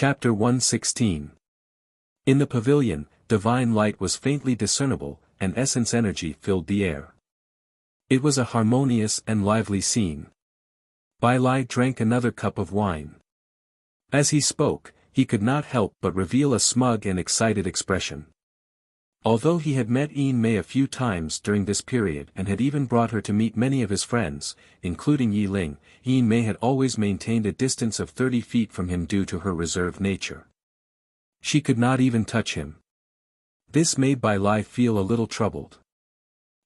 Chapter 116. In the pavilion, divine light was faintly discernible, and essence energy filled the air. It was a harmonious and lively scene. Bai Lai drank another cup of wine. As he spoke, he could not help but reveal a smug and excited expression. Although he had met Yin Mei a few times during this period and had even brought her to meet many of his friends, including Yi Ling, Yin Mei had always maintained a distance of 30 feet from him due to her reserved nature. She could not even touch him. This made Bai Lai feel a little troubled.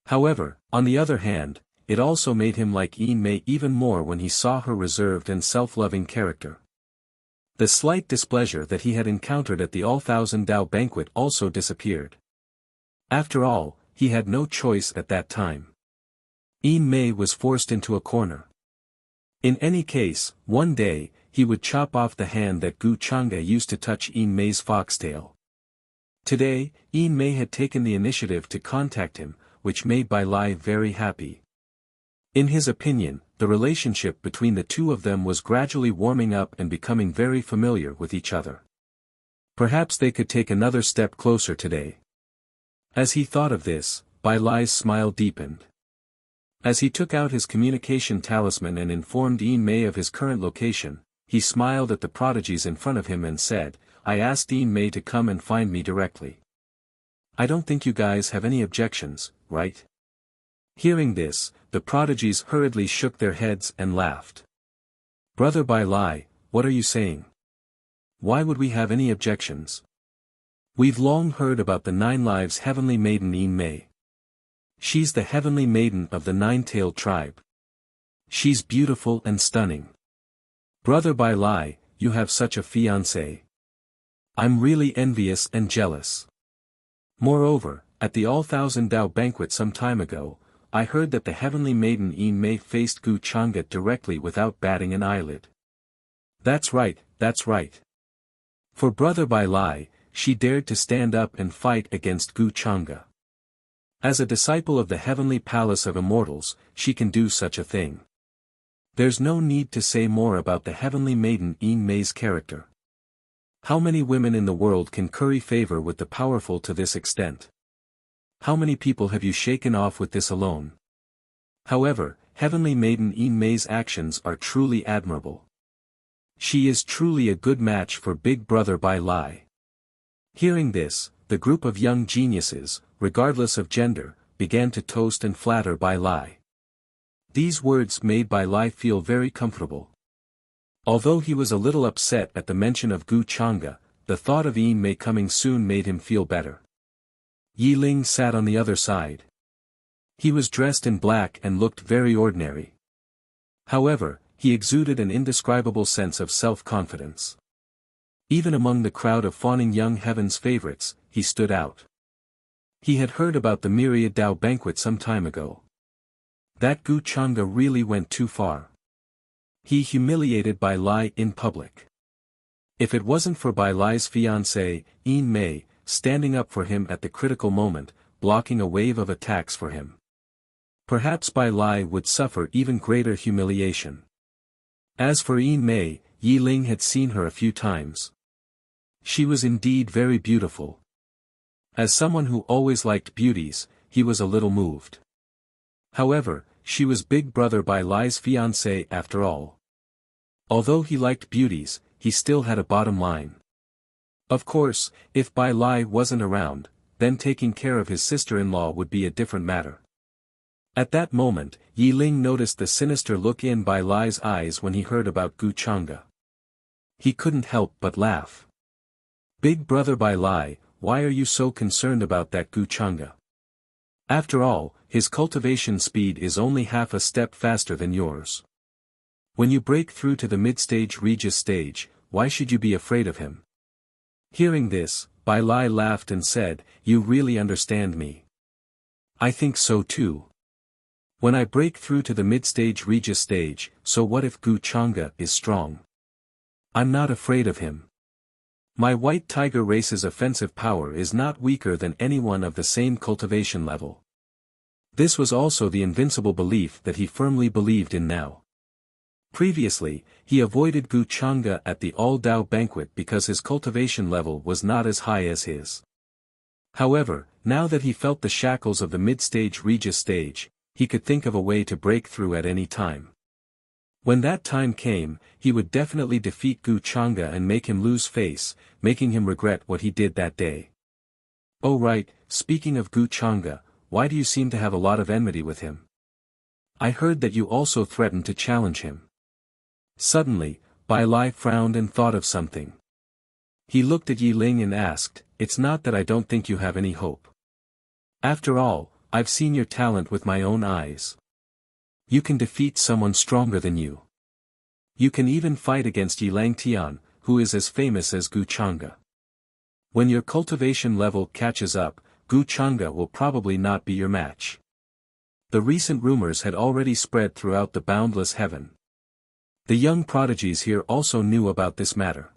However, on the other hand, it also made him like Yin Mei even more when he saw her reserved and self-loving character. The slight displeasure that he had encountered at the All-Thousand Dao banquet also disappeared. After all, he had no choice at that time. Yin Mei was forced into a corner. In any case, one day, he would chop off the hand that Gu Chang'e used to touch Yin Mei's foxtail. Today, Yin Mei had taken the initiative to contact him, which made Bai Lai very happy. In his opinion, the relationship between the two of them was gradually warming up and becoming very familiar with each other. Perhaps they could take another step closer today. As he thought of this, Bai Lai's smile deepened. As he took out his communication talisman and informed Yin Mei of his current location, he smiled at the prodigies in front of him and said, "I asked Yin Mei to come and find me directly. I don't think you guys have any objections, right?" Hearing this, the prodigies hurriedly shook their heads and laughed. "Brother Bai Lai, what are you saying? Why would we have any objections? We've long heard about the 9 Lives Heavenly Maiden Yin Mei. She's the Heavenly Maiden of the 9-tailed tribe. She's beautiful and stunning. Brother Bai Lai, you have such a fiancée. I'm really envious and jealous. Moreover, at the All-Thousand Dao banquet some time ago, I heard that the Heavenly Maiden Yin Mei faced Gu Chang'e directly without batting an eyelid. That's right, that's right. For Brother Bai Lai, she dared to stand up and fight against Gu Chang'e. As a disciple of the Heavenly Palace of Immortals, she can do such a thing. There's no need to say more about the Heavenly Maiden Yin Mei's character. How many women in the world can curry favor with the powerful to this extent? How many people have you shaken off with this alone? However, Heavenly Maiden Yin Mei's actions are truly admirable. She is truly a good match for Big Brother Bai Lai." Hearing this, the group of young geniuses, regardless of gender, began to toast and flatter Bai Lai. These words made Bai Lai feel very comfortable. Although he was a little upset at the mention of Gu Chang'e, the thought of Yin Mei coming soon made him feel better. Yi Ling sat on the other side. He was dressed in black and looked very ordinary. However, he exuded an indescribable sense of self-confidence. Even among the crowd of fawning young heaven's favorites, he stood out. He had heard about the Myriad Dao banquet some time ago. That Gu Chang'e really went too far. He humiliated Bai Lai in public. If it wasn't for Bai Lai's fiancée, Yin Mei, standing up for him at the critical moment, blocking a wave of attacks for him, perhaps Bai Lai would suffer even greater humiliation. As for Yin Mei, Yi Ling had seen her a few times. She was indeed very beautiful. As someone who always liked beauties, he was a little moved. However, she was Big Brother Bai Lai's fiancée after all. Although he liked beauties, he still had a bottom line. Of course, if Bai Lai wasn't around, then taking care of his sister-in-law would be a different matter. At that moment, Yi Ling noticed the sinister look in Bai Lai's eyes when he heard about Gu Chang'e. He couldn't help but laugh. "Big Brother Bai Lai, why are you so concerned about that Gu Chang'e? After all, his cultivation speed is only half a step faster than yours. When you break through to the mid-stage Regis stage, why should you be afraid of him?" Hearing this, Bai Lai laughed and said, "You really understand me. I think so too. When I break through to the mid-stage Regis stage, so what if Gu Chang'e is strong? I'm not afraid of him. My white tiger race's offensive power is not weaker than anyone of the same cultivation level." This was also the invincible belief that he firmly believed in now. Previously, he avoided Gu Chang'e at the all-Dao banquet because his cultivation level was not as high as his. However, now that he felt the shackles of the mid-stage Regis stage, he could think of a way to break through at any time. When that time came, he would definitely defeat Gu Chang'e and make him lose face, making him regret what he did that day. Oh right, speaking of Gu Chang'e, why do you seem to have a lot of enmity with him? I heard that you also threatened to challenge him. Suddenly, Bai Lai frowned and thought of something. He looked at Yi Ling and asked, "It's not that I don't think you have any hope. After all, I've seen your talent with my own eyes. You can defeat someone stronger than you. You can even fight against Yi Lang Tian, who is as famous as Gu Chang'e. When your cultivation level catches up, Gu Chang'e will probably not be your match." The recent rumors had already spread throughout the boundless heaven. The young prodigies here also knew about this matter.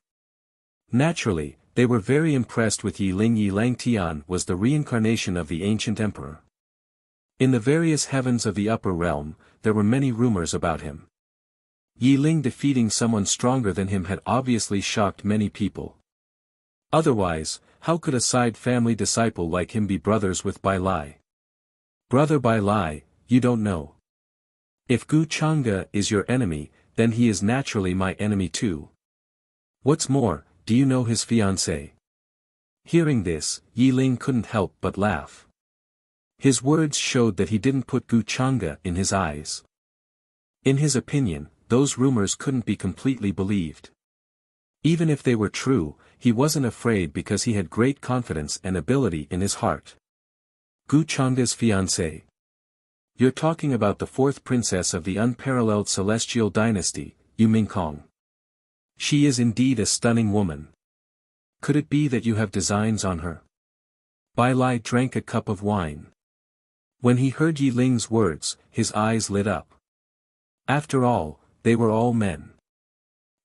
Naturally, they were very impressed with Yi Ling. Yi Lang Tian was the reincarnation of the ancient emperor. In the various heavens of the upper realm, there were many rumors about him. Yi Ling defeating someone stronger than him had obviously shocked many people. Otherwise, how could a side family disciple like him be brothers with Bai Lai? Brother Bai Lai, you don't know. If Gu Chang'e is your enemy, then he is naturally my enemy too. What's more, do you know his fiancée? Hearing this, Yi Ling couldn't help but laugh. His words showed that he didn't put Gu Chang'e in his eyes. In his opinion, those rumors couldn't be completely believed. Even if they were true, he wasn't afraid because he had great confidence and ability in his heart. Gu Chang'e's fiancée. You're talking about the fourth princess of the unparalleled celestial dynasty, Yu Mingkong. She is indeed a stunning woman. Could it be that you have designs on her? Bai Lai drank a cup of wine. When he heard Yi Ling's words, his eyes lit up. After all, they were all men.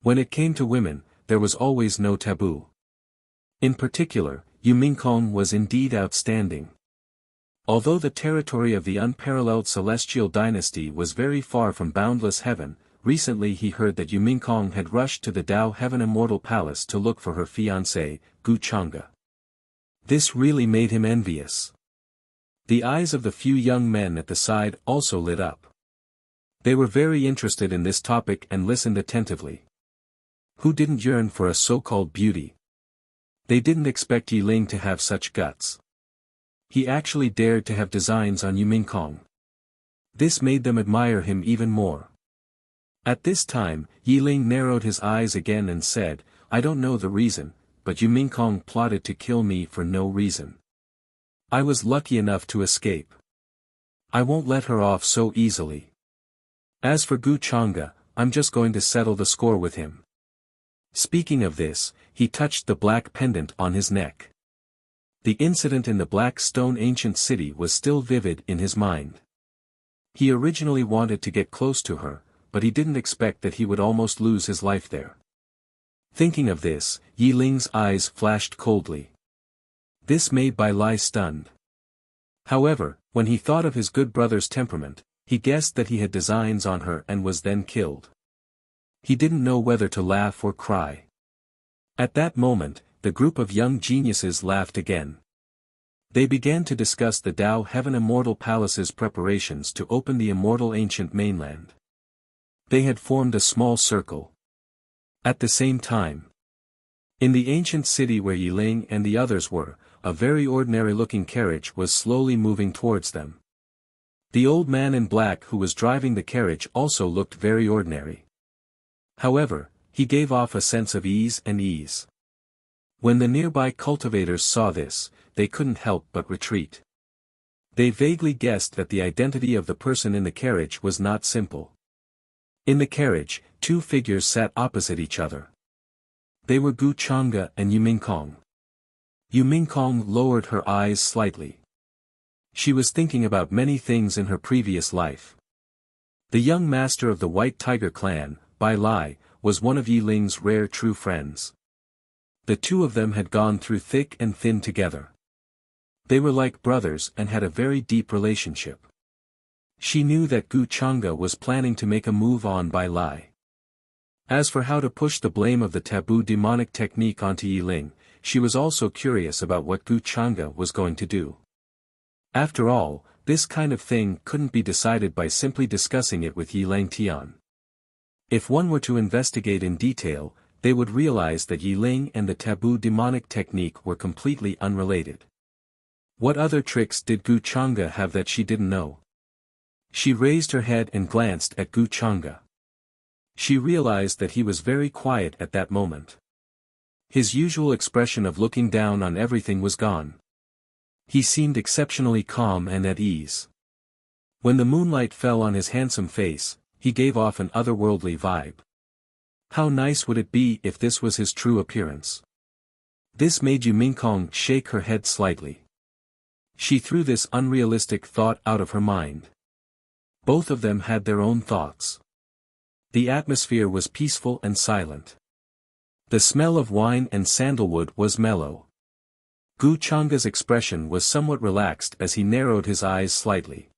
When it came to women, there was always no taboo. In particular, Yu Mingkong was indeed outstanding. Although the territory of the unparalleled celestial dynasty was very far from boundless heaven, recently he heard that Yu Mingkong had rushed to the Dao Heaven Immortal Palace to look for her fiancé, Gu Chang'e. This really made him envious. The eyes of the few young men at the side also lit up. They were very interested in this topic and listened attentively. Who didn't yearn for a so-called beauty? They didn't expect Yi Ling to have such guts. He actually dared to have designs on Yu Mingkong. This made them admire him even more. At this time, Yi Ling narrowed his eyes again and said, "I don't know the reason, but Yu Mingkong plotted to kill me for no reason. I was lucky enough to escape. I won't let her off so easily. As for Gu Chang'e, I'm just going to settle the score with him." Speaking of this, he touched the black pendant on his neck. The incident in the black stone ancient city was still vivid in his mind. He originally wanted to get close to her, but he didn't expect that he would almost lose his life there. Thinking of this, Yi Ling's eyes flashed coldly. This made Bai Lai stunned. However, when he thought of his good brother's temperament, he guessed that he had designs on her and was then killed. He didn't know whether to laugh or cry. At that moment, the group of young geniuses laughed again. They began to discuss the Dao Heaven Immortal Palace's preparations to open the immortal ancient mainland. They had formed a small circle. At the same time, in the ancient city where Yi Ling and the others were, a very ordinary-looking carriage was slowly moving towards them. The old man in black who was driving the carriage also looked very ordinary. However, he gave off a sense of ease and ease. When the nearby cultivators saw this, they couldn't help but retreat. They vaguely guessed that the identity of the person in the carriage was not simple. In the carriage, two figures sat opposite each other. They were Gu Chang'e and Yu Mingkong. Yu Mingkong lowered her eyes slightly. She was thinking about many things in her previous life. The young master of the White Tiger clan, Bai Lai, was one of Yi Ling's rare true friends. The two of them had gone through thick and thin together. They were like brothers and had a very deep relationship. She knew that Gu Chang'e was planning to make a move on Bai Lai. As for how to push the blame of the taboo demonic technique onto Yi Ling, she was also curious about what Gu Chang'e was going to do. After all, this kind of thing couldn't be decided by simply discussing it with Yi Langtian. If one were to investigate in detail, they would realize that Yi Ling and the taboo demonic technique were completely unrelated. What other tricks did Gu Chang'e have that she didn't know? She raised her head and glanced at Gu Chang'e. She realized that he was very quiet at that moment. His usual expression of looking down on everything was gone. He seemed exceptionally calm and at ease. When the moonlight fell on his handsome face, he gave off an otherworldly vibe. How nice would it be if this was his true appearance? This made Yu Mingkong shake her head slightly. She threw this unrealistic thought out of her mind. Both of them had their own thoughts. The atmosphere was peaceful and silent. The smell of wine and sandalwood was mellow. Gu Chang'e's expression was somewhat relaxed as he narrowed his eyes slightly.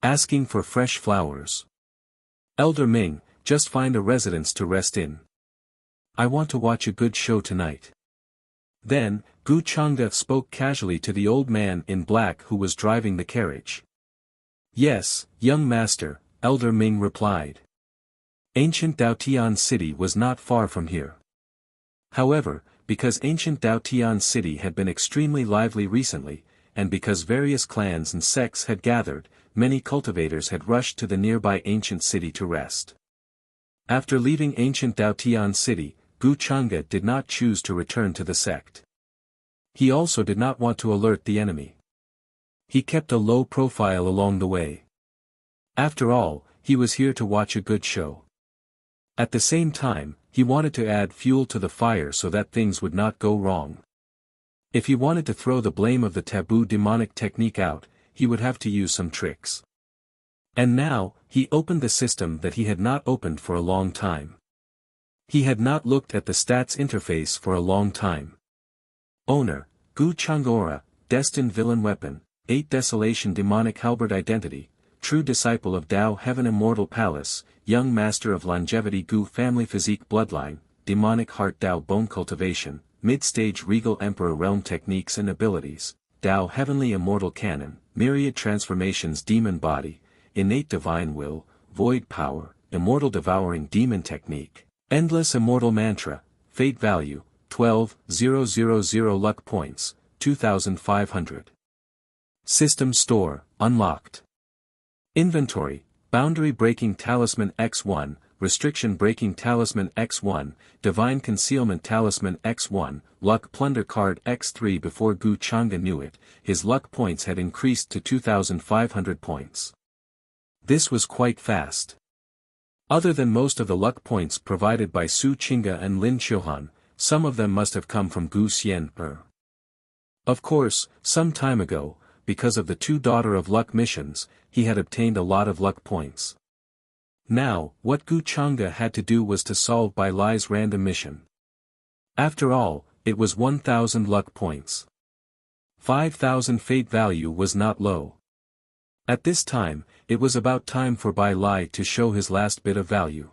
Asking for fresh flowers. Elder Ming, just find a residence to rest in. I want to watch a good show tonight. Then, Gu Chang'e spoke casually to the old man in black who was driving the carriage. Yes, young master, Elder Ming replied. Ancient Daotian City was not far from here. However, because ancient Daotian City had been extremely lively recently, and because various clans and sects had gathered, many cultivators had rushed to the nearby ancient city to rest. After leaving ancient Daotian City, Gu Chang'e did not choose to return to the sect. He also did not want to alert the enemy. He kept a low profile along the way. After all, he was here to watch a good show. At the same time, he wanted to add fuel to the fire so that things would not go wrong. If he wanted to throw the blame of the taboo demonic technique out, he would have to use some tricks. And now, he opened the system that he had not opened for a long time. He had not looked at the stats interface for a long time. Owner, Gu Chang'e, Destined Villain Weapon, 8 Desolation Demonic Halberd Identity, True Disciple of Tao Heaven Immortal Palace, Young Master of Longevity Gu Family Physique Bloodline, Demonic Heart Tao Bone Cultivation, Mid-Stage Regal Emperor Realm Techniques and Abilities, Tao Heavenly Immortal Canon, Myriad Transformations Demon Body, Innate Divine Will, Void Power, Immortal Devouring Demon Technique, Endless Immortal Mantra, Fate Value, 12,000 Luck Points, 2,500. System Store, Unlocked. Inventory, Boundary Breaking Talisman X1, Restriction Breaking Talisman X1, Divine Concealment Talisman X1, Luck Plunder Card X3. Before Gu Chang'e knew it, his luck points had increased to 2,500 points. This was quite fast. Other than most of the luck points provided by Su Qingge and Lin Qiuhan, some of them must have come from Gu Xian. Of course, some time ago, because of the 2 Daughter of Luck missions, he had obtained a lot of luck points. Now, what Gu Chang'e had to do was to solve Bai Lai's random mission. After all, it was 1,000 luck points. 5,000 fate value was not low. At this time, it was about time for Bai Lai to show his last bit of value.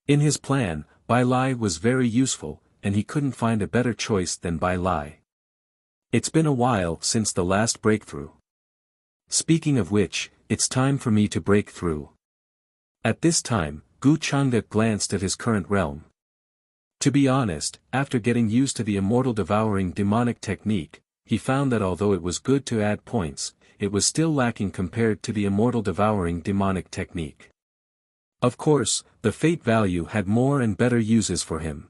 In his plan, Bai Lai was very useful, and he couldn't find a better choice than Bai Lai. It's been a while since the last breakthrough. Speaking of which, it's time for me to break through. At this time, Gu Chang'e glanced at his current realm. To be honest, after getting used to the Immortal Devouring Demonic Technique, he found that although it was good to add points, it was still lacking compared to the Immortal Devouring Demonic Technique. Of course, the fate value had more and better uses for him.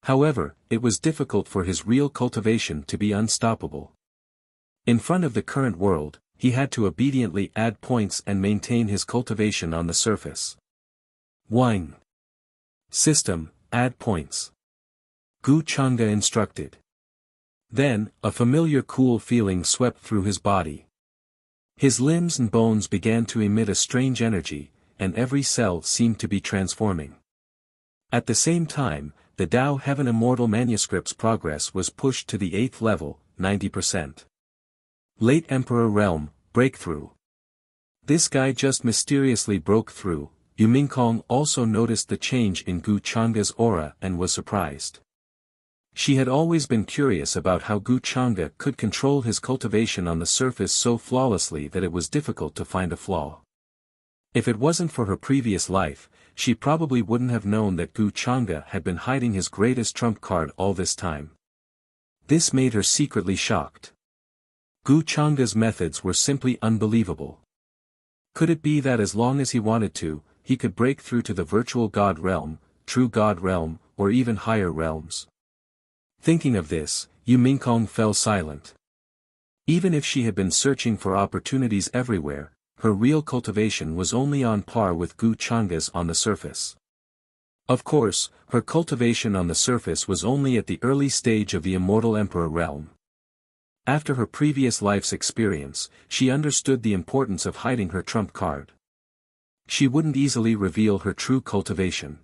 However, it was difficult for his real cultivation to be unstoppable. In front of the current world, he had to obediently add points and maintain his cultivation on the surface. Wine. System, add points. Gu Chang'e instructed. Then, a familiar cool feeling swept through his body. His limbs and bones began to emit a strange energy, and every cell seemed to be transforming. At the same time, the Tao Heaven Immortal Manuscript's progress was pushed to the 8th level, 90%. Late Emperor Realm, Breakthrough. This guy just mysteriously broke through, Yu Mingkong also noticed the change in Gu Changa's aura and was surprised. She had always been curious about how Gu Changa could control his cultivation on the surface so flawlessly that it was difficult to find a flaw. If it wasn't for her previous life, she probably wouldn't have known that Gu Changa had been hiding his greatest trump card all this time. This made her secretly shocked. Gu Changa's methods were simply unbelievable. Could it be that as long as he wanted to, he could break through to the virtual God realm, true God realm, or even higher realms? Thinking of this, Yu Mingkong fell silent. Even if she had been searching for opportunities everywhere, her real cultivation was only on par with Gu Changa's on the surface. Of course, her cultivation on the surface was only at the early stage of the immortal emperor realm. After her previous life's experience, she understood the importance of hiding her trump card. She wouldn't easily reveal her true cultivation.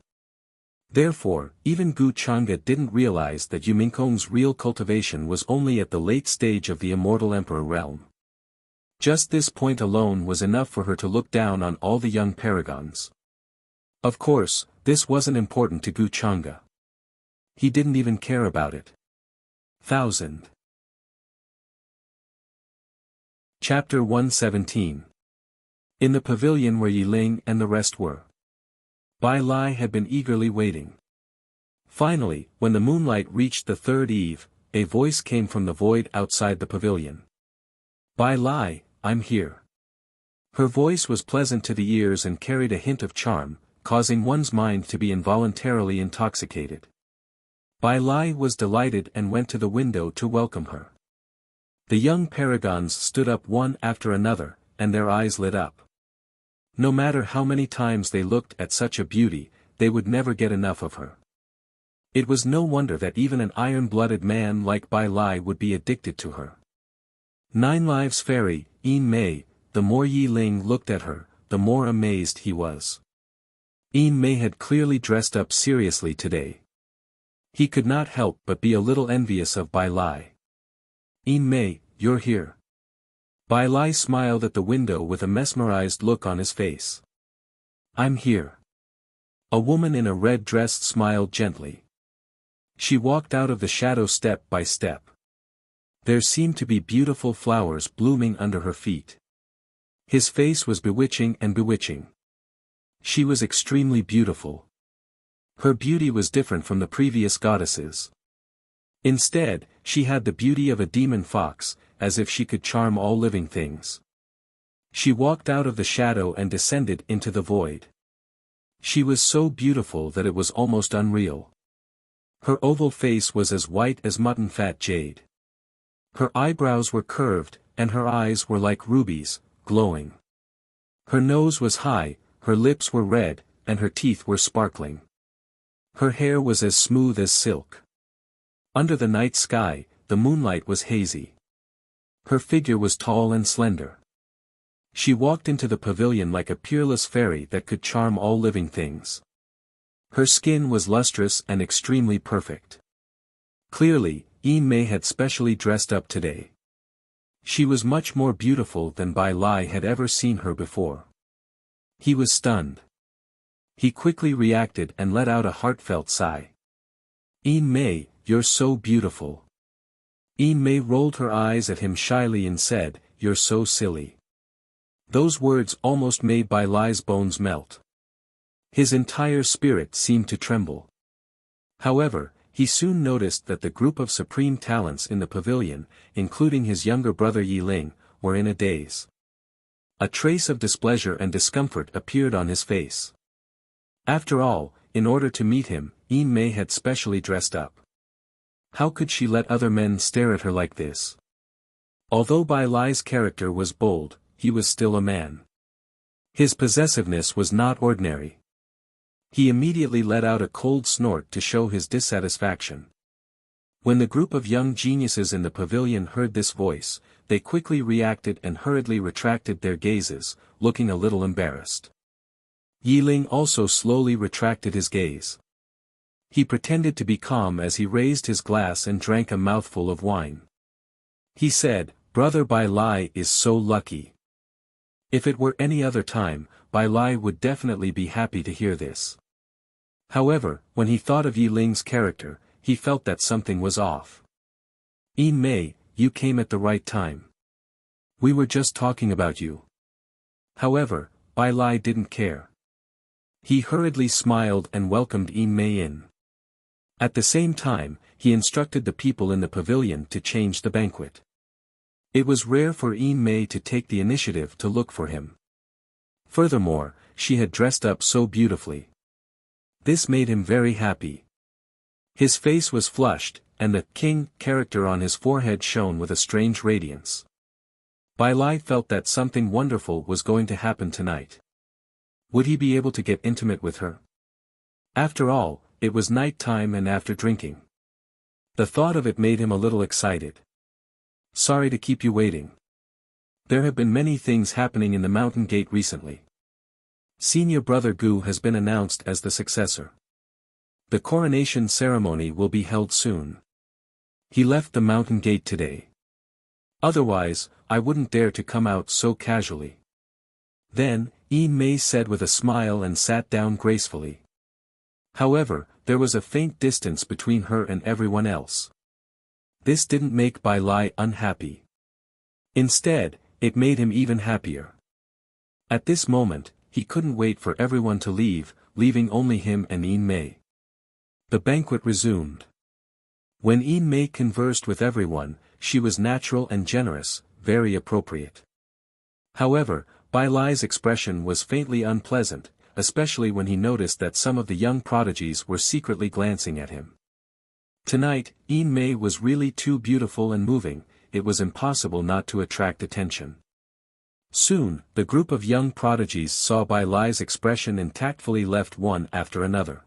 Therefore, even Gu Changa didn't realize that Yu Mingkong's real cultivation was only at the late stage of the immortal emperor realm. Just this point alone was enough for her to look down on all the young paragons. Of course, this wasn't important to Gu Changa. He didn't even care about it. 1000. Chapter 117. In the pavilion where Yi Ling and the rest were. Bai Lai had been eagerly waiting. Finally, when the moonlight reached the third eve, a voice came from the void outside the pavilion. Bai Lai, I'm here. Her voice was pleasant to the ears and carried a hint of charm, causing one's mind to be involuntarily intoxicated. Bai Lai was delighted and went to the window to welcome her. The young paragons stood up one after another, and their eyes lit up. No matter how many times they looked at such a beauty, they would never get enough of her. It was no wonder that even an iron-blooded man like Bai Lai would be addicted to her. 9 Lives Fairy, Yin Mei, the more Yi Ling looked at her, the more amazed he was. Yin Mei had clearly dressed up seriously today. He could not help but be a little envious of Bai Lai. Yin Mei, you're here. Bai Lai smiled at the window with a mesmerized look on his face. I'm here. A woman in a red dress smiled gently. She walked out of the shadow step by step. There seemed to be beautiful flowers blooming under her feet. His face was bewitching and bewitching. She was extremely beautiful. Her beauty was different from the previous goddesses. Instead, she had the beauty of a demon fox, as if she could charm all living things. She walked out of the shadow and descended into the void. She was so beautiful that it was almost unreal. Her oval face was as white as mutton-fat jade. Her eyebrows were curved, and her eyes were like rubies, glowing. Her nose was high, her lips were red, and her teeth were sparkling. Her hair was as smooth as silk. Under the night sky, the moonlight was hazy. Her figure was tall and slender. She walked into the pavilion like a peerless fairy that could charm all living things. Her skin was lustrous and extremely perfect. Clearly, Yin Mei had specially dressed up today. She was much more beautiful than Bai Lai had ever seen her before. He was stunned. He quickly reacted and let out a heartfelt sigh. Yin Mei, you're so beautiful. Yin Mei rolled her eyes at him shyly and said, you're so silly. Those words almost made Bai Lai's bones melt. His entire spirit seemed to tremble. However, he soon noticed that the group of supreme talents in the pavilion, including his younger brother Yi Ling, were in a daze. A trace of displeasure and discomfort appeared on his face. After all, in order to meet him, Yin Mei had specially dressed up. How could she let other men stare at her like this? Although Bai Lai's character was bold, he was still a man. His possessiveness was not ordinary. He immediately let out a cold snort to show his dissatisfaction. When the group of young geniuses in the pavilion heard this voice, they quickly reacted and hurriedly retracted their gazes, looking a little embarrassed. Yi Ling also slowly retracted his gaze. He pretended to be calm as he raised his glass and drank a mouthful of wine. He said, Brother Bai Lai is so lucky. If it were any other time, Bai Lai would definitely be happy to hear this. However, when he thought of Yi Ling's character, he felt that something was off. "Yin Mei, you came at the right time. We were just talking about you." However, Bai Lai didn't care. He hurriedly smiled and welcomed Yin Mei in. At the same time, he instructed the people in the pavilion to change the banquet. It was rare for Yin Mei to take the initiative to look for him. Furthermore, she had dressed up so beautifully. This made him very happy. His face was flushed, and the king character on his forehead shone with a strange radiance. Bai Lai felt that something wonderful was going to happen tonight. Would he be able to get intimate with her? After all, it was night time and after drinking. The thought of it made him a little excited. "Sorry to keep you waiting. There have been many things happening in the mountain gate recently. Senior brother Gu has been announced as the successor. The coronation ceremony will be held soon. He left the mountain gate today. Otherwise, I wouldn't dare to come out so casually." Then, Yin Mei said with a smile and sat down gracefully. However, there was a faint distance between her and everyone else. This didn't make Bai Lai unhappy. Instead, it made him even happier. At this moment, he couldn't wait for everyone to leave, leaving only him and Yin Mei. The banquet resumed. When Yin Mei conversed with everyone, she was natural and generous, very appropriate. However, Bai Lai's expression was faintly unpleasant, especially when he noticed that some of the young prodigies were secretly glancing at him. Tonight, Yin Mei was really too beautiful and moving, it was impossible not to attract attention. Soon, the group of young prodigies saw Bai Lai's expression and tactfully left one after another.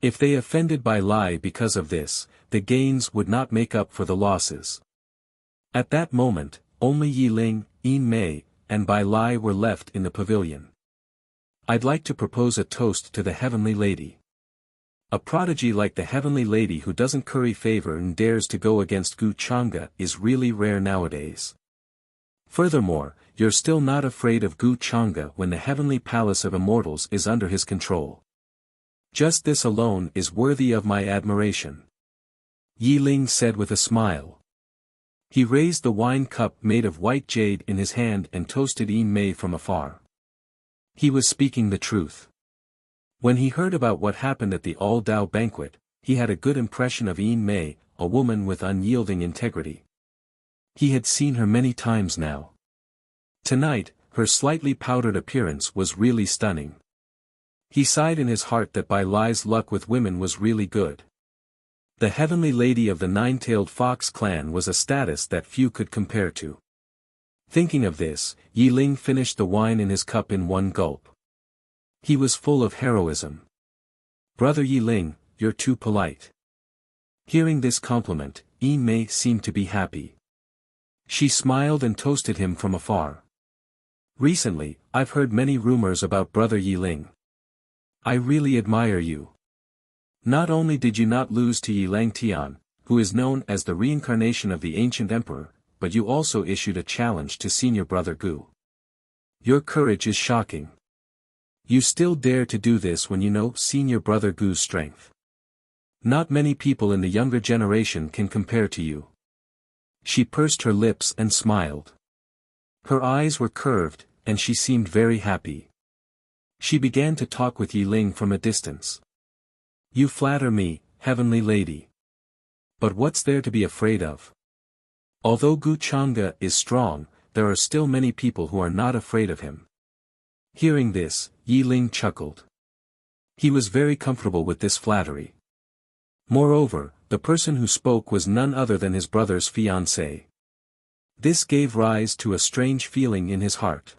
If they offended Bai Lai because of this, the gains would not make up for the losses. At that moment, only Yi Ling, Yin Mei, and Bai Lai were left in the pavilion. "I'd like to propose a toast to the Heavenly Lady. A prodigy like the Heavenly Lady who doesn't curry favor and dares to go against Gu Chang'e is really rare nowadays. Furthermore, you're still not afraid of Gu Chang'e when the Heavenly Palace of Immortals is under his control. Just this alone is worthy of my admiration." Yi Ling said with a smile. He raised the wine cup made of white jade in his hand and toasted Yin Mei from afar. He was speaking the truth. When he heard about what happened at the All Dao banquet, he had a good impression of Yin Mei, a woman with unyielding integrity. He had seen her many times now. Tonight, her slightly powdered appearance was really stunning. He sighed in his heart that Bai Lai's luck with women was really good. The Heavenly Lady of the Nine-Tailed Fox clan was a status that few could compare to. Thinking of this, Yi Ling finished the wine in his cup in one gulp. He was full of heroism. "Brother Yi Ling, you're too polite." Hearing this compliment, Yin Mei seemed to be happy. She smiled and toasted him from afar. "Recently, I've heard many rumors about Brother Yi Ling. I really admire you. Not only did you not lose to Yi Lang Tian, who is known as the reincarnation of the ancient emperor, but you also issued a challenge to senior brother Gu. Your courage is shocking. You still dare to do this when you know senior brother Gu's strength. Not many people in the younger generation can compare to you." She pursed her lips and smiled. Her eyes were curved, and she seemed very happy. She began to talk with Yi Ling from a distance. "You flatter me, Heavenly Lady. But what's there to be afraid of? Although Gu Chang'e is strong, there are still many people who are not afraid of him." Hearing this, Yi Ling chuckled. He was very comfortable with this flattery. Moreover, the person who spoke was none other than his brother's fiancée. This gave rise to a strange feeling in his heart.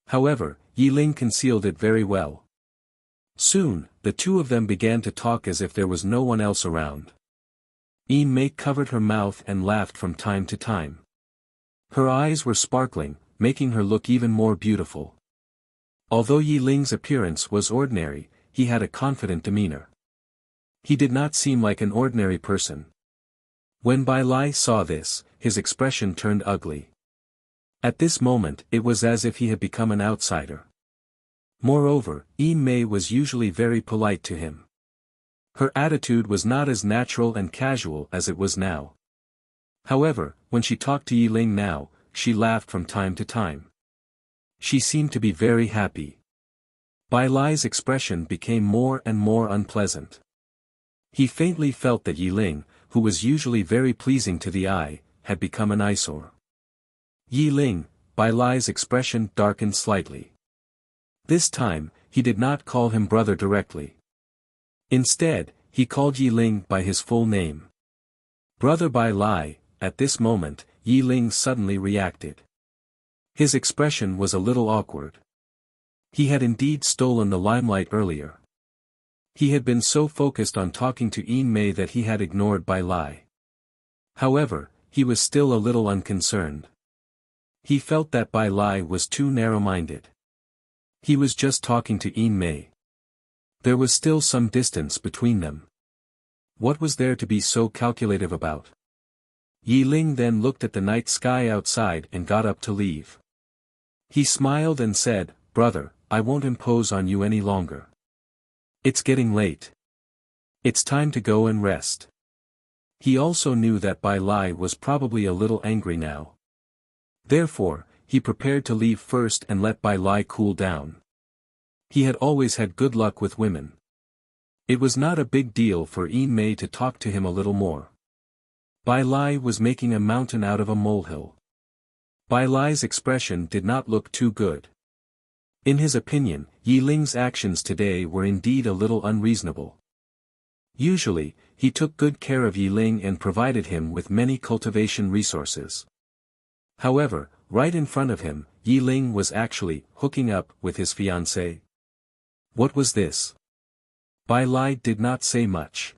However, Yi Ling concealed it very well. Soon, the two of them began to talk as if there was no one else around. Yin Mei covered her mouth and laughed from time to time. Her eyes were sparkling, making her look even more beautiful. Although Yi Ling's appearance was ordinary, he had a confident demeanor. He did not seem like an ordinary person. When Bai Lai saw this, his expression turned ugly. At this moment it was as if he had become an outsider. Moreover, Mei was usually very polite to him. Her attitude was not as natural and casual as it was now. However, when she talked to Yiling now, she laughed from time to time. She seemed to be very happy. Bai Lai's expression became more and more unpleasant. He faintly felt that Yiling, who was usually very pleasing to the eye, had become an eyesore. Yiling, Bai Lai's expression darkened slightly. This time, he did not call him brother directly. Instead, he called Yiling by his full name. Brother Bai Lai. At this moment, Yiling suddenly reacted. His expression was a little awkward. He had indeed stolen the limelight earlier. He had been so focused on talking to Mei that he had ignored Bai Lai. However, he was still a little unconcerned. He felt that Bai Lai was too narrow-minded. He was just talking to Mei. There was still some distance between them. What was there to be so calculative about? Yiling then looked at the night sky outside and got up to leave. He smiled and said, "Brother, I won't impose on you any longer. It's getting late. It's time to go and rest." He also knew that Bai Lai was probably a little angry now. Therefore, he prepared to leave first and let Bai Lai cool down. He had always had good luck with women. It was not a big deal for Mei to talk to him a little more. Bai Lai was making a mountain out of a molehill. Bai Lai's expression did not look too good. In his opinion, Yiling's actions today were indeed a little unreasonable. Usually, he took good care of Yiling and provided him with many cultivation resources. However, right in front of him, Yiling was actually hooking up with his fiancée. What was this? Bai Lai did not say much.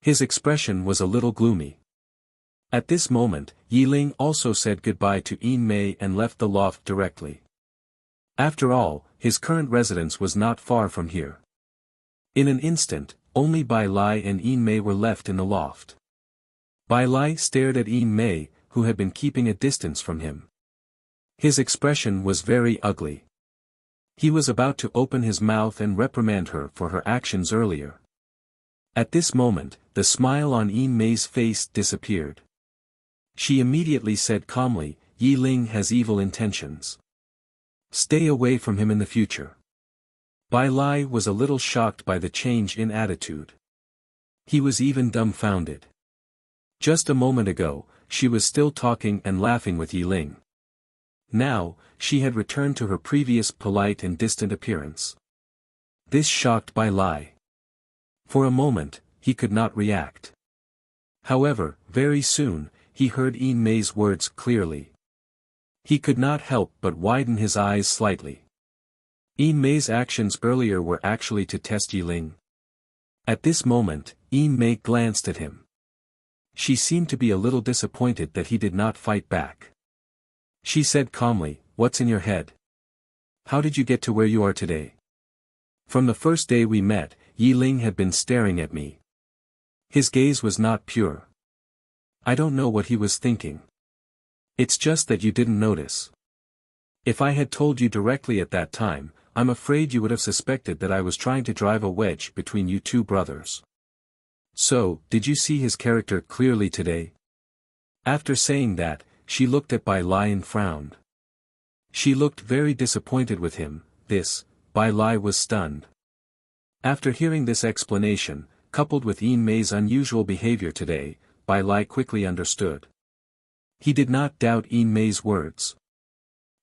His expression was a little gloomy. At this moment, Yiling also said goodbye to Mei and left the loft directly. After all, his current residence was not far from here. In an instant, only Bai Lai and Mei were left in the loft. Bai Lai stared at Mei, who had been keeping a distance from him. His expression was very ugly. He was about to open his mouth and reprimand her for her actions earlier. At this moment, the smile on Mei's face disappeared. She immediately said calmly, "Yiling has evil intentions. Stay away from him in the future." Bai Lai was a little shocked by the change in attitude. He was even dumbfounded. Just a moment ago, she was still talking and laughing with Yiling. Now, she had returned to her previous polite and distant appearance. This shocked Bai Lai. For a moment, he could not react. However, very soon, he heard Mei's words clearly. He could not help but widen his eyes slightly. Mei's actions earlier were actually to test Yiling. At this moment, Mei glanced at him. She seemed to be a little disappointed that he did not fight back. She said calmly, "What's in your head? How did you get to where you are today?" "From the first day we met, Yiling had been staring at me. His gaze was not pure. I don't know what he was thinking. It's just that you didn't notice. If I had told you directly at that time, I'm afraid you would have suspected that I was trying to drive a wedge between you two brothers. So, did you see his character clearly today?" After saying that, she looked at Bai Lai and frowned. She looked very disappointed with him. Bai Lai was stunned. After hearing this explanation, coupled with Mei's unusual behavior today, Bai Lai quickly understood. He did not doubt Mei's words.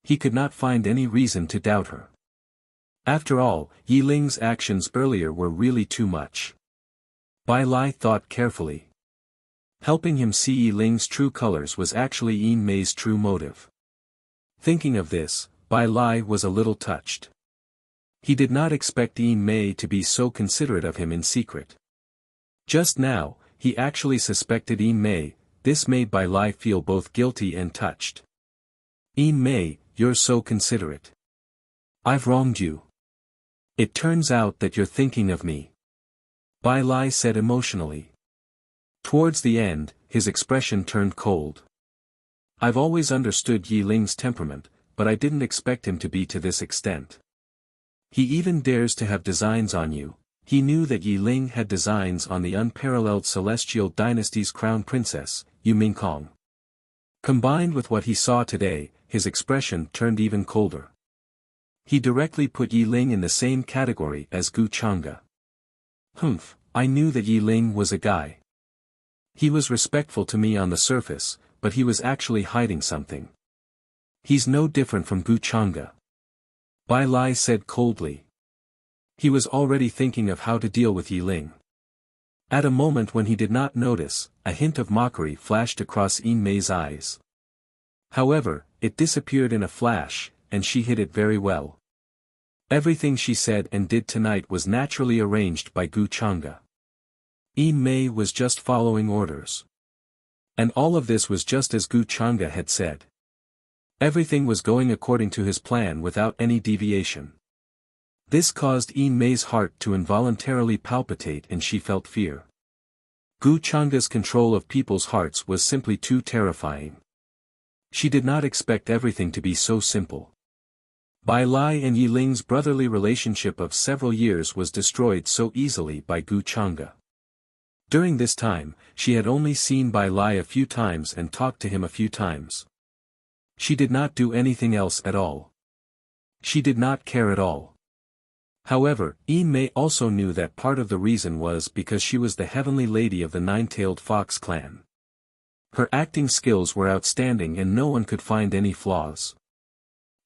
He could not find any reason to doubt her. After all, Yiling's actions earlier were really too much. Bai Lai thought carefully. Helping him see Yiling's true colors was actually Mei's true motive. Thinking of this, Bai Lai was a little touched. He did not expect Mei to be so considerate of him in secret. Just now, he actually suspected Mei. This made Bai Lai feel both guilty and touched. "Mei, you're so considerate. I've wronged you. It turns out that you're thinking of me," Bai Lai said emotionally. Towards the end, his expression turned cold. "I've always understood Yiling's temperament, but I didn't expect him to be to this extent. He even dares to have designs on you. He knew that Yi Ling had designs on the unparalleled Celestial Dynasty's crown princess, Yu Mingkong. Combined with what he saw today, his expression turned even colder. He directly put Yi Ling in the same category as Gu Chang'e. Humph, I knew that Yi Ling was a guy. He was respectful to me on the surface, but he was actually hiding something. He's no different from Gu Chang'e. Bai Lai said coldly. He was already thinking of how to deal with Yi Ling. At a moment when he did not notice, a hint of mockery flashed across Yin Mei's eyes. However, it disappeared in a flash, and she hid it very well. Everything she said and did tonight was naturally arranged by Gu Chang'e. Yin Mei was just following orders. And all of this was just as Gu Chang'e had said. Everything was going according to his plan without any deviation. This caused Yin Mei's heart to involuntarily palpitate and she felt fear. Gu Chang'e's control of people's hearts was simply too terrifying. She did not expect everything to be so simple. Bai Lai and Yi Ling's brotherly relationship of several years was destroyed so easily by Gu Chang'e. During this time, she had only seen Bai Lai a few times and talked to him a few times. She did not do anything else at all. She did not care at all. However, Yin Mei also knew that part of the reason was because she was the heavenly lady of the Nine-Tailed Fox clan. Her acting skills were outstanding and no one could find any flaws.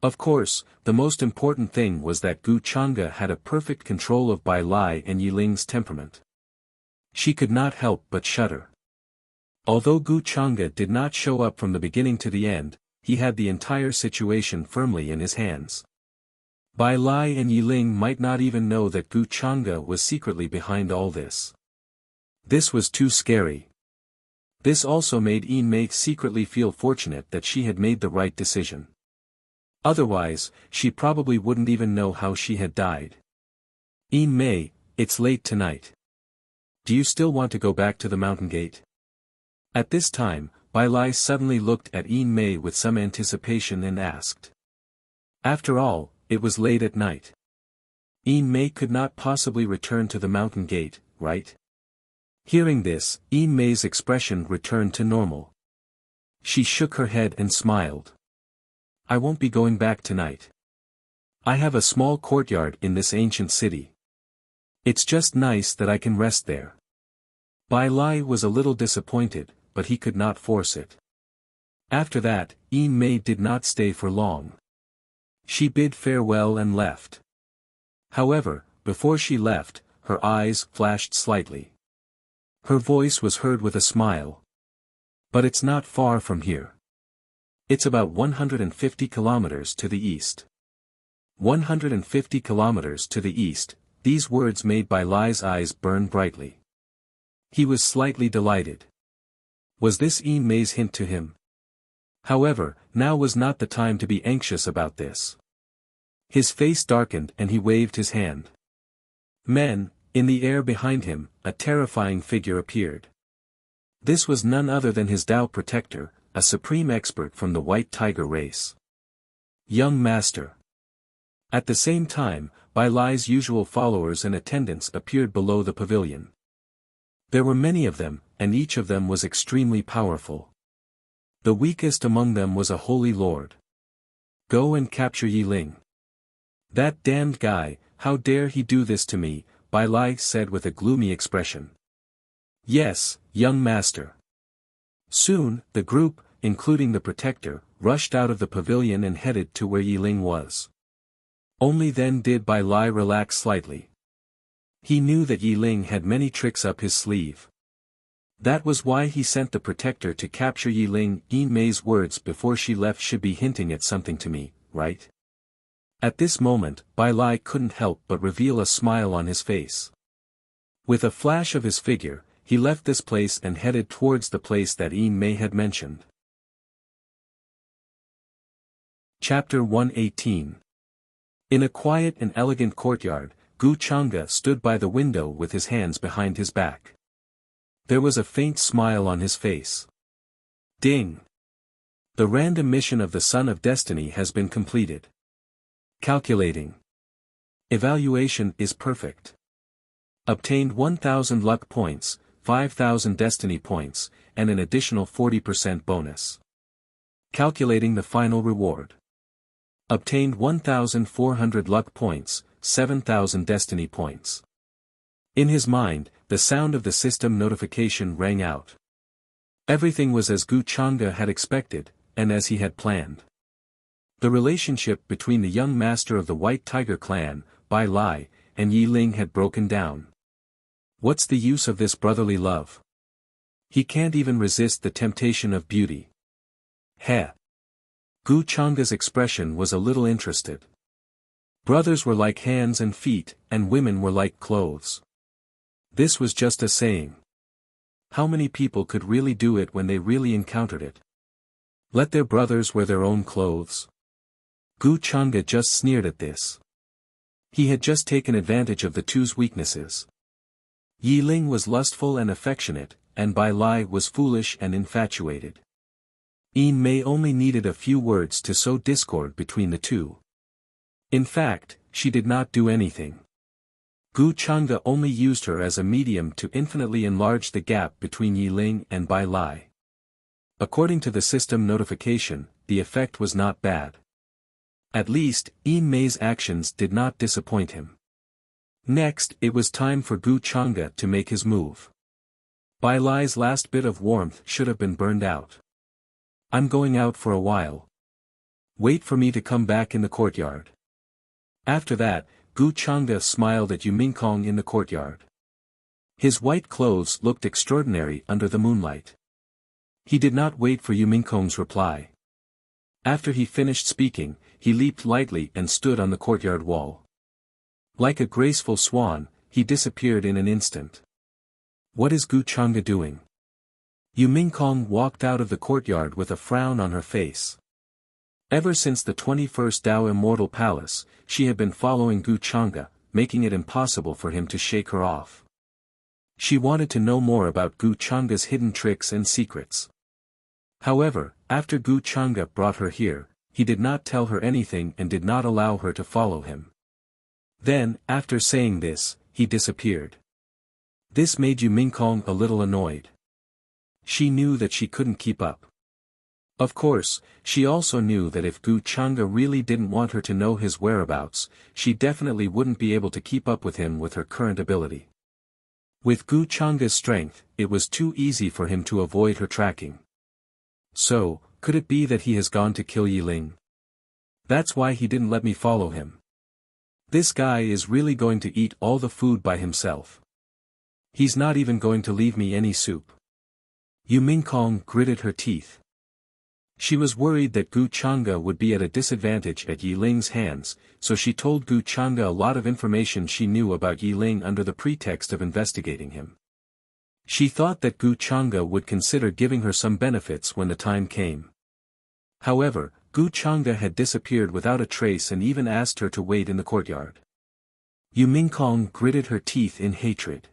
Of course, the most important thing was that Gu Chang'e had a perfect control of Bai Lai and Yi Ling's temperament. She could not help but shudder. Although Gu Chang'e did not show up from the beginning to the end, he had the entire situation firmly in his hands. Bai Lai and Yi Ling might not even know that Gu Chang'e was secretly behind all this. This was too scary. This also made Yin Mei secretly feel fortunate that she had made the right decision. Otherwise, she probably wouldn't even know how she had died. Yin Mei, it's late tonight. Do you still want to go back to the mountain gate? At this time, Bai Lai suddenly looked at Yin Mei with some anticipation and asked. After all, it was late at night. Yin Mei could not possibly return to the mountain gate, right? Hearing this, Yin Mei's expression returned to normal. She shook her head and smiled. I won't be going back tonight. I have a small courtyard in this ancient city. It's just nice that I can rest there. Bai Lai was a little disappointed, but he could not force it. After that, Yin Mei did not stay for long. She bid farewell and left. However, before she left, her eyes flashed slightly. Her voice was heard with a smile. But it's not far from here. It's about 150 kilometers to the east. 150 kilometers to the east, these words made Bai Lai's eyes burn brightly. He was slightly delighted. Was this Yin Mei's hint to him? However, now was not the time to be anxious about this. His face darkened and he waved his hand. Men, in the air behind him, a terrifying figure appeared. This was none other than his Tao protector, a supreme expert from the White Tiger race. Young Master. At the same time, Bai Lai's usual followers and attendants appeared below the pavilion. There were many of them, and each of them was extremely powerful. The weakest among them was a holy lord. Go and capture Yi Ling. That damned guy, how dare he do this to me, Bai Lai said with a gloomy expression. Yes, young master. Soon, the group, including the protector, rushed out of the pavilion and headed to where Yi Ling was. Only then did Bai Lai relax slightly. He knew that Yi Ling had many tricks up his sleeve. That was why he sent the protector to capture Yi Ling. Yin Mei's words before she left should be hinting at something to me, right? At this moment, Bai Lai couldn't help but reveal a smile on his face. With a flash of his figure, he left this place and headed towards the place that Yin Mei had mentioned. Chapter 118. In a quiet and elegant courtyard, Gu Chang'e stood by the window with his hands behind his back. There was a faint smile on his face. Ding! The random mission of the Son of Destiny has been completed. Calculating. Evaluation is perfect. Obtained 1000 luck points, 5000 destiny points, and an additional 40% bonus. Calculating the final reward. Obtained 1400 luck points, 7000 destiny points. In his mind, the sound of the system notification rang out. Everything was as Gu Chang'e had expected, and as he had planned. The relationship between the young master of the White Tiger clan, Bai Lai, and Yi Ling had broken down. What's the use of this brotherly love? He can't even resist the temptation of beauty. Heh. Gu Chang'e's expression was a little interested. Brothers were like hands and feet, and women were like clothes. This was just a saying. How many people could really do it when they really encountered it? Let their brothers wear their own clothes? Gu Chang'e just sneered at this. He had just taken advantage of the two's weaknesses. Yi Ling was lustful and affectionate, and Bai Lai was foolish and infatuated. Yin Mei only needed a few words to sow discord between the two. In fact, she did not do anything. Gu Chang'e only used her as a medium to infinitely enlarge the gap between Yi Ling and Bai Lai. According to the system notification, the effect was not bad. At least, Yin Mei's actions did not disappoint him. Next, it was time for Gu Chang'e to make his move. Bai Lai's last bit of warmth should have been burned out. I'm going out for a while. Wait for me to come back in the courtyard. After that, Gu Chang'e smiled at Yu Mingkong in the courtyard. His white clothes looked extraordinary under the moonlight. He did not wait for Yu Mingkong's reply. After he finished speaking, he leaped lightly and stood on the courtyard wall. Like a graceful swan, he disappeared in an instant. What is Gu Chang'e doing? Yu Mingkong walked out of the courtyard with a frown on her face. Ever since the 21st Dao Immortal Palace, she had been following Gu Chang'e, making it impossible for him to shake her off. She wanted to know more about Gu Chang'e's hidden tricks and secrets. However, after Gu Chang'e brought her here, he did not tell her anything and did not allow her to follow him. Then, after saying this, he disappeared. This made Yu Mingkong a little annoyed. She knew that she couldn't keep up. Of course, she also knew that if Gu Chang'e really didn't want her to know his whereabouts, she definitely wouldn't be able to keep up with him with her current ability. With Gu Chang'e's strength, it was too easy for him to avoid her tracking. So, could it be that he has gone to kill Yi Ling? That's why he didn't let me follow him. This guy is really going to eat all the food by himself. He's not even going to leave me any soup. Yu Mingkong gritted her teeth. She was worried that Gu Chang'e would be at a disadvantage at Yi Ling's hands, so she told Gu Chang'e a lot of information she knew about Yi Ling under the pretext of investigating him. She thought that Gu Chang'e would consider giving her some benefits when the time came. However, Gu Chang'e had disappeared without a trace and even asked her to wait in the courtyard. Yu Mingkong gritted her teeth in hatred.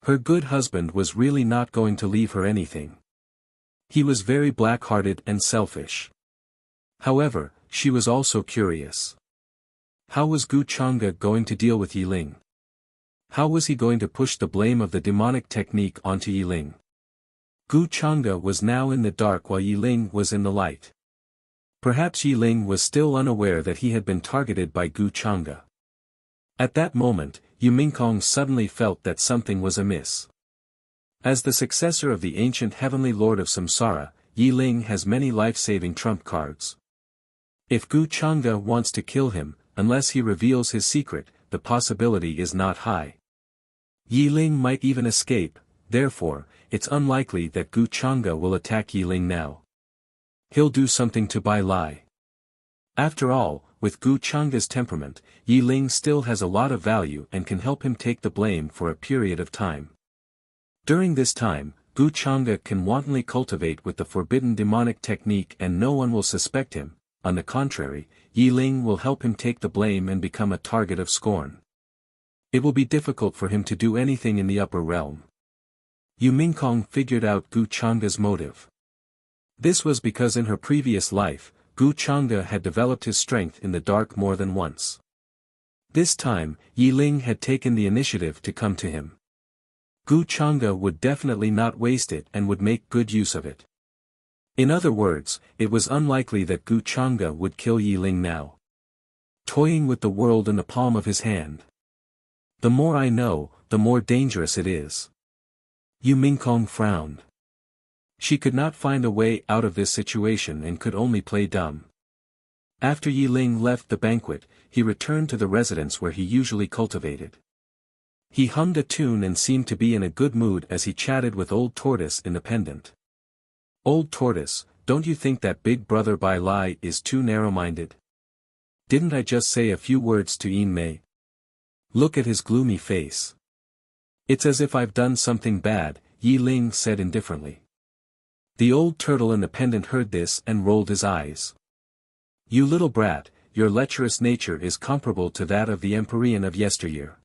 Her good husband was really not going to leave her anything. He was very black-hearted and selfish. However, she was also curious. How was Gu Chang'e going to deal with Yi Ling? How was he going to push the blame of the demonic technique onto Yi Ling? Gu Chang'e was now in the dark while Yi Ling was in the light. Perhaps Yi Ling was still unaware that he had been targeted by Gu Chang'e. At that moment, Yu Mingkong suddenly felt that something was amiss. As the successor of the ancient heavenly lord of Samsara, Yi Ling has many life-saving trump cards. If Gu Chang'e wants to kill him, unless he reveals his secret, the possibility is not high. Yi Ling might even escape, therefore, it's unlikely that Gu Chang'e will attack Yi Ling now. He'll do something to Bai Lai. After all, with Gu Chang'e's temperament, Yi Ling still has a lot of value and can help him take the blame for a period of time. During this time, Gu Chang'e can wantonly cultivate with the forbidden demonic technique and no one will suspect him. On the contrary, Yi Ling will help him take the blame and become a target of scorn. It will be difficult for him to do anything in the upper realm. Yu Mingkong figured out Gu Chang'e's motive. This was because in her previous life, Gu Chang'e had developed his strength in the dark more than once. This time, Yi Ling had taken the initiative to come to him. Gu Chang'e would definitely not waste it and would make good use of it. In other words, it was unlikely that Gu Chang'e would kill Yi Ling now. Toying with the world in the palm of his hand. The more I know, the more dangerous it is. Yu Mingkong frowned. She could not find a way out of this situation and could only play dumb. After Yi Ling left the banquet, he returned to the residence where he usually cultivated. He hummed a tune and seemed to be in a good mood as he chatted with Old Tortoise in the pendant. Old Tortoise, don't you think that Big Brother Bai Lai is too narrow-minded? Didn't I just say a few words to Yin Mei? Look at his gloomy face. It's as if I've done something bad, Yi Ling said indifferently. The old turtle in the pendant heard this and rolled his eyes. You little brat, your lecherous nature is comparable to that of the Empyrean of yesteryear.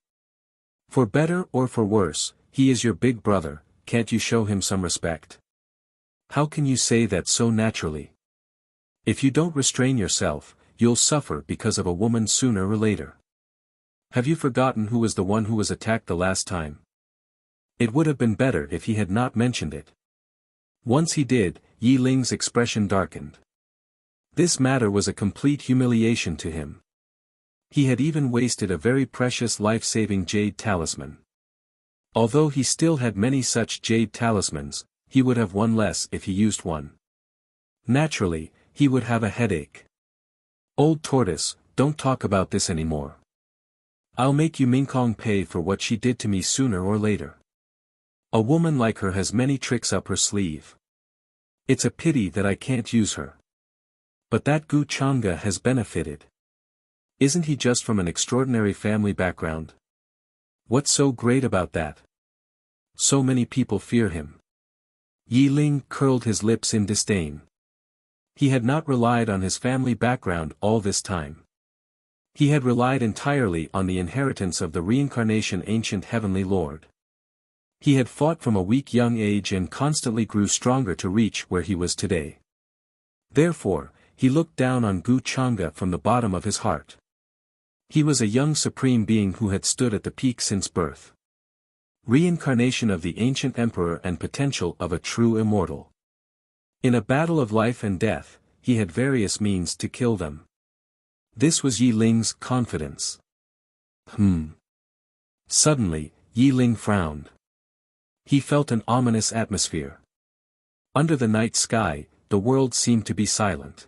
For better or for worse, he is your big brother, can't you show him some respect? How can you say that so naturally? If you don't restrain yourself, you'll suffer because of a woman sooner or later. Have you forgotten who was the one who was attacked the last time? It would have been better if he had not mentioned it. Once he did, Yi Ling's expression darkened. This matter was a complete humiliation to him. He had even wasted a very precious life-saving jade talisman. Although he still had many such jade talismans, he would have one less if he used one. Naturally, he would have a headache. Old Tortoise, don't talk about this anymore. I'll make Yu Mingkong pay for what she did to me sooner or later. A woman like her has many tricks up her sleeve. It's a pity that I can't use her. But that Gu Chang'e has benefited. Isn't he just from an extraordinary family background? What's so great about that? So many people fear him. Yi Ling curled his lips in disdain. He had not relied on his family background all this time. He had relied entirely on the inheritance of the reincarnation ancient heavenly lord. He had fought from a weak young age and constantly grew stronger to reach where he was today. Therefore, he looked down on Gu Chang'e from the bottom of his heart. He was a young supreme being who had stood at the peak since birth. Reincarnation of the ancient emperor and potential of a true immortal. In a battle of life and death, he had various means to kill them. This was Yi Ling's confidence. Suddenly, Yi Ling frowned. He felt an ominous atmosphere. Under the night sky, the world seemed to be silent.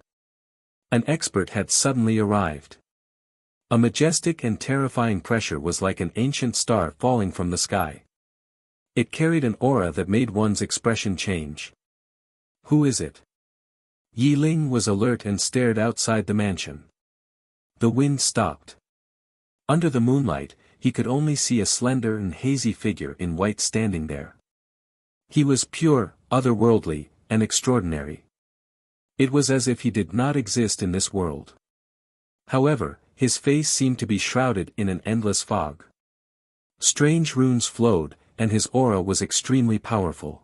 An expert had suddenly arrived. A majestic and terrifying pressure was like an ancient star falling from the sky. It carried an aura that made one's expression change. Who is it? Yi Ling was alert and stared outside the mansion. The wind stopped. Under the moonlight, he could only see a slender and hazy figure in white standing there. He was pure, otherworldly, and extraordinary. It was as if he did not exist in this world. However, his face seemed to be shrouded in an endless fog. Strange runes flowed, and his aura was extremely powerful.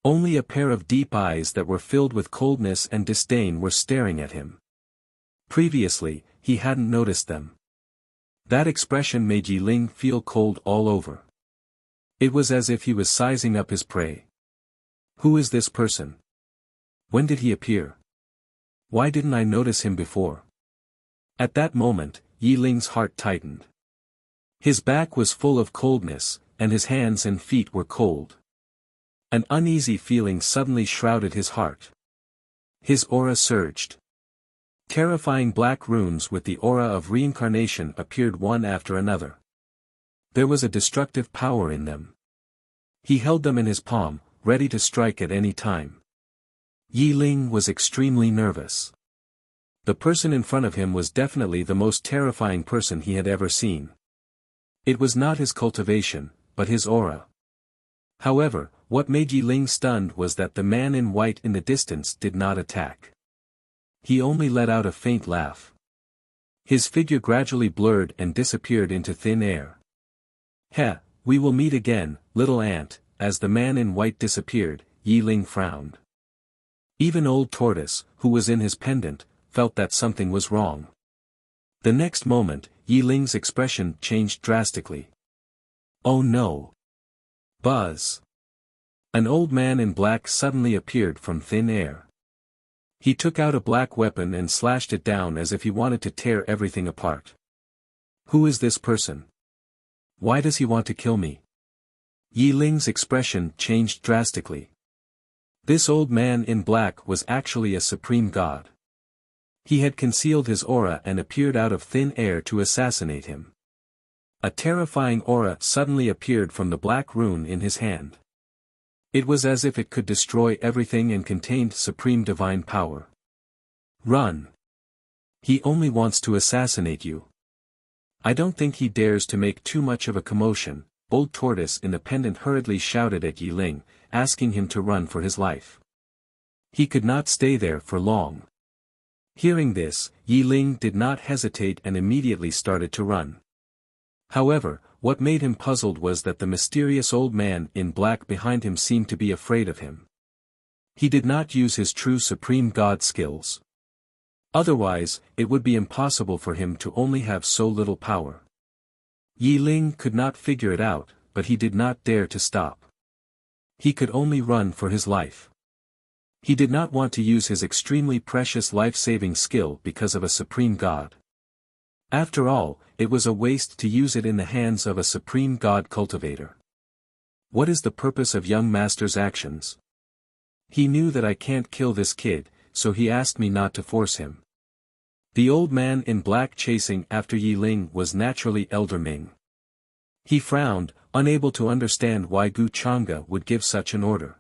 Only a pair of deep eyes that were filled with coldness and disdain were staring at him. Previously, he hadn't noticed them. That expression made Yi Ling feel cold all over. It was as if he was sizing up his prey. Who is this person? When did he appear? Why didn't I notice him before? At that moment, Yi Ling's heart tightened. His back was full of coldness, and his hands and feet were cold. An uneasy feeling suddenly shrouded his heart. His aura surged. Terrifying black runes with the aura of reincarnation appeared one after another. There was a destructive power in them. He held them in his palm, ready to strike at any time. Yi Ling was extremely nervous. The person in front of him was definitely the most terrifying person he had ever seen. It was not his cultivation, but his aura. However, what made Yi Ling stunned was that the man in white in the distance did not attack. He only let out a faint laugh. His figure gradually blurred and disappeared into thin air. "Heh, we will meet again, little ant." As the man in white disappeared, Yi Ling frowned. Even Old Tortoise, who was in his pendant, felt that something was wrong. The next moment, Yi Ling's expression changed drastically. Oh no! Buzz! An old man in black suddenly appeared from thin air. He took out a black weapon and slashed it down as if he wanted to tear everything apart. Who is this person? Why does he want to kill me? Yi Ling's expression changed drastically. This old man in black was actually a supreme god. He had concealed his aura and appeared out of thin air to assassinate him. A terrifying aura suddenly appeared from the black rune in his hand. It was as if it could destroy everything and contained supreme divine power. Run! He only wants to assassinate you. I don't think he dares to make too much of a commotion. Old Tortoise in the pendant hurriedly shouted at Yi Ling, asking him to run for his life. He could not stay there for long. Hearing this, Yi Ling did not hesitate and immediately started to run. However, what made him puzzled was that the mysterious old man in black behind him seemed to be afraid of him. He did not use his true supreme god skills. Otherwise, it would be impossible for him to only have so little power. Yi Ling could not figure it out, but he did not dare to stop. He could only run for his life. He did not want to use his extremely precious life-saving skill because of a supreme god. After all, it was a waste to use it in the hands of a supreme god cultivator. What is the purpose of young master's actions? He knew that I can't kill this kid, so he asked me not to force him. The old man in black chasing after Yi Ling was naturally Elder Ming. He frowned, unable to understand why Gu Chang'e would give such an order.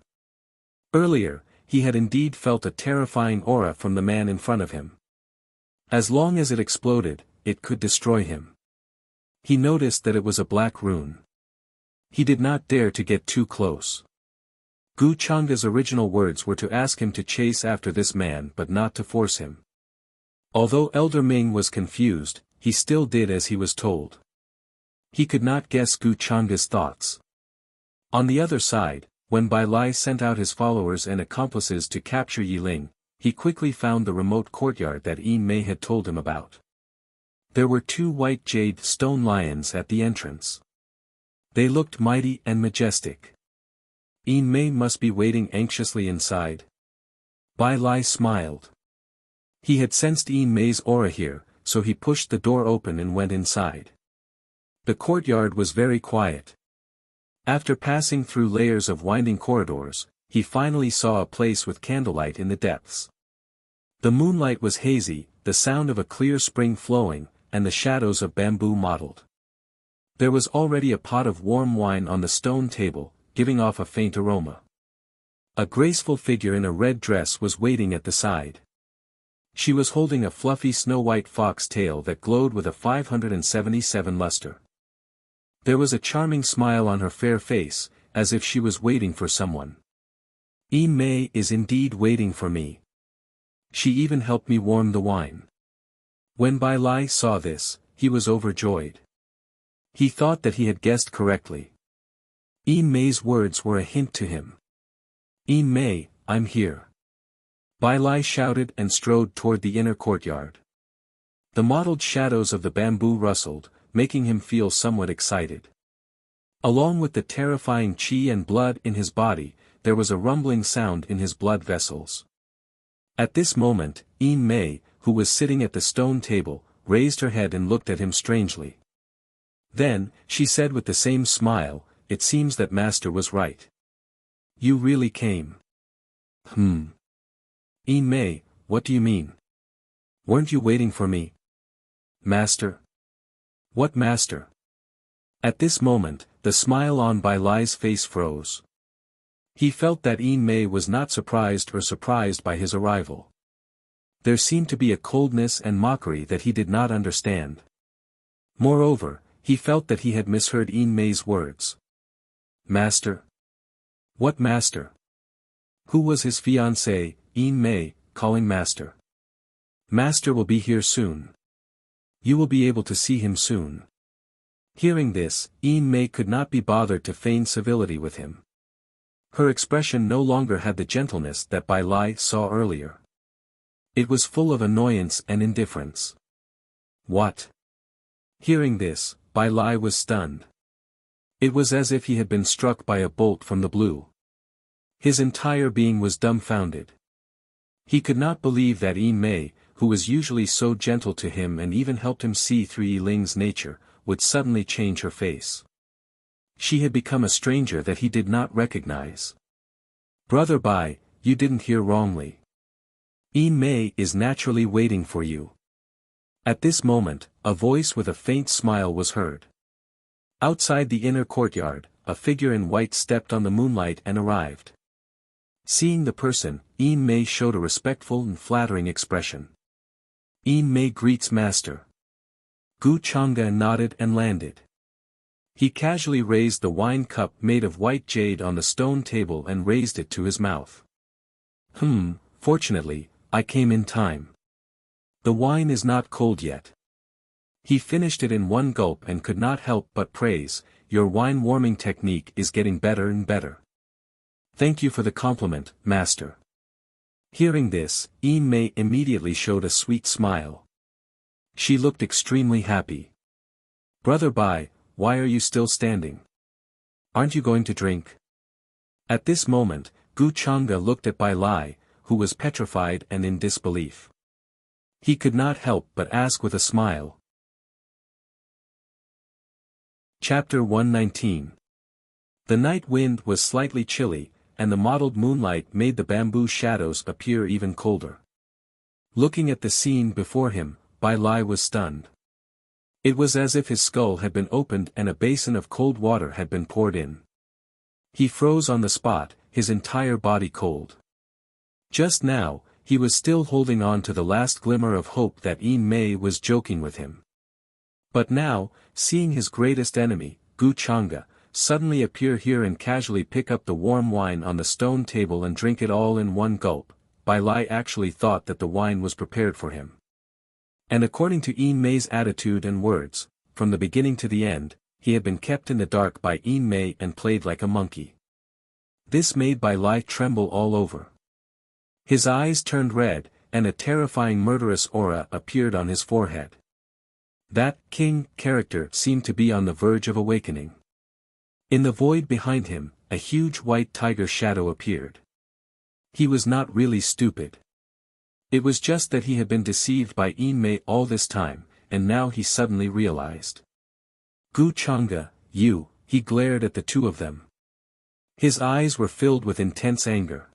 Earlier, he had indeed felt a terrifying aura from the man in front of him. As long as it exploded, it could destroy him. He noticed that it was a black rune. He did not dare to get too close. Gu Chang'e's original words were to ask him to chase after this man but not to force him. Although Elder Ming was confused, he still did as he was told. He could not guess Gu Chang'e's thoughts. On the other side, when Bai Lai sent out his followers and accomplices to capture Yi Ling, he quickly found the remote courtyard that Yin Mei had told him about. There were 2 white jade stone lions at the entrance. They looked mighty and majestic. Yin Mei must be waiting anxiously inside. Bai Lai smiled. He had sensed Yin Mei's aura here, so he pushed the door open and went inside. The courtyard was very quiet. After passing through layers of winding corridors, he finally saw a place with candlelight in the depths. The moonlight was hazy, the sound of a clear spring flowing, and the shadows of bamboo mottled. There was already a pot of warm wine on the stone table, giving off a faint aroma. A graceful figure in a red dress was waiting at the side. She was holding a fluffy snow-white fox tail that glowed with a 577 luster. There was a charming smile on her fair face, as if she was waiting for someone. Yin Mei is indeed waiting for me. She even helped me warm the wine. When Bai Lai saw this, he was overjoyed. He thought that he had guessed correctly. Yin Mei's words were a hint to him. Yin Mei, I'm here. Bai Lai shouted and strode toward the inner courtyard. The mottled shadows of the bamboo rustled, making him feel somewhat excited. Along with the terrifying qi and blood in his body, there was a rumbling sound in his blood vessels. At this moment, Yin Mei, who was sitting at the stone table, raised her head and looked at him strangely. Then, she said with the same smile, "It seems that Master was right. You really came." Yin Mei, what do you mean? Weren't you waiting for me? Master? What master? At this moment, the smile on Bai Lai's face froze. He felt that Yin Mei was not surprised by his arrival. There seemed to be a coldness and mockery that he did not understand. Moreover, he felt that he had misheard Yin Mei's words. Master? What master? Who was his fiancée, Yin Mei, calling master? Master will be here soon. You will be able to see him soon. Hearing this, Yin Mei could not be bothered to feign civility with him. Her expression no longer had the gentleness that Bai Lai saw earlier. It was full of annoyance and indifference. What? Hearing this, Bai Lai was stunned. It was as if he had been struck by a bolt from the blue. His entire being was dumbfounded. He could not believe that Yi Mei, who was usually so gentle to him and even helped him see through Yi Ling's nature, would suddenly change her face. She had become a stranger that he did not recognize. "Brother Bai, you didn't hear wrongly. Yi Mei is naturally waiting for you." At this moment, a voice with a faint smile was heard. Outside the inner courtyard, a figure in white stepped on the moonlight and arrived. Seeing the person, Yi Mei showed a respectful and flattering expression. "Yi Mei greets master." Gu Chang'e nodded and landed. He casually raised the wine cup made of white jade on the stone table and raised it to his mouth. Fortunately, I came in time. The wine is not cold yet." He finished it in one gulp and could not help but praise, "Your wine warming technique is getting better and better." "Thank you for the compliment, master." Hearing this, Yi Mei immediately showed a sweet smile. She looked extremely happy. "Brother Bai, why are you still standing? Aren't you going to drink?" At this moment, Gu Chang'e looked at Bai Lai, who was petrified and in disbelief. He could not help but ask with a smile. Chapter 119. The night wind was slightly chilly, and the mottled moonlight made the bamboo shadows appear even colder. Looking at the scene before him, Bai Lai was stunned. It was as if his skull had been opened and a basin of cold water had been poured in. He froze on the spot, his entire body cold. Just now, he was still holding on to the last glimmer of hope that Yi Mei was joking with him. But now, seeing his greatest enemy, Gu Chang'e, suddenly appear here and casually pick up the warm wine on the stone table and drink it all in one gulp, Bai Lai actually thought that the wine was prepared for him. And according to Yi Mei's attitude and words, from the beginning to the end, he had been kept in the dark by Yi Mei and played like a monkey. This made Bai Lai tremble all over. His eyes turned red, and a terrifying murderous aura appeared on his forehead. That king character seemed to be on the verge of awakening. In the void behind him, a huge white tiger shadow appeared. He was not really stupid. It was just that he had been deceived by Yi Mei all this time, and now he suddenly realized. "Gu Chang'e, you," he glared at the two of them. His eyes were filled with intense anger.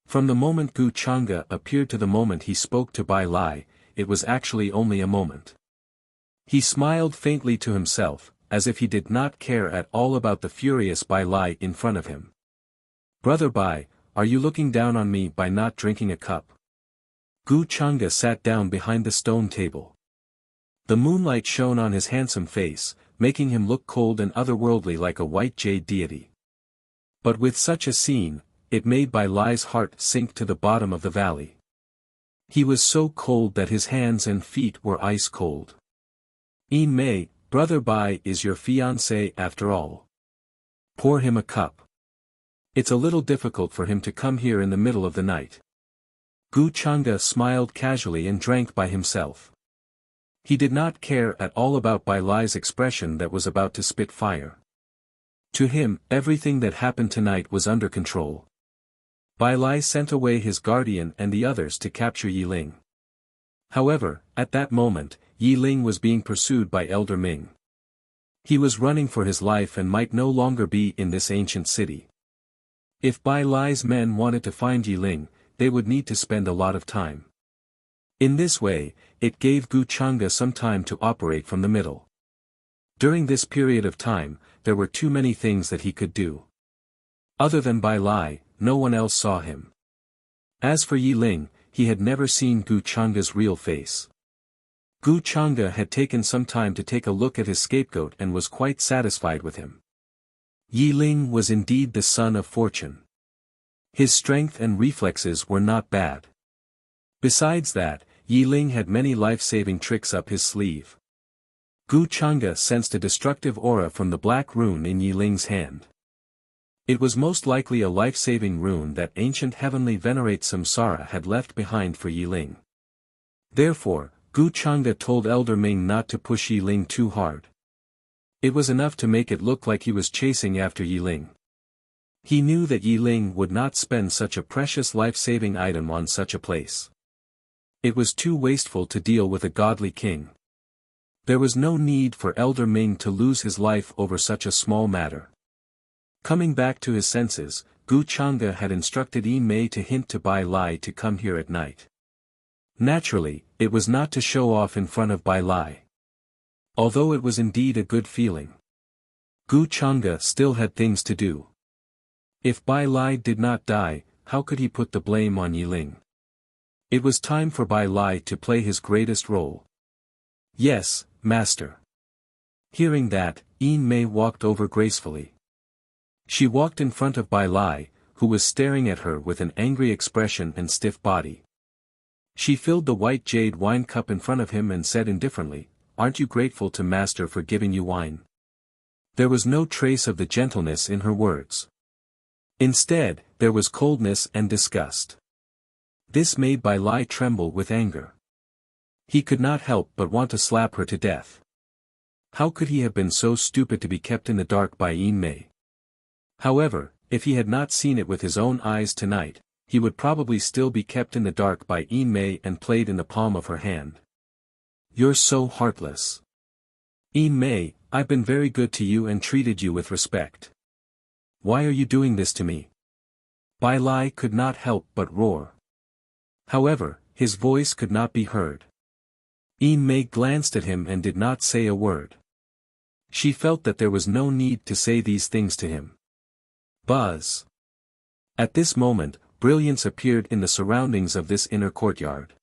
From the moment Gu Chang'e appeared to the moment he spoke to Bai Lai, it was actually only a moment. He smiled faintly to himself, as if he did not care at all about the furious Bai Lai in front of him. "Brother Bai, are you looking down on me by not drinking a cup?" Gu Chang'e sat down behind the stone table. The moonlight shone on his handsome face, making him look cold and otherworldly like a white jade deity. But with such a scene, it made Bai Lai's heart sink to the bottom of the valley. He was so cold that his hands and feet were ice cold. "Yi Mei, Brother Bai is your fiancé after all. Pour him a cup. It's a little difficult for him to come here in the middle of the night." Gu Chang'e smiled casually and drank by himself. He did not care at all about Bai Lai's expression that was about to spit fire. To him, everything that happened tonight was under control. Bai Lai sent away his guardian and the others to capture Yi Ling. However, at that moment, Yi Ling was being pursued by Elder Ming. He was running for his life and might no longer be in this ancient city. If Bai Lai's men wanted to find Yi Ling, they would need to spend a lot of time. In this way, it gave Gu Chang'e some time to operate from the middle. During this period of time, there were too many things that he could do. Other than Bai Lai, no one else saw him. As for Yi Ling, he had never seen Gu Chang'e's real face. Gu Chang'e had taken some time to take a look at his scapegoat and was quite satisfied with him. Yi Ling was indeed the son of fortune. His strength and reflexes were not bad. Besides that, Yi Ling had many life-saving tricks up his sleeve. Gu Chang'e sensed a destructive aura from the black rune in Yi Ling's hand. It was most likely a life-saving rune that ancient heavenly venerate Samsara had left behind for Yi Ling. Therefore, Gu Chang'e told Elder Ming not to push Yi Ling too hard. It was enough to make it look like he was chasing after Yi Ling. He knew that Yi Ling would not spend such a precious life-saving item on such a place. It was too wasteful to deal with a godly king. There was no need for Elder Ming to lose his life over such a small matter. Coming back to his senses, Gu Chang'e had instructed Yi Mei to hint to Bai Lai to come here at night. Naturally, it was not to show off in front of Bai Lai. Although it was indeed a good feeling. Gu Chang'e still had things to do. If Bai Lai did not die, how could he put the blame on Yi Ling? It was time for Bai Lai to play his greatest role. Yes, master. Hearing that, Yi Mei walked over gracefully. She walked in front of Bai Lai, who was staring at her with an angry expression and stiff body. She filled the white jade wine cup in front of him and said indifferently, "Aren't you grateful to master for giving you wine?" There was no trace of the gentleness in her words. Instead, there was coldness and disgust. This made Bai Lai tremble with anger. He could not help but want to slap her to death. How could he have been so stupid to be kept in the dark by Yi Mei? However, if he had not seen it with his own eyes tonight, he would probably still be kept in the dark by Yi Mei and played in the palm of her hand. "You're so heartless. Yi Mei, I've been very good to you and treated you with respect. Why are you doing this to me?" Bai Lai could not help but roar. However, his voice could not be heard. Yi Mei glanced at him and did not say a word. She felt that there was no need to say these things to him. Buzz. At this moment, brilliance appeared in the surroundings of this inner courtyard.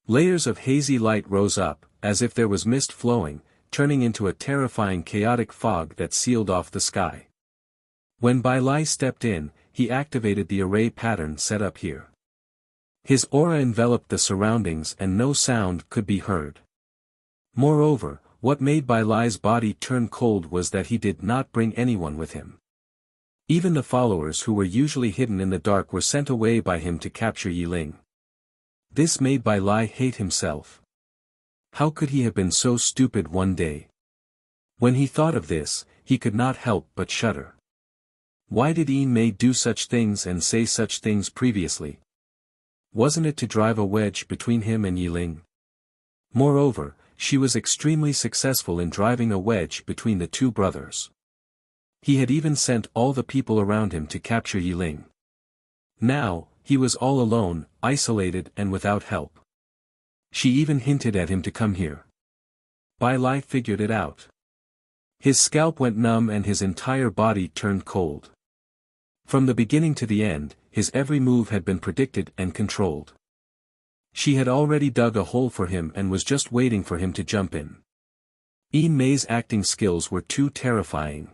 Layers of hazy light rose up, as if there was mist flowing, turning into a terrifying chaotic fog that sealed off the sky. When Bai Lai stepped in, he activated the array pattern set up here. His aura enveloped the surroundings and no sound could be heard. Moreover, what made Bai Lai's body turn cold was that he did not bring anyone with him. Even the followers who were usually hidden in the dark were sent away by him to capture Yi Ling. This made Bai Lai hate himself. How could he have been so stupid one day? When he thought of this, he could not help but shudder. Why did Yi Mei do such things and say such things previously? Wasn't it to drive a wedge between him and Yi Ling? Moreover, she was extremely successful in driving a wedge between the two brothers. He had even sent all the people around him to capture Yi Ling. Now, he was all alone, isolated and without help. She even hinted at him to come here. Bai Lai figured it out. His scalp went numb and his entire body turned cold. From the beginning to the end, his every move had been predicted and controlled. She had already dug a hole for him and was just waiting for him to jump in. Yi Mei's acting skills were too terrifying.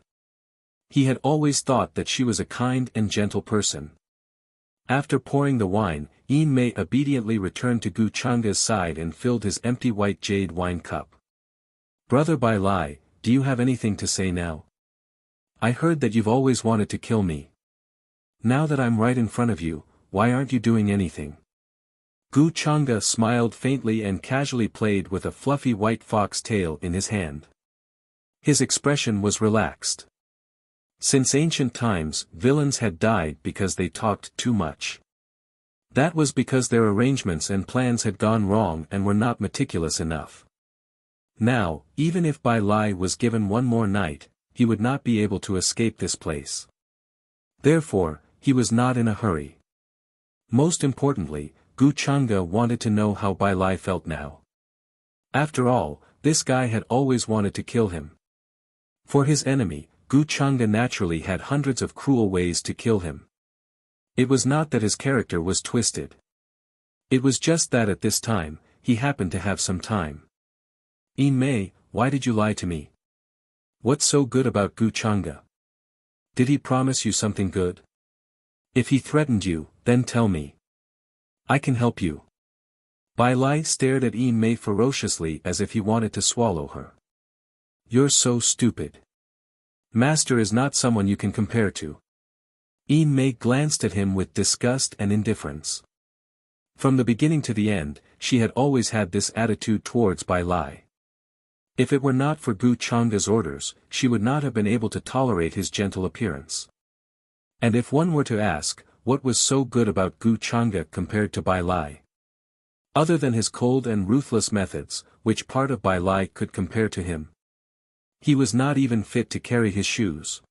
He had always thought that she was a kind and gentle person. After pouring the wine, Yi Mei obediently returned to Gu Chang'e's side and filled his empty white jade wine cup. "Brother Bai Lai, do you have anything to say now? I heard that you've always wanted to kill me. Now that I'm right in front of you, why aren't you doing anything?" Gu Chang'e smiled faintly and casually played with a fluffy white fox tail in his hand. His expression was relaxed. Since ancient times, villains had died because they talked too much. That was because their arrangements and plans had gone wrong and were not meticulous enough. Now, even if Bai Lai was given one more night, he would not be able to escape this place. Therefore, he was not in a hurry. Most importantly, Gu Chang'e wanted to know how Bai Lai felt now. After all, this guy had always wanted to kill him. For his enemy, Gu Chang'e naturally had hundreds of cruel ways to kill him. It was not that his character was twisted. It was just that at this time, he happened to have some time. "Yi Mei, why did you lie to me? What's so good about Gu Chang'e? Did he promise you something good? If he threatened you, then tell me. I can help you." Bai Lai stared at Yi Mei ferociously as if he wanted to swallow her. "You're so stupid. Master is not someone you can compare to." Yi Mei glanced at him with disgust and indifference. From the beginning to the end, she had always had this attitude towards Bai Lai. If it were not for Gu Changa's orders, she would not have been able to tolerate his gentle appearance. And if one were to ask, what was so good about Gu Changa compared to Bai Lai? Other than his cold and ruthless methods, which part of Bai Lai could compare to him? He was not even fit to carry his shoes.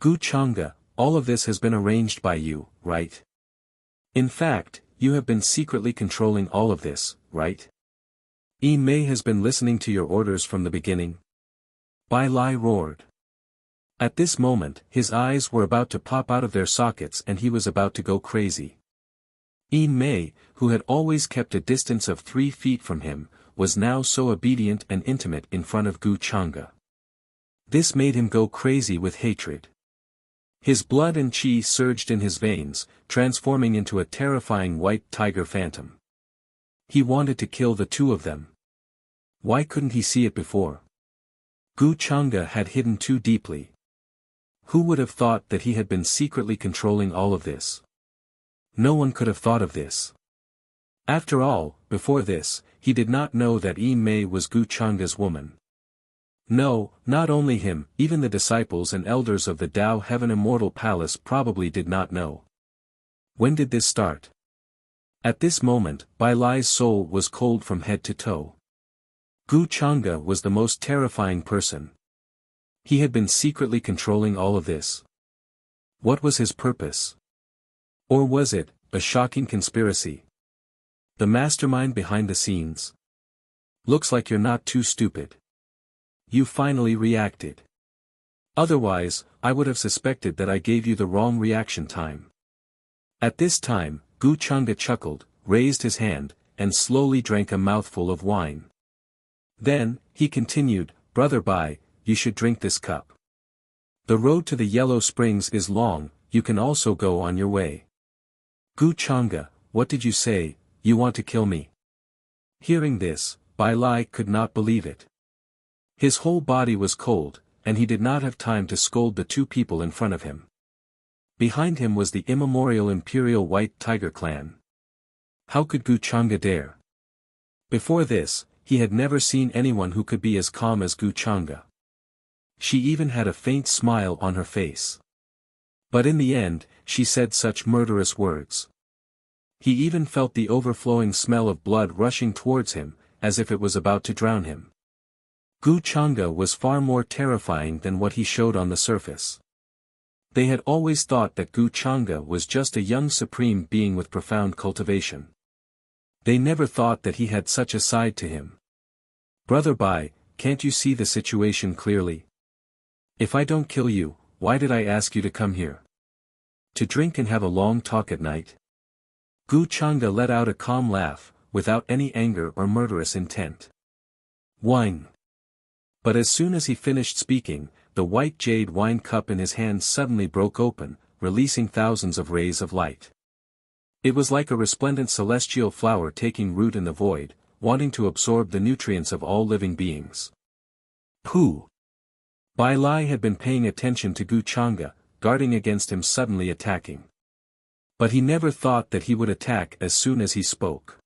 Gu Changa, all of this has been arranged by you, right? In fact, you have been secretly controlling all of this, right? Yi Mei has been listening to your orders from the beginning. Bai Lai roared. At this moment, his eyes were about to pop out of their sockets and he was about to go crazy. Yi Mei, who had always kept a distance of 3 feet from him, was now so obedient and intimate in front of Gu Changa. This made him go crazy with hatred. His blood and chi surged in his veins, transforming into a terrifying white tiger phantom. He wanted to kill the two of them. Why couldn't he see it before? Gu Changa had hidden too deeply. Who would have thought that he had been secretly controlling all of this? No one could have thought of this. After all, before this, he did not know that Yi Mei was Gu Changa's woman. No, not only him, even the disciples and elders of the Tao Heaven Immortal Palace probably did not know. When did this start? At this moment, Bai Lai's soul was cold from head to toe. Gu Changa was the most terrifying person. He had been secretly controlling all of this. What was his purpose? Or was it, a shocking conspiracy? The mastermind behind the scenes? Looks like you're not too stupid. You finally reacted. Otherwise, I would have suspected that I gave you the wrong reaction time. At this time, Gu Changa chuckled, raised his hand, and slowly drank a mouthful of wine. Then, he continued, Brother Bai, you should drink this cup. The road to the Yellow Springs is long, you can also go on your way. Gu Changa, what did you say, you want to kill me? Hearing this, Bai Lai could not believe it. His whole body was cold, and he did not have time to scold the two people in front of him. Behind him was the immemorial Imperial White Tiger clan. How could Gu Changa dare? Before this, he had never seen anyone who could be as calm as Gu Changa. She even had a faint smile on her face. But in the end, she said such murderous words. He even felt the overflowing smell of blood rushing towards him, as if it was about to drown him. Gu Changa was far more terrifying than what he showed on the surface. They had always thought that Gu Changa was just a young supreme being with profound cultivation. They never thought that he had such a side to him. Brother Bai, can't you see the situation clearly? If I don't kill you, why did I ask you to come here? To drink and have a long talk at night? Gu Changa let out a calm laugh, without any anger or murderous intent. Wine. But as soon as he finished speaking, the white jade wine cup in his hand suddenly broke open, releasing thousands of rays of light. It was like a resplendent celestial flower taking root in the void, wanting to absorb the nutrients of all living beings. Pooh! Bai Lai had been paying attention to Gu Changa, guarding against him suddenly attacking. But he never thought that he would attack as soon as he spoke.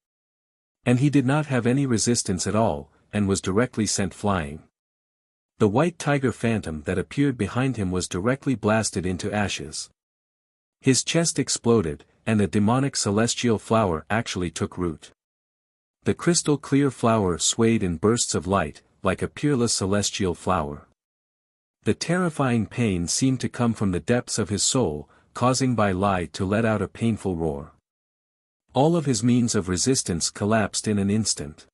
And he did not have any resistance at all, and was directly sent flying. The white tiger phantom that appeared behind him was directly blasted into ashes. His chest exploded, and a demonic celestial flower actually took root. The crystal clear flower swayed in bursts of light, like a peerless celestial flower. The terrifying pain seemed to come from the depths of his soul, causing Bai Lai to let out a painful roar. All of his means of resistance collapsed in an instant.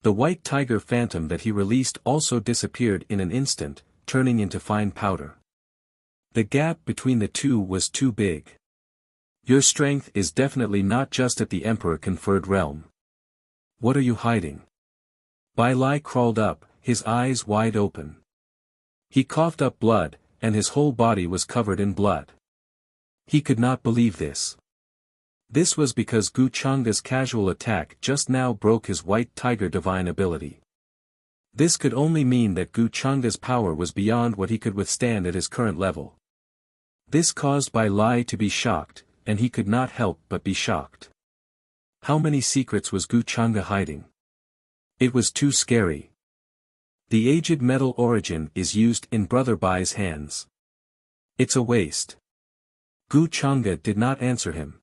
The white tiger phantom that he released also disappeared in an instant, turning into fine powder. The gap between the two was too big. Your strength is definitely not just at the Emperor-conferred realm. What are you hiding? Bai Lai crawled up, his eyes wide open. He coughed up blood, and his whole body was covered in blood. He could not believe this. This was because Gu Changa's casual attack just now broke his white tiger divine ability. This could only mean that Gu Changa's power was beyond what he could withstand at his current level. This caused Bai Lai to be shocked, and he could not help but be shocked. How many secrets was Gu Chang'e hiding? It was too scary. The aged metal origin is used in Brother Bai's hands. It's a waste. Gu Chang'e did not answer him.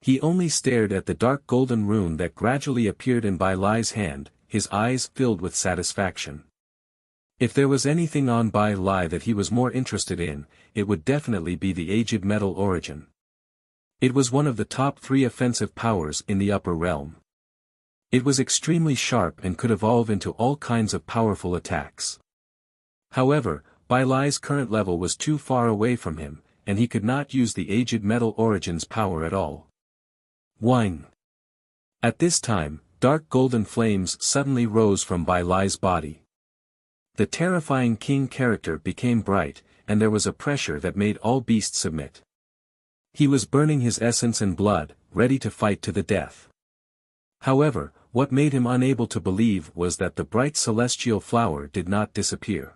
He only stared at the dark golden rune that gradually appeared in Bai Lai's hand, his eyes filled with satisfaction. If there was anything on Bai Lai that he was more interested in, it would definitely be the aged metal origin. It was one of the top 3 offensive powers in the upper realm. It was extremely sharp and could evolve into all kinds of powerful attacks. However, Bai Lai's current level was too far away from him, and he could not use the aged metal origin's power at all. Whine. At this time, dark golden flames suddenly rose from Bai Lai's body. The terrifying king character became bright, and there was a pressure that made all beasts submit. He was burning his essence and blood, ready to fight to the death. However, what made him unable to believe was that the bright celestial flower did not disappear.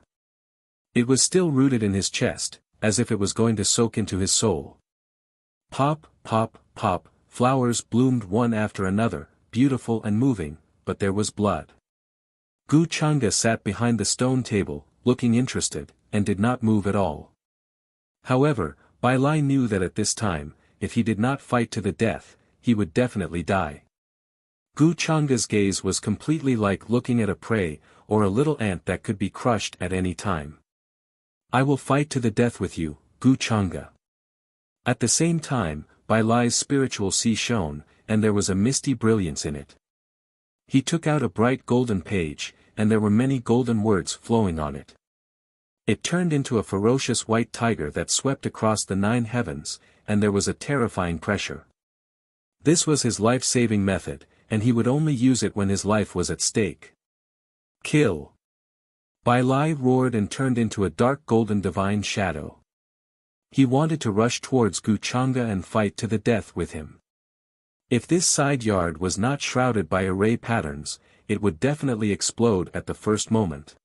It was still rooted in his chest, as if it was going to soak into his soul. Pop, pop, pop, flowers bloomed one after another, beautiful and moving, but there was blood. Gu Chang'e sat behind the stone table, looking interested, and did not move at all. However, Bai Lai knew that at this time, if he did not fight to the death, he would definitely die. Gu Chang'e's gaze was completely like looking at a prey, or a little ant that could be crushed at any time. I will fight to the death with you, Gu Chang'e. At the same time, Bai Lai's spiritual sea shone, and there was a misty brilliance in it. He took out a bright golden page, and there were many golden words flowing on it. It turned into a ferocious white tiger that swept across the 9 heavens, and there was a terrifying pressure. This was his life-saving method, and he would only use it when his life was at stake. Kill! Bai Lai roared and turned into a dark golden divine shadow. He wanted to rush towards Gu Chang'e and fight to the death with him. If this side yard was not shrouded by array patterns, it would definitely explode at the first moment.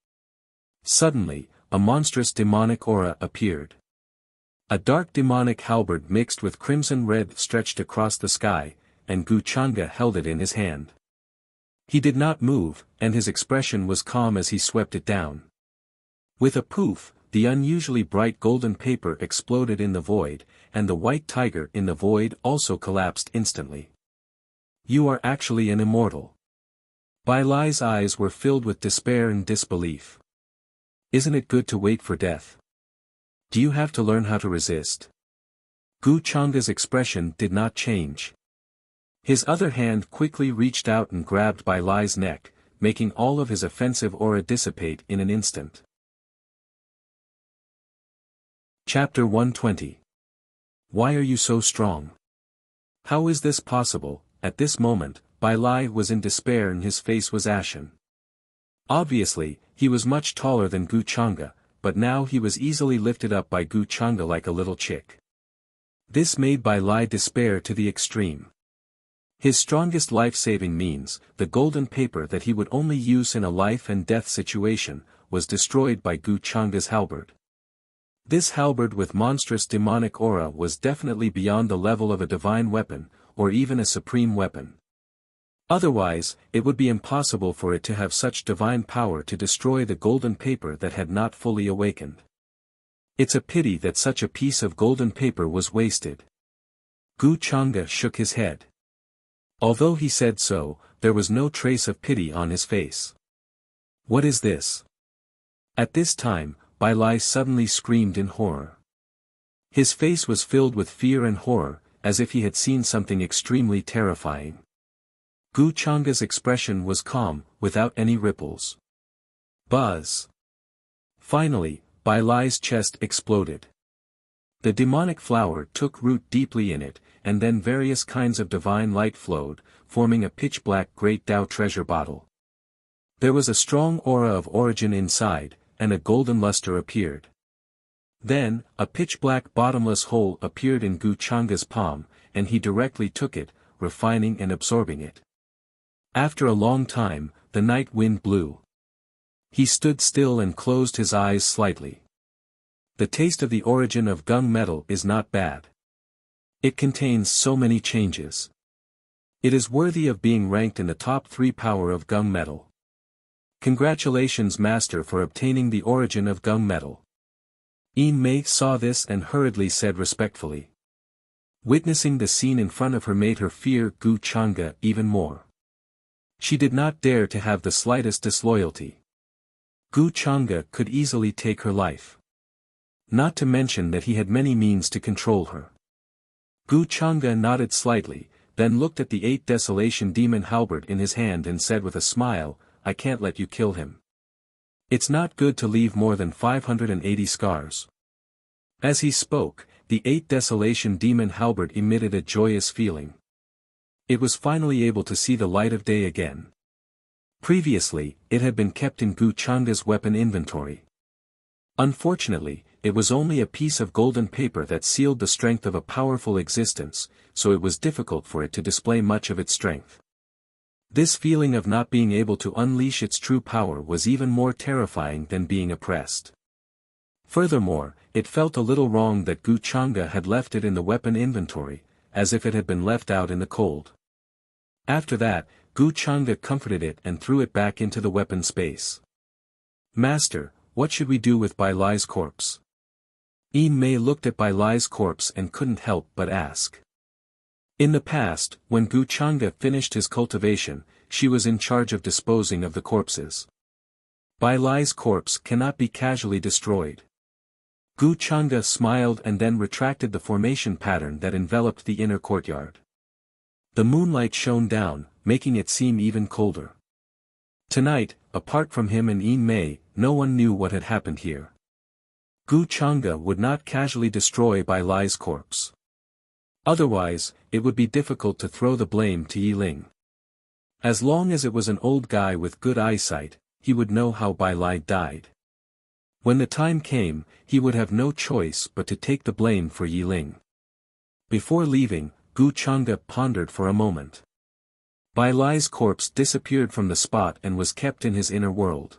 Suddenly, a monstrous demonic aura appeared. A dark demonic halberd mixed with crimson red stretched across the sky, and Gu Chang'e held it in his hand. He did not move, and his expression was calm as he swept it down. With a poof, the unusually bright golden paper exploded in the void, and the white tiger in the void also collapsed instantly. You are actually an immortal. Bai Lai's eyes were filled with despair and disbelief. Isn't it good to wait for death? Do you have to learn how to resist? Gu Chang'e's expression did not change. His other hand quickly reached out and grabbed Bai Lai's neck, making all of his offensive aura dissipate in an instant. Chapter 120. Why are you so strong? How is this possible? At this moment, Bai Lai was in despair and his face was ashen. Obviously, he was much taller than Gu Chang'e, but now he was easily lifted up by Gu Chang'e like a little chick. This made Bai Lai despair to the extreme. His strongest life-saving means, the golden paper that he would only use in a life and death situation, was destroyed by Gu Chang'e's halberd. This halberd with monstrous demonic aura was definitely beyond the level of a divine weapon, or even a supreme weapon. Otherwise, it would be impossible for it to have such divine power to destroy the golden paper that had not fully awakened. It's a pity that such a piece of golden paper was wasted. Gu Chang'e shook his head. Although he said so, there was no trace of pity on his face. What is this? At this time, Bai Lai suddenly screamed in horror. His face was filled with fear and horror, as if he had seen something extremely terrifying. Gu Chang'e's expression was calm, without any ripples. Buzz! Finally, Bai Lai's chest exploded. The demonic flower took root deeply in it, and then various kinds of divine light flowed, forming a pitch-black great Tao treasure bottle. There was a strong aura of origin inside, and a golden luster appeared. Then, a pitch-black bottomless hole appeared in Gu Chang'e's palm, and he directly took it, refining and absorbing it. After a long time, the night wind blew. He stood still and closed his eyes slightly. The taste of the origin of gung metal is not bad. It contains so many changes. It is worthy of being ranked in the top 3 power of gunmetal. Congratulations Master for obtaining the origin of gunmetal. Yin Mei saw this and hurriedly said respectfully. Witnessing the scene in front of her made her fear Gu Chang'e even more. She did not dare to have the slightest disloyalty. Gu Chang'e could easily take her life. Not to mention that he had many means to control her. Gu Chang'e nodded slightly, then looked at the 8 Desolation Demon halberd in his hand and said with a smile, I can't let you kill him. It's not good to leave more than 580 scars. As he spoke, the 8 Desolation Demon halberd emitted a joyous feeling. It was finally able to see the light of day again. Previously, it had been kept in Gu Chang'e's weapon inventory. Unfortunately, it was only a piece of golden paper that sealed the strength of a powerful existence, so it was difficult for it to display much of its strength. This feeling of not being able to unleash its true power was even more terrifying than being oppressed. Furthermore, it felt a little wrong that Gu Chang'e had left it in the weapon inventory, as if it had been left out in the cold. After that, Gu Chang'e comforted it and threw it back into the weapon space. Master, what should we do with Bai Lai's corpse? Yin Mei looked at Bai Lai's corpse and couldn't help but ask. In the past, when Gu Chang'e finished his cultivation, she was in charge of disposing of the corpses. Bai Lai's corpse cannot be casually destroyed. Gu Chang'e smiled and then retracted the formation pattern that enveloped the inner courtyard. The moonlight shone down, making it seem even colder. Tonight, apart from him and Yin Mei, no one knew what had happened here. Gu Chang'e would not casually destroy Bai Lai's corpse. Otherwise, it would be difficult to throw the blame to Yi Ling. As long as it was an old guy with good eyesight, he would know how Bai Lai died. When the time came, he would have no choice but to take the blame for Yi Ling. Before leaving, Gu Chang'e pondered for a moment. Bai Lai's corpse disappeared from the spot and was kept in his inner world.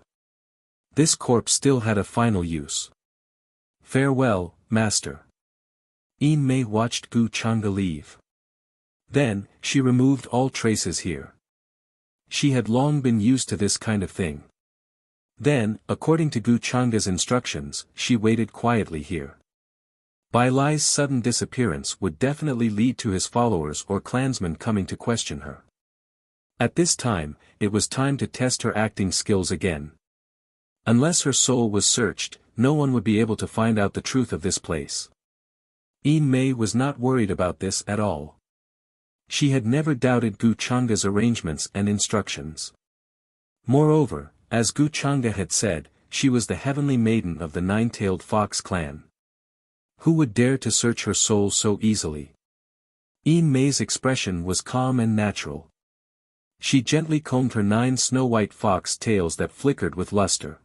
This corpse still had a final use. Farewell, Master. Yin Mei watched Gu Chang'e leave. Then, she removed all traces here. She had long been used to this kind of thing. Then, according to Gu Chang'e's instructions, she waited quietly here. Bai Lai's sudden disappearance would definitely lead to his followers or clansmen coming to question her. At this time, it was time to test her acting skills again. Unless her soul was searched, no one would be able to find out the truth of this place. Yin Mei was not worried about this at all. She had never doubted Gu Chang'e's arrangements and instructions. Moreover, as Gu Chang'e had said, she was the heavenly maiden of the nine-tailed fox clan. Who would dare to search her soul so easily? Yin Mei's expression was calm and natural. She gently combed her 9 snow-white fox tails that flickered with luster.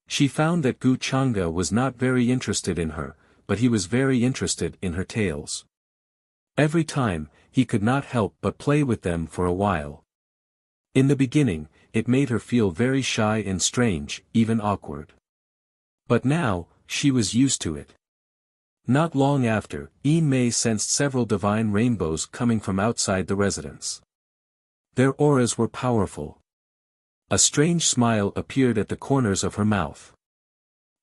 She found that Gu Chang'e was not very interested in her, but he was very interested in her tails. Every time, he could not help but play with them for a while. In the beginning, it made her feel very shy and strange, even awkward. But now, she was used to it. Not long after, Yin Mei sensed several divine rainbows coming from outside the residence. Their auras were powerful. A strange smile appeared at the corners of her mouth.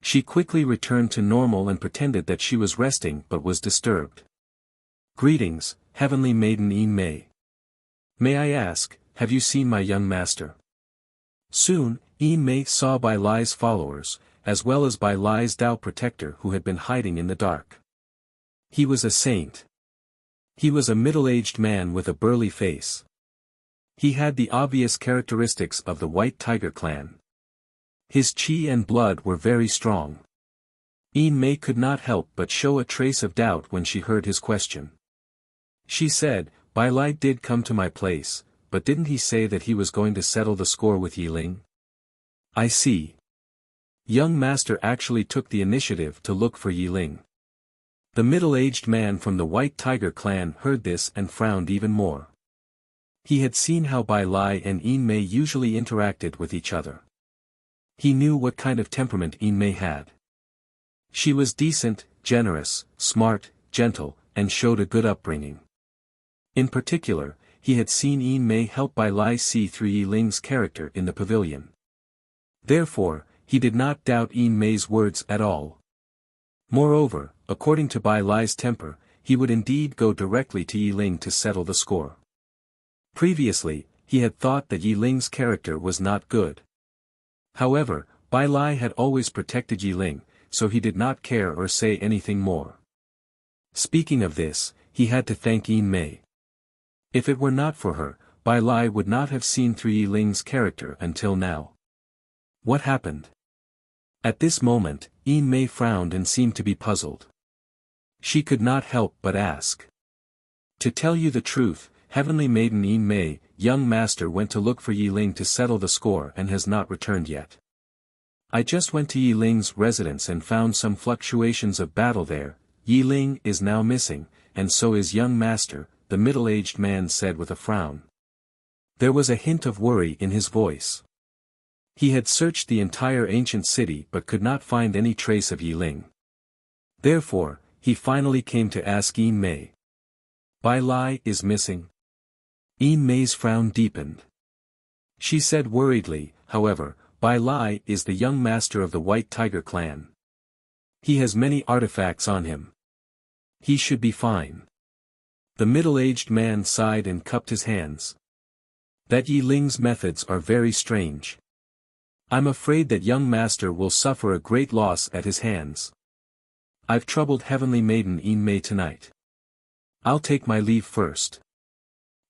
She quickly returned to normal and pretended that she was resting but was disturbed. Greetings, Heavenly Maiden Yin Mei. May I ask, have you seen my young master? Soon, Yin Mei saw Bai Lai's followers, as well as Bai Lai's Tao protector who had been hiding in the dark. He was a saint. He was a middle-aged man with a burly face. He had the obvious characteristics of the White Tiger clan. His qi and blood were very strong. Yin Mei could not help but show a trace of doubt when she heard his question. She said, Bai Lai did come to my place, but didn't he say that he was going to settle the score with Yi Ling? I see. Young master actually took the initiative to look for Yi Ling. The middle-aged man from the White Tiger clan heard this and frowned even more. He had seen how Bai Lai and Yin Mei usually interacted with each other. He knew what kind of temperament Yin Mei had. She was decent, generous, smart, gentle, and showed a good upbringing. In particular, he had seen Yin Mei help Bai Lai see through Yi Ling's character in the pavilion. Therefore, he did not doubt Yin Mei's words at all. Moreover, according to Bai Lai's temper, he would indeed go directly to Yi Ling to settle the score. Previously, he had thought that Yi Ling's character was not good. However, Bai Lai had always protected Yi Ling, so he did not care or say anything more. Speaking of this, he had to thank Yin Mei. If it were not for her, Bai Lai would not have seen through Yi Ling's character until now. What happened? At this moment, Yin Mei frowned and seemed to be puzzled. She could not help but ask. To tell you the truth, Heavenly Maiden Yin Mei, young master went to look for Yi Ling to settle the score and has not returned yet. I just went to Yi Ling's residence and found some fluctuations of battle there. Yi Ling is now missing, and so is young master, the middle-aged man said with a frown. There was a hint of worry in his voice. He had searched the entire ancient city but could not find any trace of Yi Ling. Therefore, he finally came to ask Yin Mei. Bai Lai is missing? Yin Mei's frown deepened. She said worriedly, however, Bai Lai is the young master of the White Tiger clan. He has many artifacts on him. He should be fine. The middle-aged man sighed and cupped his hands. That Yi Ling's methods are very strange. I'm afraid that young master will suffer a great loss at his hands. I've troubled Heavenly Maiden Yin Mei tonight. I'll take my leave first.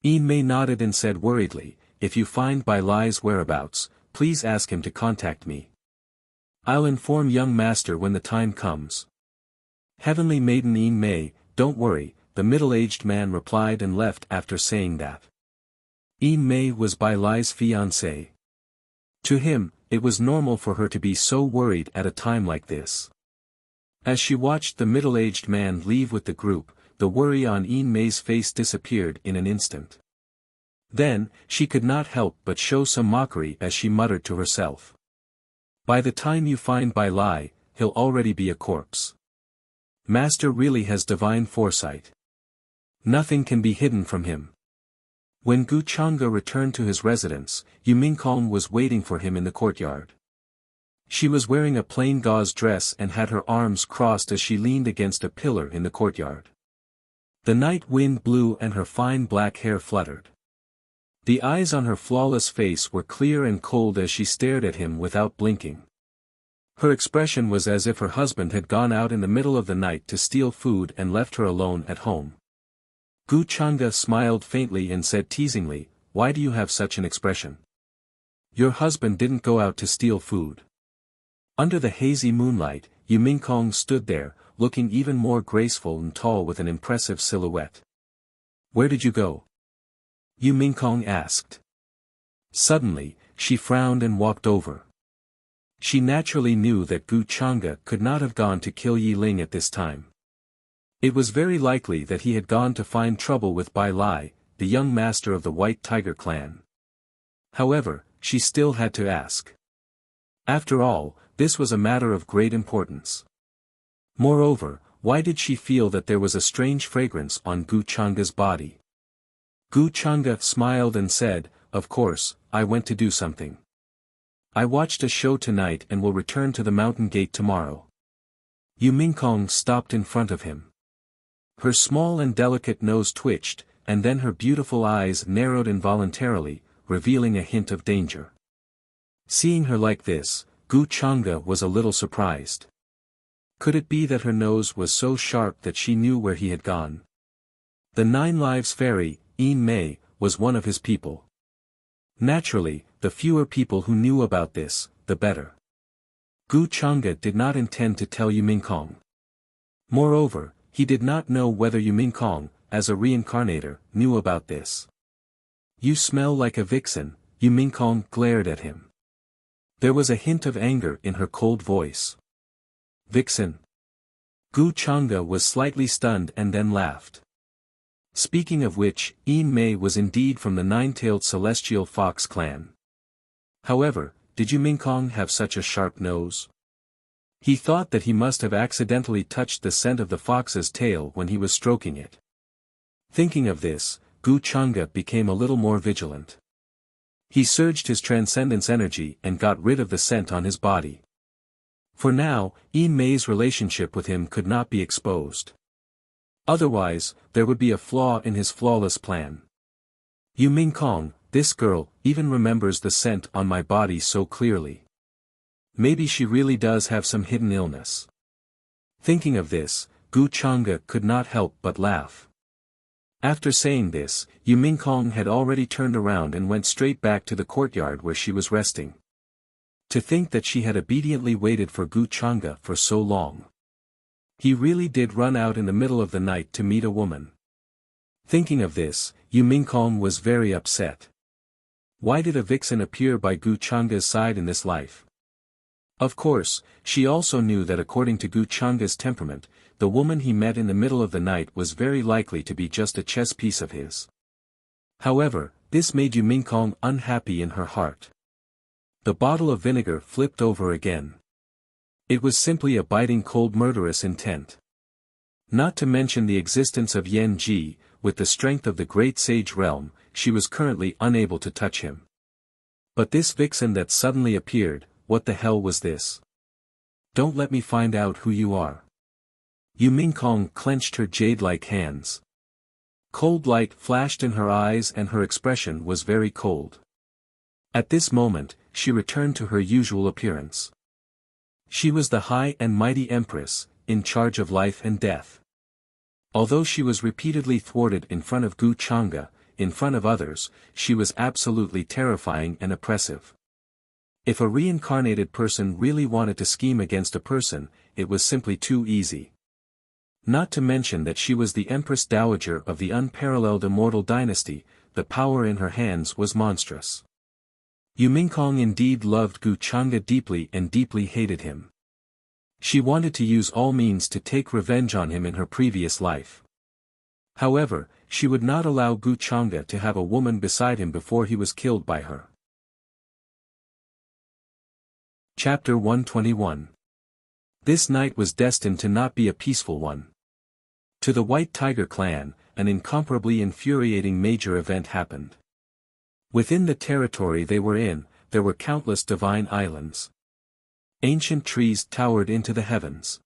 Yin Mei nodded and said worriedly, if you find Bai Lai's whereabouts, please ask him to contact me. I'll inform young master when the time comes. Heavenly Maiden Yin Mei, don't worry, the middle-aged man replied and left after saying that. Yin Mei was Bai Lai's fiancée. To him, it was normal for her to be so worried at a time like this. As she watched the middle-aged man leave with the group, the worry on Yin Mei's face disappeared in an instant. Then, she could not help but show some mockery as she muttered to herself. By the time you find Bai Lai, he'll already be a corpse. Master really has divine foresight. Nothing can be hidden from him. When Gu Chang'e returned to his residence, Yu Mingkong was waiting for him in the courtyard. She was wearing a plain gauze dress and had her arms crossed as she leaned against a pillar in the courtyard. The night wind blew and her fine black hair fluttered. The eyes on her flawless face were clear and cold as she stared at him without blinking. Her expression was as if her husband had gone out in the middle of the night to steal food and left her alone at home. Gu Chang'e smiled faintly and said teasingly, why do you have such an expression? Your husband didn't go out to steal food. Under the hazy moonlight, Yu Mingkong stood there, looking even more graceful and tall with an impressive silhouette. Where did you go? Yu Mingkong asked. Suddenly, she frowned and walked over. She naturally knew that Gu Chang'e could not have gone to kill Yi Ling at this time. It was very likely that he had gone to find trouble with Bai Lai, the young master of the White Tiger clan. However, she still had to ask. After all, this was a matter of great importance. Moreover, why did she feel that there was a strange fragrance on Gu Chang'e's body? Gu Chang'e smiled and said, of course, I went to do something. I watched a show tonight and will return to the mountain gate tomorrow. Yu Mingkong stopped in front of him. Her small and delicate nose twitched, and then her beautiful eyes narrowed involuntarily, revealing a hint of danger. Seeing her like this, Gu Chang'e was a little surprised. Could it be that her nose was so sharp that she knew where he had gone? The Nine Lives Fairy, Yin Mei, was one of his people. Naturally, the fewer people who knew about this, the better. Gu Chang'e did not intend to tell Yu Mingkong. Moreover, he did not know whether Yu Mingkong, as a reincarnator, knew about this. You smell like a vixen, Yu Mingkong glared at him. There was a hint of anger in her cold voice. Vixen. Gu Chang'e was slightly stunned and then laughed. Speaking of which, Yin Mei was indeed from the nine-tailed celestial fox clan. However, did Yu Mingkong have such a sharp nose? He thought that he must have accidentally touched the scent of the fox's tail when he was stroking it. Thinking of this, Gu Chang'e became a little more vigilant. He surged his transcendence energy and got rid of the scent on his body. For now, Yin Mei's relationship with him could not be exposed. Otherwise, there would be a flaw in his flawless plan. Yu Mingkong, this girl, even remembers the scent on my body so clearly. Maybe she really does have some hidden illness. Thinking of this, Gu Chang'e could not help but laugh. After saying this, Yu Mingkong had already turned around and went straight back to the courtyard where she was resting. To think that she had obediently waited for Gu Chang'e for so long. He really did run out in the middle of the night to meet a woman. Thinking of this, Yu Mingkong was very upset. Why did a vixen appear by Gu Chang'e's side in this life? Of course, she also knew that according to Gu Chang'e's temperament, the woman he met in the middle of the night was very likely to be just a chess piece of his. However, this made Yu Mingkong unhappy in her heart. The bottle of vinegar flipped over again. It was simply a biting cold murderous intent. Not to mention the existence of Yan Ji, with the strength of the great sage realm, she was currently unable to touch him. But this vixen that suddenly appeared, what the hell was this? Don't let me find out who you are. Yu Mingkong clenched her jade-like hands. Cold light flashed in her eyes and her expression was very cold. At this moment, she returned to her usual appearance. She was the high and mighty empress, in charge of life and death. Although she was repeatedly thwarted in front of Gu Chang'e, in front of others, she was absolutely terrifying and oppressive. If a reincarnated person really wanted to scheme against a person, it was simply too easy. Not to mention that she was the Empress Dowager of the unparalleled immortal dynasty, the power in her hands was monstrous. Yu Mingkong indeed loved Gu Chang'e deeply and deeply hated him. She wanted to use all means to take revenge on him in her previous life. However, she would not allow Gu Chang'e to have a woman beside him before he was killed by her. Chapter 121. This night was destined to not be a peaceful one. To the White Tiger clan, an incomparably infuriating major event happened. Within the territory they were in, there were countless divine islands. Ancient trees towered into the heavens.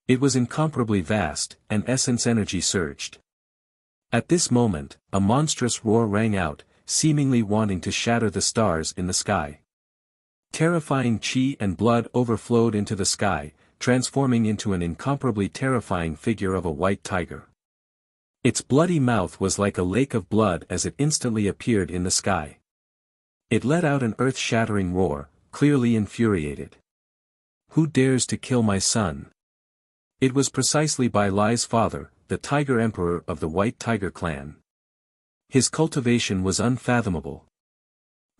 It was incomparably vast, and essence energy surged. At this moment, a monstrous roar rang out, seemingly wanting to shatter the stars in the sky. Terrifying chi and blood overflowed into the sky, transforming into an incomparably terrifying figure of a white tiger. Its bloody mouth was like a lake of blood as it instantly appeared in the sky. It let out an earth-shattering roar, clearly infuriated. Who dares to kill my son? It was precisely Bai Lai's father, the Tiger Emperor of the White Tiger clan. His cultivation was unfathomable.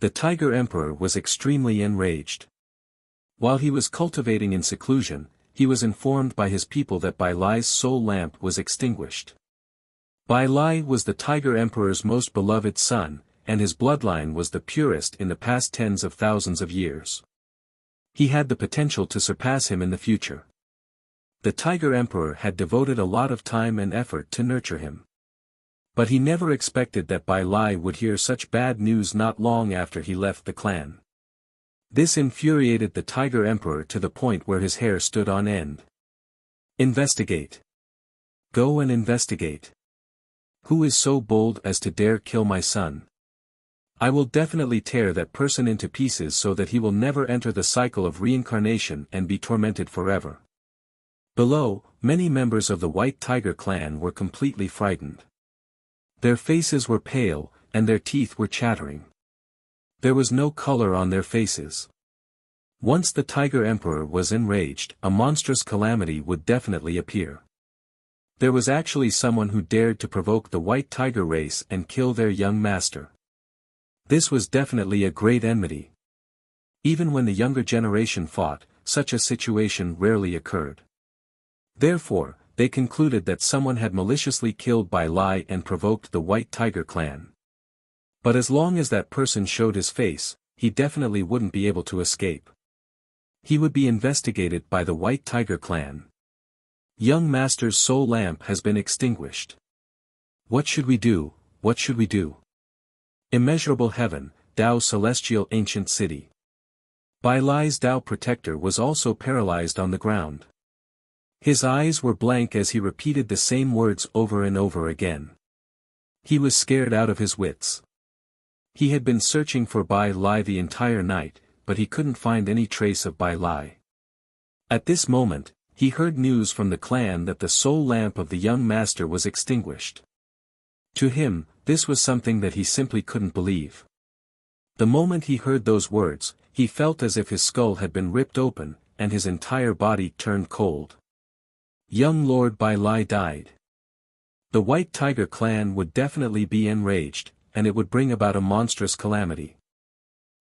The Tiger Emperor was extremely enraged. While he was cultivating in seclusion, he was informed by his people that Bai Lai's soul lamp was extinguished. Bai Lai was the Tiger Emperor's most beloved son, and his bloodline was the purest in the past tens of thousands of years. He had the potential to surpass him in the future. The Tiger Emperor had devoted a lot of time and effort to nurture him. But he never expected that Bai Lai would hear such bad news not long after he left the clan. This infuriated the Tiger Emperor to the point where his hair stood on end. Investigate. Go and investigate. Who is so bold as to dare kill my son? I will definitely tear that person into pieces so that he will never enter the cycle of reincarnation and be tormented forever. Below, many members of the White Tiger clan were completely frightened. Their faces were pale, and their teeth were chattering. There was no color on their faces. Once the Tiger Emperor was enraged, a monstrous calamity would definitely appear. There was actually someone who dared to provoke the White Tiger race and kill their young master. This was definitely a great enmity. Even when the younger generation fought, such a situation rarely occurred. Therefore, they concluded that someone had maliciously killed Bai Lai and provoked the White Tiger clan. But as long as that person showed his face, he definitely wouldn't be able to escape. He would be investigated by the White Tiger clan. Young Master's soul lamp has been extinguished. What should we do? what should we do? Immeasurable heaven, Tao celestial ancient city. Bai Lai's Tao protector was also paralyzed on the ground. His eyes were blank as he repeated the same words over and over again. He was scared out of his wits. He had been searching for Bai Lai the entire night, but he couldn't find any trace of Bai Lai. At this moment, he heard news from the clan that the soul lamp of the young master was extinguished. To him, this was something that he simply couldn't believe. The moment he heard those words, he felt as if his skull had been ripped open, and his entire body turned cold. Young Lord Bai Lai died. The White Tiger clan would definitely be enraged, and it would bring about a monstrous calamity.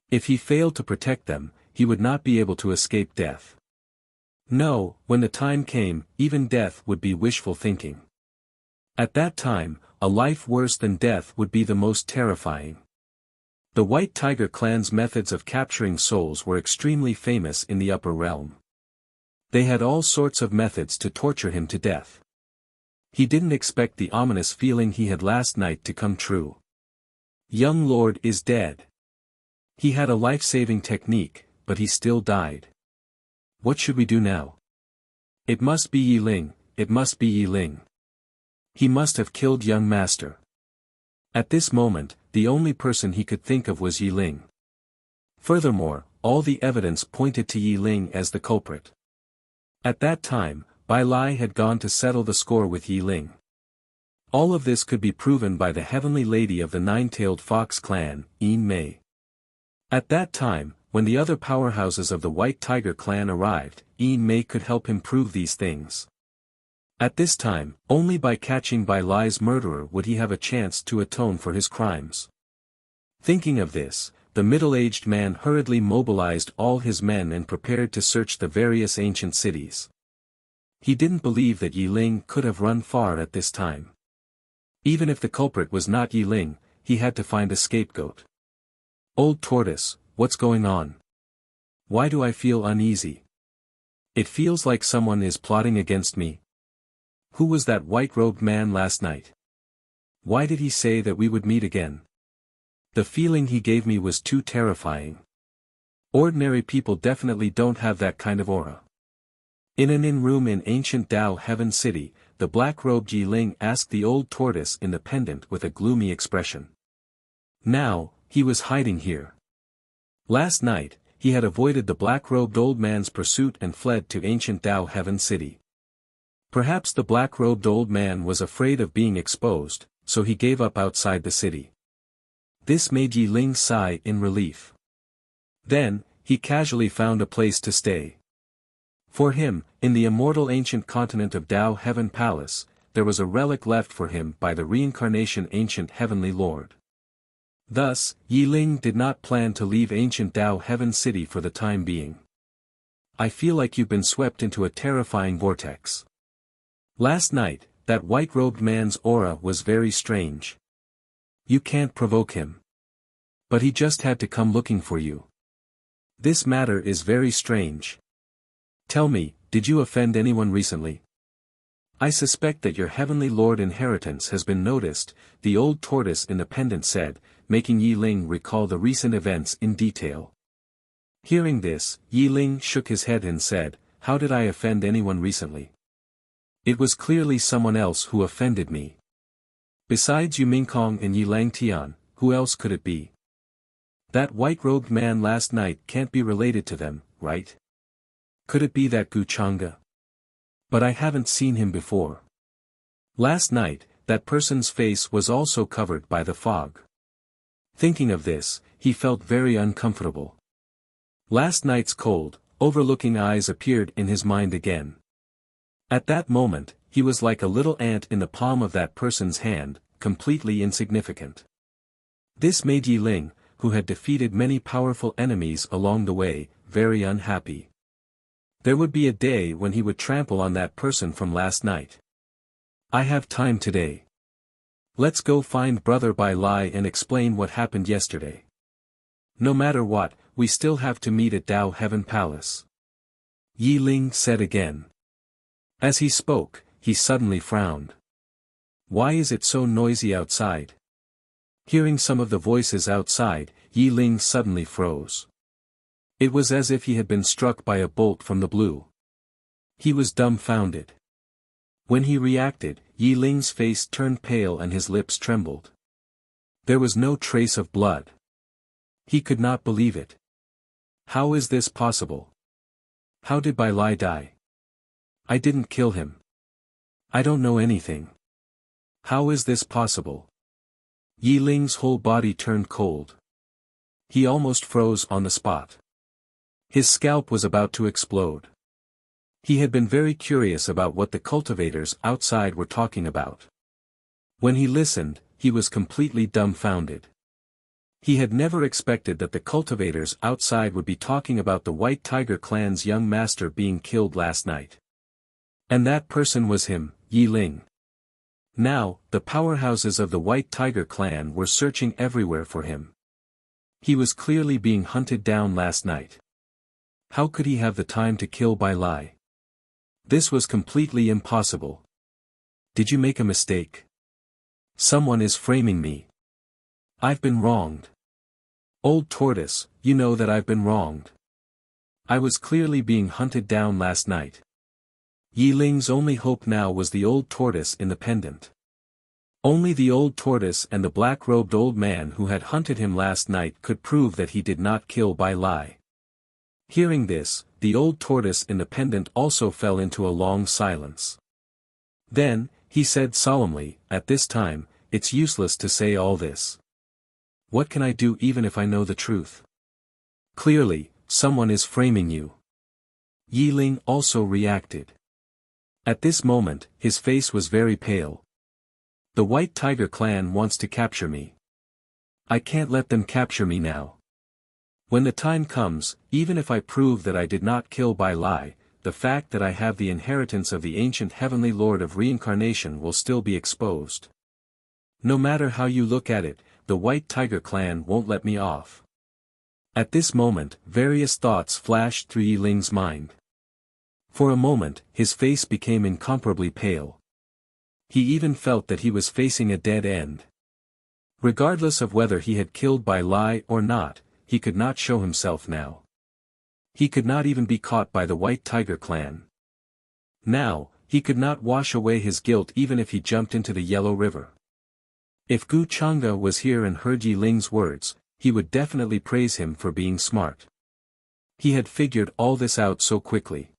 If he failed to protect them, he would not be able to escape death. No, when the time came, even death would be wishful thinking. At that time, a life worse than death would be the most terrifying. The White Tiger clan's methods of capturing souls were extremely famous in the upper realm. They had all sorts of methods to torture him to death. He didn't expect the ominous feeling he had last night to come true. Young Lord is dead. He had a life-saving technique, but he still died. What should we do now? It must be Yi Ling, it must be Yi Ling. He must have killed young master. At this moment, the only person he could think of was Yi Ling. Furthermore, all the evidence pointed to Yi Ling as the culprit. At that time, Bai Lai had gone to settle the score with Yi Ling. All of this could be proven by the heavenly lady of the nine-tailed fox clan, Yin Mei. At that time, when the other powerhouses of the White Tiger clan arrived, Yin Mei could help him prove these things. At this time, only by catching Bai Lai's murderer would he have a chance to atone for his crimes. Thinking of this, the middle-aged man hurriedly mobilized all his men and prepared to search the various ancient cities. He didn't believe that Yi Ling could have run far at this time. Even if the culprit was not Yi Ling, he had to find a scapegoat. Old Tortoise, what's going on? Why do I feel uneasy? It feels like someone is plotting against me. Who was that white-robed man last night? Why did he say that we would meet again? The feeling he gave me was too terrifying. Ordinary people definitely don't have that kind of aura. In an inn room in ancient Tao Heaven City, the black-robed Yi Ling asked the old tortoise in the pendant with a gloomy expression. Now, he was hiding here. Last night, he had avoided the black-robed old man's pursuit and fled to ancient Tao Heaven City. Perhaps the black-robed old man was afraid of being exposed, so he gave up outside the city. This made Yi Ling sigh in relief. Then, he casually found a place to stay. For him, in the immortal ancient continent of Tao Heaven Palace, there was a relic left for him by the reincarnation ancient Heavenly Lord. Thus, Yi Ling did not plan to leave ancient Tao Heaven City for the time being. I feel like you've been swept into a terrifying vortex. Last night, that white-robed man's aura was very strange. You can't provoke him. But he just had to come looking for you. This matter is very strange. Tell me, did you offend anyone recently? I suspect that your Heavenly Lord inheritance has been noticed, the old tortoise in the pendant said, making Yi Ling recall the recent events in detail. Hearing this, Yi Ling shook his head and said, How did I offend anyone recently? It was clearly someone else who offended me. Besides Yu Mingkong and Yi Lang Tian, who else could it be? That white-robed man last night can't be related to them, right? Could it be that Gu Chang'e? But I haven't seen him before. Last night, that person's face was also covered by the fog. Thinking of this, he felt very uncomfortable. Last night's cold, overlooking eyes appeared in his mind again. At that moment, he was like a little ant in the palm of that person's hand, completely insignificant. This made Yi Ling, who had defeated many powerful enemies along the way, very unhappy. There would be a day when he would trample on that person from last night. I have time today. Let's go find Brother Bai Lai and explain what happened yesterday. No matter what, we still have to meet at Tao Heaven Palace. Yi Ling said again. As he spoke, he suddenly frowned. Why is it so noisy outside? Hearing some of the voices outside, Yi Ling suddenly froze. It was as if he had been struck by a bolt from the blue. He was dumbfounded. When he reacted, Yi Ling's face turned pale and his lips trembled. There was no trace of blood. He could not believe it. How is this possible? How did Bai Lai die? I didn't kill him. I don't know anything. How is this possible? Yi Ling's whole body turned cold. He almost froze on the spot. His scalp was about to explode. He had been very curious about what the cultivators outside were talking about. When he listened, he was completely dumbfounded. He had never expected that the cultivators outside would be talking about the White Tiger clan's young master being killed last night. And that person was him, Yi Ling. Now, the powerhouses of the White Tiger clan were searching everywhere for him. He was clearly being hunted down last night. How could he have the time to kill Bai Lai? This was completely impossible. Did you make a mistake? Someone is framing me. I've been wronged. Old tortoise, you know that I've been wronged. I was clearly being hunted down last night. Yi Ling's only hope now was the old tortoise in the pendant. Only the old tortoise and the black-robed old man who had hunted him last night could prove that he did not kill Bai Lai. Hearing this, the old tortoise in the pendant also fell into a long silence. Then, he said solemnly, "At this time, it's useless to say all this. What can I do even if I know the truth? Clearly, someone is framing you." Yi Ling also reacted. At this moment, his face was very pale. The White Tiger clan wants to capture me. I can't let them capture me now. When the time comes, even if I prove that I did not kill Bai Lai, the fact that I have the inheritance of the ancient heavenly lord of reincarnation will still be exposed. No matter how you look at it, the White Tiger clan won't let me off. At this moment, various thoughts flashed through Yi Ling's mind. For a moment, his face became incomparably pale. He even felt that he was facing a dead end. Regardless of whether he had killed Bai Lai or not, he could not show himself now. He could not even be caught by the White Tiger clan. Now, he could not wash away his guilt even if he jumped into the Yellow River. If Gu Chang'e was here and heard Yi Ling's words, he would definitely praise him for being smart. He had figured all this out so quickly.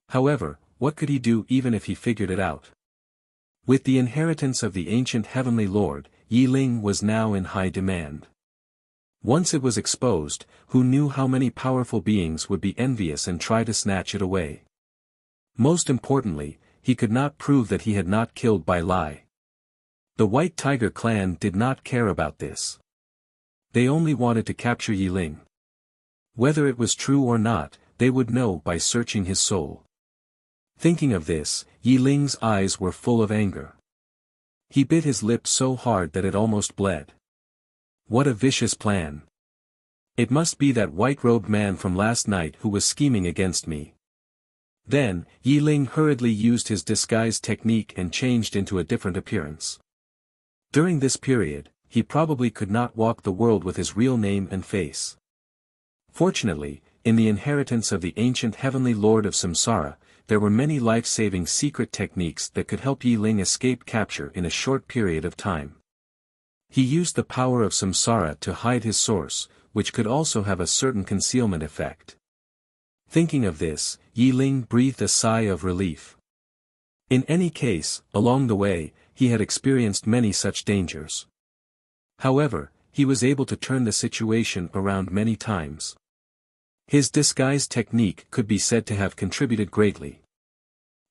However, what could he do even if he figured it out? With the inheritance of the ancient heavenly lord, Yi Ling was now in high demand. Once it was exposed, who knew how many powerful beings would be envious and try to snatch it away? Most importantly, he could not prove that he had not killed Bai Lai. The White Tiger clan did not care about this. They only wanted to capture Yi Ling. Whether it was true or not, they would know by searching his soul. Thinking of this, Yi Ling's eyes were full of anger. He bit his lip so hard that it almost bled. What a vicious plan. It must be that white-robed man from last night who was scheming against me. Then, Yi Ling hurriedly used his disguise technique and changed into a different appearance. During this period, he probably could not walk the world with his real name and face. Fortunately, in the inheritance of the ancient heavenly lord of Samsara, there were many life-saving secret techniques that could help Yi Ling escape capture in a short period of time. He used the power of Samsara to hide his source, which could also have a certain concealment effect. Thinking of this, Yi Ling breathed a sigh of relief. In any case, along the way, he had experienced many such dangers. However, he was able to turn the situation around many times. His disguise technique could be said to have contributed greatly.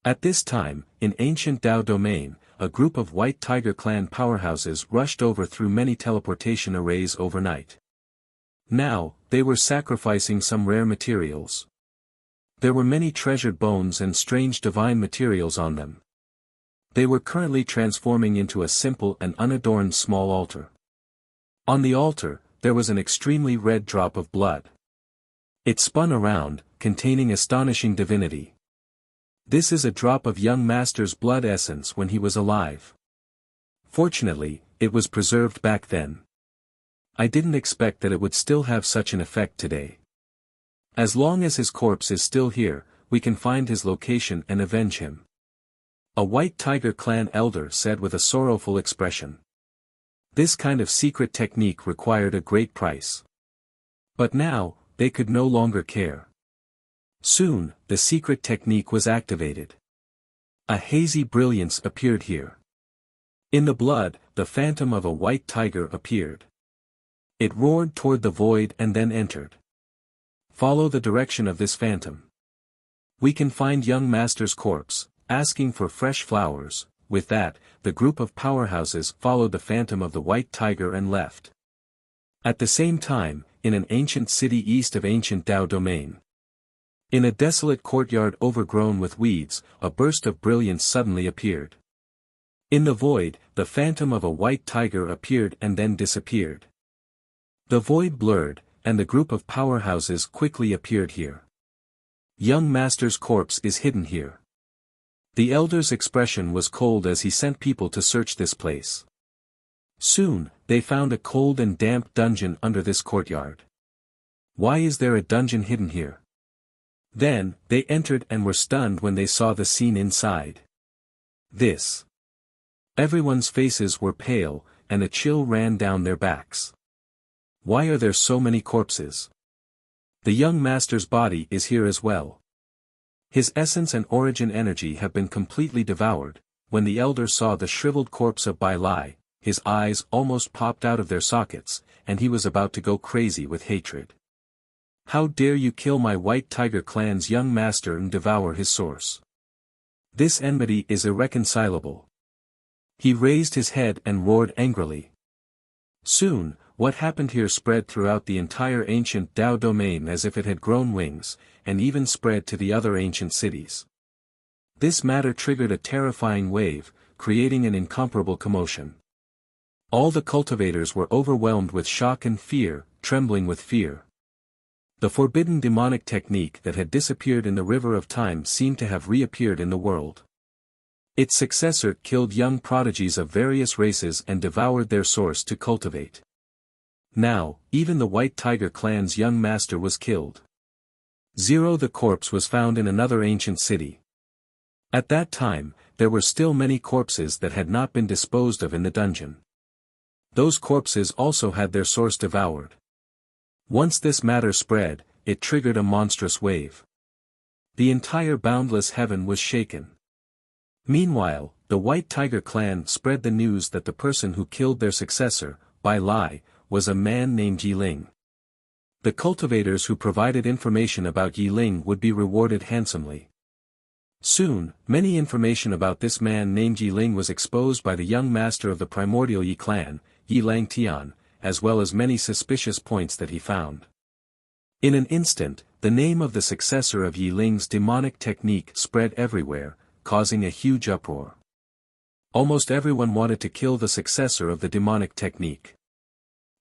At this time, in ancient Dao domain, a group of White Tiger clan powerhouses rushed over through many teleportation arrays overnight. Now, they were sacrificing some rare materials. There were many treasured bones and strange divine materials on them. They were currently transforming into a simple and unadorned small altar. On the altar, there was an extremely red drop of blood. It spun around, containing astonishing divinity. This is a drop of young master's blood essence when he was alive. Fortunately, it was preserved back then. I didn't expect that it would still have such an effect today. As long as his corpse is still here, we can find his location and avenge him. A White Tiger clan elder said with a sorrowful expression. This kind of secret technique required a great price. But now, they could no longer care. Soon, the secret technique was activated. A hazy brilliance appeared here. In the blood, the phantom of a white tiger appeared. It roared toward the void and then entered. Follow the direction of this phantom. We can find young master's corpse, asking for fresh flowers. With that, the group of powerhouses followed the phantom of the white tiger and left. At the same time, in an ancient city east of ancient Dao domain. In a desolate courtyard overgrown with weeds, a burst of brilliance suddenly appeared. In the void, the phantom of a white tiger appeared and then disappeared. The void blurred, and the group of powerhouses quickly appeared here. Young master's corpse is hidden here. The elder's expression was cold as he sent people to search this place. Soon, they found a cold and damp dungeon under this courtyard. Why is there a dungeon hidden here? Then, they entered and were stunned when they saw the scene inside. This. Everyone's faces were pale, and a chill ran down their backs. Why are there so many corpses? The young master's body is here as well. His essence and origin energy have been completely devoured. When the elder saw the shriveled corpse of Bai Lai, his eyes almost popped out of their sockets, and he was about to go crazy with hatred. How dare you kill my White Tiger clan's young master and devour his source? This enmity is irreconcilable. He raised his head and roared angrily. Soon, what happened here spread throughout the entire ancient Dao domain as if it had grown wings, and even spread to the other ancient cities. This matter triggered a terrifying wave, creating an incomparable commotion. All the cultivators were overwhelmed with shock and fear, trembling with fear. The forbidden demonic technique that had disappeared in the river of time seemed to have reappeared in the world. Its successor killed young prodigies of various races and devoured their source to cultivate. Now, even the White Tiger clan's young master was killed. The corpse was found in another ancient city. At that time, there were still many corpses that had not been disposed of in the dungeon. Those corpses also had their source devoured. Once this matter spread, it triggered a monstrous wave. The entire boundless heaven was shaken. Meanwhile, the White Tiger clan spread the news that the person who killed their successor, Bai Lai, was a man named Yiling. The cultivators who provided information about Yiling would be rewarded handsomely. Soon, many information about this man named Yiling was exposed by the young master of the primordial Yi clan, Yilang Tian, as well as many suspicious points that he found. In an instant, the name of the successor of Yiling's demonic technique spread everywhere, causing a huge uproar. Almost everyone wanted to kill the successor of the demonic technique.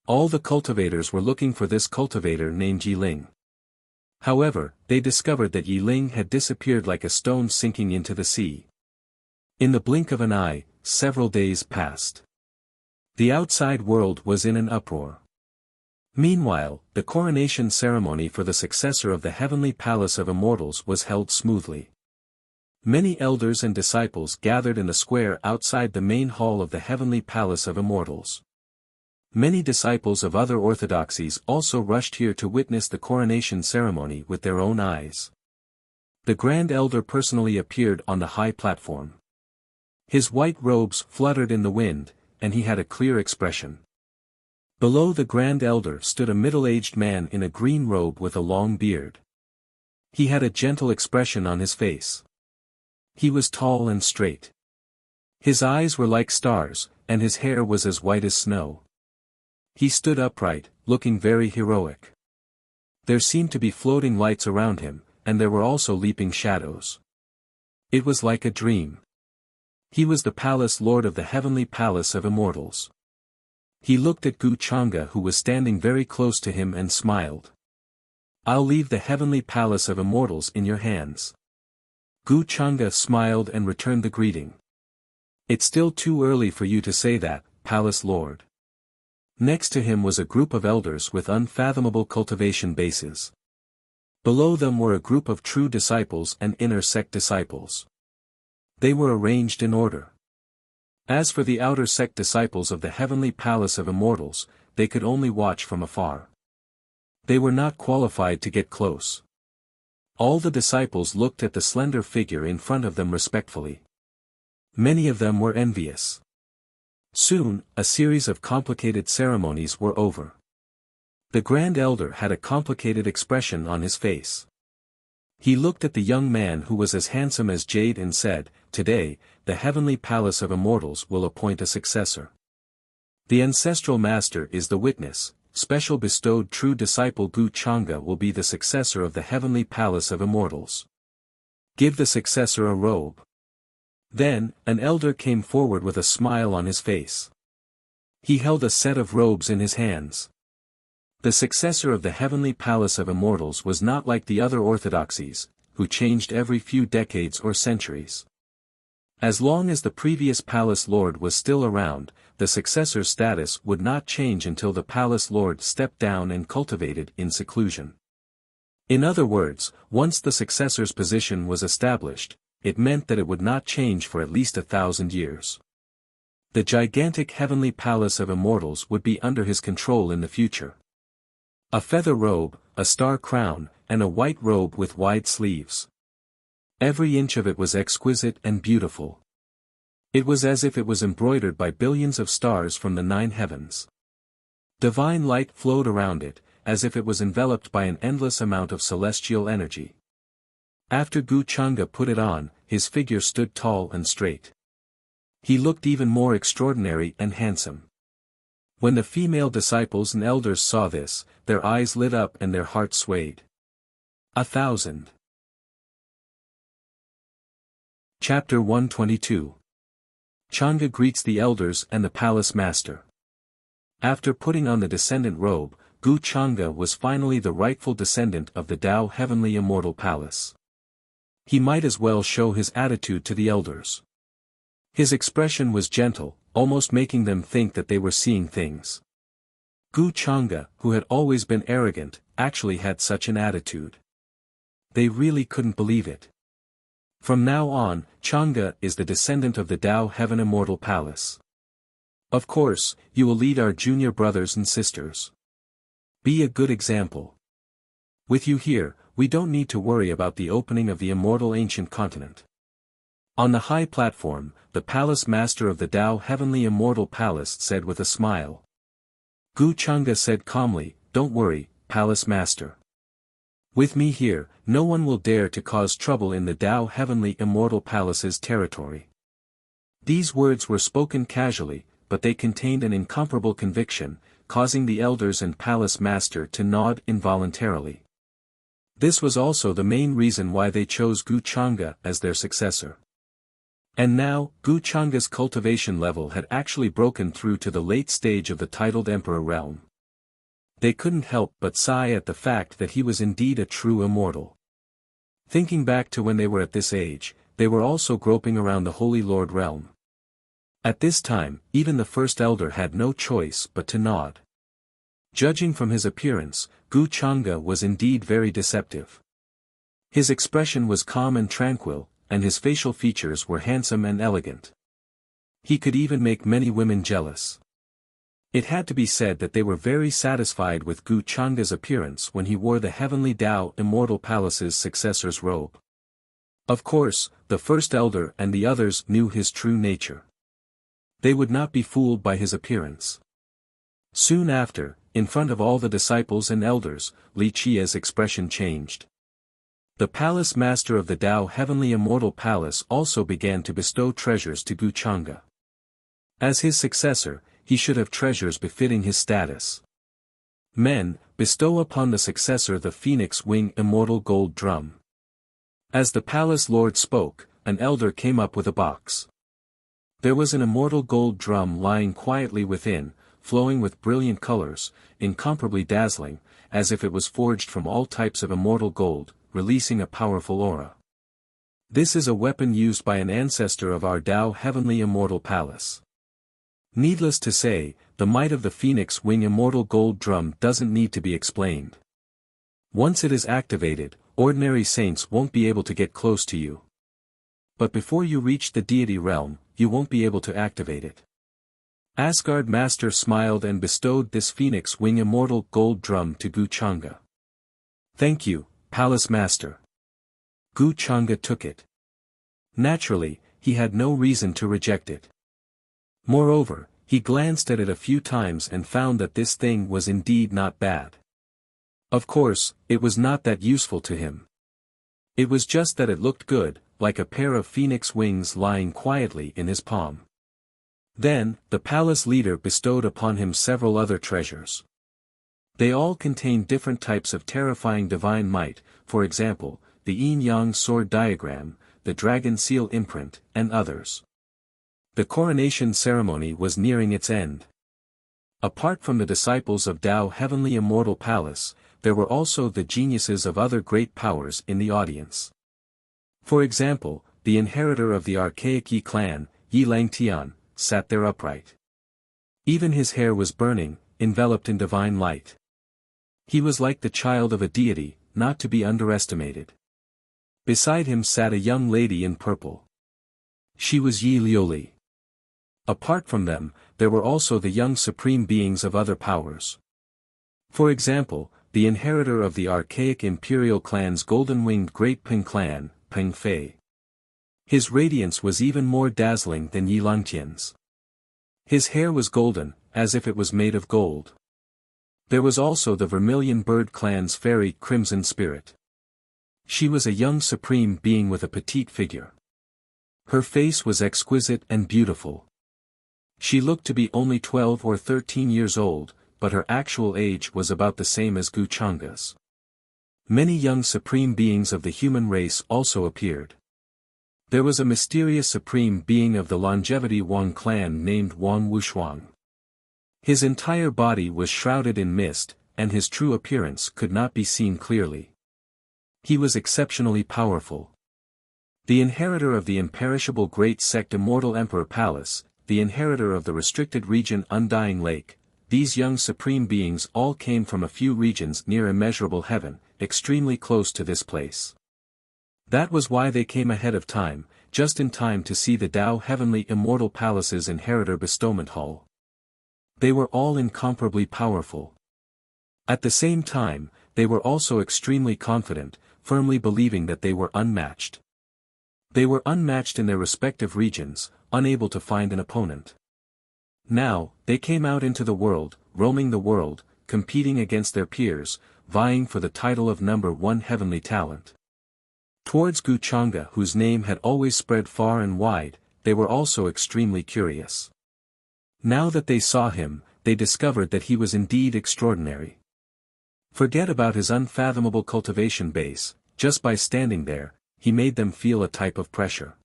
All the cultivators were looking for this cultivator named Yiling. However, they discovered that Yiling had disappeared like a stone sinking into the sea. In the blink of an eye, several days passed. The outside world was in an uproar. Meanwhile, the coronation ceremony for the successor of the heavenly palace of immortals was held smoothly. Many elders and disciples gathered in the square outside the main hall of the heavenly palace of immortals. Many disciples of other orthodoxies also rushed here to witness the coronation ceremony with their own eyes. The Grand Elder personally appeared on the high platform. His white robes fluttered in the wind, and he had a clear expression. Below the Grand Elder stood a middle-aged man in a green robe with a long beard. He had a gentle expression on his face. He was tall and straight. His eyes were like stars, and his hair was as white as snow. He stood upright, looking very heroic. There seemed to be floating lights around him, and there were also leaping shadows. It was like a dream. He was the palace lord of the heavenly palace of immortals. He looked at Gu Chang'e who was standing very close to him and smiled. "I'll leave the heavenly palace of immortals in your hands." Gu Chang'e smiled and returned the greeting. "It's still too early for you to say that, Palace Lord. Next to him was a group of elders with unfathomable cultivation bases. Below them were a group of true disciples and inner sect disciples. They were arranged in order. As for the outer sect disciples of the heavenly palace of immortals, they could only watch from afar. They were not qualified to get close. All the disciples looked at the slender figure in front of them respectfully. Many of them were envious. Soon, a series of complicated ceremonies were over. The Grand Elder had a complicated expression on his face. He looked at the young man who was as handsome as jade and said, "Today, the heavenly palace of immortals will appoint a successor. The ancestral master is the witness, special bestowed true disciple Gu Changa will be the successor of the heavenly palace of immortals. Give the successor a robe." Then, an elder came forward with a smile on his face. He held a set of robes in his hands. The successor of the heavenly palace of immortals was not like the other orthodoxies, who changed every few decades or centuries. As long as the previous palace lord was still around, the successor's status would not change until the palace lord stepped down and cultivated in seclusion. In other words, once the successor's position was established, it meant that it would not change for at least 1,000 years. The gigantic heavenly palace of immortals would be under his control in the future. A feather robe, a star crown, and a white robe with wide sleeves. Every inch of it was exquisite and beautiful. It was as if it was embroidered by billions of stars from the 9 heavens. Divine light flowed around it, as if it was enveloped by an endless amount of celestial energy. After Gu Changa put it on, his figure stood tall and straight. He looked even more extraordinary and handsome. When the female disciples and elders saw this, their eyes lit up and their hearts swayed. 1,000. Chapter 122. Changa greets the elders and the palace master. After putting on the descendant robe, Gu Changa was finally the rightful descendant of the Tao heavenly immortal palace. He might as well show his attitude to the elders. His expression was gentle, almost making them think that they were seeing things. Gu Changa, who had always been arrogant, actually had such an attitude. They really couldn't believe it. From now on, Changa is the descendant of the Tao Heaven Immortal Palace. Of course, you will lead our junior brothers and sisters. Be a good example. With you here, we don't need to worry about the opening of the immortal ancient continent. On the high platform, the palace master of the Tao Heavenly Immortal Palace said with a smile. Gu Changa said calmly, "Don't worry, palace master. With me here, no one will dare to cause trouble in the Tao Heavenly Immortal Palace's territory." These words were spoken casually, but they contained an incomparable conviction, causing the elders and palace master to nod involuntarily. This was also the main reason why they chose Gu Changa as their successor. And now, Gu Changa's cultivation level had actually broken through to the late stage of the titled emperor realm. They couldn't help but sigh at the fact that he was indeed a true immortal. Thinking back to when they were at this age, they were also groping around the Holy Lord realm. At this time, even the first elder had no choice but to nod. Judging from his appearance, Gu Changa was indeed very deceptive. His expression was calm and tranquil, and his facial features were handsome and elegant. He could even make many women jealous. It had to be said that they were very satisfied with Gu Changa's appearance when he wore the heavenly Tao Immortal Palace's successor's robe. Of course, the first elder and the others knew his true nature. They would not be fooled by his appearance. Soon after, in front of all the disciples and elders, Li Qia's expression changed. The palace master of the Tao Heavenly Immortal Palace also began to bestow treasures to Gu Changa. As his successor, he should have treasures befitting his status. Men, bestow upon the successor the phoenix wing immortal gold drum. As the palace lord spoke, an elder came up with a box. There was an immortal gold drum lying quietly within, flowing with brilliant colors, incomparably dazzling, as if it was forged from all types of immortal gold, releasing a powerful aura. This is a weapon used by an ancestor of our Tao Heavenly Immortal Palace. Needless to say, the might of the Phoenix Wing immortal gold drum doesn't need to be explained. Once it is activated, ordinary saints won't be able to get close to you. But before you reach the deity realm, you won't be able to activate it. Asgard Master smiled and bestowed this Phoenix Wing immortal gold drum to Wuxia. "Thank you, Palace Master." Wuxia took it. Naturally, he had no reason to reject it. Moreover, he glanced at it a few times and found that this thing was indeed not bad. Of course, it was not that useful to him. It was just that it looked good, like a pair of phoenix wings lying quietly in his palm. Then, the palace leader bestowed upon him several other treasures. They all contained different types of terrifying divine might, for example, the yin-yang sword diagram, the dragon seal imprint, and others. The coronation ceremony was nearing its end. Apart from the disciples of Tao Heavenly Immortal Palace, there were also the geniuses of other great powers in the audience. For example, the inheritor of the archaic Yi clan, Yi Langtian, sat there upright. Even his hair was burning, enveloped in divine light. He was like the child of a deity, not to be underestimated. Beside him sat a young lady in purple. She was Yi Liuli. Apart from them, there were also the young supreme beings of other powers. For example, the inheritor of the archaic imperial clan's golden-winged Great Ping clan, Ping Fei. His radiance was even more dazzling than Yi Langtian's. His hair was golden, as if it was made of gold. There was also the Vermilion Bird clan's fairy Crimson Spirit. She was a young supreme being with a petite figure. Her face was exquisite and beautiful. She looked to be only 12 or 13 years old, but her actual age was about the same as Wuxia's. Many young supreme beings of the human race also appeared. There was a mysterious supreme being of the longevity Wang clan named Wang Wushuang. His entire body was shrouded in mist, and his true appearance could not be seen clearly. He was exceptionally powerful. The inheritor of the imperishable great sect Immortal Emperor Palace, the inheritor of the restricted region Undying Lake, these young supreme beings all came from a few regions near immeasurable heaven, extremely close to this place. That was why they came ahead of time, just in time to see the Tao Heavenly Immortal Palace's inheritor bestowment hall. They were all incomparably powerful. At the same time, they were also extremely confident, firmly believing that they were unmatched. They were unmatched in their respective regions, unable to find an opponent. Now, they came out into the world, roaming the world, competing against their peers, vying for the title of #1 heavenly talent. Towards Wuxia, whose name had always spread far and wide, they were also extremely curious. Now that they saw him, they discovered that he was indeed extraordinary. Forget about his unfathomable cultivation base, just by standing there, he made them feel a type of pressure.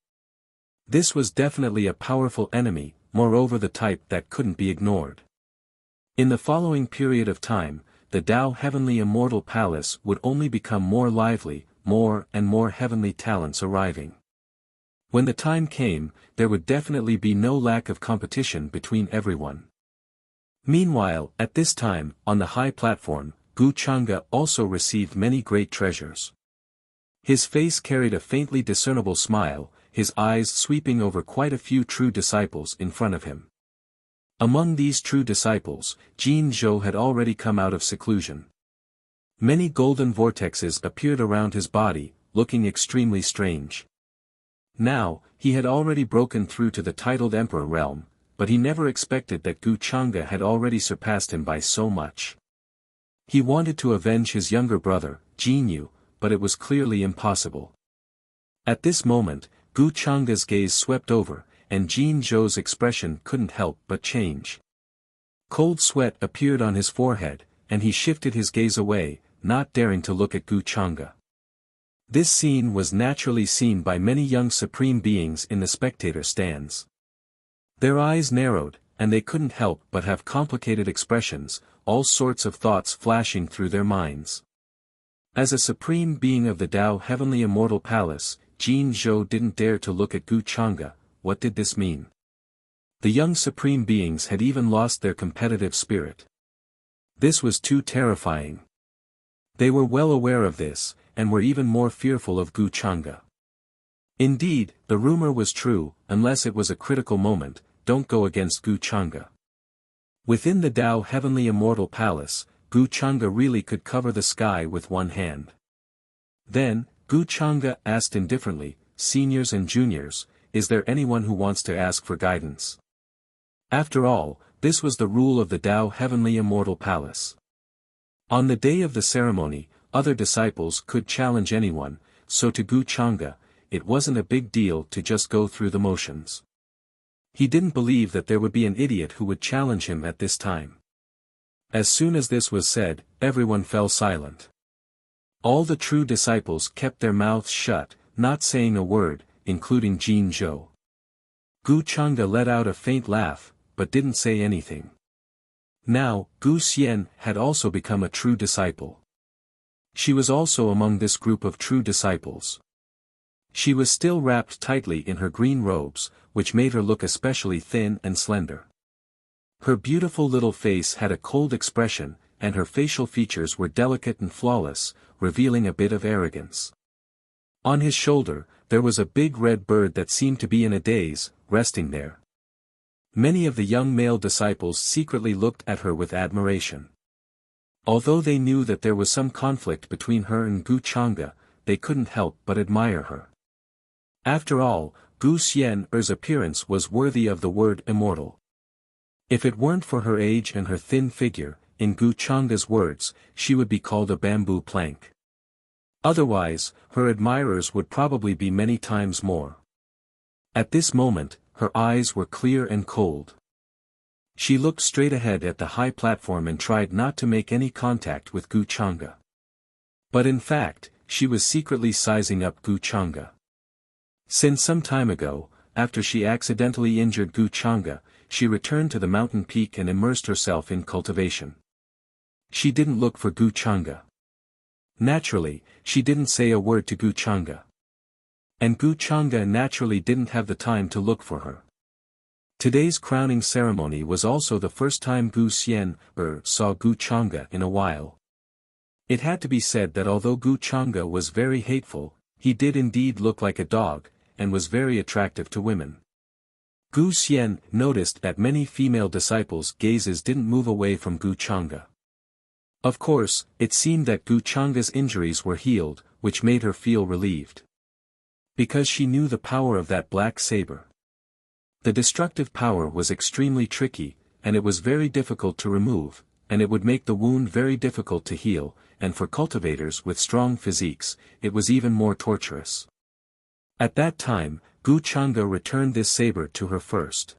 This was definitely a powerful enemy, moreover the type that couldn't be ignored. In the following period of time, the Tao Heavenly Immortal Palace would only become more lively, more and more heavenly talents arriving. When the time came, there would definitely be no lack of competition between everyone. Meanwhile, at this time, on the high platform, Wuxia also received many great treasures. His face carried a faintly discernible smile, his eyes sweeping over quite a few true disciples in front of him. Among these true disciples, Jin Zhou had already come out of seclusion. Many golden vortexes appeared around his body, looking extremely strange. Now, he had already broken through to the titled emperor realm, but he never expected that Wuxia had already surpassed him by so much. He wanted to avenge his younger brother, Jinyu, but it was clearly impossible. At this moment, Wuxia's gaze swept over, and Jin Zhou's expression couldn't help but change. Cold sweat appeared on his forehead, and he shifted his gaze away, not daring to look at Wuxia. This scene was naturally seen by many young supreme beings in the spectator stands. Their eyes narrowed, and they couldn't help but have complicated expressions, all sorts of thoughts flashing through their minds. As a supreme being of the Tao Heavenly Immortal Palace, Jin Zhou didn't dare to look at Wuxia. What did this mean? The young supreme beings had even lost their competitive spirit. This was too terrifying. They were well aware of this, and were even more fearful of Gu Chang'e. Indeed, the rumor was true, unless it was a critical moment, don't go against Gu Chang'e. Within the Tao Heavenly Immortal Palace, Gu Chang'e really could cover the sky with one hand. Then, Gu Chang'e asked indifferently, "Seniors and juniors, is there anyone who wants to ask for guidance?" After all, this was the rule of the Tao Heavenly Immortal Palace. On the day of the ceremony, other disciples could challenge anyone, so to Gu Chang'e, it wasn't a big deal to just go through the motions. He didn't believe that there would be an idiot who would challenge him at this time. As soon as this was said, everyone fell silent. All the true disciples kept their mouths shut, not saying a word, including Jin Zhou. Gu Chang'e let out a faint laugh, but didn't say anything. Now, Gu Xian had also become a true disciple. She was also among this group of true disciples. She was still wrapped tightly in her green robes, which made her look especially thin and slender. Her beautiful little face had a cold expression, and her facial features were delicate and flawless, revealing a bit of arrogance. On his shoulder, there was a big red bird that seemed to be in a daze, resting there. Many of the young male disciples secretly looked at her with admiration. Although they knew that there was some conflict between her and Gu Chang'e, they couldn't help but admire her. After all, Gu Xian's appearance was worthy of the word immortal. If it weren't for her age and her thin figure, in Gu Chang'e's words, she would be called a bamboo plank. Otherwise, her admirers would probably be many times more. At this moment, her eyes were clear and cold. She looked straight ahead at the high platform and tried not to make any contact with Gu Chang'e. But in fact, she was secretly sizing up Gu Chang'e. Since some time ago, after she accidentally injured Gu Chang'e, she returned to the mountain peak and immersed herself in cultivation. She didn't look for Gu Chang'e. Naturally, she didn't say a word to Gu Chang'e. And Gu Chang'e naturally didn't have the time to look for her. Today's crowning ceremony was also the first time Gu Xian saw Gu Chang'e in a while. It had to be said that although Gu Chang'e was very hateful, he did indeed look like a dog, and was very attractive to women. Gu Xian noticed that many female disciples' gazes didn't move away from Gu Chang'e. Of course, it seemed that Gu Chang'e's injuries were healed, which made her feel relieved. Because she knew the power of that black saber. The destructive power was extremely tricky, and it was very difficult to remove, and it would make the wound very difficult to heal, and for cultivators with strong physiques, it was even more torturous. At that time, Gu Chang'e returned this saber to her first.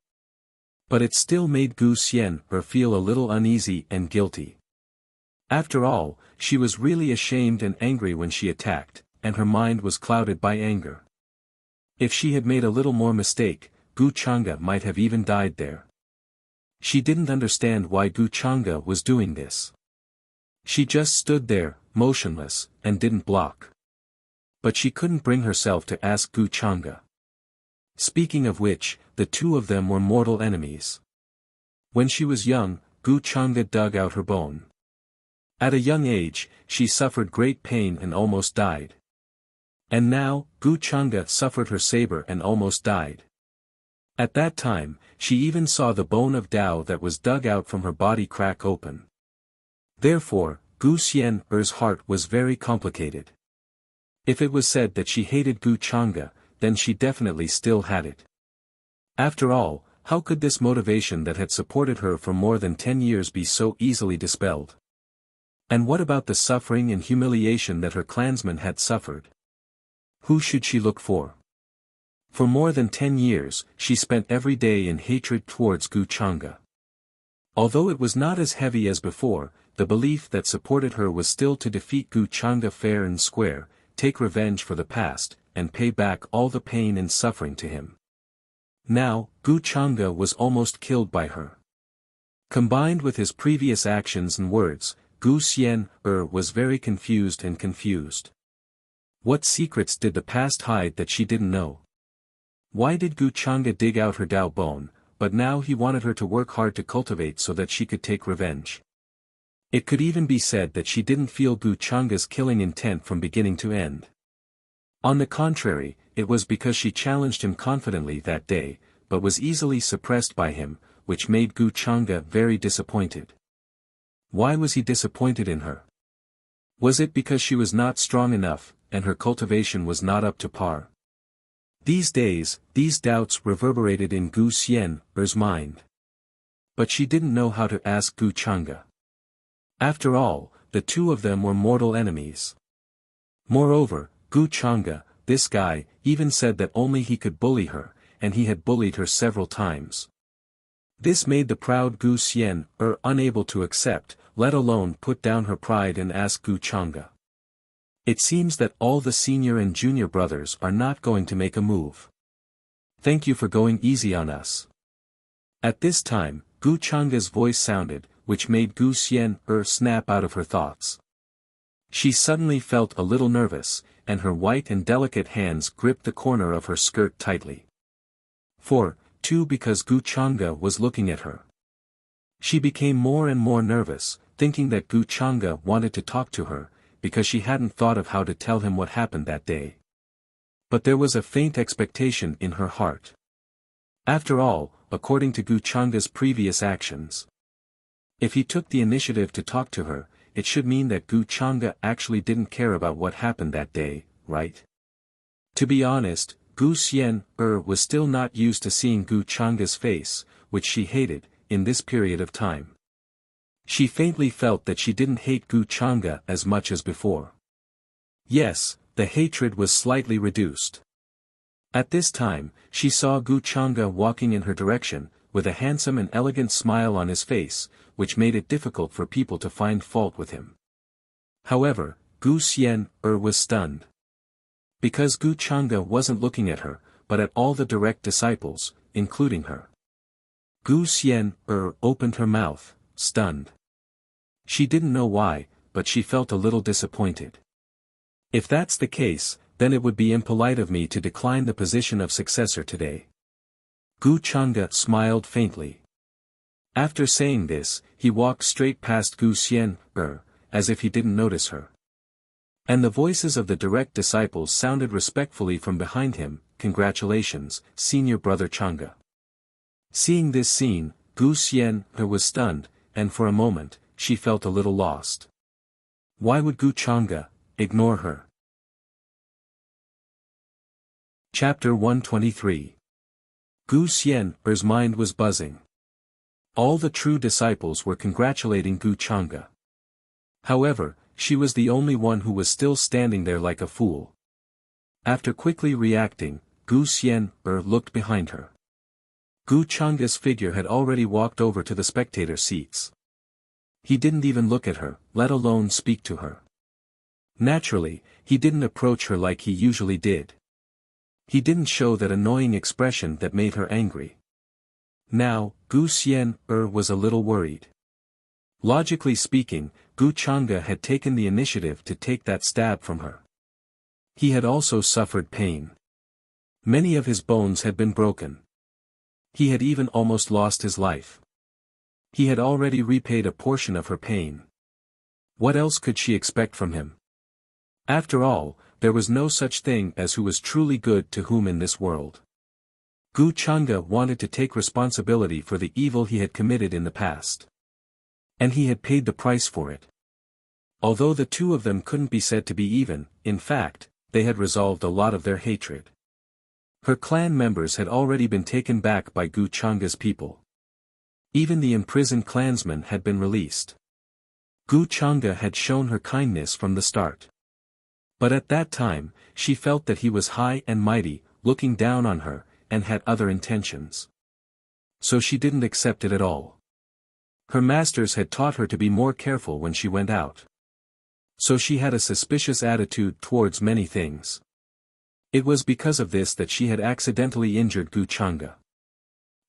But it still made Gu Xian feel a little uneasy and guilty. After all, she was really ashamed and angry when she attacked, and her mind was clouded by anger. If she had made a little more mistake, Gu Chang'e might have even died there. She didn't understand why Gu Chang'e was doing this. She just stood there, motionless, and didn't block. But she couldn't bring herself to ask Gu Chang'e. Speaking of which, the two of them were mortal enemies. When she was young, Gu Chang'e dug out her bone. At a young age, she suffered great pain and almost died. And now, Gu Chang'e suffered her saber and almost died. At that time, she even saw the bone of Tao that was dug out from her body crack open. Therefore, Gu Xian's heart was very complicated. If it was said that she hated Gu Chang'e, then she definitely still had it. After all, how could this motivation that had supported her for more than 10 years be so easily dispelled? And what about the suffering and humiliation that her clansmen had suffered? Who should she look for? For more than 10 years, she spent every day in hatred towards Gu Chang'e. Although it was not as heavy as before, the belief that supported her was still to defeat Gu Chang'e fair and square, take revenge for the past, and pay back all the pain and suffering to him. Now, Gu Chang'e was almost killed by her. Combined with his previous actions and words, Gu Xian was very confused. What secrets did the past hide that she didn't know? Why did Gu Chang'e dig out her Tao bone? but now he wanted her to work hard to cultivate so that she could take revenge. It could even be said that she didn't feel Gu Changa's killing intent from beginning to end. On the contrary, it was because she challenged him confidently that day, but was easily suppressed by him, which made Gu Changa very disappointed. Why was he disappointed in her? Was it because she was not strong enough, and her cultivation was not up to par? These days, these doubts reverberated in Gu Xian's mind. But she didn't know how to ask Gu Changa. After all, the two of them were mortal enemies. Moreover, Gu Changa, this guy, even said that only he could bully her, and he had bullied her several times. This made the proud Gu Xian unable to accept, let alone put down her pride and ask Gu Changa. It seems that all the senior and junior brothers are not going to make a move. Thank you for going easy on us. At this time, Gu Changa's voice sounded, which made Gu Xian snap out of her thoughts. She suddenly felt a little nervous, and her white and delicate hands gripped the corner of her skirt tightly. Because Gu Changa was looking at her. She became more and more nervous, thinking that Gu Changa wanted to talk to her, because she hadn't thought of how to tell him what happened that day. But there was a faint expectation in her heart. After all, according to Gu Changa's previous actions, if he took the initiative to talk to her, it should mean that Gu Changa actually didn't care about what happened that day, right? To be honest, Gu Xian was still not used to seeing Gu Changa's face, which she hated, in this period of time. She faintly felt that she didn't hate Gu Changa as much as before. Yes, the hatred was slightly reduced. At this time, she saw Gu Changa walking in her direction, with a handsome and elegant smile on his face, which made it difficult for people to find fault with him. However, Gu Xian was stunned. Because Gu Changa wasn't looking at her, but at all the direct disciples, including her. Gu Xian opened her mouth, stunned. She didn't know why, but she felt a little disappointed. If that's the case, then it would be impolite of me to decline the position of successor today. Gu Changa smiled faintly. After saying this, he walked straight past Gu Xian as if he didn't notice her. And the voices of the direct disciples sounded respectfully from behind him, "Congratulations, senior brother Changa." Seeing this scene, Gu Xian was stunned, and for a moment, she felt a little lost. Why would Gu Changa ignore her? Chapter 123. Gu Xian's mind was buzzing. All the true disciples were congratulating Gu Changa. However, she was the only one who was still standing there like a fool. After quickly reacting, Gu Xian looked behind her. Gu Changa's figure had already walked over to the spectator seats. He didn't even look at her, let alone speak to her. Naturally, he didn't approach her like he usually did. He didn't show that annoying expression that made her angry. Now, Gu Xian was a little worried. Logically speaking, Gu Changa had taken the initiative to take that stab from her. He had also suffered pain. Many of his bones had been broken. He had even almost lost his life. He had already repaid a portion of her pain. What else could she expect from him? After all, there was no such thing as who was truly good to whom in this world. Gu Changa wanted to take responsibility for the evil he had committed in the past. And he had paid the price for it. Although the two of them couldn't be said to be even, in fact, they had resolved a lot of their hatred. Her clan members had already been taken back by Gu Changa's people. Even the imprisoned clansmen had been released. Gu Changa had shown her kindness from the start. But at that time, she felt that he was high and mighty, looking down on her, and had other intentions. So she didn't accept it at all. Her masters had taught her to be more careful when she went out. So she had a suspicious attitude towards many things. It was because of this that she had accidentally injured Gu Changa.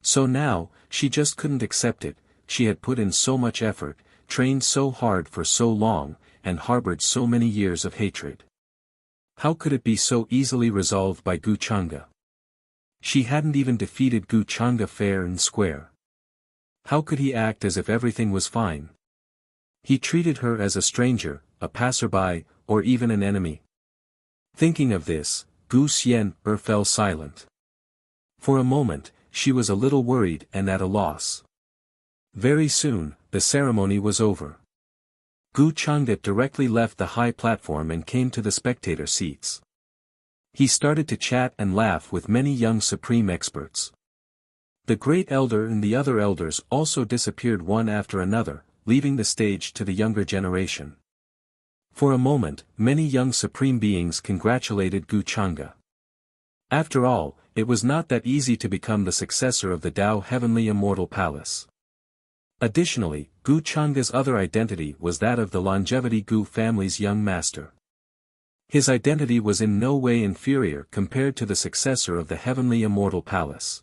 So now, she just couldn't accept it. She had put in so much effort, trained so hard for so long, and harbored so many years of hatred. How could it be so easily resolved by Gu Changa? She hadn't even defeated Gu Chang'e fair and square. How could he act as if everything was fine? He treated her as a stranger, a passerby, or even an enemy. Thinking of this, Gu Xian'er fell silent. For a moment, she was a little worried and at a loss. Very soon, the ceremony was over. Gu Chang'e directly left the high platform and came to the spectator seats. He started to chat and laugh with many young supreme experts. The great elder and the other elders also disappeared one after another, leaving the stage to the younger generation. For a moment, many young supreme beings congratulated Gu Chang'e. After all, it was not that easy to become the successor of the Tao Heavenly Immortal Palace. Additionally, Gu Chang'e's other identity was that of the Longevity Gu family's young master. His identity was in no way inferior compared to the successor of the Heavenly Immortal Palace.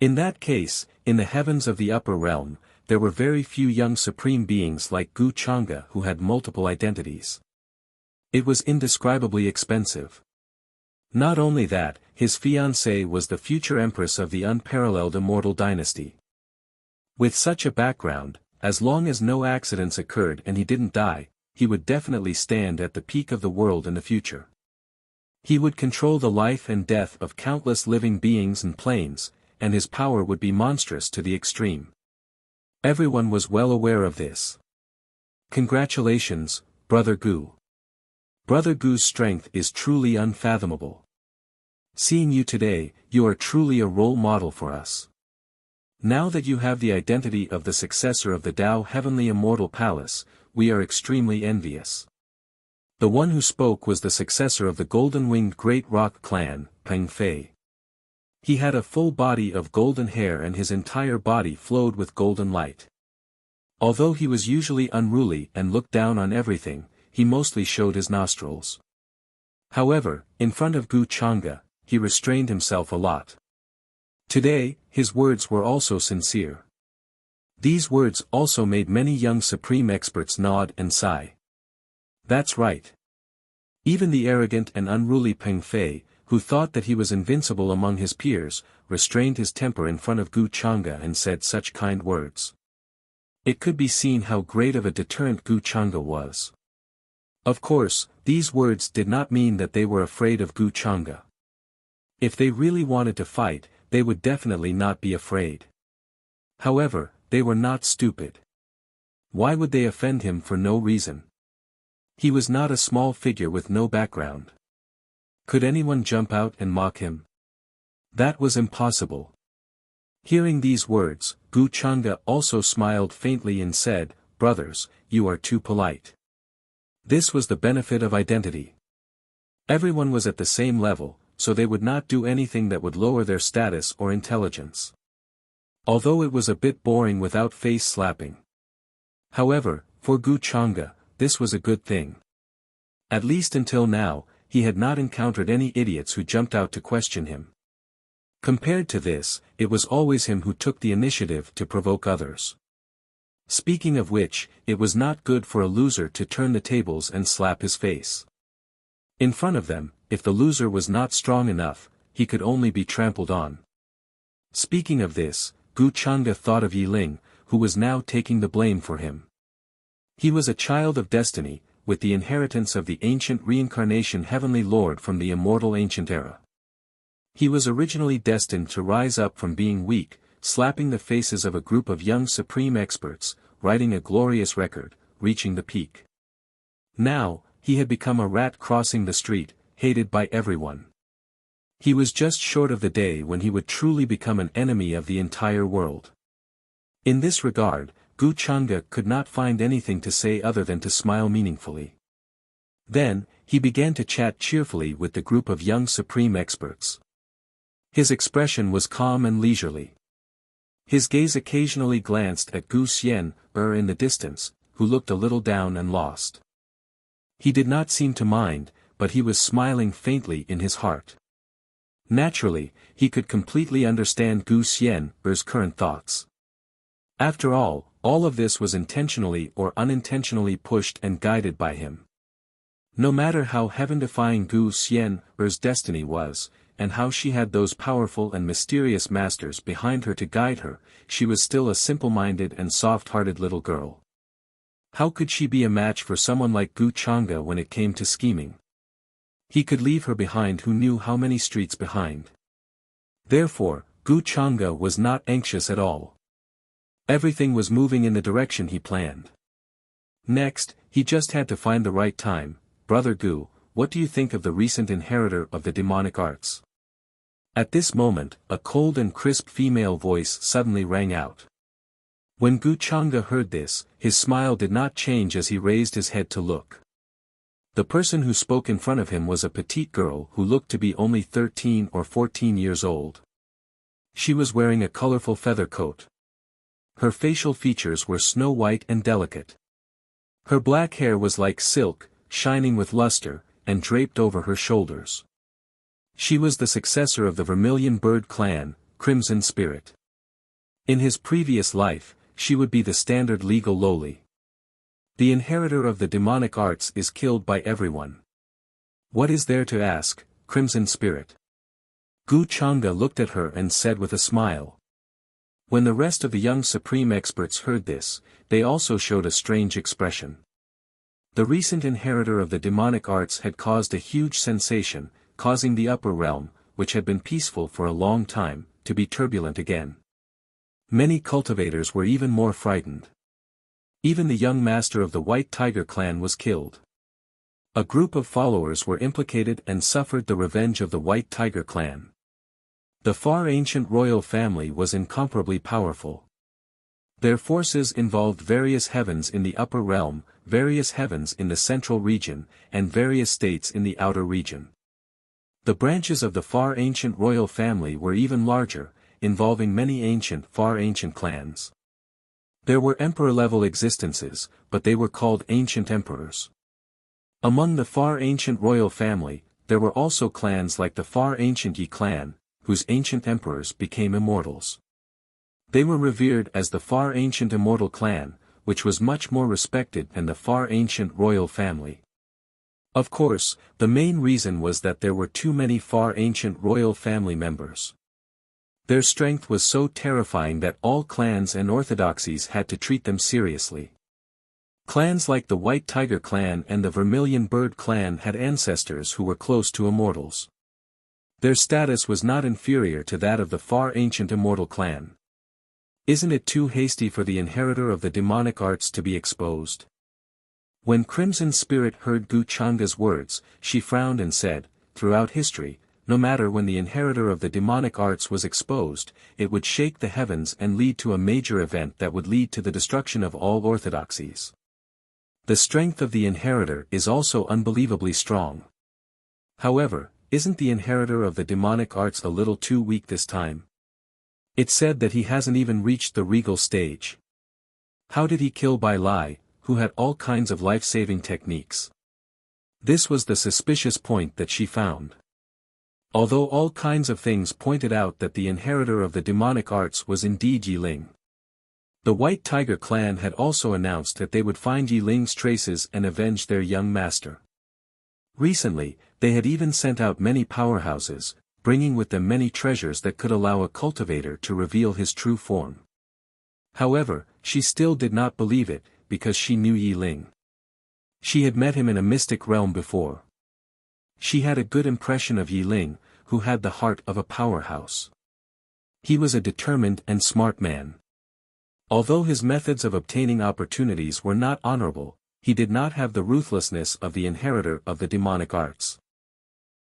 In that case, in the heavens of the upper realm, there were very few young supreme beings like Gu Chang'e who had multiple identities. It was indescribably expensive. Not only that, his fiancée was the future empress of the unparalleled immortal dynasty. With such a background, as long as no accidents occurred and he didn't die, he would definitely stand at the peak of the world in the future. He would control the life and death of countless living beings and planes, and his power would be monstrous to the extreme. Everyone was well aware of this. Congratulations, Brother Gu. Brother Gu's strength is truly unfathomable. Seeing you today, you are truly a role model for us. Now that you have the identity of the successor of the Tao Heavenly Immortal Palace, we are extremely envious. The one who spoke was the successor of the golden-winged Great Rock clan, Peng Fei. He had a full body of golden hair and his entire body flowed with golden light. Although he was usually unruly and looked down on everything, he mostly showed his nostrils. However, in front of Gu Chang'e, he restrained himself a lot. Today, his words were also sincere. These words also made many young supreme experts nod and sigh. That's right. Even the arrogant and unruly Peng Fei, who thought that he was invincible among his peers, restrained his temper in front of Gu Chang'e and said such kind words. It could be seen how great of a deterrent Gu Chang'e was. Of course, these words did not mean that they were afraid of Gu Chang'e. If they really wanted to fight, they would definitely not be afraid. However, they were not stupid. Why would they offend him for no reason? He was not a small figure with no background. Could anyone jump out and mock him? That was impossible. Hearing these words, Gu Chang'e also smiled faintly and said, "Brothers, you are too polite." This was the benefit of identity. Everyone was at the same level, so they would not do anything that would lower their status or intelligence. Although it was a bit boring without face slapping. However, for Gu Chang'e, this was a good thing. At least until now, he had not encountered any idiots who jumped out to question him. Compared to this, it was always him who took the initiative to provoke others. Speaking of which, it was not good for a loser to turn the tables and slap his face. In front of them, if the loser was not strong enough, he could only be trampled on. Speaking of this, Gu Chang'e thought of Yi Ling, who was now taking the blame for him. He was a child of destiny, with the inheritance of the ancient reincarnation Heavenly Lord from the immortal ancient era. He was originally destined to rise up from being weak, slapping the faces of a group of young supreme experts, writing a glorious record, reaching the peak. Now, he had become a rat crossing the street, hated by everyone. He was just short of the day when he would truly become an enemy of the entire world. In this regard, Gu Chang'e could not find anything to say other than to smile meaningfully. Then, he began to chat cheerfully with the group of young supreme experts. His expression was calm and leisurely. His gaze occasionally glanced at Gu Xian'er in the distance, who looked a little down and lost. He did not seem to mind, but he was smiling faintly in his heart. Naturally, he could completely understand Gu Xian'er's current thoughts. After all of this was intentionally or unintentionally pushed and guided by him. No matter how heaven-defying Gu Xian'er's destiny was, and how she had those powerful and mysterious masters behind her to guide her, she was still a simple-minded and soft-hearted little girl. How could she be a match for someone like Gu Chang'e when it came to scheming? He could leave her behind who knew how many streets behind. Therefore, Gu Chang'e was not anxious at all. Everything was moving in the direction he planned. Next, he just had to find the right time. Brother Gu, what do you think of the recent inheritor of the demonic arts? At this moment, a cold and crisp female voice suddenly rang out. When Gu Chang'e heard this, his smile did not change as he raised his head to look. The person who spoke in front of him was a petite girl who looked to be only 13 or 14 years old. She was wearing a colorful feather coat. Her facial features were snow white and delicate. Her black hair was like silk, shining with luster, and draped over her shoulders. She was the successor of the Vermilion Bird clan, Crimson Spirit. In his previous life, she would be the standard legal lowly. The inheritor of the demonic arts is killed by everyone. What is there to ask, Crimson Spirit? Gu Chang'e looked at her and said with a smile. When the rest of the young supreme experts heard this, they also showed a strange expression. The recent inheritor of the demonic arts had caused a huge sensation, causing the upper realm, which had been peaceful for a long time, to be turbulent again. Many cultivators were even more frightened. Even the young master of the White Tiger clan was killed. A group of followers were implicated and suffered the revenge of the White Tiger clan. The far ancient royal family was incomparably powerful. Their forces involved various heavens in the upper realm, various heavens in the central region, and various states in the outer region. The branches of the far ancient royal family were even larger, involving many ancient far ancient clans. There were emperor-level existences, but they were called ancient emperors. Among the far ancient royal family, there were also clans like the far ancient Yi clan, whose ancient emperors became immortals. They were revered as the far ancient immortal clan, which was much more respected than the far ancient royal family. Of course, the main reason was that there were too many far ancient royal family members. Their strength was so terrifying that all clans and orthodoxies had to treat them seriously. Clans like the White Tiger clan and the Vermilion Bird clan had ancestors who were close to immortals. Their status was not inferior to that of the far ancient immortal clan. Isn't it too hasty for the inheritor of the demonic arts to be exposed? When Crimson Spirit heard Gu Chang'e's words, she frowned and said, throughout history, no matter when the inheritor of the demonic arts was exposed, it would shake the heavens and lead to a major event that would lead to the destruction of all orthodoxies. The strength of the inheritor is also unbelievably strong. However, isn't the inheritor of the demonic arts a little too weak this time? It's said that he hasn't even reached the regal stage. How did he kill Bai Lai, who had all kinds of life-saving techniques? This was the suspicious point that she found. Although all kinds of things pointed out that the inheritor of the demonic arts was indeed Yi Ling. The White Tiger clan had also announced that they would find Yi Ling's traces and avenge their young master. Recently, they had even sent out many powerhouses, bringing with them many treasures that could allow a cultivator to reveal his true form. However, she still did not believe it, because she knew Yi Ling. She had met him in a mystic realm before. She had a good impression of Yi Ling, who had the heart of a powerhouse. He was a determined and smart man. Although his methods of obtaining opportunities were not honorable, he did not have the ruthlessness of the inheritor of the demonic arts.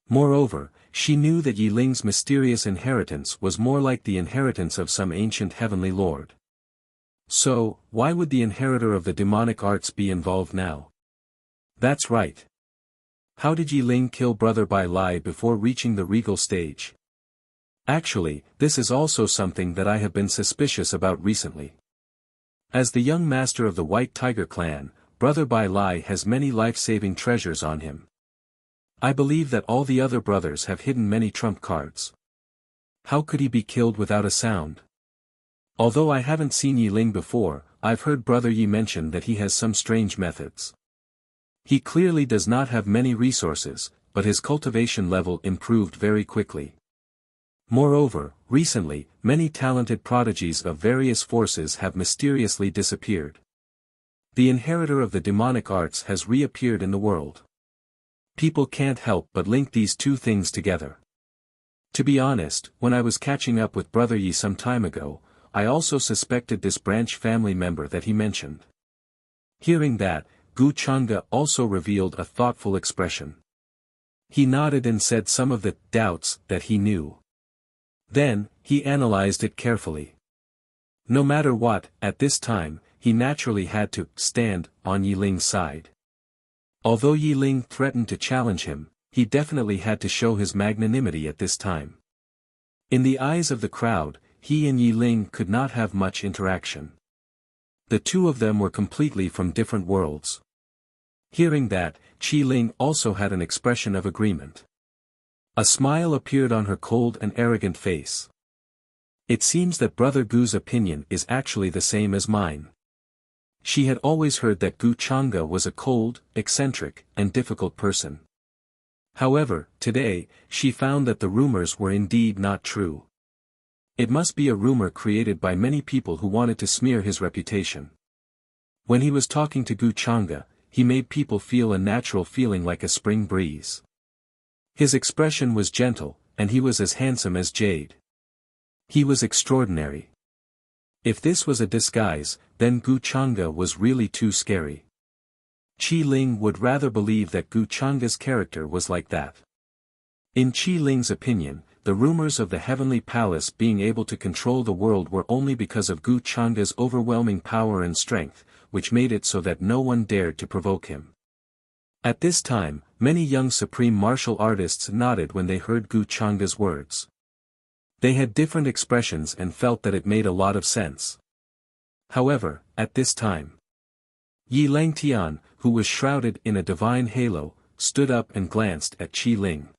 Moreover, she knew that Yi Ling's mysterious inheritance was more like the inheritance of some ancient heavenly lord. So, why would the inheritor of the demonic arts be involved now? That's right. How did Yi Ling kill Brother Bai Lai before reaching the regal stage? Actually, this is also something that I have been suspicious about recently. As the young master of the White Tiger clan, Brother Bai Lai has many life-saving treasures on him. I believe that all the other brothers have hidden many trump cards. How could he be killed without a sound? Although I haven't seen Yi Ling before, I've heard Brother Yi mention that he has some strange methods. He clearly does not have many resources, but his cultivation level improved very quickly. Moreover, recently, many talented prodigies of various forces have mysteriously disappeared. The inheritor of the demonic arts has reappeared in the world. People can't help but link these two things together. To be honest, when I was catching up with Brother Yi some time ago, I also suspected this branch family member that he mentioned. Hearing that, Gu Chang'e also revealed a thoughtful expression. He nodded and said some of the doubts that he knew. Then, he analyzed it carefully. No matter what, at this time, he naturally had to stand on Yi Ling's side. Although Yi Ling threatened to challenge him, he definitely had to show his magnanimity at this time. In the eyes of the crowd, he and Yi Ling could not have much interaction. The two of them were completely from different worlds. Hearing that, Qi Ling also had an expression of agreement. A smile appeared on her cold and arrogant face. It seems that Brother Gu's opinion is actually the same as mine. She had always heard that Gu Chang'e was a cold, eccentric, and difficult person. However, today, she found that the rumors were indeed not true. It must be a rumor created by many people who wanted to smear his reputation. When he was talking to Gu Chang'e, he made people feel a natural feeling like a spring breeze. His expression was gentle, and he was as handsome as jade. He was extraordinary. If this was a disguise, then Gu Chang'e was really too scary. Qi Ling would rather believe that Gu Chang'e's character was like that. In Qi Ling's opinion, the rumors of the heavenly palace being able to control the world were only because of Gu Chang'e's overwhelming power and strength, which made it so that no one dared to provoke him. At this time, many young supreme martial artists nodded when they heard Gu Chang'e's words. They had different expressions and felt that it made a lot of sense. However, at this time, Yi Langtian, who was shrouded in a divine halo, stood up and glanced at Qi Ling.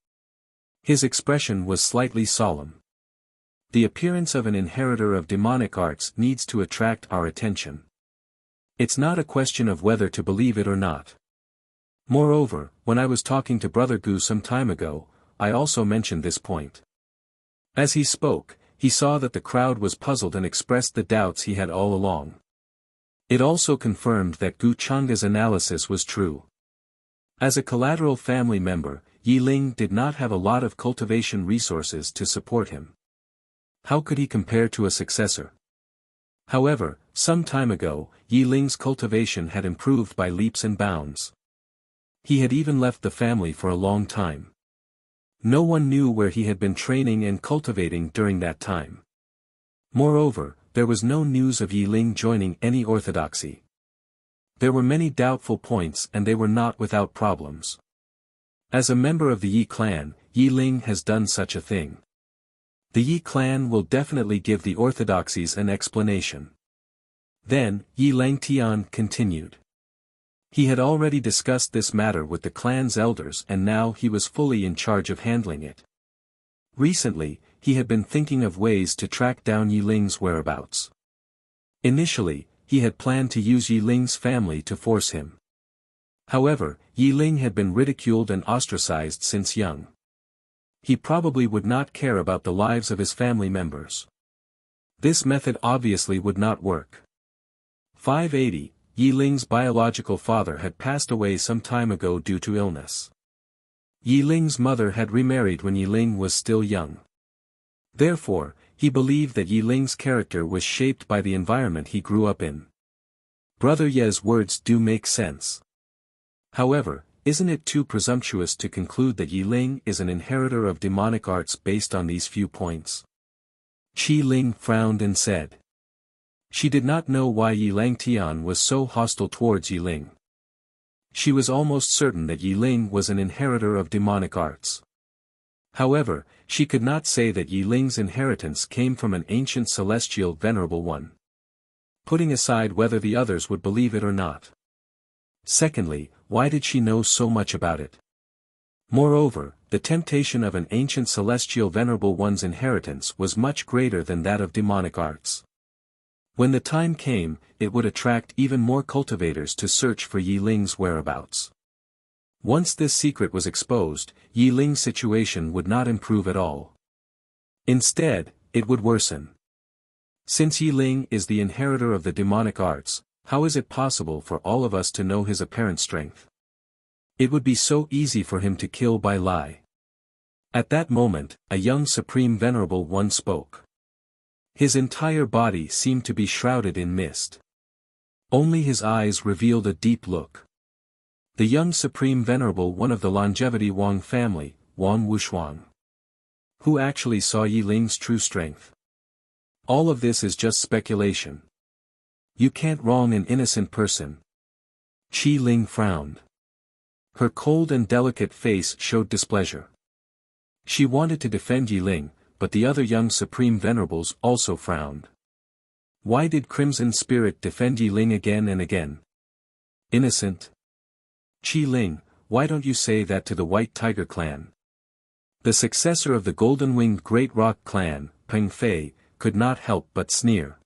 His expression was slightly solemn. The appearance of an inheritor of demonic arts needs to attract our attention. It's not a question of whether to believe it or not. Moreover, when I was talking to Brother Gu some time ago, I also mentioned this point. As he spoke, he saw that the crowd was puzzled and expressed the doubts he had all along. It also confirmed that Gu Chang'e's analysis was true. As a collateral family member, Yi Ling did not have a lot of cultivation resources to support him. How could he compare to a successor? However, some time ago, Yi Ling's cultivation had improved by leaps and bounds. He had even left the family for a long time. No one knew where he had been training and cultivating during that time. Moreover, there was no news of Yi Ling joining any orthodoxy. There were many doubtful points and they were not without problems. As a member of the Yi clan, Yi Ling has done such a thing. The Yi clan will definitely give the orthodoxies an explanation. Then, Yi Langtian continued. He had already discussed this matter with the clan's elders and now he was fully in charge of handling it. Recently, he had been thinking of ways to track down Yi Ling's whereabouts. Initially, he had planned to use Yi Ling's family to force him. However, Yi Ling had been ridiculed and ostracized since young. He probably would not care about the lives of his family members. This method obviously would not work. 580, Yi Ling's biological father had passed away some time ago due to illness. Yi Ling's mother had remarried when Yi Ling was still young. Therefore, he believed that Yi Ling's character was shaped by the environment he grew up in. Brother Ye's words do make sense. However, isn't it too presumptuous to conclude that Yi Ling is an inheritor of demonic arts based on these few points? Qi Ling frowned and said. She did not know why Yi Langtian was so hostile towards Yi Ling. She was almost certain that Yi Ling was an inheritor of demonic arts. However, she could not say that Yi Ling's inheritance came from an ancient celestial venerable one. Putting aside whether the others would believe it or not. Secondly, why did she know so much about it? Moreover, the temptation of an ancient celestial venerable one's inheritance was much greater than that of demonic arts. When the time came, it would attract even more cultivators to search for Yi Ling's whereabouts. Once this secret was exposed, Yi Ling's situation would not improve at all. Instead, it would worsen. Since Yi Ling is the inheritor of the demonic arts, how is it possible for all of us to know his apparent strength? It would be so easy for him to kill Bai Lai. At that moment, a young Supreme Venerable One spoke. His entire body seemed to be shrouded in mist. Only his eyes revealed a deep look. The young Supreme Venerable One of the Longevity Wang family, Wang Wushuang. Who actually saw Yi Ling's true strength? All of this is just speculation. You can't wrong an innocent person. Qi Ling frowned. Her cold and delicate face showed displeasure. She wanted to defend Yi Ling, but the other young Supreme Venerables also frowned. Why did Crimson Spirit defend Yi Ling again and again? Innocent? Qi Ling, why don't you say that to the White Tiger clan? The successor of the golden-winged Great Rock clan, Peng Fei, could not help but sneer.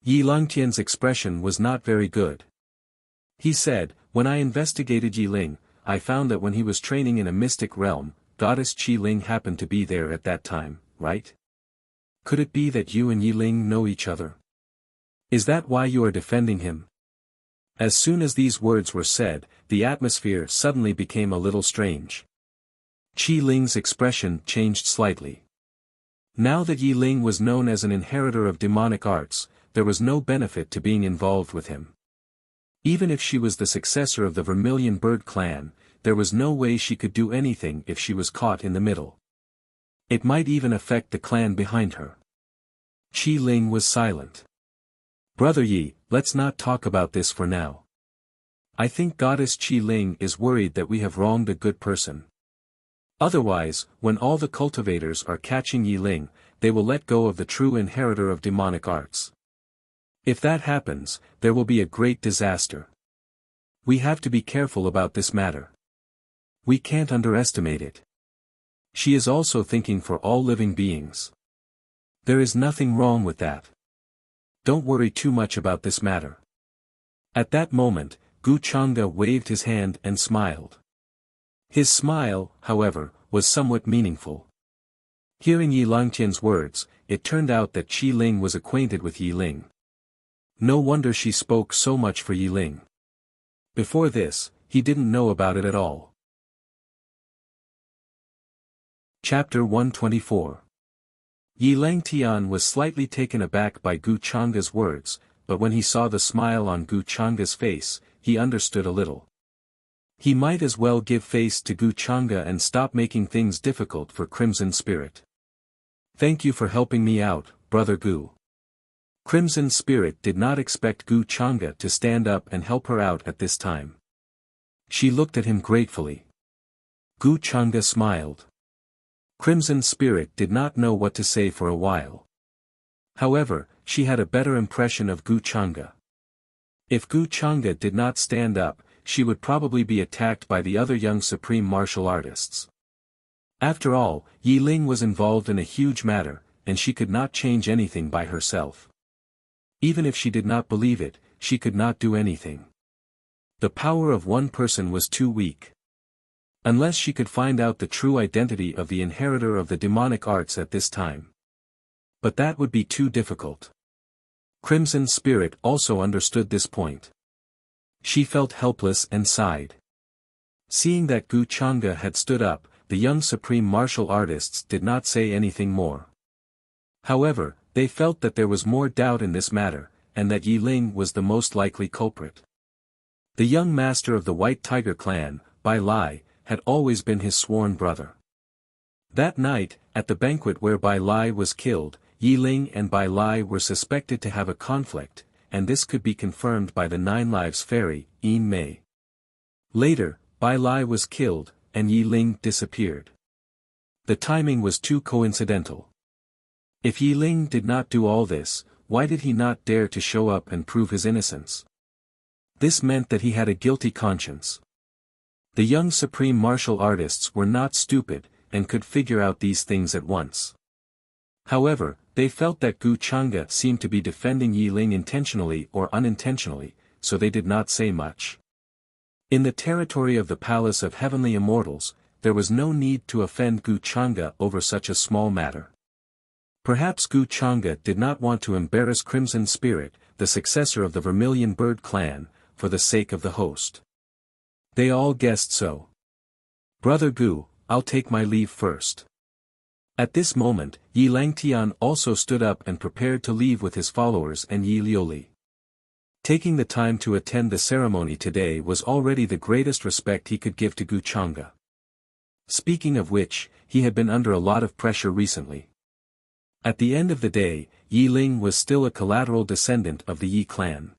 Yi Langtian's expression was not very good. He said, when I investigated Yi Ling, I found that when he was training in a mystic realm, Goddess Qi Ling happened to be there at that time, right? Could it be that you and Yi Ling know each other? Is that why you are defending him? As soon as these words were said, the atmosphere suddenly became a little strange. Qi Ling's expression changed slightly. Now that Yi Ling was known as an inheritor of demonic arts, there was no benefit to being involved with him. Even if she was the successor of the Vermilion Bird clan, there was no way she could do anything if she was caught in the middle. It might even affect the clan behind her. Qi Ling was silent. Brother Yi, let's not talk about this for now. I think Goddess Qi Ling is worried that we have wronged a good person. Otherwise, when all the cultivators are catching Yi Ling, they will let go of the true inheritor of demonic arts. If that happens, there will be a great disaster. We have to be careful about this matter. We can't underestimate it. She is also thinking for all living beings. There is nothing wrong with that. Don't worry too much about this matter. At that moment, Gu Chang'e waved his hand and smiled. His smile, however, was somewhat meaningful. Hearing Yi Langtian's words, it turned out that Qi Ling was acquainted with Yi Ling. No wonder she spoke so much for Yi Ling. Before this, he didn't know about it at all. Chapter 124. Yi Langtian was slightly taken aback by Gu Chang'e's words, but when he saw the smile on Gu Chang'e's face, he understood a little. He might as well give face to Gu Chang'e and stop making things difficult for Crimson Spirit. Thank you for helping me out, Brother Gu. Crimson Spirit did not expect Gu Chang'e to stand up and help her out at this time. She looked at him gratefully. Gu Chang'e smiled. Crimson Spirit did not know what to say for a while. However, she had a better impression of Gu Chang'e. If Gu Chang'e did not stand up, she would probably be attacked by the other young supreme martial artists. After all, Yi Ling was involved in a huge matter, and she could not change anything by herself. Even if she did not believe it, she could not do anything. The power of one person was too weak. Unless she could find out the true identity of the inheritor of the demonic arts at this time. But that would be too difficult. Crimson Spirit also understood this point. She felt helpless and sighed. Seeing that Gu Chang'e had stood up, the young supreme martial artists did not say anything more. However, they felt that there was more doubt in this matter, and that Yi Ling was the most likely culprit. The young master of the White Tiger clan, Bai Lai, had always been his sworn brother. That night, at the banquet where Bai Lai was killed, Yi Ling and Bai Lai were suspected to have a conflict, and this could be confirmed by the Nine Lives fairy, Yin Mei. Later, Bai Lai was killed, and Yi Ling disappeared. The timing was too coincidental. If Yi Ling did not do all this, why did he not dare to show up and prove his innocence? This meant that he had a guilty conscience. The young supreme martial artists were not stupid, and could figure out these things at once. However, they felt that Gu Chang'e seemed to be defending Yi Ling intentionally or unintentionally, so they did not say much. In the territory of the Palace of Heavenly Immortals, there was no need to offend Gu Chang'e over such a small matter. Perhaps Gu Changa did not want to embarrass Crimson Spirit, the successor of the Vermilion Bird clan, for the sake of the host. They all guessed so. Brother Gu, I'll take my leave first. At this moment, Yi Langtian also stood up and prepared to leave with his followers and Yi Liuli. Taking the time to attend the ceremony today was already the greatest respect he could give to Gu Changa. Speaking of which, he had been under a lot of pressure recently. At the end of the day, Yi Ling was still a collateral descendant of the Yi clan.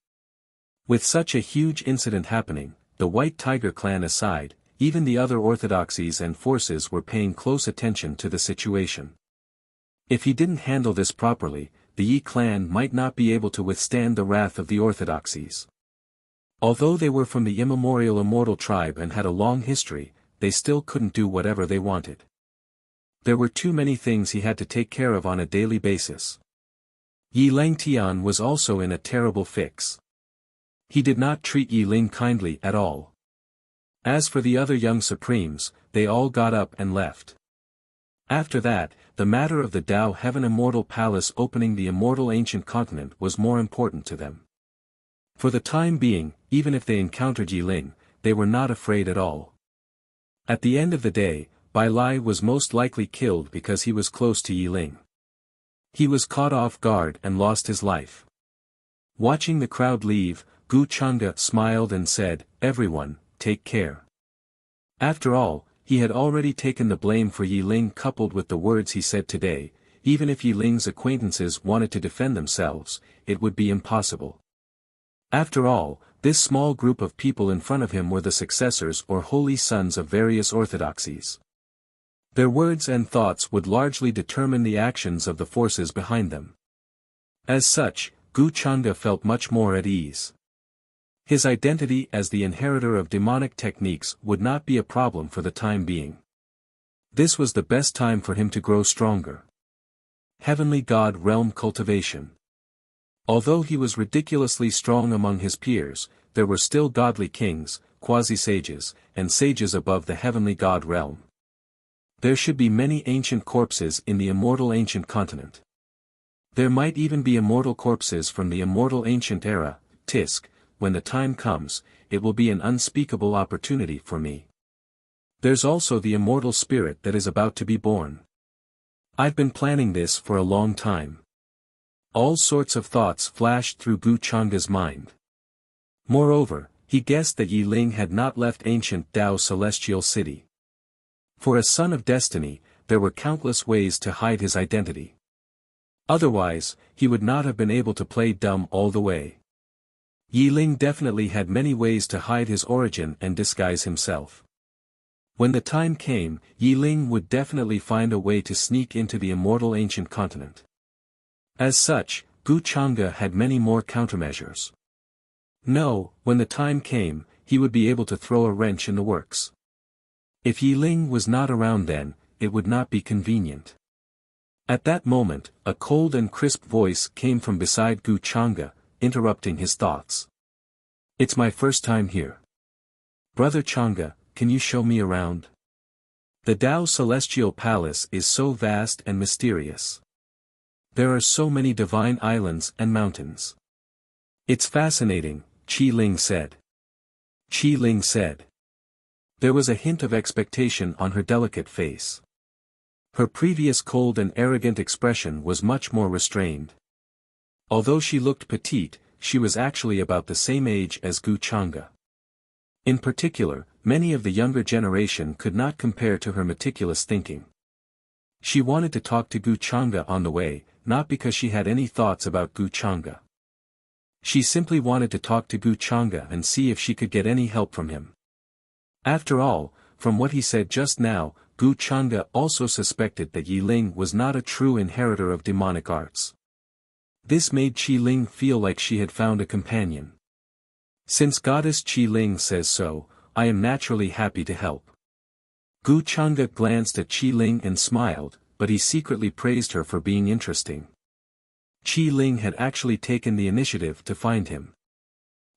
With such a huge incident happening, the White Tiger clan aside, even the other orthodoxies and forces were paying close attention to the situation. If he didn't handle this properly, the Yi clan might not be able to withstand the wrath of the orthodoxies. Although they were from the immemorial immortal tribe and had a long history, they still couldn't do whatever they wanted. There were too many things he had to take care of on a daily basis. Yi Langtian was also in a terrible fix. He did not treat Yi Ling kindly at all. As for the other young supremes, they all got up and left. After that, the matter of the Dao Heaven Immortal Palace opening the immortal ancient continent was more important to them. For the time being, even if they encountered Yi Ling, they were not afraid at all. At the end of the day, Bai Lai was most likely killed because he was close to Yi Ling. He was caught off guard and lost his life. Watching the crowd leave, Gu Changa smiled and said, "Everyone, take care." After all, he had already taken the blame for Yi Ling coupled with the words he said today. Even if Yi Ling's acquaintances wanted to defend themselves, it would be impossible. After all, this small group of people in front of him were the successors or holy sons of various orthodoxies. Their words and thoughts would largely determine the actions of the forces behind them. As such, Gu Changa felt much more at ease. His identity as the inheritor of demonic techniques would not be a problem for the time being. This was the best time for him to grow stronger. Heavenly God Realm Cultivation. Although he was ridiculously strong among his peers, there were still godly kings, quasi-sages, and sages above the Heavenly God Realm. There should be many ancient corpses in the immortal ancient continent. There might even be immortal corpses from the immortal ancient era, Tisk. When the time comes, it will be an unspeakable opportunity for me. There's also the immortal spirit that is about to be born. I've been planning this for a long time. All sorts of thoughts flashed through Gu Changa's mind. Moreover, he guessed that Yi Ling had not left ancient Dao Celestial City. For a son of destiny, there were countless ways to hide his identity. Otherwise, he would not have been able to play dumb all the way. Yi Ling definitely had many ways to hide his origin and disguise himself. When the time came, Yi Ling would definitely find a way to sneak into the immortal ancient continent. As such, Gu Changa had many more countermeasures. No, when the time came, he would be able to throw a wrench in the works. If Yi Ling was not around then, it would not be convenient. At that moment, a cold and crisp voice came from beside Gu Changa, interrupting his thoughts. "It's my first time here. Brother Changa, can you show me around? The Dao Celestial Palace is so vast and mysterious. There are so many divine islands and mountains. It's fascinating," Qi Ling said. Qi Ling said. There was a hint of expectation on her delicate face. Her previous cold and arrogant expression was much more restrained. Although she looked petite, she was actually about the same age as Gu Changa. In particular, many of the younger generation could not compare to her meticulous thinking. She wanted to talk to Gu Changa on the way, not because she had any thoughts about Gu Changa. She simply wanted to talk to Gu Changa and see if she could get any help from him. After all, from what he said just now, Gu Changa also suspected that Yi Ling was not a true inheritor of demonic arts. This made Qi Ling feel like she had found a companion. Since Goddess Qi Ling says so, I am naturally happy to help. Gu Changa glanced at Qi Ling and smiled, but he secretly praised her for being interesting. Qi Ling had actually taken the initiative to find him.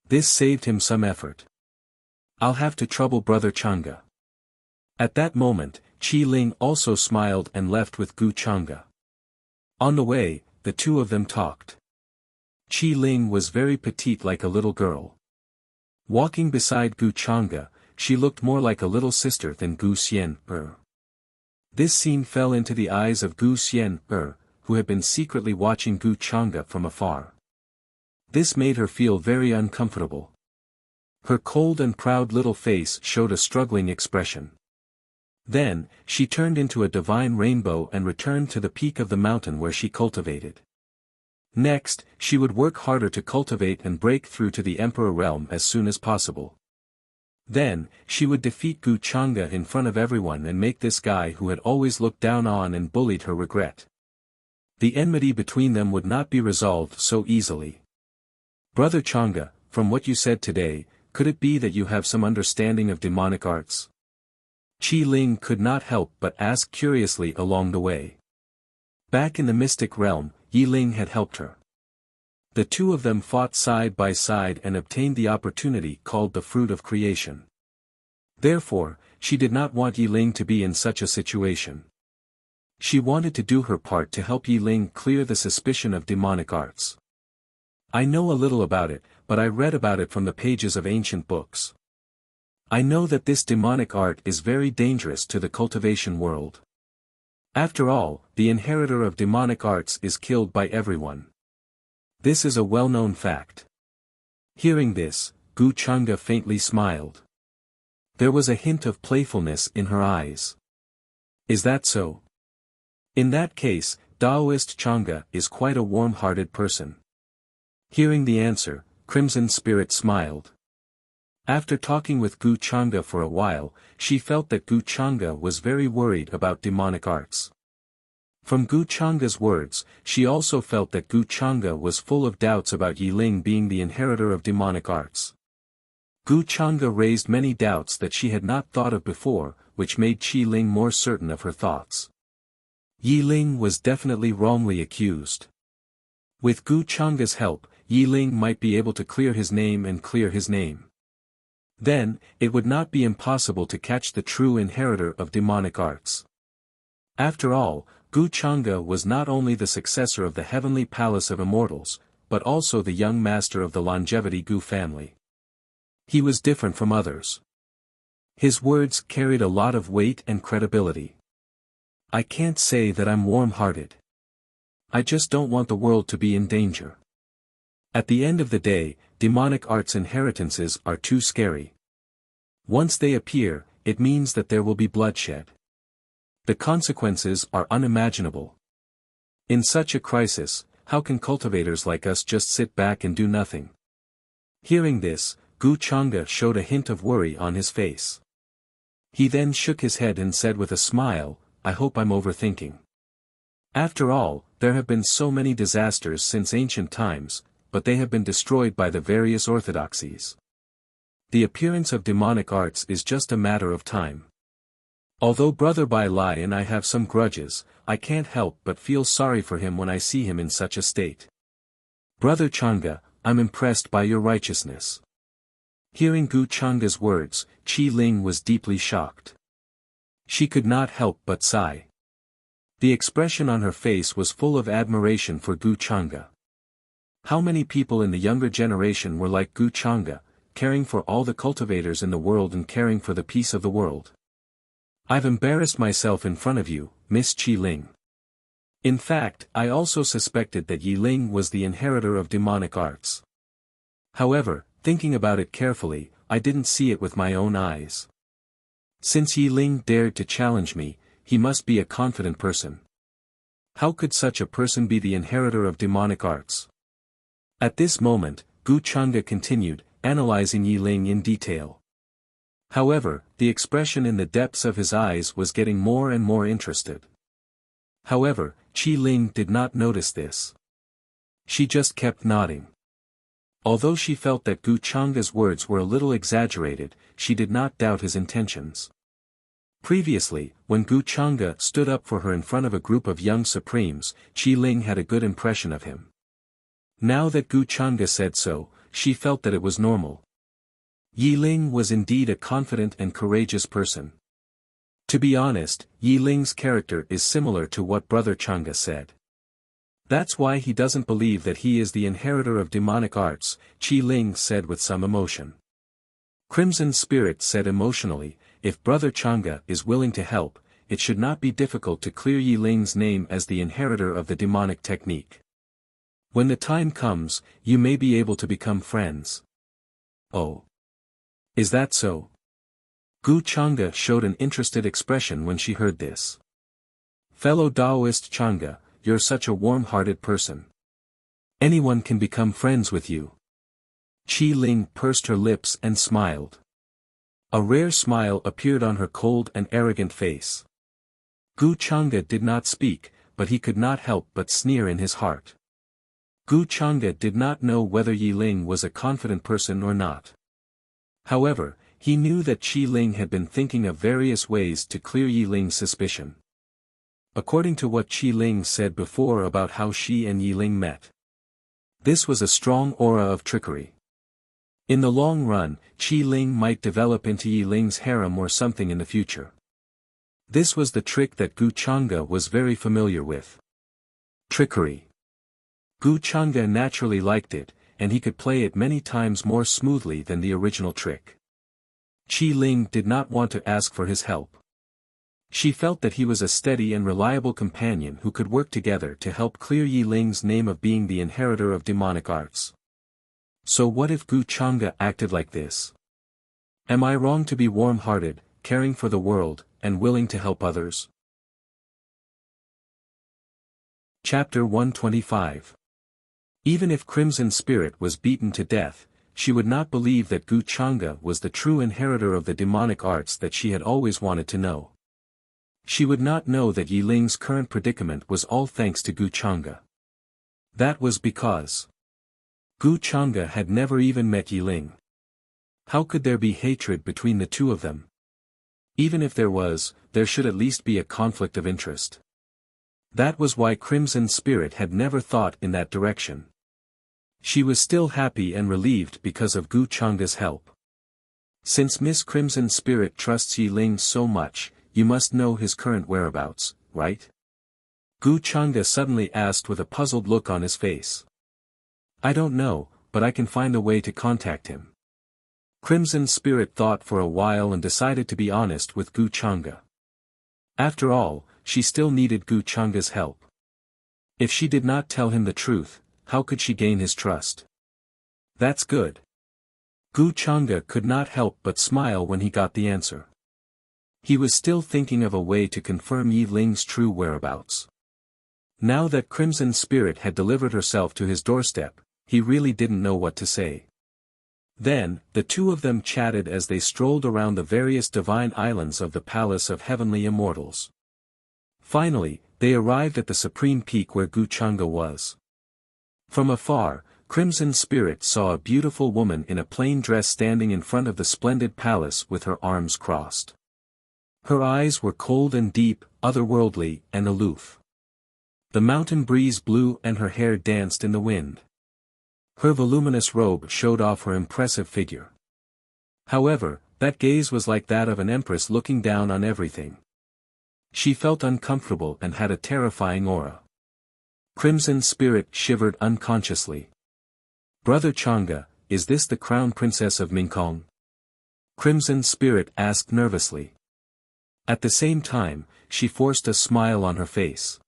This saved him some effort. I'll have to trouble Brother Changa. At that moment, Qi Ling also smiled and left with Gu Changa. On the way, the two of them talked. Qi Ling was very petite like a little girl. Walking beside Gu Chang'e, she looked more like a little sister than Gu Xian. This scene fell into the eyes of Gu Xian, who had been secretly watching Gu Chang'e from afar. This made her feel very uncomfortable. Her cold and proud little face showed a struggling expression. Then, she turned into a divine rainbow and returned to the peak of the mountain where she cultivated. Next, she would work harder to cultivate and break through to the Emperor realm as soon as possible. Then, she would defeat Gu Chang'e in front of everyone and make this guy who had always looked down on and bullied her regret. The enmity between them would not be resolved so easily. Brother Chang'e, from what you said today, could it be that you have some understanding of demonic arts? Qi Ling could not help but ask curiously along the way. Back in the mystic realm, Yi Ling had helped her. The two of them fought side by side and obtained the opportunity called the fruit of creation. Therefore, she did not want Yi Ling to be in such a situation. She wanted to do her part to help Yi Ling clear the suspicion of demonic arts. I know a little about it, but I read about it from the pages of ancient books. I know that this demonic art is very dangerous to the cultivation world. After all, the inheritor of demonic arts is killed by everyone. This is a well-known fact. Hearing this, Gu Chang'e faintly smiled. There was a hint of playfulness in her eyes. Is that so? In that case, Taoist Chang'e is quite a warm-hearted person. Hearing the answer, Crimson Spirit smiled. After talking with Gu Chang'e for a while, she felt that Gu Chang'e was very worried about demonic arts. From Gu Chang'e's words, she also felt that Gu Chang'e was full of doubts about Yi Ling being the inheritor of demonic arts. Gu Chang'e raised many doubts that she had not thought of before, which made Qi Ling more certain of her thoughts. Yi Ling was definitely wrongly accused. With Gu Chang'e's help, Yi Ling might be able to clear his name and clear his name. Then, it would not be impossible to catch the true inheritor of demonic arts. After all, Gu Chang'e was not only the successor of the heavenly palace of immortals, but also the young master of the longevity Gu family. He was different from others. His words carried a lot of weight and credibility. I can't say that I'm warm-hearted. I just don't want the world to be in danger. At the end of the day, demonic arts inheritances are too scary. Once they appear, it means that there will be bloodshed. The consequences are unimaginable. In such a crisis, how can cultivators like us just sit back and do nothing? Hearing this, Gu Chang'e showed a hint of worry on his face. He then shook his head and said with a smile, I hope I'm overthinking. After all, there have been so many disasters since ancient times, but they have been destroyed by the various orthodoxies. The appearance of demonic arts is just a matter of time. Although Brother Bai Lai and I have some grudges, I can't help but feel sorry for him when I see him in such a state. Brother Chang'e, I'm impressed by your righteousness. Hearing Gu Chang'e's words, Qi Ling was deeply shocked. She could not help but sigh. The expression on her face was full of admiration for Gu Chang'e. How many people in the younger generation were like Gu Chang'e, caring for all the cultivators in the world and caring for the peace of the world? I've embarrassed myself in front of you, Miss Qi Ling. In fact, I also suspected that Yi Ling was the inheritor of demonic arts. However, thinking about it carefully, I didn't see it with my own eyes. Since Yi Ling dared to challenge me, he must be a confident person. How could such a person be the inheritor of demonic arts? At this moment, Gu Chang'e continued, analyzing Yi Ling in detail. However, the expression in the depths of his eyes was getting more and more interested. However, Qi Ling did not notice this. She just kept nodding. Although she felt that Gu Chang'e's words were a little exaggerated, she did not doubt his intentions. Previously, when Gu Chang'e stood up for her in front of a group of young supremes, Qi Ling had a good impression of him. Now that Gu Chang'e said so, she felt that it was normal. Yi Ling was indeed a confident and courageous person. To be honest, Yi Ling's character is similar to what Brother Chang'e said. That's why he doesn't believe that he is the inheritor of demonic arts, Qi Ling said with some emotion. Crimson Spirit said emotionally, if Brother Chang'e is willing to help, it should not be difficult to clear Yi Ling's name as the inheritor of the demonic technique. When the time comes, you may be able to become friends. Oh. Is that so? Gu Chang'e showed an interested expression when she heard this. Fellow Taoist Chang'e, you're such a warm-hearted person. Anyone can become friends with you. Qi Ling pursed her lips and smiled. A rare smile appeared on her cold and arrogant face. Gu Chang'e did not speak, but he could not help but sneer in his heart. Gu Chang'e did not know whether Yi Ling was a confident person or not. However, he knew that Qi Ling had been thinking of various ways to clear Yi Ling's suspicion. According to what Qi Ling said before about how she and Yi Ling met. This was a strong aura of trickery. In the long run, Qi Ling might develop into Yi Ling's harem or something in the future. This was the trick that Gu Chang'e was very familiar with. Trickery. Gu Chang'e naturally liked it, and he could play it many times more smoothly than the original trick. Qi Ling did not want to ask for his help. She felt that he was a steady and reliable companion who could work together to help clear Yi Ling's name of being the inheritor of demonic arts. So what if Gu Chang'e acted like this? Am I wrong to be warm-hearted, caring for the world, and willing to help others? Chapter 125. Even if Crimson Spirit was beaten to death, she would not believe that Gu Chang'e was the true inheritor of the demonic arts that she had always wanted to know. She would not know that Yi Ling's current predicament was all thanks to Gu Chang'e. That was because Gu Chang'e had never even met Yi Ling. How could there be hatred between the two of them? Even if there was, there should at least be a conflict of interest. That was why Crimson Spirit had never thought in that direction. She was still happy and relieved because of Gu Chang'e's help. Since Miss Crimson Spirit trusts Yi Ling so much, you must know his current whereabouts, right? Gu Chang'e suddenly asked with a puzzled look on his face. I don't know, but I can find a way to contact him. Crimson Spirit thought for a while and decided to be honest with Gu Chang'e. After all, she still needed Gu Chang'e's help. If she did not tell him the truth, how could she gain his trust? That's good. Gu Chang'e could not help but smile when he got the answer. He was still thinking of a way to confirm Yi Ling's true whereabouts. Now that Crimson Spirit had delivered herself to his doorstep, he really didn't know what to say. Then, the two of them chatted as they strolled around the various divine islands of the Palace of Heavenly Immortals. Finally, they arrived at the supreme peak where Gu Chang'e was. From afar, Crimson Spirit saw a beautiful woman in a plain dress standing in front of the splendid palace with her arms crossed. Her eyes were cold and deep, otherworldly, and aloof. The mountain breeze blew and her hair danced in the wind. Her voluminous robe showed off her impressive figure. However, that gaze was like that of an empress looking down on everything. She felt uncomfortable and had a terrifying aura. Crimson Spirit shivered unconsciously. Brother Chang'e, is this the crown princess of Mingkong? Crimson Spirit asked nervously. At the same time, she forced a smile on her face.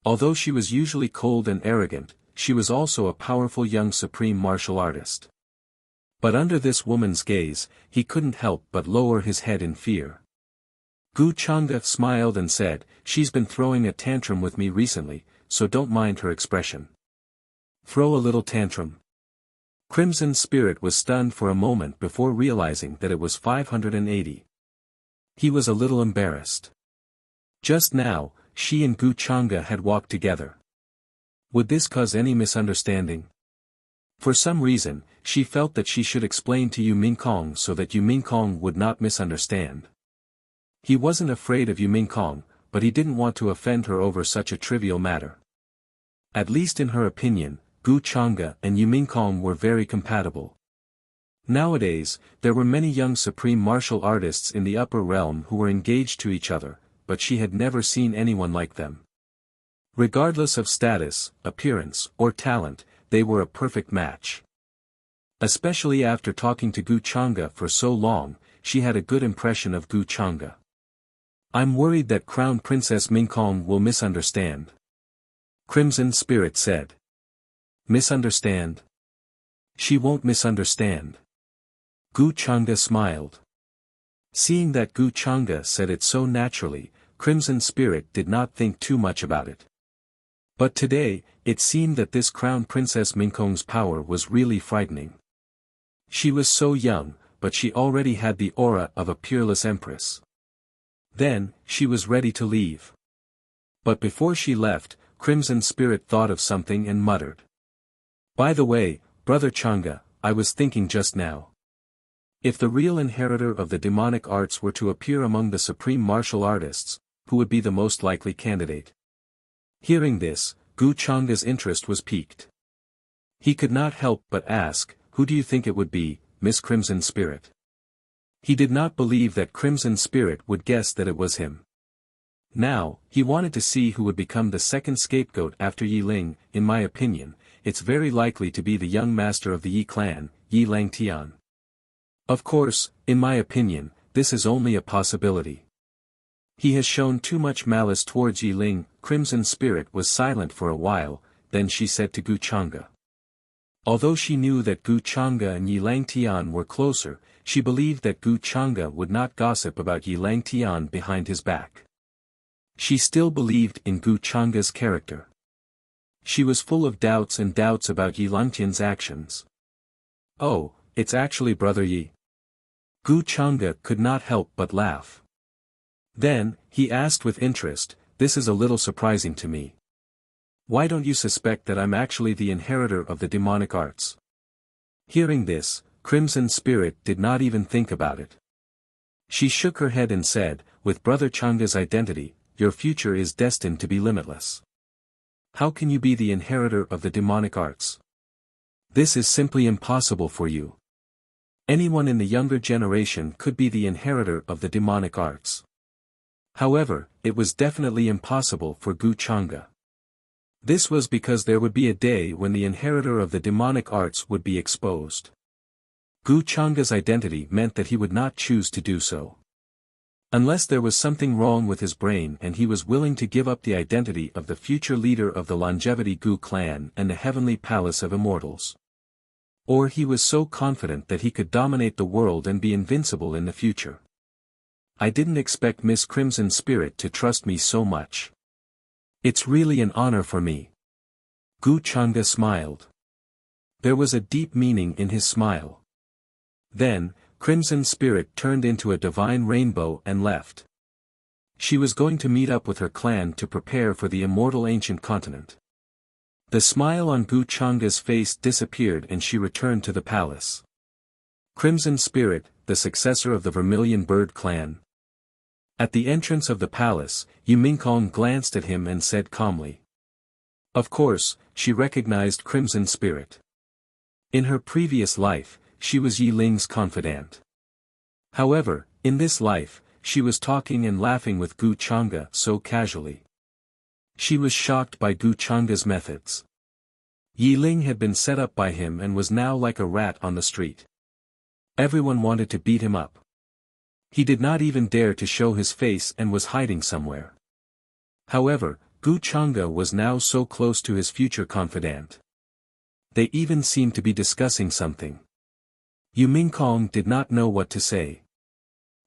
Although she was usually cold and arrogant, she was also a powerful young supreme martial artist. But under this woman's gaze, he couldn't help but lower his head in fear. Gu Chang'e smiled and said, she's been throwing a tantrum with me recently, so don't mind her expression. Throw a little tantrum. Crimson Spirit was stunned for a moment before realizing that it was 580. He was a little embarrassed. Just now, she and Gu Chang'e had walked together. Would this cause any misunderstanding? For some reason, she felt that she should explain to Yu Mingkong so that Yu Mingkong would not misunderstand. He wasn't afraid of Yu Mingkong, but he didn't want to offend her over such a trivial matter. At least in her opinion, Gu Chang'e and Yu Mingkong were very compatible. Nowadays, there were many young supreme martial artists in the upper realm who were engaged to each other, but she had never seen anyone like them. Regardless of status, appearance, or talent, they were a perfect match. Especially after talking to Gu Chang'e for so long, she had a good impression of Gu Chang'e. I'm worried that Crown Princess Mingkong will misunderstand. Crimson Spirit said. Misunderstand? She won't misunderstand. Gu Chang'e smiled. Seeing that Gu Chang'e said it so naturally, Crimson Spirit did not think too much about it. But today, it seemed that this Crown Princess Mingkong's power was really frightening. She was so young, but she already had the aura of a peerless empress. Then, she was ready to leave. But before she left, Crimson Spirit thought of something and muttered. By the way, Brother Chang'e, I was thinking just now. If the real inheritor of the demonic arts were to appear among the supreme martial artists, who would be the most likely candidate? Hearing this, Gu Chang'e's interest was piqued. He could not help but ask, who do you think it would be, Miss Crimson Spirit? He did not believe that Crimson Spirit would guess that it was him. Now, he wanted to see who would become the second scapegoat after Yi Ling. In my opinion, it's very likely to be the young master of the Yi clan, Yi Langtian. Of course, in my opinion, this is only a possibility. He has shown too much malice towards Yi Ling. Crimson Spirit was silent for a while, then she said to Gu Chang'e. Although she knew that Gu Chang'e and Yi Langtian were closer, she believed that Gu Chang'e would not gossip about Yi Langtian behind his back. She still believed in Gu Chang'e's character. She was full of doubts about Yi Langtian's actions. Oh, it's actually Brother Yi. Gu Chang'e could not help but laugh. Then, he asked with interest, this is a little surprising to me. Why don't you suspect that I'm actually the inheritor of the demonic arts? Hearing this, Crimson Spirit did not even think about it. She shook her head and said, with Brother Chang'e's identity, your future is destined to be limitless. How can you be the inheritor of the demonic arts? This is simply impossible for you. Anyone in the younger generation could be the inheritor of the demonic arts. However, it was definitely impossible for Gu Chang'e. This was because there would be a day when the inheritor of the demonic arts would be exposed. Gu Chang'e's identity meant that he would not choose to do so. Unless there was something wrong with his brain and he was willing to give up the identity of the future leader of the Longevity Gu clan and the Heavenly Palace of Immortals. Or he was so confident that he could dominate the world and be invincible in the future. I didn't expect Miss Crimson Spirit to trust me so much. It's really an honor for me. Gu Chang'e smiled. There was a deep meaning in his smile. Then, Crimson Spirit turned into a divine rainbow and left. She was going to meet up with her clan to prepare for the immortal ancient continent. The smile on Gu Chang'e's face disappeared and she returned to the palace. Crimson Spirit, the successor of the Vermilion Bird clan. At the entrance of the palace, Yu Mingkong glanced at him and said calmly. Of course, she recognized Crimson Spirit. In her previous life, she was Yi Ling's confidant. However, in this life, she was talking and laughing with Gu Chang'e so casually. She was shocked by Gu Chang'e's methods. Yi Ling had been set up by him and was now like a rat on the street. Everyone wanted to beat him up. He did not even dare to show his face and was hiding somewhere. However, Gu Chang'e was now so close to his future confidant. They even seemed to be discussing something. Yu Mingkong did not know what to say.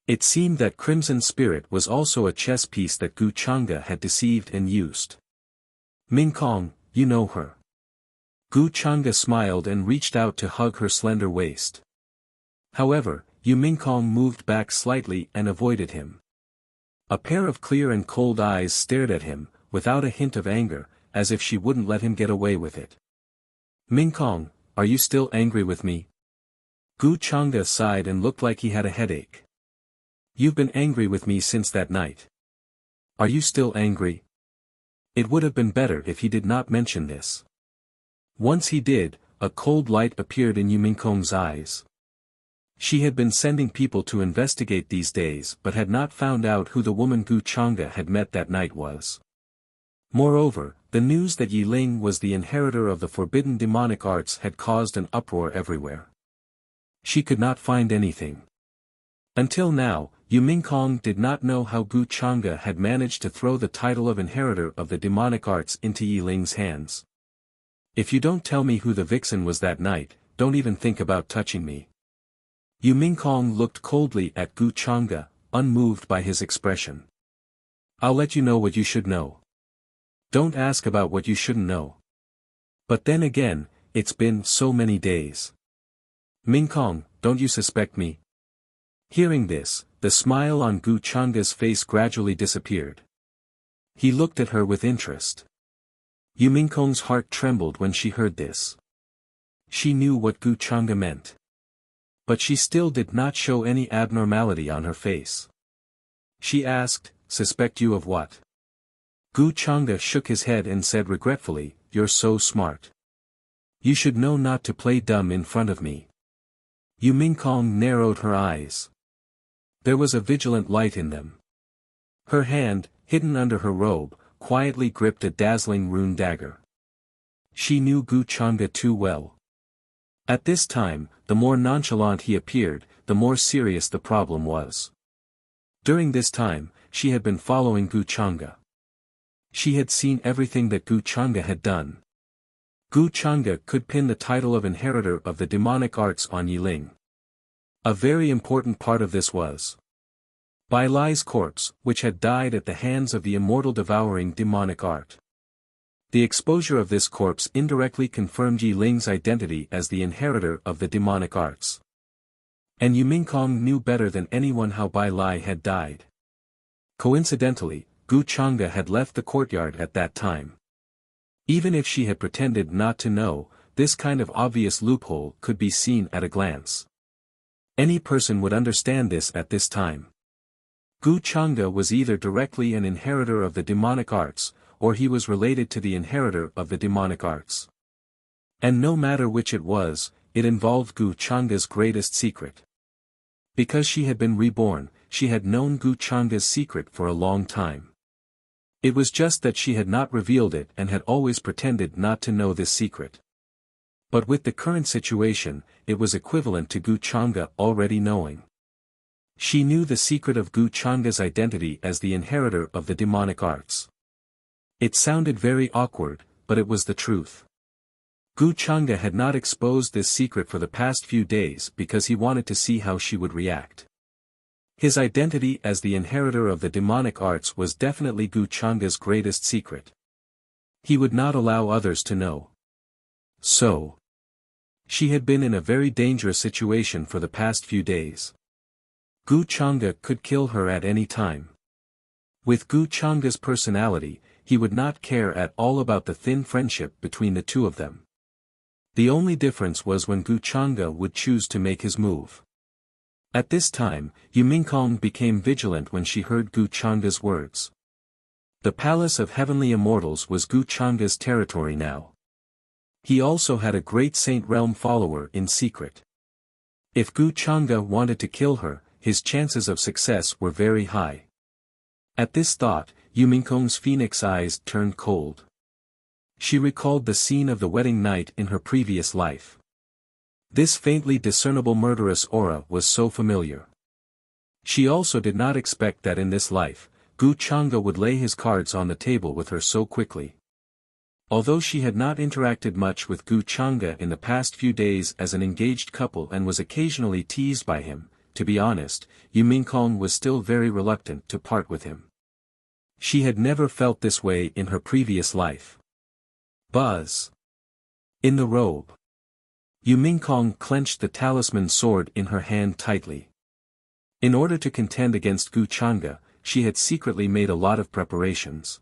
It seemed that Crimson Spirit was also a chess piece that Gu Chang'e had deceived and used. Mingkong, you know her. Gu Chang'e smiled and reached out to hug her slender waist. However, Yu Mingkong moved back slightly and avoided him. A pair of clear and cold eyes stared at him, without a hint of anger, as if she wouldn't let him get away with it. Mingkong, are you still angry with me? Gu Chang'e sighed and looked like he had a headache. You've been angry with me since that night. Are you still angry? It would have been better if he did not mention this. Once he did, a cold light appeared in Yu Mingkong's eyes. She had been sending people to investigate these days but had not found out who the woman Gu Chang'e had met that night was. Moreover, the news that Yi Ling was the inheritor of the forbidden demonic arts had caused an uproar everywhere. She could not find anything. Until now, Yu Mingkong did not know how Gu Chang'e had managed to throw the title of inheritor of the demonic arts into Yi Ling's hands. If you don't tell me who the vixen was that night, don't even think about touching me. Yu Mingkong looked coldly at Gu Chang'e, unmoved by his expression. I'll let you know what you should know. Don't ask about what you shouldn't know. But then again, it's been so many days. Mingkong, don't you suspect me? Hearing this, the smile on Gu Chang'e's face gradually disappeared. He looked at her with interest. Yu Mingkong's heart trembled when she heard this. She knew what Gu Chang'e meant. But she still did not show any abnormality on her face. She asked, suspect you of what? Gu Chang'e shook his head and said regretfully, you're so smart. You should know not to play dumb in front of me. Yu Mingkong narrowed her eyes. There was a vigilant light in them. Her hand, hidden under her robe, quietly gripped a dazzling rune dagger. She knew Gu Chang'e too well. At this time, the more nonchalant he appeared, the more serious the problem was. During this time, she had been following Gu Chang'e. She had seen everything that Gu Chang'e had done. Gu Chang'e could pin the title of inheritor of the demonic arts on Yi Ling. A very important part of this was Bai Lai's corpse, which had died at the hands of the immortal devouring demonic art. The exposure of this corpse indirectly confirmed Yi Ling's identity as the inheritor of the demonic arts. And Yu Mingkong knew better than anyone how Bai Lai had died. Coincidentally, Gu Chang'e had left the courtyard at that time. Even if she had pretended not to know, this kind of obvious loophole could be seen at a glance. Any person would understand this at this time. Gu Chang'e was either directly an inheritor of the demonic arts, or he was related to the inheritor of the demonic arts. And no matter which it was, it involved Gu Chang'e's greatest secret. Because she had been reborn, she had known Gu Chang'e's secret for a long time. It was just that she had not revealed it and had always pretended not to know this secret. But with the current situation, it was equivalent to Gu Chang'e already knowing. She knew the secret of Gu Chang'e's identity as the inheritor of the demonic arts. It sounded very awkward, but it was the truth. Gu Chang'e had not exposed this secret for the past few days because he wanted to see how she would react. His identity as the inheritor of the demonic arts was definitely Gu Chang'e's greatest secret. He would not allow others to know. So, she had been in a very dangerous situation for the past few days. Gu Chang'e could kill her at any time. With Gu Chang'e's personality, he would not care at all about the thin friendship between the two of them. The only difference was when Gu Chang'e would choose to make his move. At this time, Yu Mingkong became vigilant when she heard Gu Chang'e's words. The Palace of Heavenly Immortals was Gu Chang'e's territory now. He also had a great Saint Realm follower in secret. If Gu Chang'e wanted to kill her, his chances of success were very high. At this thought, Yu Mingkong's phoenix eyes turned cold. She recalled the scene of the wedding night in her previous life. This faintly discernible murderous aura was so familiar. She also did not expect that in this life, Gu Chang'e would lay his cards on the table with her so quickly. Although she had not interacted much with Gu Chang'e in the past few days as an engaged couple and was occasionally teased by him, to be honest, Yu Mingkong was still very reluctant to part with him. She had never felt this way in her previous life. Buzz. In the robe. Yu Mingkong clenched the talisman sword in her hand tightly. In order to contend against Gu Chang'e, she had secretly made a lot of preparations.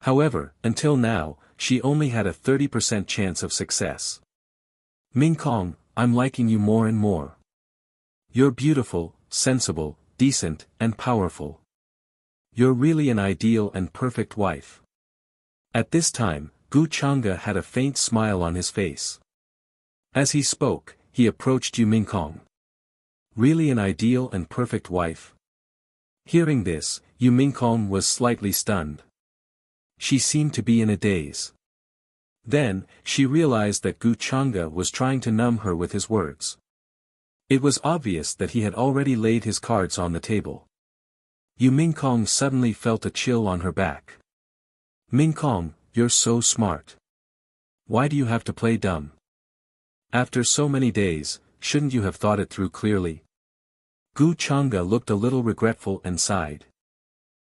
However, until now, she only had a 30% chance of success. Mingkong, I'm liking you more and more. You're beautiful, sensible, decent, and powerful. You're really an ideal and perfect wife. At this time, Gu Chang'e had a faint smile on his face. As he spoke, he approached Yu Mingkong. Really an ideal and perfect wife? Hearing this, Yu Mingkong was slightly stunned. She seemed to be in a daze. Then, she realized that Gu Chang'e was trying to numb her with his words. It was obvious that he had already laid his cards on the table. Yu Mingkong suddenly felt a chill on her back. Mingkong, you're so smart. Why do you have to play dumb? After so many days, shouldn't you have thought it through clearly? Gu Chang'e looked a little regretful and sighed.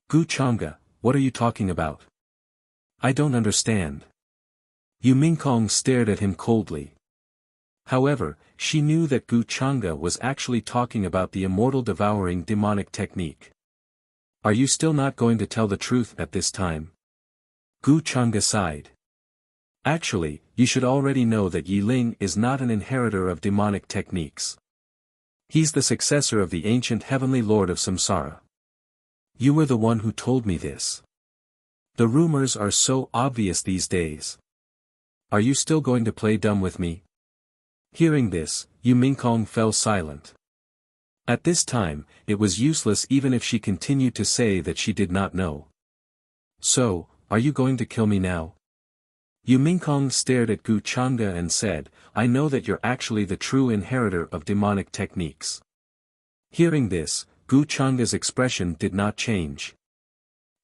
Gu Chang'e, what are you talking about? I don't understand. Yu Mingkong stared at him coldly. However, she knew that Gu Chang'e was actually talking about the immortal devouring demonic technique. Are you still not going to tell the truth at this time? Gu Chang'e sighed. Actually, you should already know that Yi Ling is not an inheritor of demonic techniques. He's the successor of the ancient heavenly lord of Samsara. You were the one who told me this. The rumors are so obvious these days. Are you still going to play dumb with me? Hearing this, Yu Mingkong fell silent. At this time, it was useless even if she continued to say that she did not know. So, are you going to kill me now? Yu Mingkong stared at Gu Chang'e and said, I know that you're actually the true inheritor of demonic techniques. Hearing this, Gu Chang'e's expression did not change.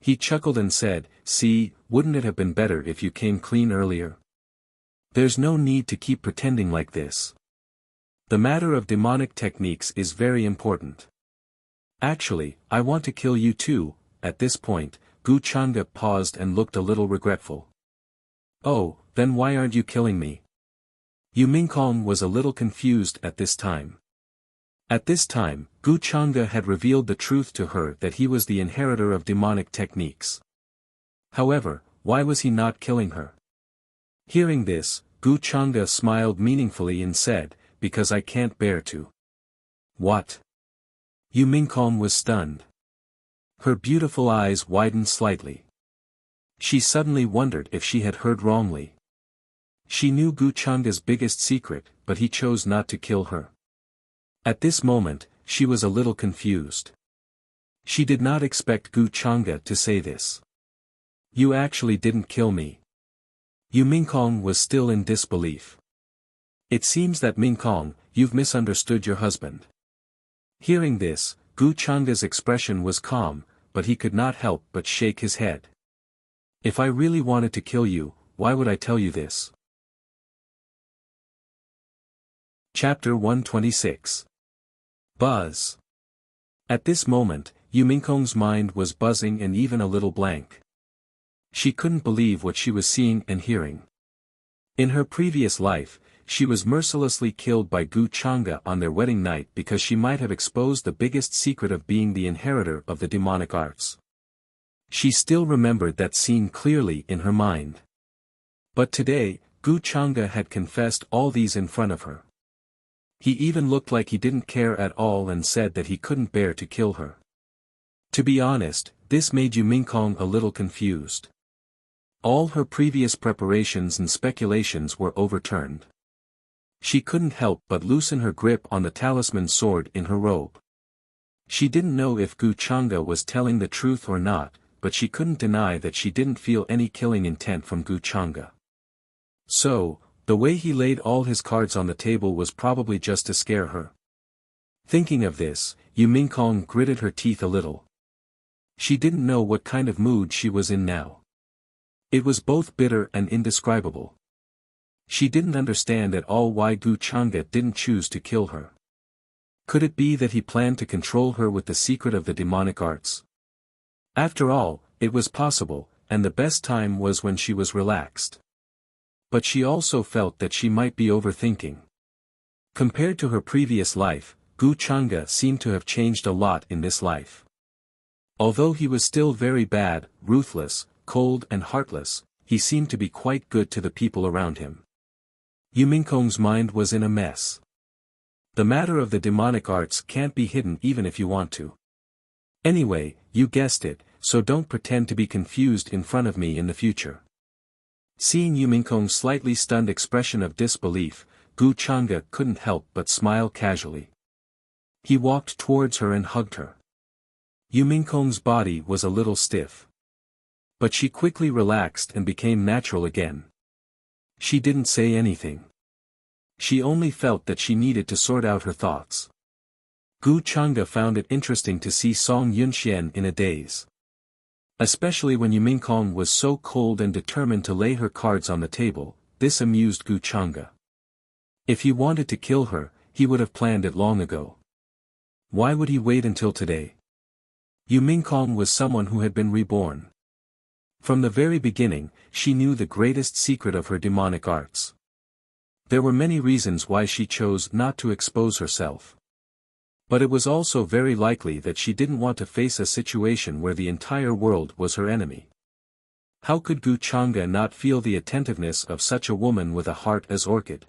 He chuckled and said, see, wouldn't it have been better if you came clean earlier? There's no need to keep pretending like this. The matter of demonic techniques is very important. Actually, I want to kill you too. At this point, Gu Chang'e paused and looked a little regretful. Oh, then why aren't you killing me? Yu Mingkong was a little confused at this time. At this time, Gu Chang'e had revealed the truth to her that he was the inheritor of demonic techniques. However, why was he not killing her? Hearing this, Gu Chang'e smiled meaningfully and said, because I can't bear to. What? Yu Mingkong was stunned. Her beautiful eyes widened slightly. She suddenly wondered if she had heard wrongly. She knew Gu Chang'e's biggest secret, but he chose not to kill her. At this moment, she was a little confused. She did not expect Gu Chang'e to say this. You actually didn't kill me. Yu Mingkong was still in disbelief. It seems that Mingkong, you've misunderstood your husband. Hearing this, Gu Chang'e's expression was calm, but he could not help but shake his head. If I really wanted to kill you, why would I tell you this? Chapter 126. Buzz. At this moment, Yu Mingkong's mind was buzzing and even a little blank. She couldn't believe what she was seeing and hearing. In her previous life, she was mercilessly killed by Gu Chang'e on their wedding night because she might have exposed the biggest secret of being the inheritor of the demonic arts. She still remembered that scene clearly in her mind. But today, Gu Chang'e had confessed all these in front of her. He even looked like he didn't care at all and said that he couldn't bear to kill her. To be honest, this made Yu Mingkong a little confused. All her previous preparations and speculations were overturned. She couldn't help but loosen her grip on the talisman sword in her robe. She didn't know if Gu Chang'e was telling the truth or not, but she couldn't deny that she didn't feel any killing intent from Gu Chang'e. So, the way he laid all his cards on the table was probably just to scare her. Thinking of this, Yu Mingkong gritted her teeth a little. She didn't know what kind of mood she was in now. It was both bitter and indescribable. She didn't understand at all why Gu Chang'e didn't choose to kill her. Could it be that he planned to control her with the secret of the demonic arts? After all, it was possible, and the best time was when she was relaxed. But she also felt that she might be overthinking. Compared to her previous life, Gu Chang'e seemed to have changed a lot in this life. Although he was still very bad, ruthless, cold and heartless, he seemed to be quite good to the people around him. Yu Mingkong's mind was in a mess. The matter of the demonic arts can't be hidden even if you want to. Anyway, you guessed it, so don't pretend to be confused in front of me in the future. Seeing Yu Mingkong's slightly stunned expression of disbelief, Gu Chang'e couldn't help but smile casually. He walked towards her and hugged her. Yu Mingkong's body was a little stiff. But she quickly relaxed and became natural again. She didn't say anything. She only felt that she needed to sort out her thoughts. Gu Chang'e found it interesting to see Song Yunxian in a daze. Especially when Yumingkong was so cold and determined to lay her cards on the table, this amused Gu Chang'e. If he wanted to kill her, he would have planned it long ago. Why would he wait until today? Yumingkong was someone who had been reborn. From the very beginning, she knew the greatest secret of her demonic arts. There were many reasons why she chose not to expose herself. But it was also very likely that she didn't want to face a situation where the entire world was her enemy. How could Gu Chang'e not feel the attentiveness of such a woman with a heart as orchid?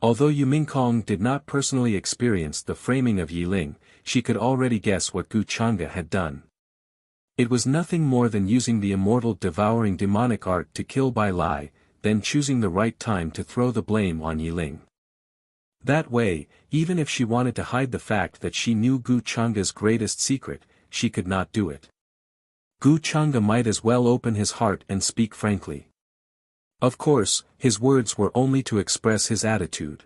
Although Yumingkong did not personally experience the framing of Yiling, she could already guess what Gu Chang'e had done. It was nothing more than using the immortal devouring demonic art to kill by lie, then choosing the right time to throw the blame on Yiling. That way, even if she wanted to hide the fact that she knew Gu Chang'e's greatest secret, she could not do it. Gu Chang'e might as well open his heart and speak frankly. Of course, his words were only to express his attitude.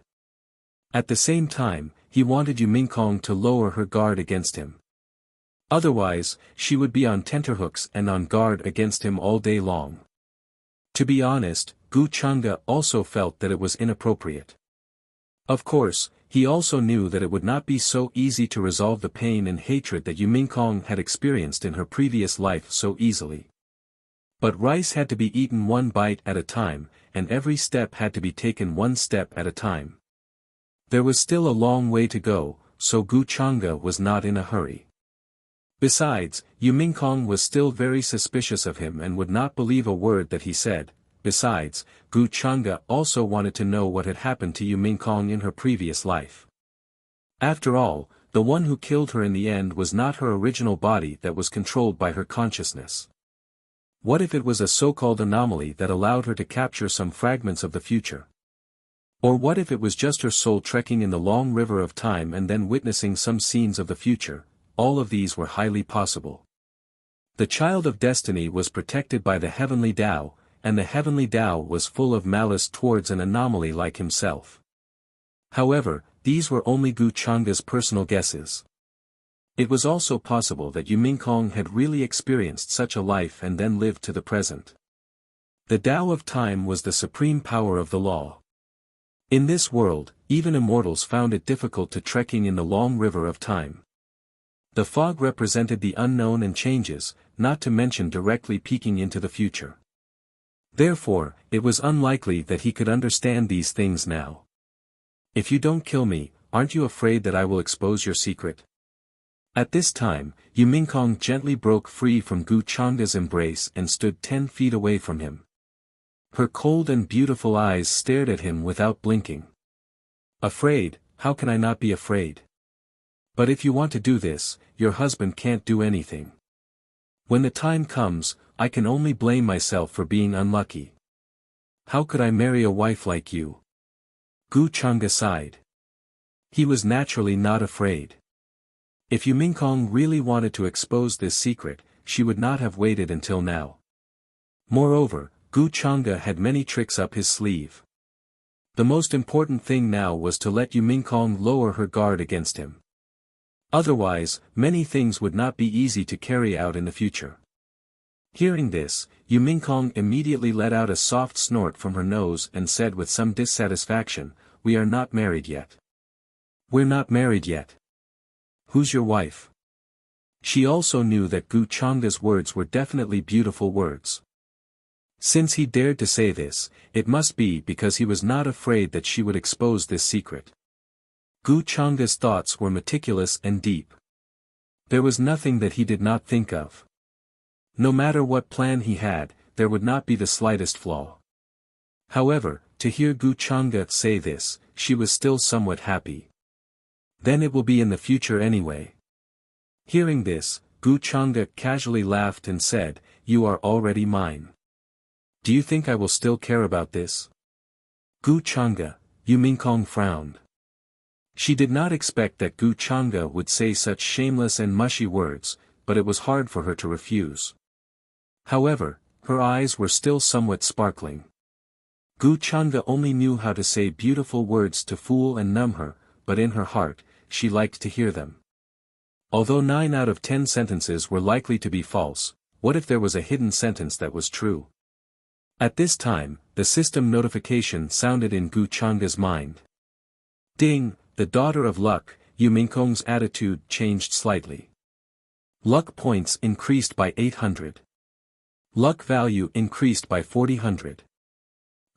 At the same time, he wanted Yumingkong to lower her guard against him. Otherwise, she would be on tenterhooks and on guard against him all day long. To be honest, Gu Chang'e also felt that it was inappropriate. Of course, he also knew that it would not be so easy to resolve the pain and hatred that Yumingkong had experienced in her previous life so easily. But rice had to be eaten one bite at a time, and every step had to be taken one step at a time. There was still a long way to go, so Gu Chang'e was not in a hurry. Besides, Yumingkong was still very suspicious of him and would not believe a word that he said. Besides, Gu Chang'e also wanted to know what had happened to Yumingkong in her previous life. After all, the one who killed her in the end was not her original body that was controlled by her consciousness. What if it was a so-called anomaly that allowed her to capture some fragments of the future? Or what if it was just her soul trekking in the long river of time and then witnessing some scenes of the future? All of these were highly possible. The child of destiny was protected by the heavenly Tao, and the heavenly Tao was full of malice towards an anomaly like himself. However, these were only Gu Chang'e's personal guesses. It was also possible that Yumingkong had really experienced such a life and then lived to the present. The Tao of time was the supreme power of the law. In this world, even immortals found it difficult to trekking in the long river of time. The fog represented the unknown and changes, not to mention directly peeking into the future. Therefore, it was unlikely that he could understand these things now. If you don't kill me, aren't you afraid that I will expose your secret? At this time, Yumingkong gently broke free from Gu Chang'e's embrace and stood 10 feet away from him. Her cold and beautiful eyes stared at him without blinking. Afraid? How can I not be afraid? But if you want to do this, your husband can't do anything. When the time comes, I can only blame myself for being unlucky. How could I marry a wife like you? Gu Chang'e sighed. He was naturally not afraid. If Yumingkong really wanted to expose this secret, she would not have waited until now. Moreover, Gu Chang'e had many tricks up his sleeve. The most important thing now was to let Yumingkong lower her guard against him. Otherwise, many things would not be easy to carry out in the future. Hearing this, Yumingkong immediately let out a soft snort from her nose and said with some dissatisfaction, "We are not married yet." "We're not married yet. Who's your wife?" She also knew that Gu Chang'e's words were definitely beautiful words. Since he dared to say this, it must be because he was not afraid that she would expose this secret. Gu Chang'e's thoughts were meticulous and deep. There was nothing that he did not think of. No matter what plan he had, there would not be the slightest flaw. However, to hear Gu Chang'e say this, she was still somewhat happy. Then it will be in the future anyway. Hearing this, Gu Chang'e casually laughed and said, "You are already mine. Do you think I will still care about this?" Gu Chang'e, Yumingkong frowned. She did not expect that Gu Chang'e would say such shameless and mushy words, but it was hard for her to refuse. However, her eyes were still somewhat sparkling. Gu Changa only knew how to say beautiful words to fool and numb her, but in her heart, she liked to hear them. Although 9 out of 10 sentences were likely to be false, what if there was a hidden sentence that was true? At this time, the system notification sounded in Gu Changa's mind. Ding, the daughter of luck. Yu Mingkong's attitude changed slightly. Luck points increased by 800. Luck value increased by 400.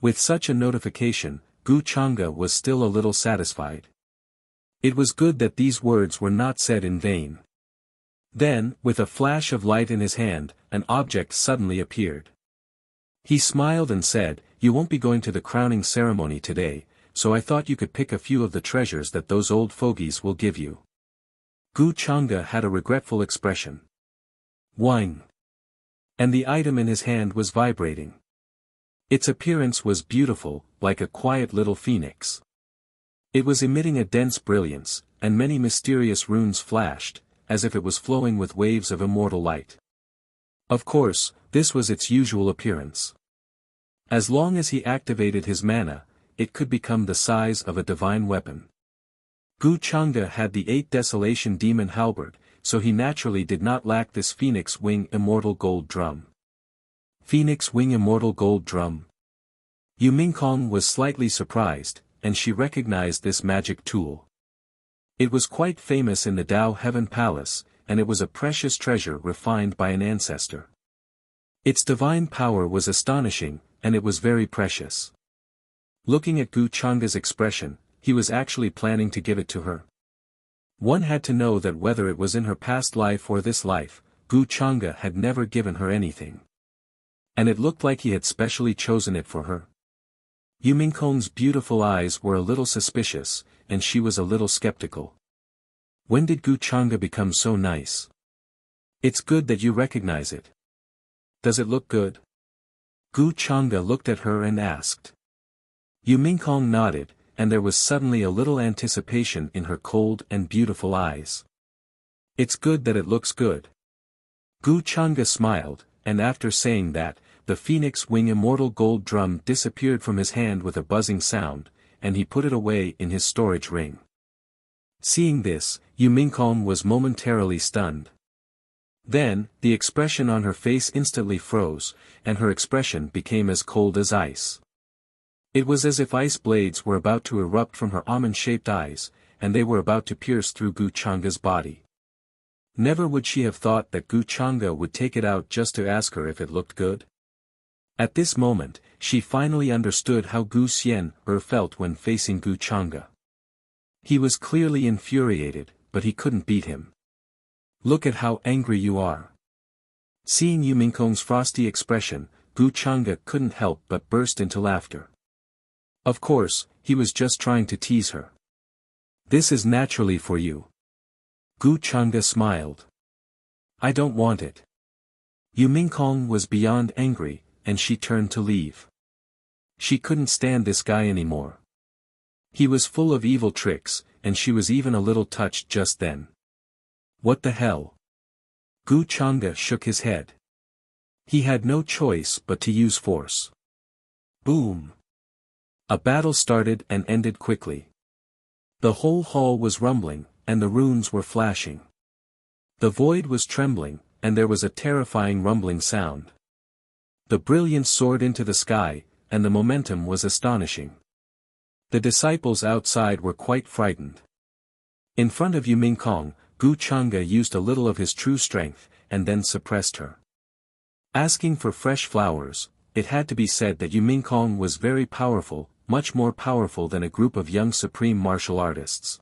With such a notification, Gu Changa was still a little satisfied. It was good that these words were not said in vain. Then, with a flash of light in his hand, an object suddenly appeared. He smiled and said, "You won't be going to the crowning ceremony today, so I thought you could pick a few of the treasures that those old fogies will give you." Gu Changa had a regretful expression. Whing. And the item in his hand was vibrating. Its appearance was beautiful, like a quiet little phoenix. It was emitting a dense brilliance, and many mysterious runes flashed, as if it was flowing with waves of immortal light. Of course, this was its usual appearance. As long as he activated his mana, it could become the size of a divine weapon. Gu Changa had the 8 Desolation Demon Halberd, so he naturally did not lack this Phoenix Wing Immortal Gold Drum. Phoenix Wing Immortal Gold Drum. Yu Mingkong was slightly surprised, and she recognized this magic tool. It was quite famous in the Dao Heaven Palace, and it was a precious treasure refined by an ancestor. Its divine power was astonishing, and it was very precious. Looking at Gu Changa's expression, he was actually planning to give it to her. One had to know that whether it was in her past life or this life, Gu Changa had never given her anything. And it looked like he had specially chosen it for her. Yu Mingkong's beautiful eyes were a little suspicious, and she was a little skeptical. When did Gu Changa become so nice? It's good that you recognize it. Does it look good? Gu Changa looked at her and asked. Yu Mingkong nodded, and there was suddenly a little anticipation in her cold and beautiful eyes. It's good that it looks good. Gu Changa smiled, and after saying that, the Phoenix Wing Immortal Gold Drum disappeared from his hand with a buzzing sound, and he put it away in his storage ring. Seeing this, Yu Mingkong was momentarily stunned. Then, the expression on her face instantly froze, and her expression became as cold as ice. It was as if ice blades were about to erupt from her almond-shaped eyes, and they were about to pierce through Gu Changa's body. Never would she have thought that Gu Changa would take it out just to ask her if it looked good. At this moment, she finally understood how Gu Xian felt when facing Gu Changa. He was clearly infuriated, but he couldn't beat him. Look at how angry you are. Seeing Yu Mingkong's frosty expression, Gu Changa couldn't help but burst into laughter. Of course, he was just trying to tease her. This is naturally for you. Gu Changa smiled. I don't want it. Yu Mingkong was beyond angry, and she turned to leave. She couldn't stand this guy anymore. He was full of evil tricks, and she was even a little touched just then. What the hell? Gu Changa shook his head. He had no choice but to use force. Boom! A battle started and ended quickly. The whole hall was rumbling, and the runes were flashing. The void was trembling, and there was a terrifying rumbling sound. The brilliance soared into the sky, and the momentum was astonishing. The disciples outside were quite frightened. In front of Yu Mingkong, Gu Changa used a little of his true strength, and then suppressed her. Asking for fresh flowers, it had to be said that Yu Mingkong was very powerful, much more powerful than a group of young supreme martial artists.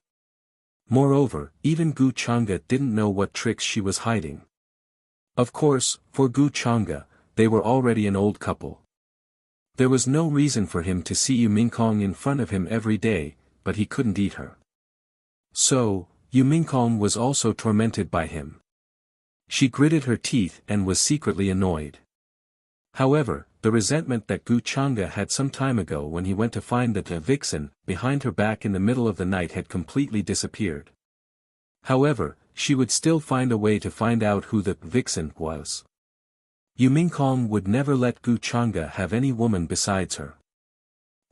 Moreover, even Gu Changa didn't know what tricks she was hiding. Of course, for Gu Changa, they were already an old couple. There was no reason for him to see Yu Mingkong in front of him every day, but he couldn't eat her. So, Yu Mingkong was also tormented by him. She gritted her teeth and was secretly annoyed. However, the resentment that Gu Changa had some time ago when he went to find the vixen behind her back in the middle of the night had completely disappeared. However, she would still find a way to find out who the vixen was. Yumingkong would never let Gu Chang'e have any woman besides her.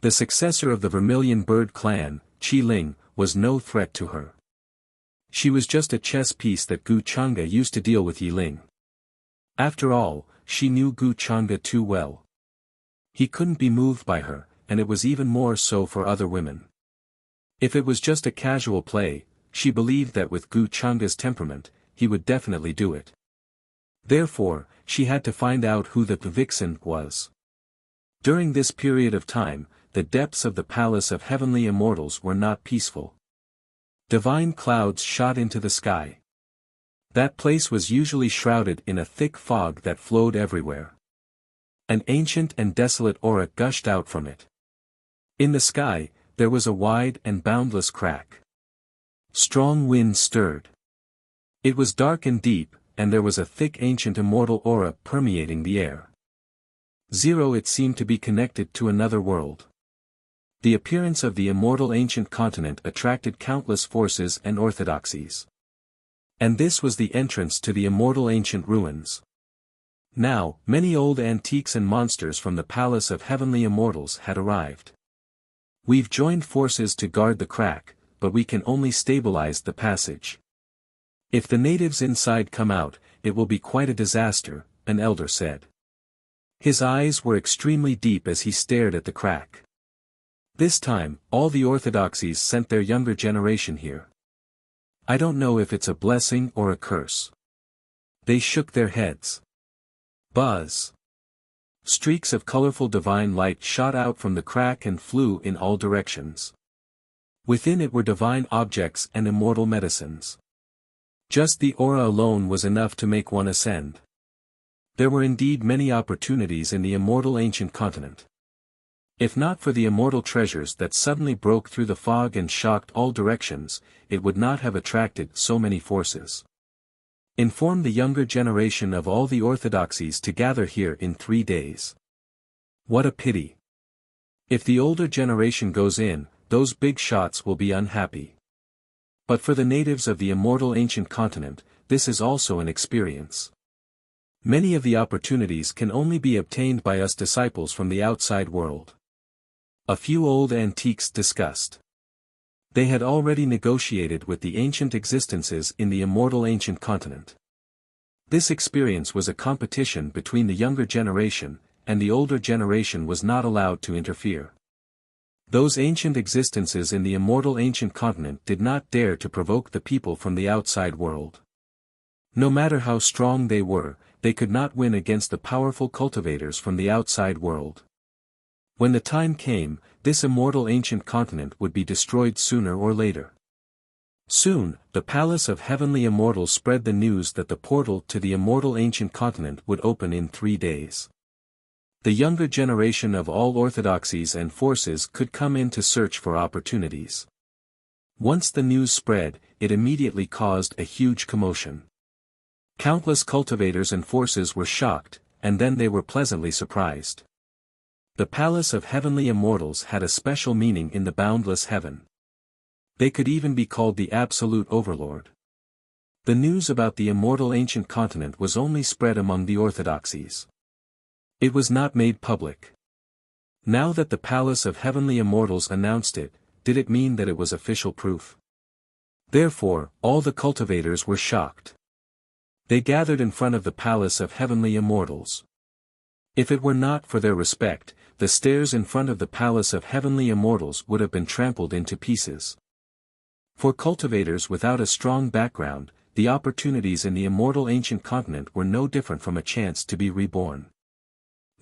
The successor of the Vermilion Bird clan, Qi Ling, was no threat to her. She was just a chess piece that Gu Chang'e used to deal with Yi Ling. After all, she knew Gu Chang'e too well. He couldn't be moved by her, and it was even more so for other women. If it was just a casual play, she believed that with Gu Chang'e's temperament, he would definitely do it. Therefore, she had to find out who the vixen was. During this period of time, the depths of the Palace of Heavenly Immortals were not peaceful. Divine clouds shot into the sky. That place was usually shrouded in a thick fog that flowed everywhere. An ancient and desolate aura gushed out from it. In the sky, there was a wide and boundless crack. Strong winds stirred. It was dark and deep, and there was a thick ancient immortal aura permeating the air. It seemed to be connected to another world. The appearance of the immortal ancient continent attracted countless forces and orthodoxies. And this was the entrance to the immortal ancient ruins. Now, many old antiques and monsters from the Palace of Heavenly Immortals had arrived. We've joined forces to guard the crack, but we can only stabilize the passage. If the natives inside come out, it will be quite a disaster, an elder said. His eyes were extremely deep as he stared at the crack. This time, all the orthodoxies sent their younger generation here. I don't know if it's a blessing or a curse. They shook their heads. Buzz. Streaks of colorful divine light shot out from the crack and flew in all directions. Within it were divine objects and immortal medicines. Just the aura alone was enough to make one ascend. There were indeed many opportunities in the immortal ancient continent. If not for the immortal treasures that suddenly broke through the fog and shocked all directions, it would not have attracted so many forces. Inform the younger generation of all the orthodoxies to gather here in 3 days. What a pity. If the older generation goes in, those big shots will be unhappy. But for the natives of the immortal ancient continent, this is also an experience. Many of the opportunities can only be obtained by us disciples from the outside world. A few old antiques discussed. They had already negotiated with the ancient existences in the immortal ancient continent. This experience was a competition between the younger generation, and the older generation was not allowed to interfere. Those ancient existences in the immortal ancient continent did not dare to provoke the people from the outside world. No matter how strong they were, they could not win against the powerful cultivators from the outside world. When the time came, this immortal ancient continent would be destroyed sooner or later. Soon, the Palace of Heavenly Immortals spread the news that the portal to the immortal ancient continent would open in 3 days. The younger generation of all orthodoxies and forces could come in to search for opportunities. Once the news spread, it immediately caused a huge commotion. Countless cultivators and forces were shocked, and then they were pleasantly surprised. The Palace of Heavenly Immortals had a special meaning in the boundless heaven. They could even be called the Absolute Overlord. The news about the immortal ancient continent was only spread among the orthodoxies. It was not made public. Now that the Palace of Heavenly Immortals announced it, did it mean that it was official proof? Therefore, all the cultivators were shocked. They gathered in front of the Palace of Heavenly Immortals. If it were not for their respect, the stairs in front of the Palace of Heavenly Immortals would have been trampled into pieces. For cultivators without a strong background, the opportunities in the immortal ancient continent were no different from a chance to be reborn.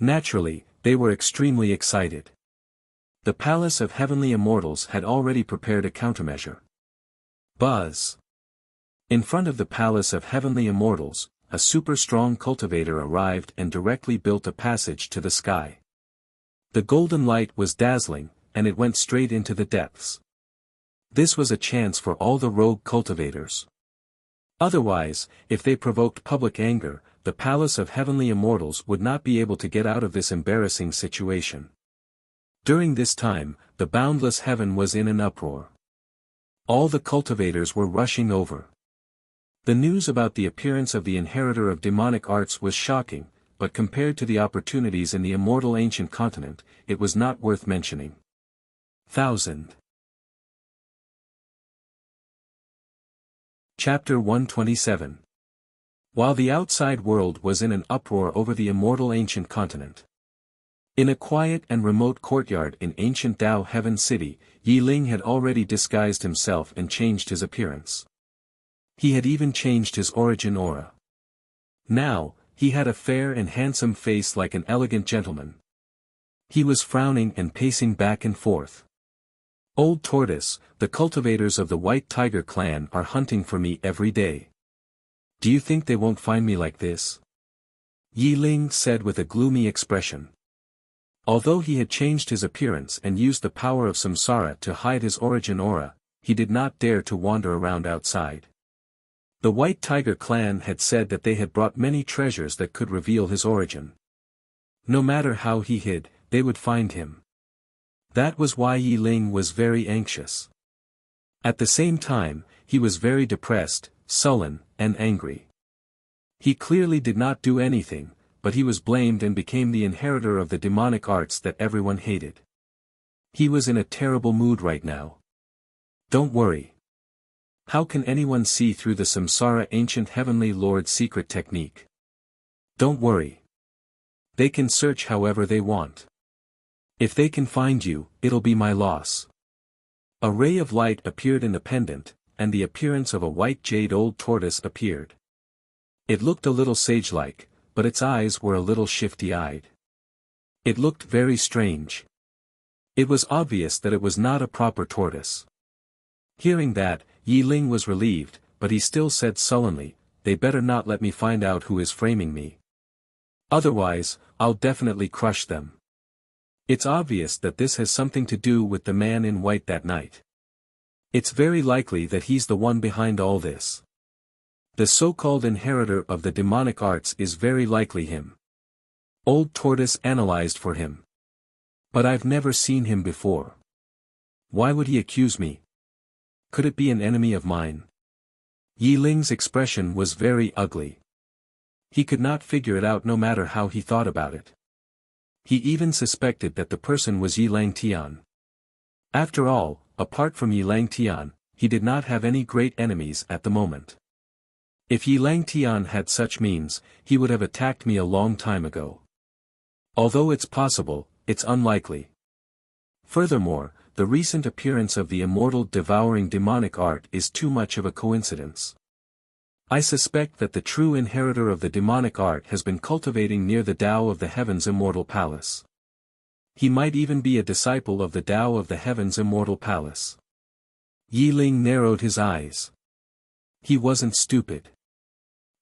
Naturally, they were extremely excited. The Palace of Heavenly Immortals had already prepared a countermeasure. Buzz. In front of the Palace of Heavenly Immortals, a super-strong cultivator arrived and directly built a passage to the sky. The golden light was dazzling, and it went straight into the depths. This was a chance for all the rogue cultivators. Otherwise, if they provoked public anger, the Palace of Heavenly Immortals would not be able to get out of this embarrassing situation. During this time, the boundless heaven was in an uproar. All the cultivators were rushing over. The news about the appearance of the inheritor of demonic arts was shocking, but compared to the opportunities in the immortal ancient continent, it was not worth mentioning. 1000. Chapter 127. While the outside world was in an uproar over the immortal ancient continent. In a quiet and remote courtyard in ancient Tao Heaven City, Yi Ling had already disguised himself and changed his appearance. He had even changed his origin aura. Now, he had a fair and handsome face like an elegant gentleman. He was frowning and pacing back and forth. "Old Tortoise, the cultivators of the White Tiger clan are hunting for me every day. Do you think they won't find me like this?" Yi Ling said with a gloomy expression. Although he had changed his appearance and used the power of samsara to hide his origin aura, he did not dare to wander around outside. The White Tiger clan had said that they had brought many treasures that could reveal his origin. No matter how he hid, they would find him. That was why Yi Ling was very anxious. At the same time, he was very depressed, sullen, and angry. He clearly did not do anything, but he was blamed and became the inheritor of the demonic arts that everyone hated. He was in a terrible mood right now. Don't worry. How can anyone see through the samsara ancient heavenly lord's secret technique? Don't worry. They can search however they want. If they can find you, it'll be my loss. A ray of light appeared in the pendant, and the appearance of a white jade old tortoise appeared. It looked a little sage-like, but its eyes were a little shifty-eyed. It looked very strange. It was obvious that it was not a proper tortoise. Hearing that, Yi Ling was relieved, but he still said sullenly, "They better not let me find out who is framing me. Otherwise, I'll definitely crush them." It's obvious that this has something to do with the man in white that night. It's very likely that he's the one behind all this. The so-called inheritor of the demonic arts is very likely him. Old Tortoise analyzed for him. But I've never seen him before. Why would he accuse me? Could it be an enemy of mine? Yi Ling's expression was very ugly. He could not figure it out no matter how he thought about it. He even suspected that the person was Yi Langtian. After all, apart from Yi Langtian, he did not have any great enemies at the moment. If Yi Langtian had such means, he would have attacked me a long time ago. Although it's possible, it's unlikely. Furthermore, the recent appearance of the immortal devouring demonic art is too much of a coincidence. I suspect that the true inheritor of the demonic art has been cultivating near the Tao of the Heaven's immortal palace. He might even be a disciple of the Tao of the Heaven's immortal palace. Yi Ling narrowed his eyes. He wasn't stupid.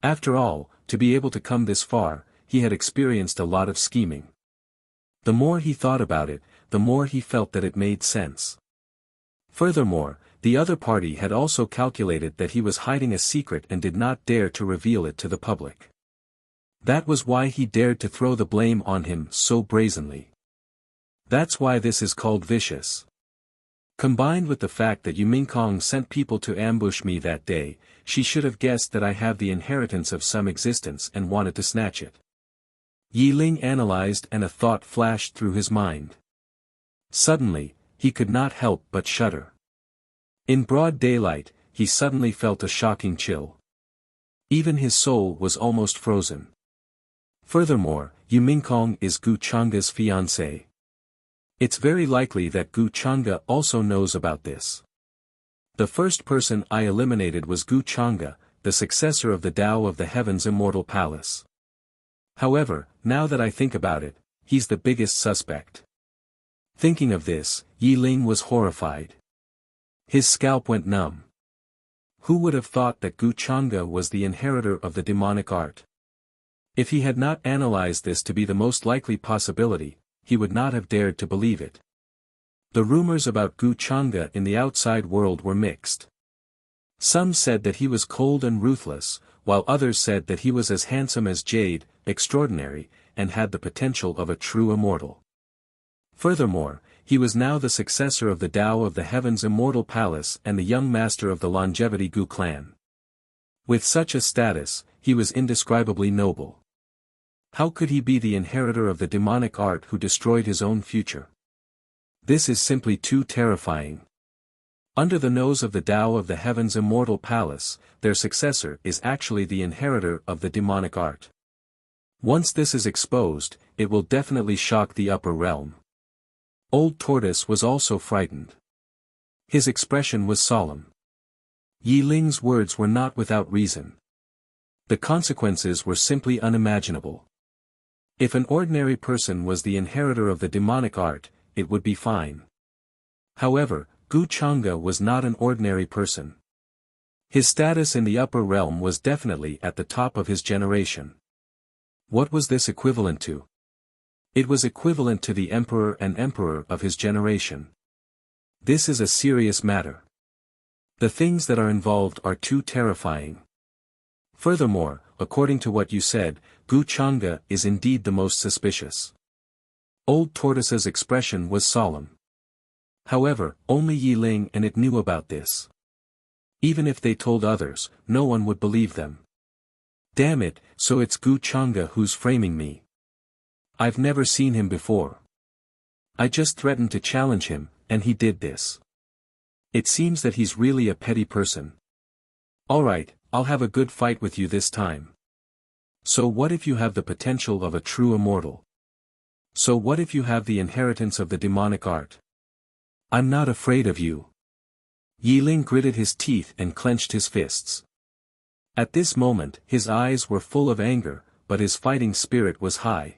After all, to be able to come this far, he had experienced a lot of scheming. The more he thought about it, the more he felt that it made sense. Furthermore, the other party had also calculated that he was hiding a secret and did not dare to reveal it to the public. That was why he dared to throw the blame on him so brazenly. That's why this is called vicious. Combined with the fact that Yu Mingkong sent people to ambush me that day, she should have guessed that I have the inheritance of some existence and wanted to snatch it. Yi Ling analyzed and a thought flashed through his mind. Suddenly, he could not help but shudder. In broad daylight, he suddenly felt a shocking chill. Even his soul was almost frozen. Furthermore, Yu Mingkong is Gu Changa's fiancé. It's very likely that Gu Changa also knows about this. The first person I eliminated was Gu Changa, the successor of the Tao of the Heaven's immortal palace. However, now that I think about it, he's the biggest suspect. Thinking of this, Yi Ling was horrified. His scalp went numb. Who would have thought that Gu Changa was the inheritor of the demonic art? If he had not analyzed this to be the most likely possibility, he would not have dared to believe it. The rumors about Gu Changa in the outside world were mixed. Some said that he was cold and ruthless, while others said that he was as handsome as jade, extraordinary, and had the potential of a true immortal. Furthermore, he was now the successor of the Tao of the Heaven's immortal palace and the young master of the longevity Gu clan. With such a status, he was indescribably noble. How could he be the inheritor of the demonic art who destroyed his own future? This is simply too terrifying. Under the nose of the Tao of the Heaven's immortal palace, their successor is actually the inheritor of the demonic art. Once this is exposed, it will definitely shock the upper realm. Old Tortoise was also frightened. His expression was solemn. Yi Ling's words were not without reason. The consequences were simply unimaginable. If an ordinary person was the inheritor of the demonic art, it would be fine. However, Gu Chang'e was not an ordinary person. His status in the upper realm was definitely at the top of his generation. What was this equivalent to? It was equivalent to the emperor and emperor of his generation. This is a serious matter. The things that are involved are too terrifying. Furthermore, according to what you said, Gu Chang'e is indeed the most suspicious. Old Tortoise's expression was solemn. However, only Yi Ling and it knew about this. Even if they told others, no one would believe them. Damn it, so it's Gu Chang'e who's framing me. I've never seen him before. I just threatened to challenge him, and he did this. It seems that he's really a petty person. Alright, I'll have a good fight with you this time. So what if you have the potential of a true immortal? So what if you have the inheritance of the demonic art? I'm not afraid of you. Yi Ling gritted his teeth and clenched his fists. At this moment, his eyes were full of anger, but his fighting spirit was high.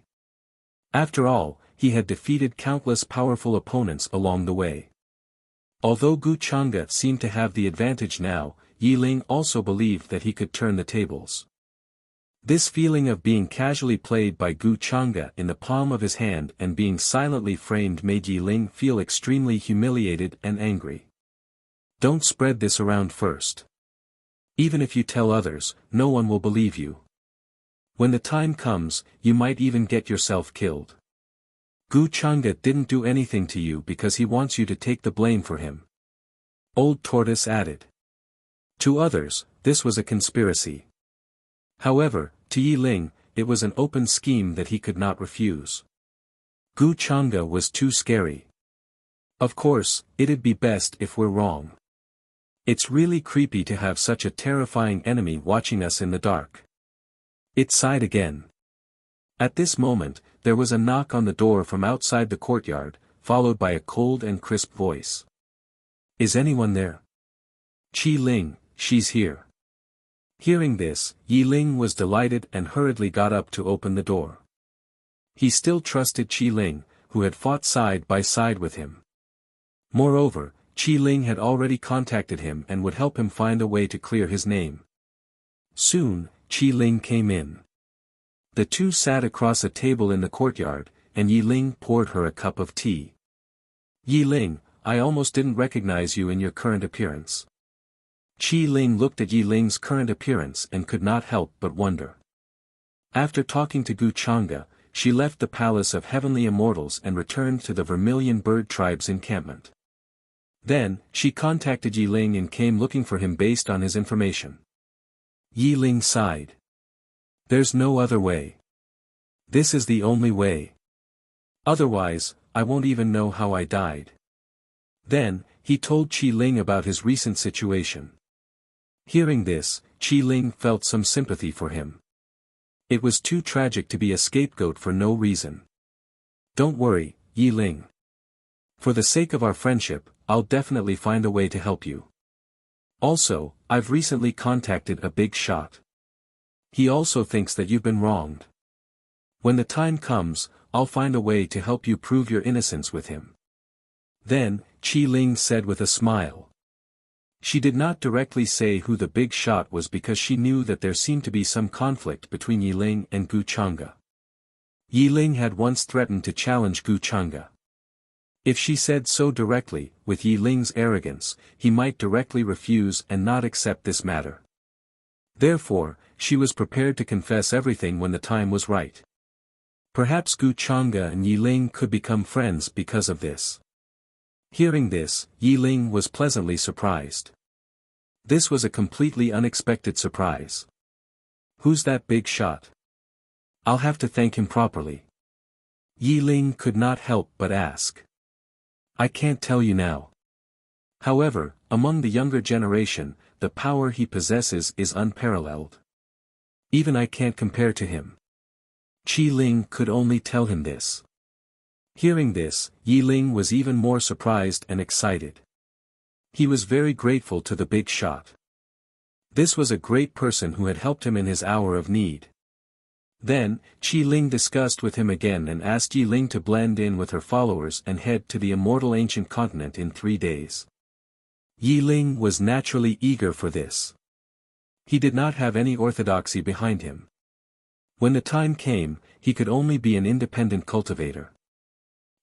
After all, he had defeated countless powerful opponents along the way. Although Gu Chang'e seemed to have the advantage now, Yi Ling also believed that he could turn the tables. This feeling of being casually played by Gu Chang'e in the palm of his hand and being silently framed made Yi Ling feel extremely humiliated and angry. Don't spread this around first. Even if you tell others, no one will believe you. When the time comes, you might even get yourself killed. Gu Chang'e didn't do anything to you because he wants you to take the blame for him. Old Tortoise added. To others, this was a conspiracy. However, to Yi Ling, it was an open scheme that he could not refuse. Gu Chang'e was too scary. Of course, it'd be best if we're wrong. It's really creepy to have such a terrifying enemy watching us in the dark. It sighed again. At this moment, there was a knock on the door from outside the courtyard, followed by a cold and crisp voice. Is anyone there? Qi Ling, she's here. Hearing this, Yi Ling was delighted and hurriedly got up to open the door. He still trusted Qi Ling, who had fought side by side with him. Moreover, Qi Ling had already contacted him and would help him find a way to clear his name. Soon, Qi Ling came in. The two sat across a table in the courtyard, and Yi Ling poured her a cup of tea. Yi Ling, I almost didn't recognize you in your current appearance. Qi Ling looked at Yi Ling's current appearance and could not help but wonder. After talking to Gu Chang'e, she left the Palace of Heavenly Immortals and returned to the Vermilion Bird Tribe's encampment. Then, she contacted Yi Ling and came looking for him based on his information. Yi Ling sighed. There's no other way. This is the only way. Otherwise, I won't even know how I died. Then, he told Qi Ling about his recent situation. Hearing this, Qi Ling felt some sympathy for him. It was too tragic to be a scapegoat for no reason. Don't worry, Yi Ling. For the sake of our friendship, I'll definitely find a way to help you. Also, I've recently contacted a big shot. He also thinks that you've been wronged. When the time comes, I'll find a way to help you prove your innocence with him. Then, Qi Ling said with a smile. She did not directly say who the big shot was because she knew that there seemed to be some conflict between Yi Ling and Gu Chang'e. Yi Ling had once threatened to challenge Gu Chang'e. If she said so directly, with Yi Ling's arrogance, he might directly refuse and not accept this matter. Therefore, she was prepared to confess everything when the time was right. Perhaps Gu Chang'e and Yi Ling could become friends because of this. Hearing this, Yi Ling was pleasantly surprised. This was a completely unexpected surprise. Who's that big shot? I'll have to thank him properly. Yi Ling could not help but ask. I can't tell you now. However, among the younger generation, the power he possesses is unparalleled. Even I can't compare to him. Qi Ling could only tell him this. Hearing this, Yi Ling was even more surprised and excited. He was very grateful to the big shot. This was a great person who had helped him in his hour of need. Then, Qi Ling discussed with him again and asked Yi Ling to blend in with her followers and head to the immortal ancient continent in 3 days. Yi Ling was naturally eager for this. He did not have any orthodoxy behind him. When the time came, he could only be an independent cultivator.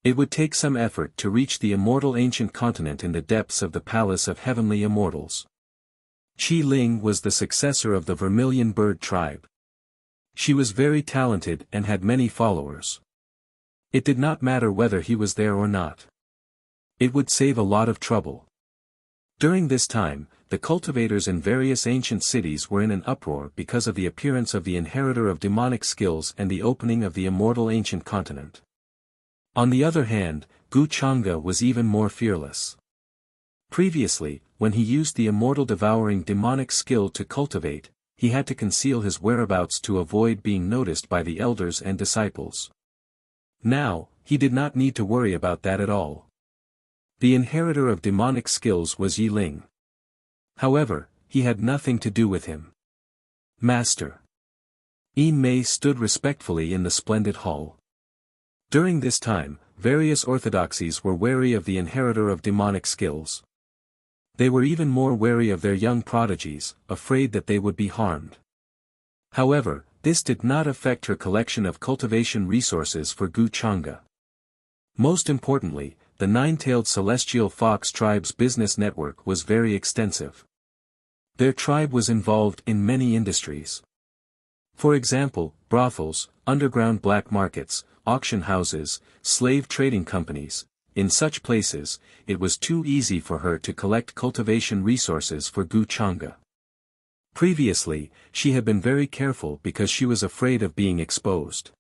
It would take some effort to reach the immortal ancient continent in the depths of the palace of heavenly immortals. Qi Ling was the successor of the Vermilion Bird tribe. She was very talented and had many followers. It did not matter whether he was there or not. It would save a lot of trouble. During this time, the cultivators in various ancient cities were in an uproar because of the appearance of the inheritor of demonic skills and the opening of the immortal ancient continent. On the other hand, Gu Chang'e was even more fearless. Previously, when he used the immortal devouring demonic skill to cultivate, he had to conceal his whereabouts to avoid being noticed by the elders and disciples. Now, he did not need to worry about that at all. The inheritor of demonic skills was Yi Ling. However, he had nothing to do with him. Master. Yin Mei stood respectfully in the splendid hall. During this time, various orthodoxies were wary of the inheritor of demonic skills. They were even more wary of their young prodigies, afraid that they would be harmed. However, this did not affect her collection of cultivation resources for Gu Chang'e. Most importantly, the nine-tailed celestial fox tribe's business network was very extensive. Their tribe was involved in many industries. For example, brothels, underground black markets, auction houses, slave trading companies. In such places, it was too easy for her to collect cultivation resources for Gu Chang'e. Previously, she had been very careful because she was afraid of being exposed.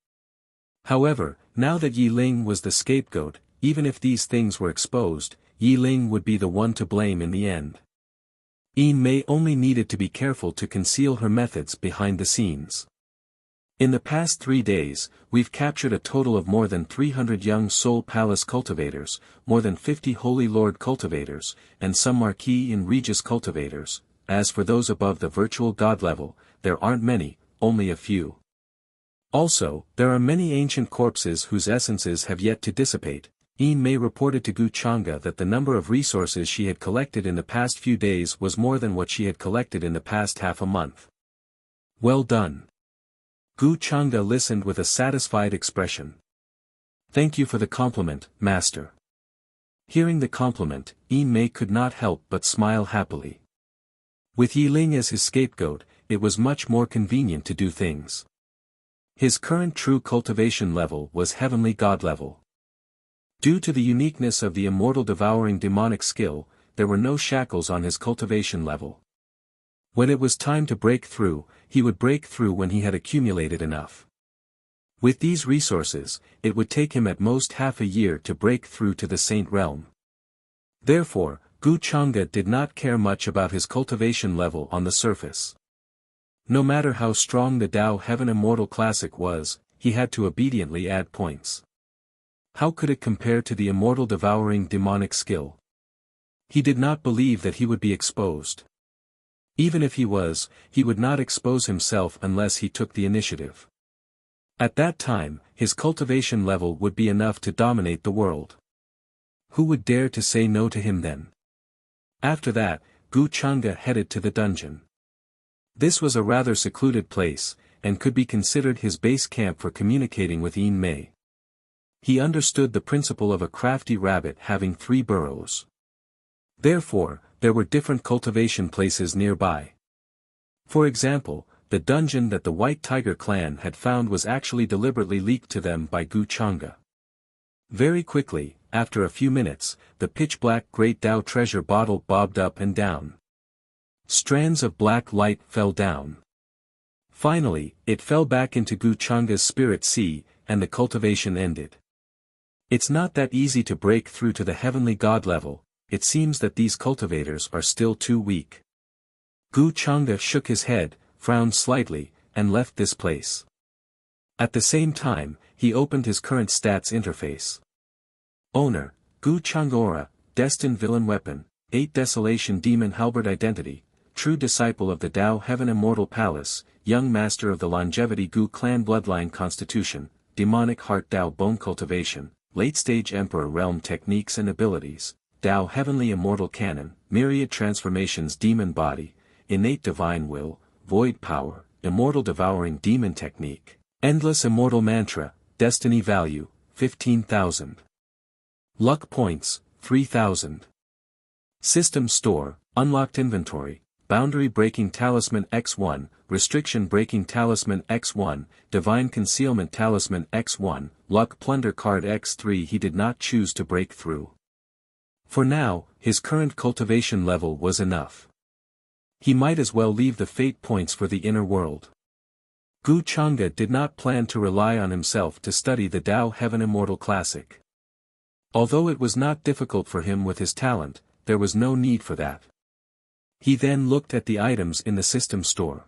However, now that Yi Ling was the scapegoat, even if these things were exposed, Yi Ling would be the one to blame in the end. Yin Mei only needed to be careful to conceal her methods behind the scenes. In the past 3 days, we've captured a total of more than 300 young Soul Palace cultivators, more than 50 Holy Lord cultivators, and some Marquis and Regis cultivators. As for those above the virtual god level, there aren't many, only a few. Also, there are many ancient corpses whose essences have yet to dissipate. Yin Mei reported to Gu Chang'e that the number of resources she had collected in the past few days was more than what she had collected in the past half a month. Well done. Gu Chang'e listened with a satisfied expression. Thank you for the compliment, master. Hearing the compliment, Yin Mei could not help but smile happily. With Yi Ling as his scapegoat, it was much more convenient to do things. His current true cultivation level was heavenly god level. Due to the uniqueness of the immortal devouring demonic skill, there were no shackles on his cultivation level. When it was time to break through, he would break through when he had accumulated enough. With these resources, it would take him at most half a year to break through to the Saint Realm. Therefore, Gu Chang'e did not care much about his cultivation level on the surface. No matter how strong the Tao Heaven Immortal Classic was, he had to obediently add points. How could it compare to the immortal devouring demonic skill? He did not believe that he would be exposed. Even if he was, he would not expose himself unless he took the initiative. At that time, his cultivation level would be enough to dominate the world. Who would dare to say no to him then? After that, Gu Chang'e headed to the dungeon. This was a rather secluded place, and could be considered his base camp for communicating with Yin Mei. He understood the principle of a crafty rabbit having 3 burrows. Therefore, there were different cultivation places nearby. For example, the dungeon that the White Tiger clan had found was actually deliberately leaked to them by Gu Chang'e. Very quickly, after a few minutes, the pitch-black Great Tao treasure bottle bobbed up and down. Strands of black light fell down. Finally, it fell back into Gu Changa's spirit sea, and the cultivation ended. It's not that easy to break through to the heavenly god level. It seems that these cultivators are still too weak. Gu Changa shook his head, frowned slightly, and left this place. At the same time, he opened his current stats interface. Owner, Gu Changora, Destined Villain Weapon, 8 Desolation Demon Halberd Identity, True Disciple of the Tao Heaven Immortal Palace, Young Master of the Longevity Gu Clan Bloodline Constitution, Demonic Heart Tao Bone Cultivation, Late Stage Emperor Realm Techniques and Abilities, Tao Heavenly Immortal Canon, Myriad Transformations Demon Body, Innate Divine Will, Void Power, Immortal Devouring Demon Technique, Endless Immortal Mantra, Destiny Value, 15,000. Luck Points, 3,000. System Store, Unlocked Inventory, Boundary Breaking Talisman X1, Restriction Breaking Talisman X1, Divine Concealment Talisman X1, Luck Plunder Card X3. He did not choose to break through. For now, his current cultivation level was enough. He might as well leave the fate points for the inner world. Gu Changa did not plan to rely on himself to study the Tao Heaven Immortal Classic. Although it was not difficult for him with his talent, there was no need for that. He then looked at the items in the system store.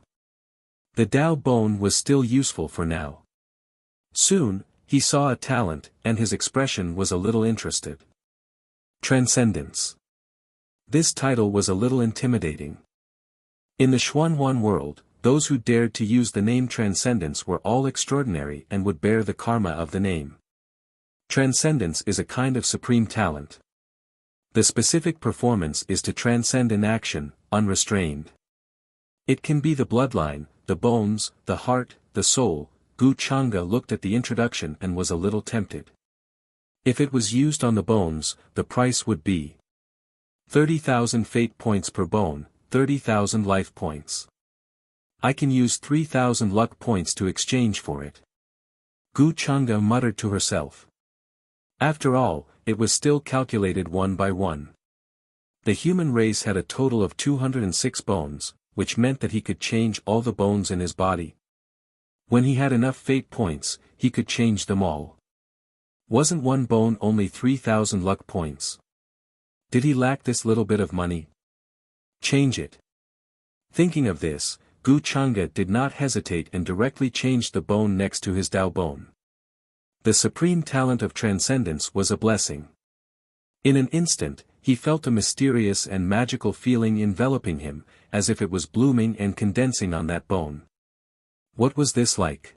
The Tao Bone was still useful for now. Soon, he saw a talent, and his expression was a little interested. Transcendence. This title was a little intimidating. In the Xuanhuan world, those who dared to use the name Transcendence were all extraordinary and would bear the karma of the name. Transcendence is a kind of supreme talent. The specific performance is to transcend in action, unrestrained. It can be the bloodline, the bones, the heart, the soul. Gu Changa looked at the introduction and was a little tempted. If it was used on the bones, the price would be 30,000 fate points per bone, 30,000 life points. I can use 3,000 luck points to exchange for it. Gu Changa muttered to herself. After all, it was still calculated one by one. The human race had a total of 206 bones, which meant that he could change all the bones in his body. When he had enough fate points, he could change them all. Wasn't one bone only 3,000 luck points? Did he lack this little bit of money? Change it. Thinking of this, Gu Changa did not hesitate and directly changed the bone next to his Tao bone. The supreme talent of transcendence was a blessing. In an instant, he felt a mysterious and magical feeling enveloping him, as if it was blooming and condensing on that bone. What was this like?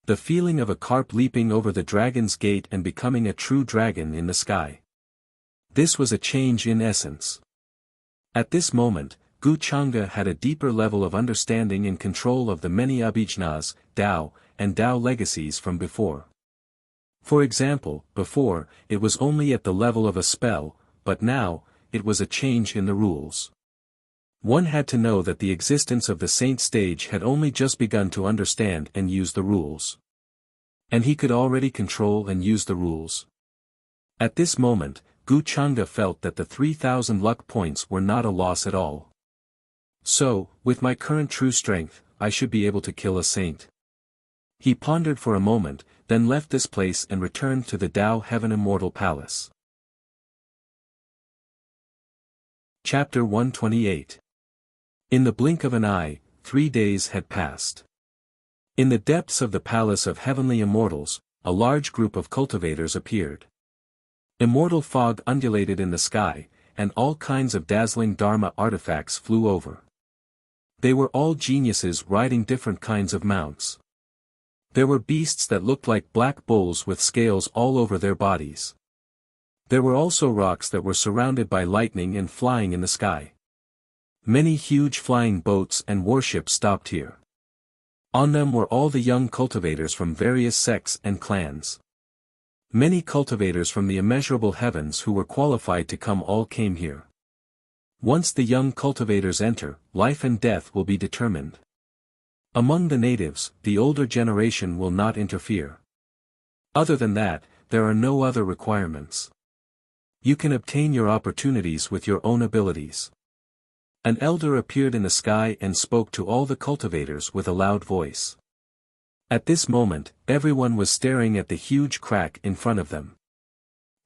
The feeling of a carp leaping over the dragon's gate and becoming a true dragon in the sky. This was a change in essence. At this moment, Gu Changa had a deeper level of understanding and control of the many abhijnas, Tao, and Tao legacies from before. For example, before, it was only at the level of a spell, but now, it was a change in the rules. One had to know that the existence of the saint stage had only just begun to understand and use the rules. And he could already control and use the rules. At this moment, Gu Changa felt that the 3,000 luck points were not a loss at all. So, with my current true strength, I should be able to kill a saint. He pondered for a moment, then left this place and returned to the Tao Heaven Immortal Palace. Chapter 128. In the blink of an eye, 3 days had passed. In the depths of the Palace of Heavenly Immortals, a large group of cultivators appeared. Immortal fog undulated in the sky, and all kinds of dazzling Dharma artifacts flew over. They were all geniuses riding different kinds of mounts. There were beasts that looked like black bulls with scales all over their bodies. There were also rocks that were surrounded by lightning and flying in the sky. Many huge flying boats and warships stopped here. On them were all the young cultivators from various sects and clans. Many cultivators from the immeasurable heavens who were qualified to come all came here. Once the young cultivators enter, life and death will be determined. Among the natives, the older generation will not interfere. Other than that, there are no other requirements. You can obtain your opportunities with your own abilities. An elder appeared in the sky and spoke to all the cultivators with a loud voice. At this moment, everyone was staring at the huge crack in front of them.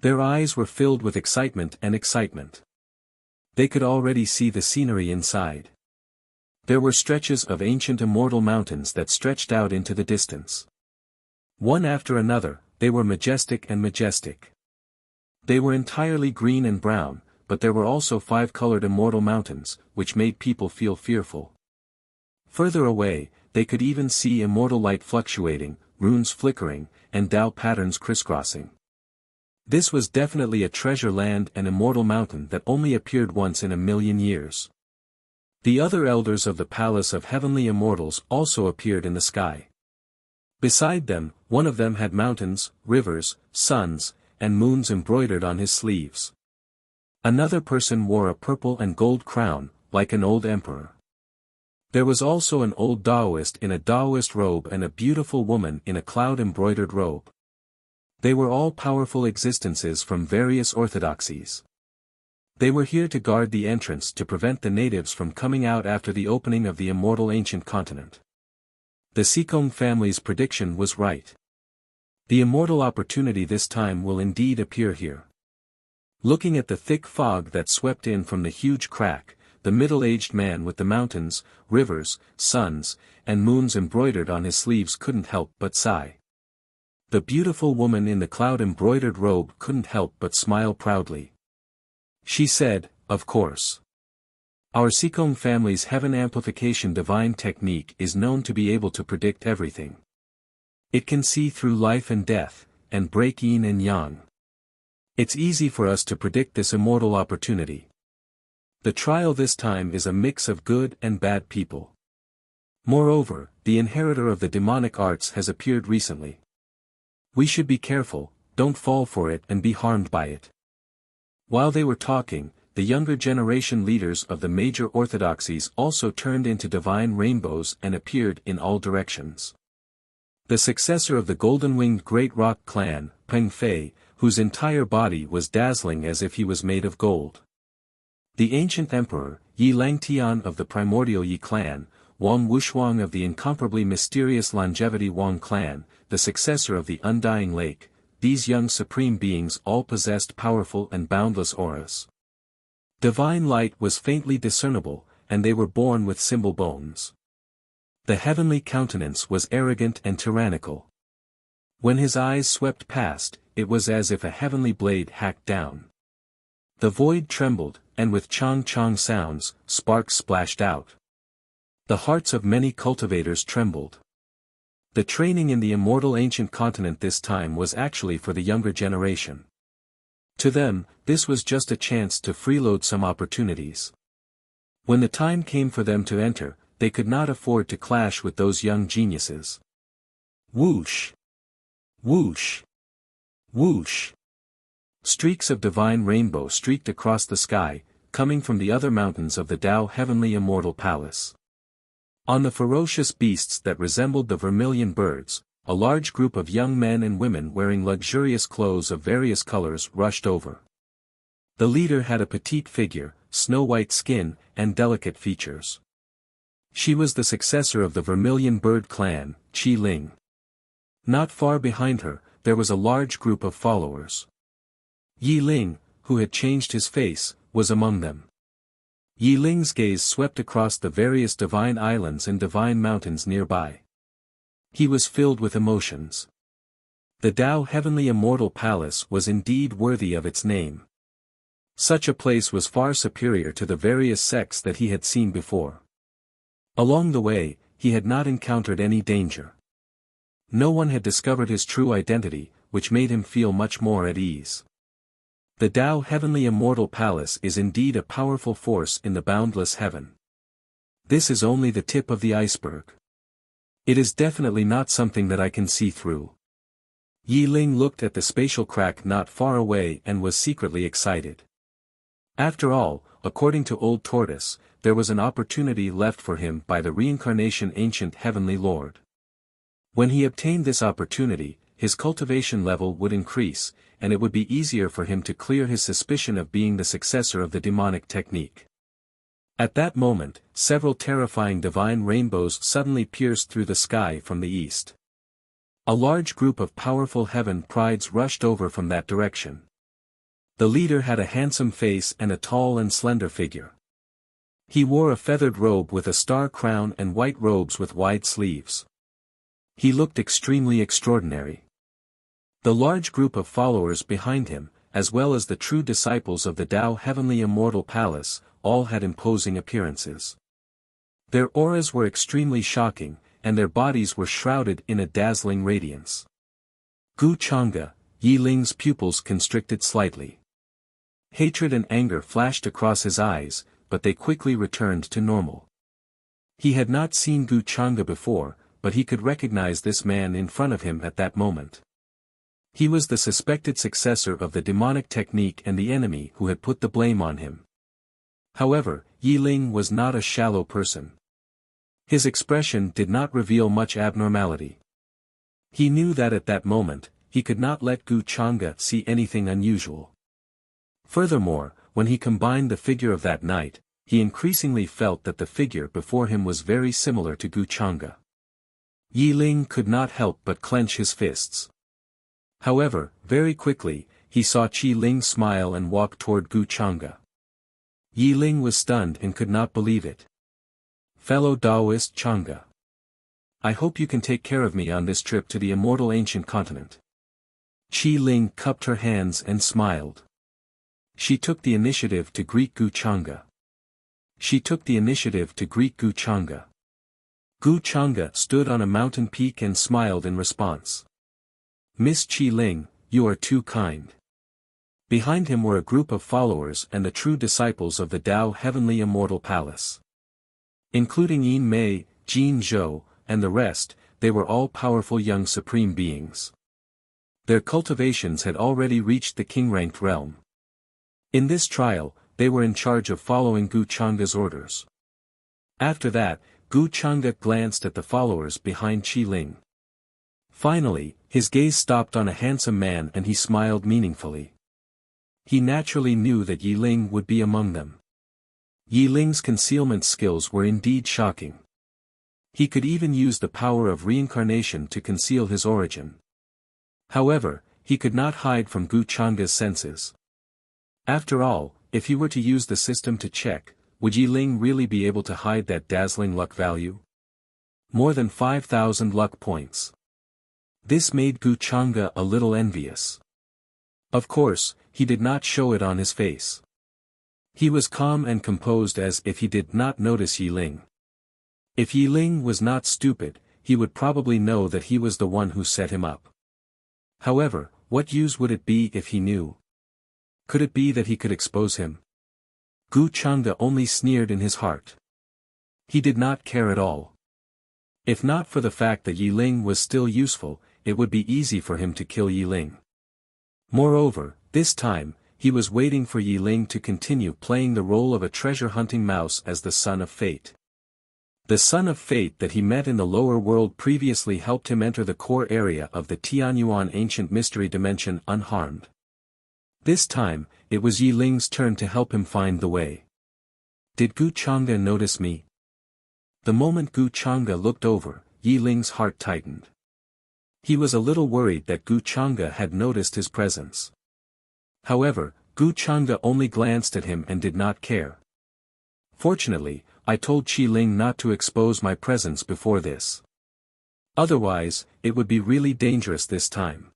Their eyes were filled with excitement and excitement. They could already see the scenery inside. There were stretches of ancient immortal mountains that stretched out into the distance. One after another, they were majestic and majestic. They were entirely green and brown, but there were also 5-colored immortal mountains, which made people feel fearful. Further away, they could even see immortal light fluctuating, runes flickering, and Tao patterns crisscrossing. This was definitely a treasure land and immortal mountain that only appeared once in a million years. The other elders of the Palace of Heavenly Immortals also appeared in the sky. Beside them, one of them had mountains, rivers, suns, and moons embroidered on his sleeves. Another person wore a purple and gold crown, like an old emperor. There was also an old Taoist in a Taoist robe and a beautiful woman in a cloud-embroidered robe. They were all powerful existences from various orthodoxies. They were here to guard the entrance to prevent the natives from coming out after the opening of the immortal ancient continent. The Sikong family's prediction was right. The immortal opportunity this time will indeed appear here. Looking at the thick fog that swept in from the huge crack, the middle-aged man with the mountains, rivers, suns, and moons embroidered on his sleeves couldn't help but sigh. The beautiful woman in the cloud-embroidered robe couldn't help but smile proudly. She said, "Of course. Our Sikong family's heaven amplification divine technique is known to be able to predict everything. It can see through life and death, and break yin and yang. It's easy for us to predict this immortal opportunity. The trial this time is a mix of good and bad people. Moreover, the inheritor of the demonic arts has appeared recently. We should be careful, don't fall for it and be harmed by it." While they were talking, the younger generation leaders of the major orthodoxies also turned into divine rainbows and appeared in all directions. The successor of the golden-winged Great Rock clan, Peng Fei, whose entire body was dazzling as if he was made of gold. The ancient emperor, Yi Langtian of the primordial Yi clan, Wang Wushuang of the incomparably mysterious longevity Wang clan, the successor of the undying lake, these young supreme beings all possessed powerful and boundless auras. Divine light was faintly discernible, and they were born with symbol bones. The heavenly countenance was arrogant and tyrannical. When his eyes swept past, it was as if a heavenly blade hacked down. The void trembled, and with chong-chong sounds, sparks splashed out. The hearts of many cultivators trembled. The training in the immortal ancient continent this time was actually for the younger generation. To them, this was just a chance to freeload some opportunities. When the time came for them to enter, they could not afford to clash with those young geniuses. Whoosh! Whoosh! Whoosh! Streaks of divine rainbow streaked across the sky, coming from the other mountains of the Tao Heavenly Immortal Palace. On the ferocious beasts that resembled the vermilion birds, a large group of young men and women wearing luxurious clothes of various colors rushed over. The leader had a petite figure, snow-white skin, and delicate features. She was the successor of the vermilion bird clan, Qi Ling. Not far behind her, there was a large group of followers. Yi Ling, who had changed his face, was among them. Yi Ling's gaze swept across the various divine islands and divine mountains nearby. He was filled with emotions. The Tao Heavenly Immortal Palace was indeed worthy of its name. Such a place was far superior to the various sects that he had seen before. Along the way, he had not encountered any danger. No one had discovered his true identity, which made him feel much more at ease. The Tao Heavenly Immortal Palace is indeed a powerful force in the boundless heaven. This is only the tip of the iceberg. It is definitely not something that I can see through. Yi Ling looked at the spatial crack not far away and was secretly excited. After all, according to Old Tortoise, there was an opportunity left for him by the reincarnation ancient Heavenly Lord. When he obtained this opportunity, his cultivation level would increase, and it would be easier for him to clear his suspicion of being the successor of the demonic technique. At that moment, several terrifying divine rainbows suddenly pierced through the sky from the east. A large group of powerful heaven prides rushed over from that direction. The leader had a handsome face and a tall and slender figure. He wore a feathered robe with a star crown and white robes with wide sleeves. He looked extremely extraordinary. The large group of followers behind him, as well as the true disciples of the Tao Heavenly Immortal Palace, all had imposing appearances. Their auras were extremely shocking, and their bodies were shrouded in a dazzling radiance. Gu Chang'e, Yi Ling's pupils constricted slightly. Hatred and anger flashed across his eyes, but they quickly returned to normal. He had not seen Gu Chang'e before, but he could recognize this man in front of him at that moment. He was the suspected successor of the demonic technique and the enemy who had put the blame on him. However, Yi Ling was not a shallow person. His expression did not reveal much abnormality. He knew that at that moment, he could not let Gu Chang'e see anything unusual. Furthermore, when he combined the figure of that night, he increasingly felt that the figure before him was very similar to Gu Chang'e. Yi Ling could not help but clench his fists. However, very quickly, he saw Qi Ling smile and walk toward Gu Chang'e. Yi Ling was stunned and could not believe it. Fellow Taoist Chang'e. I hope you can take care of me on this trip to the immortal ancient continent. Qi Ling cupped her hands and smiled. She took the initiative to greet Gu Chang'e. Gu Chang'e stood on a mountain peak and smiled in response. Miss Qi Ling, you are too kind. Behind him were a group of followers and the true disciples of the Tao Heavenly Immortal Palace. Including Yin Mei, Jin Zhou, and the rest, they were all powerful young supreme beings. Their cultivations had already reached the king-ranked realm. In this trial, they were in charge of following Gu Chang'e's orders. After that, Gu Chang'e glanced at the followers behind Qi Ling. Finally, his gaze stopped on a handsome man and he smiled meaningfully. He naturally knew that Yi Ling would be among them. Yi Ling's concealment skills were indeed shocking. He could even use the power of reincarnation to conceal his origin. However, he could not hide from Gu Chang'e's senses. After all, if he were to use the system to check, would Yi Ling really be able to hide that dazzling luck value? More than 5,000 luck points. This made Gu Chang'e a little envious. Of course, he did not show it on his face. He was calm and composed as if he did not notice Yi Ling. If Yi Ling was not stupid, he would probably know that he was the one who set him up. However, what use would it be if he knew? Could it be that he could expose him? Gu Chang'e only sneered in his heart. He did not care at all. If not for the fact that Yi Ling was still useful, it would be easy for him to kill Yi Ling. Moreover, this time, he was waiting for Yi Ling to continue playing the role of a treasure-hunting mouse as the Son of Fate. The Son of Fate that he met in the lower world previously helped him enter the core area of the Tianyuan ancient mystery dimension unharmed. This time, it was Yi Ling's turn to help him find the way. Did Gu Chang'e notice me? The moment Gu Chang'e looked over, Yi Ling's heart tightened. He was a little worried that Gu Chang'e had noticed his presence. However, Gu Chang'e only glanced at him and did not care. Fortunately, I told Qi Ling not to expose my presence before this. Otherwise, it would be really dangerous this time.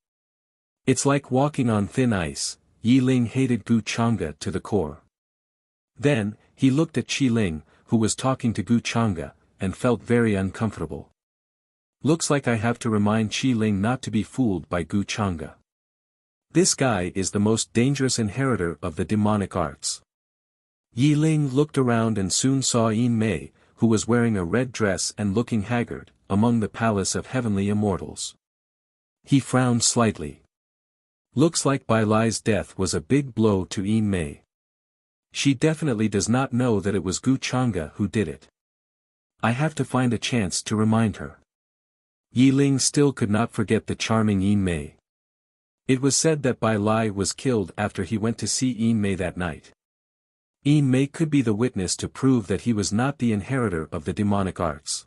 It's like walking on thin ice. Yi Ling hated Gu Chang'e to the core. Then, he looked at Qi Ling, who was talking to Gu Chang'e, and felt very uncomfortable. Looks like I have to remind Qi Ling not to be fooled by Gu Chang'e. This guy is the most dangerous inheritor of the demonic arts. Yi Ling looked around and soon saw Yin Mei, who was wearing a red dress and looking haggard, among the palace of heavenly immortals. He frowned slightly. Looks like Bai Lai's death was a big blow to Yin Mei. She definitely does not know that it was Gu Chang'e who did it. I have to find a chance to remind her. Yi Ling still could not forget the charming Yin Mei. It was said that Bai Lai was killed after he went to see Yin Mei that night. Yin Mei could be the witness to prove that he was not the inheritor of the demonic arts.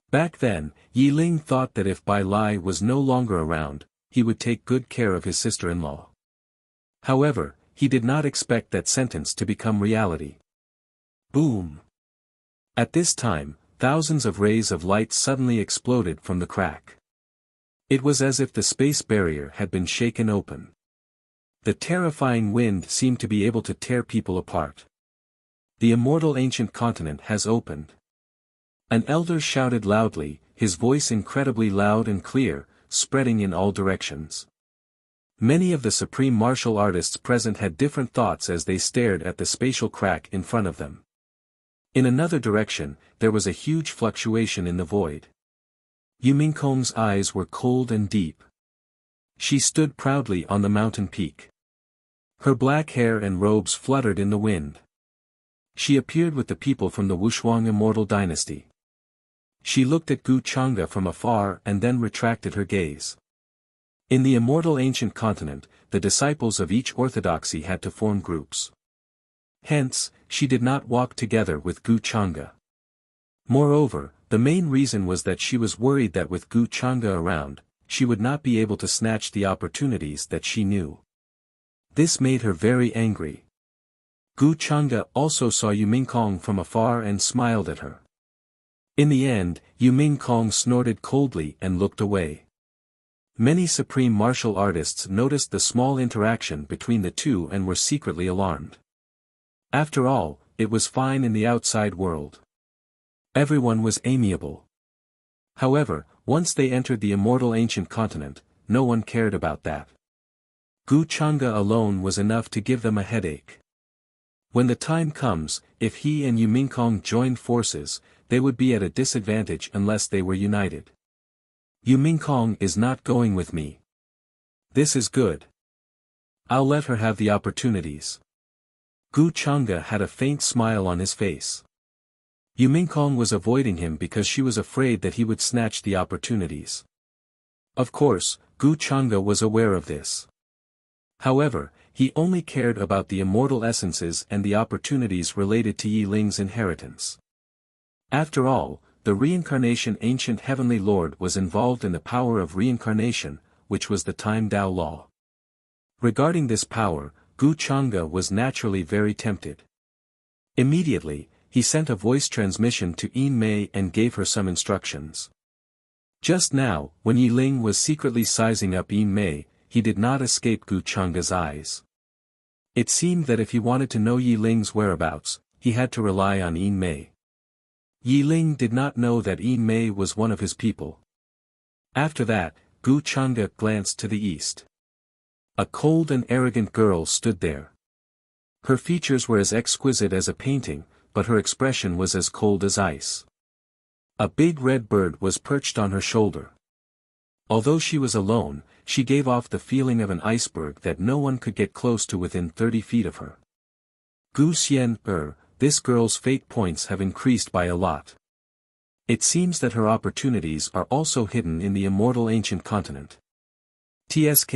Back then, Yi Ling thought that if Bai Lai was no longer around, he would take good care of his sister-in-law. However, he did not expect that sentence to become reality. Boom! At this time, thousands of rays of light suddenly exploded from the crack. It was as if the space barrier had been shaken open. The terrifying wind seemed to be able to tear people apart. The immortal ancient continent has opened. An elder shouted loudly, his voice incredibly loud and clear, spreading in all directions. Many of the supreme martial artists present had different thoughts as they stared at the spatial crack in front of them. In another direction, there was a huge fluctuation in the void. Yu Mingkong's eyes were cold and deep. She stood proudly on the mountain peak. Her black hair and robes fluttered in the wind. She appeared with the people from the Wushuang immortal dynasty. She looked at Gu Chang'e from afar and then retracted her gaze. In the immortal ancient continent, the disciples of each orthodoxy had to form groups. Hence, she did not walk together with Gu Chang'e. Moreover, the main reason was that she was worried that with Gu Chang'e around, she would not be able to snatch the opportunities that she knew. This made her very angry. Gu Chang'e also saw Yu Mingkong from afar and smiled at her. In the end, Yu Mingkong snorted coldly and looked away. Many supreme martial artists noticed the small interaction between the two and were secretly alarmed. After all, it was fine in the outside world. Everyone was amiable. However, once they entered the immortal ancient continent, no one cared about that. Gu Chang'e alone was enough to give them a headache. When the time comes, if he and Yu Mingkong joined forces, they would be at a disadvantage unless they were united. Yu Mingkong is not going with me. This is good. I'll let her have the opportunities. Gu Chang'e had a faint smile on his face. Yu Mingkong was avoiding him because she was afraid that he would snatch the opportunities. Of course, Gu Chang'e was aware of this. However, he only cared about the immortal essences and the opportunities related to Yi Ling's inheritance. After all, the reincarnation ancient heavenly lord was involved in the power of reincarnation, which was the Time Tao law. Regarding this power, Gu Chang'e was naturally very tempted. Immediately, he sent a voice transmission to Yin Mei and gave her some instructions. Just now, when Yi Ling was secretly sizing up Yin Mei, he did not escape Gu Chang'e's eyes. It seemed that if he wanted to know Yi Ling's whereabouts, he had to rely on Yin Mei. Yi Ling did not know that Yin Mei was one of his people. After that, Gu Chang'e glanced to the east. A cold and arrogant girl stood there. Her features were as exquisite as a painting, but her expression was as cold as ice. A big red bird was perched on her shoulder. Although she was alone, she gave off the feeling of an iceberg that no one could get close to within 30 feet of her. Gu Xian, this girl's fate points have increased by a lot. It seems that her opportunities are also hidden in the immortal ancient continent. TSK,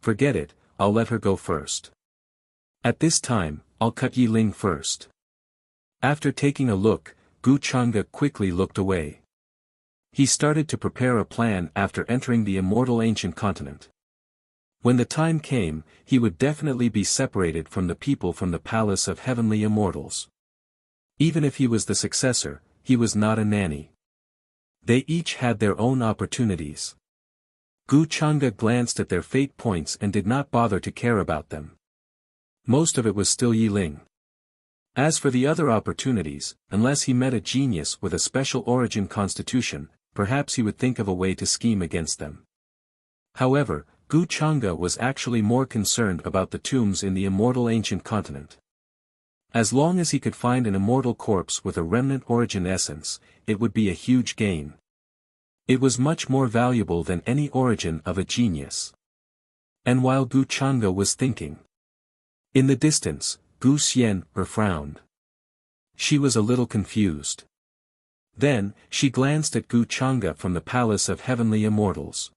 forget it, I'll let her go first. At this time, I'll cut Yi Ling first. After taking a look, Gu Chang'e quickly looked away. He started to prepare a plan after entering the immortal ancient continent. When the time came, he would definitely be separated from the people from the palace of heavenly immortals. Even if he was the successor, he was not a nanny. They each had their own opportunities. Gu Chang'e glanced at their fate points and did not bother to care about them. Most of it was still Yi Ling. As for the other opportunities, unless he met a genius with a special origin constitution, perhaps he would think of a way to scheme against them. However, Gu Chang'e was actually more concerned about the tombs in the immortal ancient continent. As long as he could find an immortal corpse with a remnant origin essence, it would be a huge gain. It was much more valuable than any origin of a genius. And while Gu Chang'e was thinking, in the distance, Gu Xian frowned. She was a little confused. Then, she glanced at Gu Chang'e from the palace of heavenly immortals.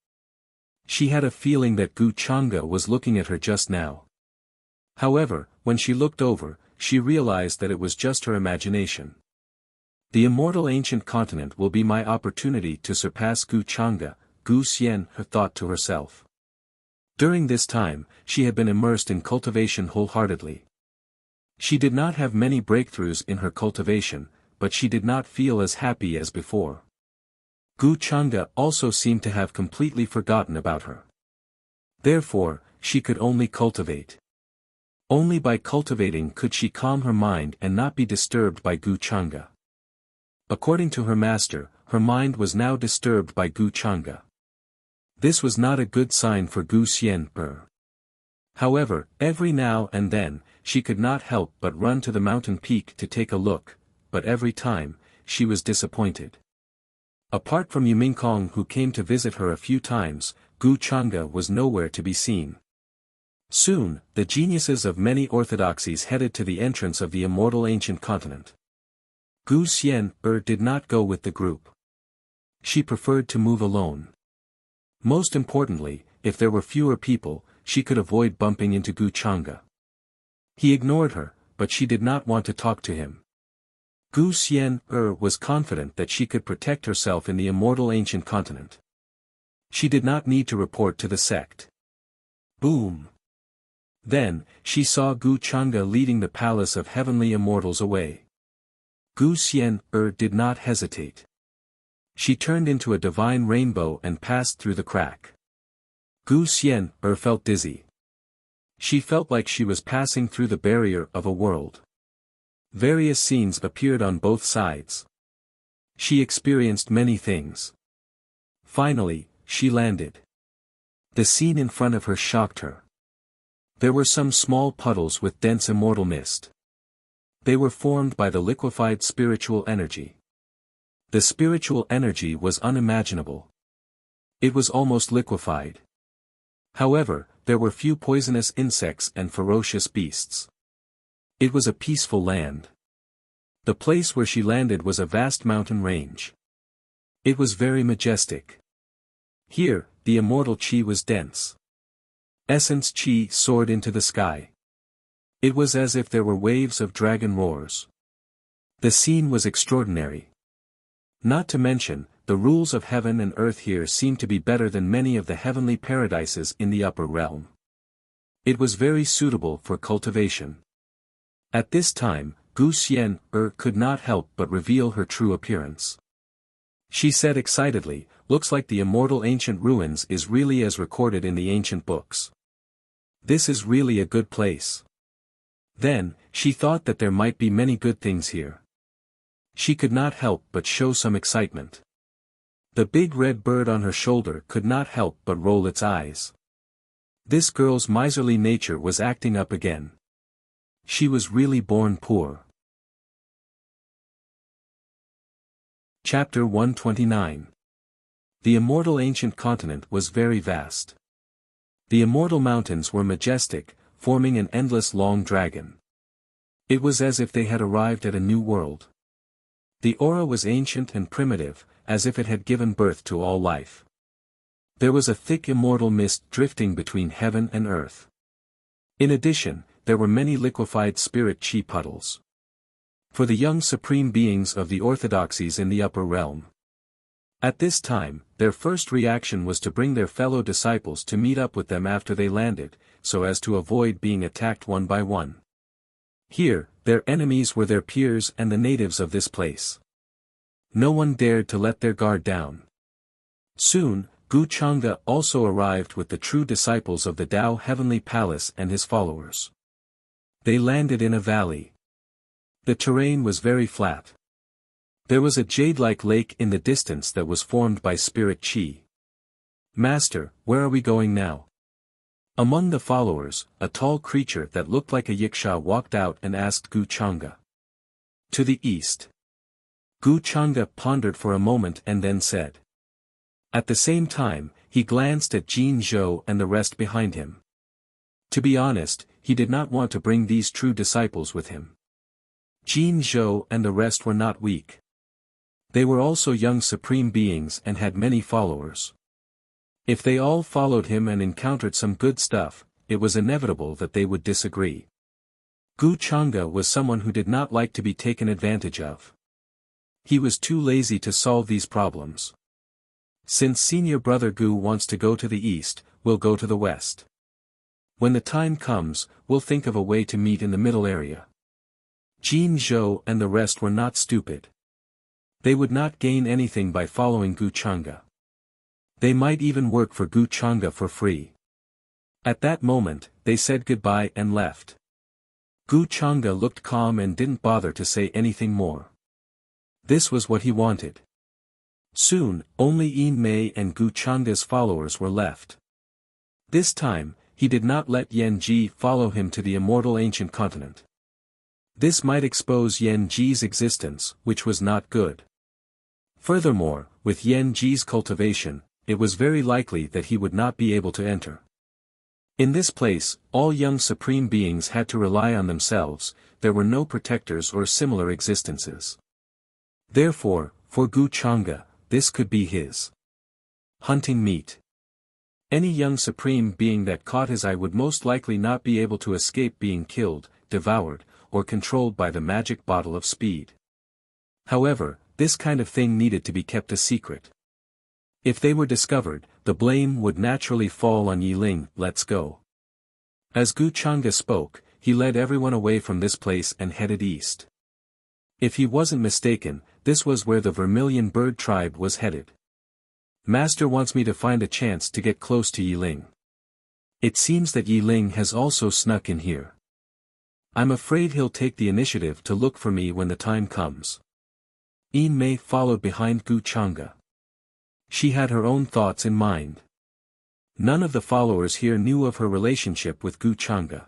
She had a feeling that Gu Chang'e was looking at her just now. However, when she looked over, she realized that it was just her imagination. The immortal ancient continent will be my opportunity to surpass Gu Chang'e, Gu Xian thought to herself. During this time, she had been immersed in cultivation wholeheartedly. She did not have many breakthroughs in her cultivation, but she did not feel as happy as before. Gu Chang'e also seemed to have completely forgotten about her. Therefore, she could only cultivate. Only by cultivating could she calm her mind and not be disturbed by Gu Chang'e. According to her master, her mind was now disturbed by Gu Chang'e. This was not a good sign for Gu Xian. However, every now and then, she could not help but run to the mountain peak to take a look, but every time, she was disappointed. Apart from Yumingkong, who came to visit her a few times, Gu Chang'e was nowhere to be seen. Soon, the geniuses of many orthodoxies headed to the entrance of the immortal ancient continent. Gu Xian did not go with the group. She preferred to move alone. Most importantly, if there were fewer people, she could avoid bumping into Gu Chang'e. He ignored her, but she did not want to talk to him. Gu Xian was confident that she could protect herself in the immortal ancient continent. She did not need to report to the sect. Boom! Then, she saw Gu Chang'e leading the palace of heavenly immortals away. Gu Xian did not hesitate. She turned into a divine rainbow and passed through the crack. Gu Xian felt dizzy. She felt like she was passing through the barrier of a world. Various scenes appeared on both sides. She experienced many things. Finally, she landed. The scene in front of her shocked her. There were some small puddles with dense immortal mist. They were formed by the liquefied spiritual energy. The spiritual energy was unimaginable. It was almost liquefied. However, there were few poisonous insects and ferocious beasts. It was a peaceful land. The place where she landed was a vast mountain range. It was very majestic. Here, the immortal qi was dense. Essence qi soared into the sky. It was as if there were waves of dragon roars. The scene was extraordinary. Not to mention, the rules of heaven and earth here seemed to be better than many of the heavenly paradises in the upper realm. It was very suitable for cultivation. At this time, Gu Xian could not help but reveal her true appearance. She said excitedly, "Looks like the immortal ancient ruins is really as recorded in the ancient books. This is really a good place." Then, she thought that there might be many good things here. She could not help but show some excitement. The big red bird on her shoulder could not help but roll its eyes. This girl's miserly nature was acting up again. She was really born poor. Chapter 129. The immortal ancient continent was very vast. The immortal mountains were majestic, forming an endless long dragon. It was as if they had arrived at a new world. The aura was ancient and primitive, as if it had given birth to all life. There was a thick immortal mist drifting between heaven and earth. In addition, there were many liquefied spirit qi puddles. For the young supreme beings of the orthodoxies in the upper realm. At this time, their first reaction was to bring their fellow disciples to meet up with them after they landed, so as to avoid being attacked one by one. Here, their enemies were their peers and the natives of this place. No one dared to let their guard down. Soon, Gu Chang'e also arrived with the true disciples of the Tao Heavenly Palace and his followers. They landed in a valley. The terrain was very flat. There was a jade-like lake in the distance that was formed by spirit qi. "Master, where are we going now?" Among the followers, a tall creature that looked like a yiksha walked out and asked Gu Chang'e. "To the east." Gu Chang'e pondered for a moment and then said. At the same time, he glanced at Jin Zhou and the rest behind him. To be honest, he did not want to bring these true disciples with him. Jin Zhou and the rest were not weak. They were also young supreme beings and had many followers. If they all followed him and encountered some good stuff, it was inevitable that they would disagree. Gu Chang'e was someone who did not like to be taken advantage of. He was too lazy to solve these problems. Since senior brother Gu wants to go to the east, we'll go to the west. When the time comes, we'll think of a way to meet in the middle area. Jin Zhou and the rest were not stupid. They would not gain anything by following Gu Chang'e. They might even work for Gu Chang'e for free. At that moment, they said goodbye and left. Gu Chang'e looked calm and didn't bother to say anything more. This was what he wanted. Soon, only Yin Mei and Gu Chang'e's followers were left. This time, he did not let Yan Ji follow him to the immortal ancient continent. This might expose Yan Ji's existence, which was not good. Furthermore, with Yan Ji's cultivation, it was very likely that he would not be able to enter. In this place, all young supreme beings had to rely on themselves, there were no protectors or similar existences. Therefore, for Gu Chang'e, this could be his hunting meat. Any young supreme being that caught his eye would most likely not be able to escape being killed, devoured, or controlled by the magic bottle of speed. However, this kind of thing needed to be kept a secret. If they were discovered, the blame would naturally fall on Yiling. Let's go. As Gu Chang'e spoke, he led everyone away from this place and headed east. If he wasn't mistaken, this was where the Vermilion Bird tribe was headed. Master wants me to find a chance to get close to Yiling. It seems that Yiling has also snuck in here. I'm afraid he'll take the initiative to look for me when the time comes. Yin Mei followed behind Gu Chang'e. She had her own thoughts in mind. None of the followers here knew of her relationship with Gu Chang'e.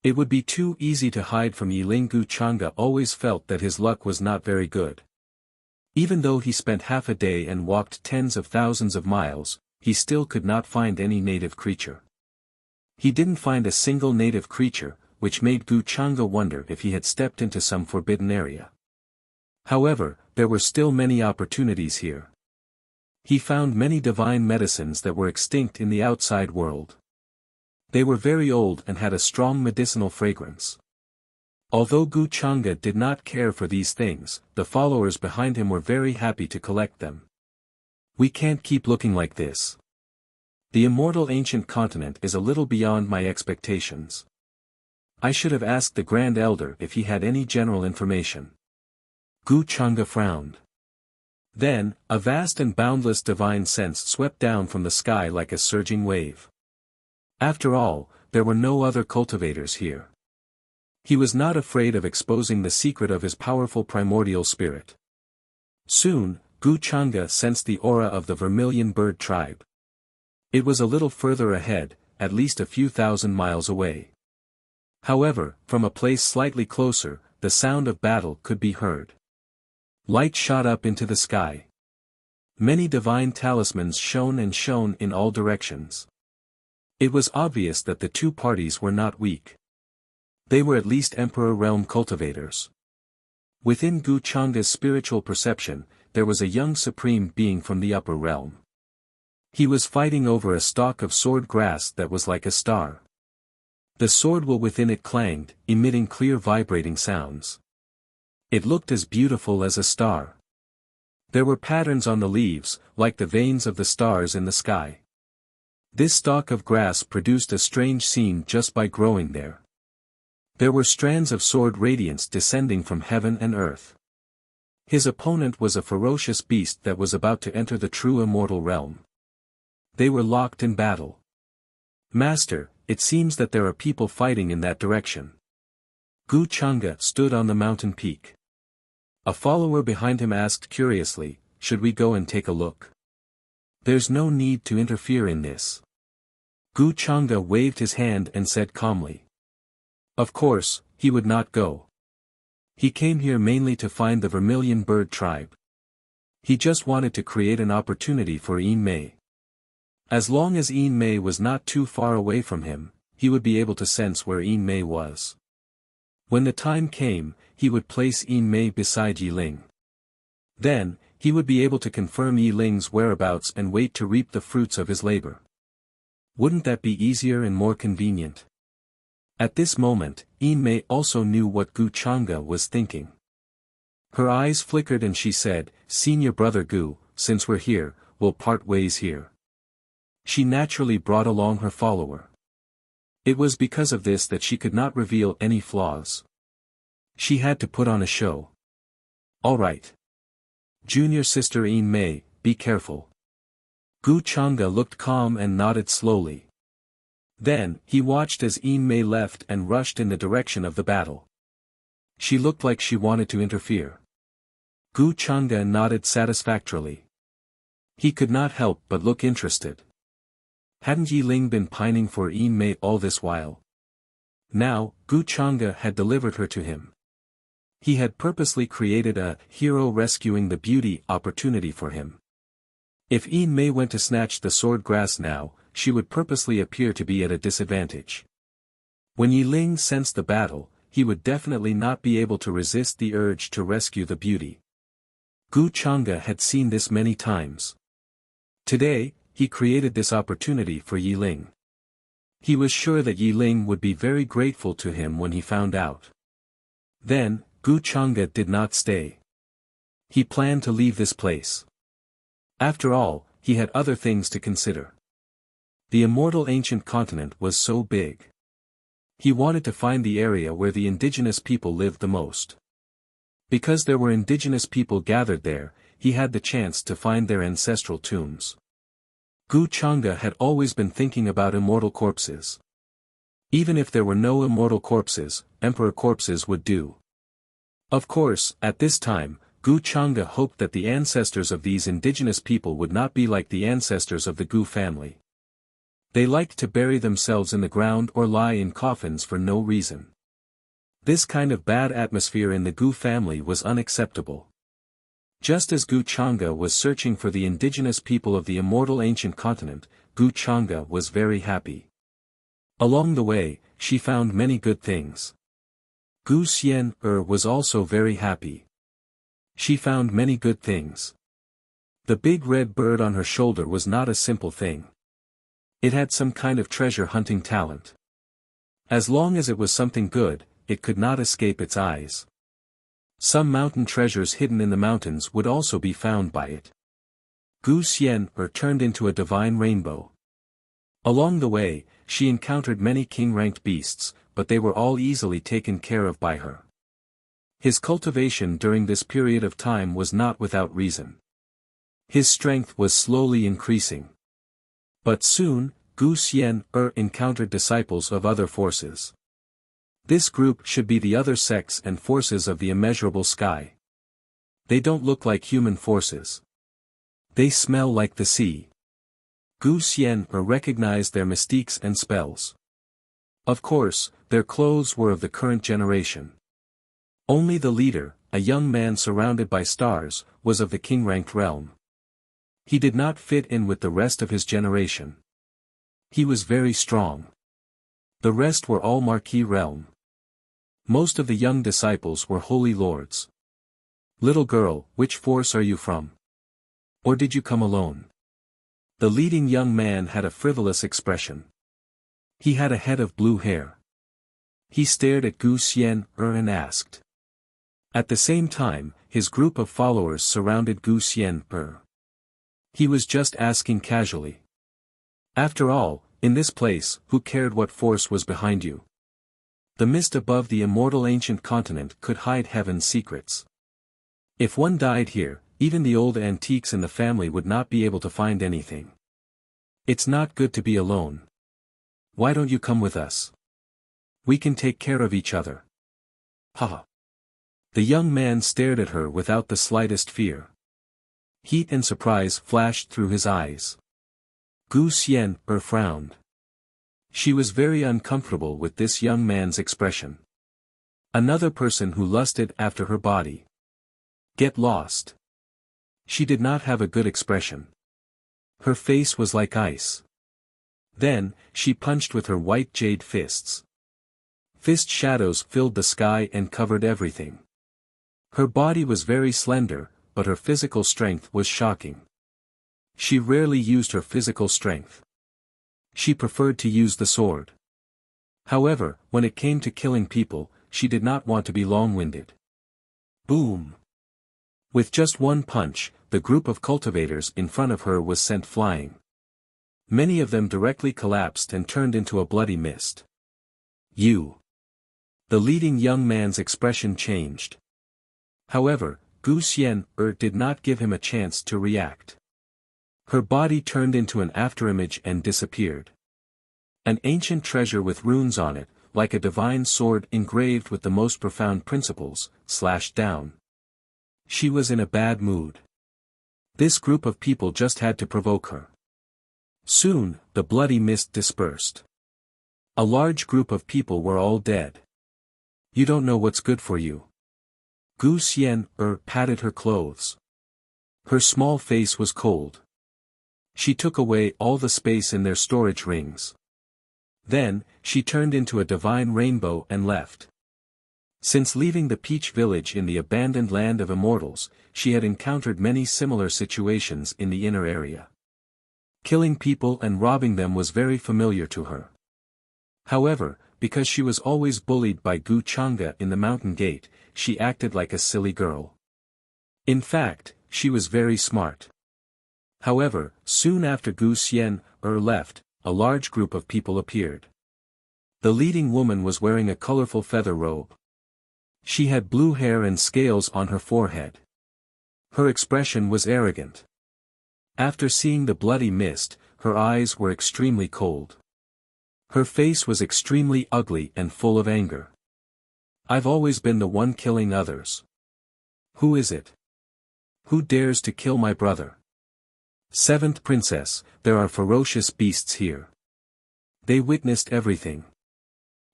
It would be too easy to hide from Yiling. Gu Chang'e always felt that his luck was not very good. Even though he spent half a day and walked tens of thousands of miles, he still could not find any native creature. He didn't find a single native creature, which made Gu Chang'e wonder if he had stepped into some forbidden area. However, there were still many opportunities here. He found many divine medicines that were extinct in the outside world. They were very old and had a strong medicinal fragrance. Although Gu Chang'e did not care for these things, the followers behind him were very happy to collect them. We can't keep looking like this. The immortal ancient continent is a little beyond my expectations. I should have asked the Grand Elder if he had any general information. Gu Chang'e frowned. Then, a vast and boundless divine sense swept down from the sky like a surging wave. After all, there were no other cultivators here. He was not afraid of exposing the secret of his powerful primordial spirit. Soon, Gu Chang'e sensed the aura of the Vermilion Bird tribe. It was a little further ahead, at least a few thousand miles away. However, from a place slightly closer, the sound of battle could be heard. Light shot up into the sky. Many divine talismans shone and shone in all directions. It was obvious that the two parties were not weak. They were at least Emperor Realm cultivators. Within Gu Chang'e's spiritual perception, there was a young supreme being from the upper realm. He was fighting over a stalk of sword grass that was like a star. The sword will within it clanged, emitting clear vibrating sounds. It looked as beautiful as a star. There were patterns on the leaves, like the veins of the stars in the sky. This stalk of grass produced a strange scene just by growing there. There were strands of sword radiance descending from heaven and earth. His opponent was a ferocious beast that was about to enter the true immortal realm. They were locked in battle. Master, it seems that there are people fighting in that direction. Gu Chang'e stood on the mountain peak. A follower behind him asked curiously, should we go and take a look? There's no need to interfere in this. Gu Chang'e waved his hand and said calmly. Of course, he would not go. He came here mainly to find the Vermilion Bird tribe. He just wanted to create an opportunity for Yin Mei. As long as Yin Mei was not too far away from him, he would be able to sense where Yin Mei was. When the time came, he would place Yin Mei beside Yiling. Then, he would be able to confirm Yiling's whereabouts and wait to reap the fruits of his labor. Wouldn't that be easier and more convenient? At this moment, Mei also knew what Gu Chang'e was thinking. Her eyes flickered and she said, "Senior brother Gu, since we're here, we'll part ways here." She naturally brought along her follower. It was because of this that she could not reveal any flaws. She had to put on a show. "All right. Junior sister Mei, be careful." Gu Chang'e looked calm and nodded slowly. Then, he watched as Mei left and rushed in the direction of the battle. She looked like she wanted to interfere. Gu Chang'e nodded satisfactorily. He could not help but look interested. Hadn't Ling been pining for Mei all this while? Now, Gu Chang'e had delivered her to him. He had purposely created a hero rescuing the beauty opportunity for him. If Mei went to snatch the sword grass now, she would purposely appear to be at a disadvantage. When Ling sensed the battle, he would definitely not be able to resist the urge to rescue the beauty. Gu Chang'e had seen this many times. Today, he created this opportunity for Ling. He was sure that Ling would be very grateful to him when he found out. Then, Gu Chang'e did not stay. He planned to leave this place. After all, he had other things to consider. The immortal ancient continent was so big. He wanted to find the area where the indigenous people lived the most. Because there were indigenous people gathered there, he had the chance to find their ancestral tombs. Gu Chang'e had always been thinking about immortal corpses. Even if there were no immortal corpses, emperor corpses would do. Of course, at this time, Gu Chang'e hoped that the ancestors of these indigenous people would not be like the ancestors of the Gu family. They liked to bury themselves in the ground or lie in coffins for no reason. This kind of bad atmosphere in the Gu family was unacceptable. Just as Gu Chang'e was searching for the indigenous people of the immortal ancient continent, Gu Chang'e was very happy. Along the way, she found many good things. Gu Xian was also very happy. She found many good things. The big red bird on her shoulder was not a simple thing. It had some kind of treasure hunting talent. As long as it was something good, it could not escape its eyes. Some mountain treasures hidden in the mountains would also be found by it. Gu Xian turned into a divine rainbow. Along the way, she encountered many king-ranked beasts, but they were all easily taken care of by her. His cultivation during this period of time was not without reason. His strength was slowly increasing. But soon, Gu Xian encountered disciples of other forces. This group should be the other sects and forces of the immeasurable sky. They don't look like human forces. They smell like the sea. Gu Xian recognized their mystiques and spells. Of course, their clothes were of the current generation. Only the leader, a young man surrounded by stars, was of the king-ranked realm. He did not fit in with the rest of his generation. He was very strong. The rest were all marquis realm. Most of the young disciples were holy lords. "Little girl, which force are you from? Or did you come alone?" The leading young man had a frivolous expression. He had a head of blue hair. He stared at Gu Xian and asked. At the same time, his group of followers surrounded Gu Xian. He was just asking casually. After all, in this place, who cared what force was behind you? The mist above the immortal ancient continent could hide heaven's secrets. If one died here, even the old antiques in the family would not be able to find anything. It's not good to be alone. Why don't you come with us? We can take care of each other. Haha. The young man stared at her without the slightest fear. Heat and surprise flashed through his eyes. Gu Xian frowned. She was very uncomfortable with this young man's expression. Another person who lusted after her body. Get lost. She did not have a good expression. Her face was like ice. Then, she punched with her white jade fists. Fist shadows filled the sky and covered everything. Her body was very slender, but her physical strength was shocking. She rarely used her physical strength. She preferred to use the sword. However, when it came to killing people, she did not want to be long-winded. Boom! With just one punch, the group of cultivators in front of her was sent flying. Many of them directly collapsed and turned into a bloody mist. You! The leading young man's expression changed. However, Gu Xian did not give him a chance to react. Her body turned into an afterimage and disappeared. An ancient treasure with runes on it, like a divine sword engraved with the most profound principles, slashed down. She was in a bad mood. This group of people just had to provoke her. Soon, the bloody mist dispersed. A large group of people were all dead. You don't know what's good for you. Gu Xian patted her clothes. Her small face was cold. She took away all the space in their storage rings. Then, she turned into a divine rainbow and left. Since leaving the Peach Village in the abandoned land of immortals, she had encountered many similar situations in the inner area. Killing people and robbing them was very familiar to her. However, because she was always bullied by Gu Chang'e in the mountain gate, she acted like a silly girl. In fact, she was very smart. However, soon after Gu Xian left, a large group of people appeared. The leading woman was wearing a colorful feather robe. She had blue hair and scales on her forehead. Her expression was arrogant. After seeing the bloody mist, her eyes were extremely cold. Her face was extremely ugly and full of anger. I've always been the one killing others. Who is it? Who dares to kill my brother? Seventh Princess, there are ferocious beasts here. They witnessed everything.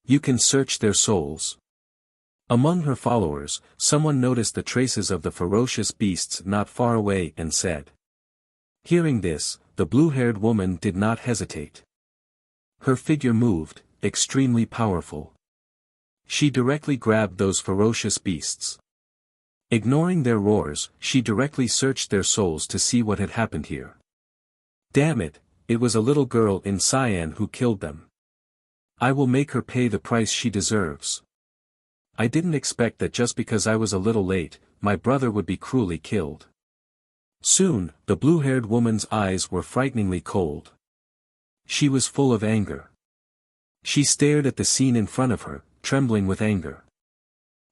You can search their souls. Among her followers, someone noticed the traces of the ferocious beasts not far away and said. Hearing this, the blue-haired woman did not hesitate. Her figure moved, extremely powerful. She directly grabbed those ferocious beasts. Ignoring their roars, she directly searched their souls to see what had happened here. Damn it, it was a little girl in cyan who killed them. I will make her pay the price she deserves. I didn't expect that just because I was a little late, my brother would be cruelly killed. Soon, the blue-haired woman's eyes were frighteningly cold. She was full of anger. She stared at the scene in front of her, trembling with anger.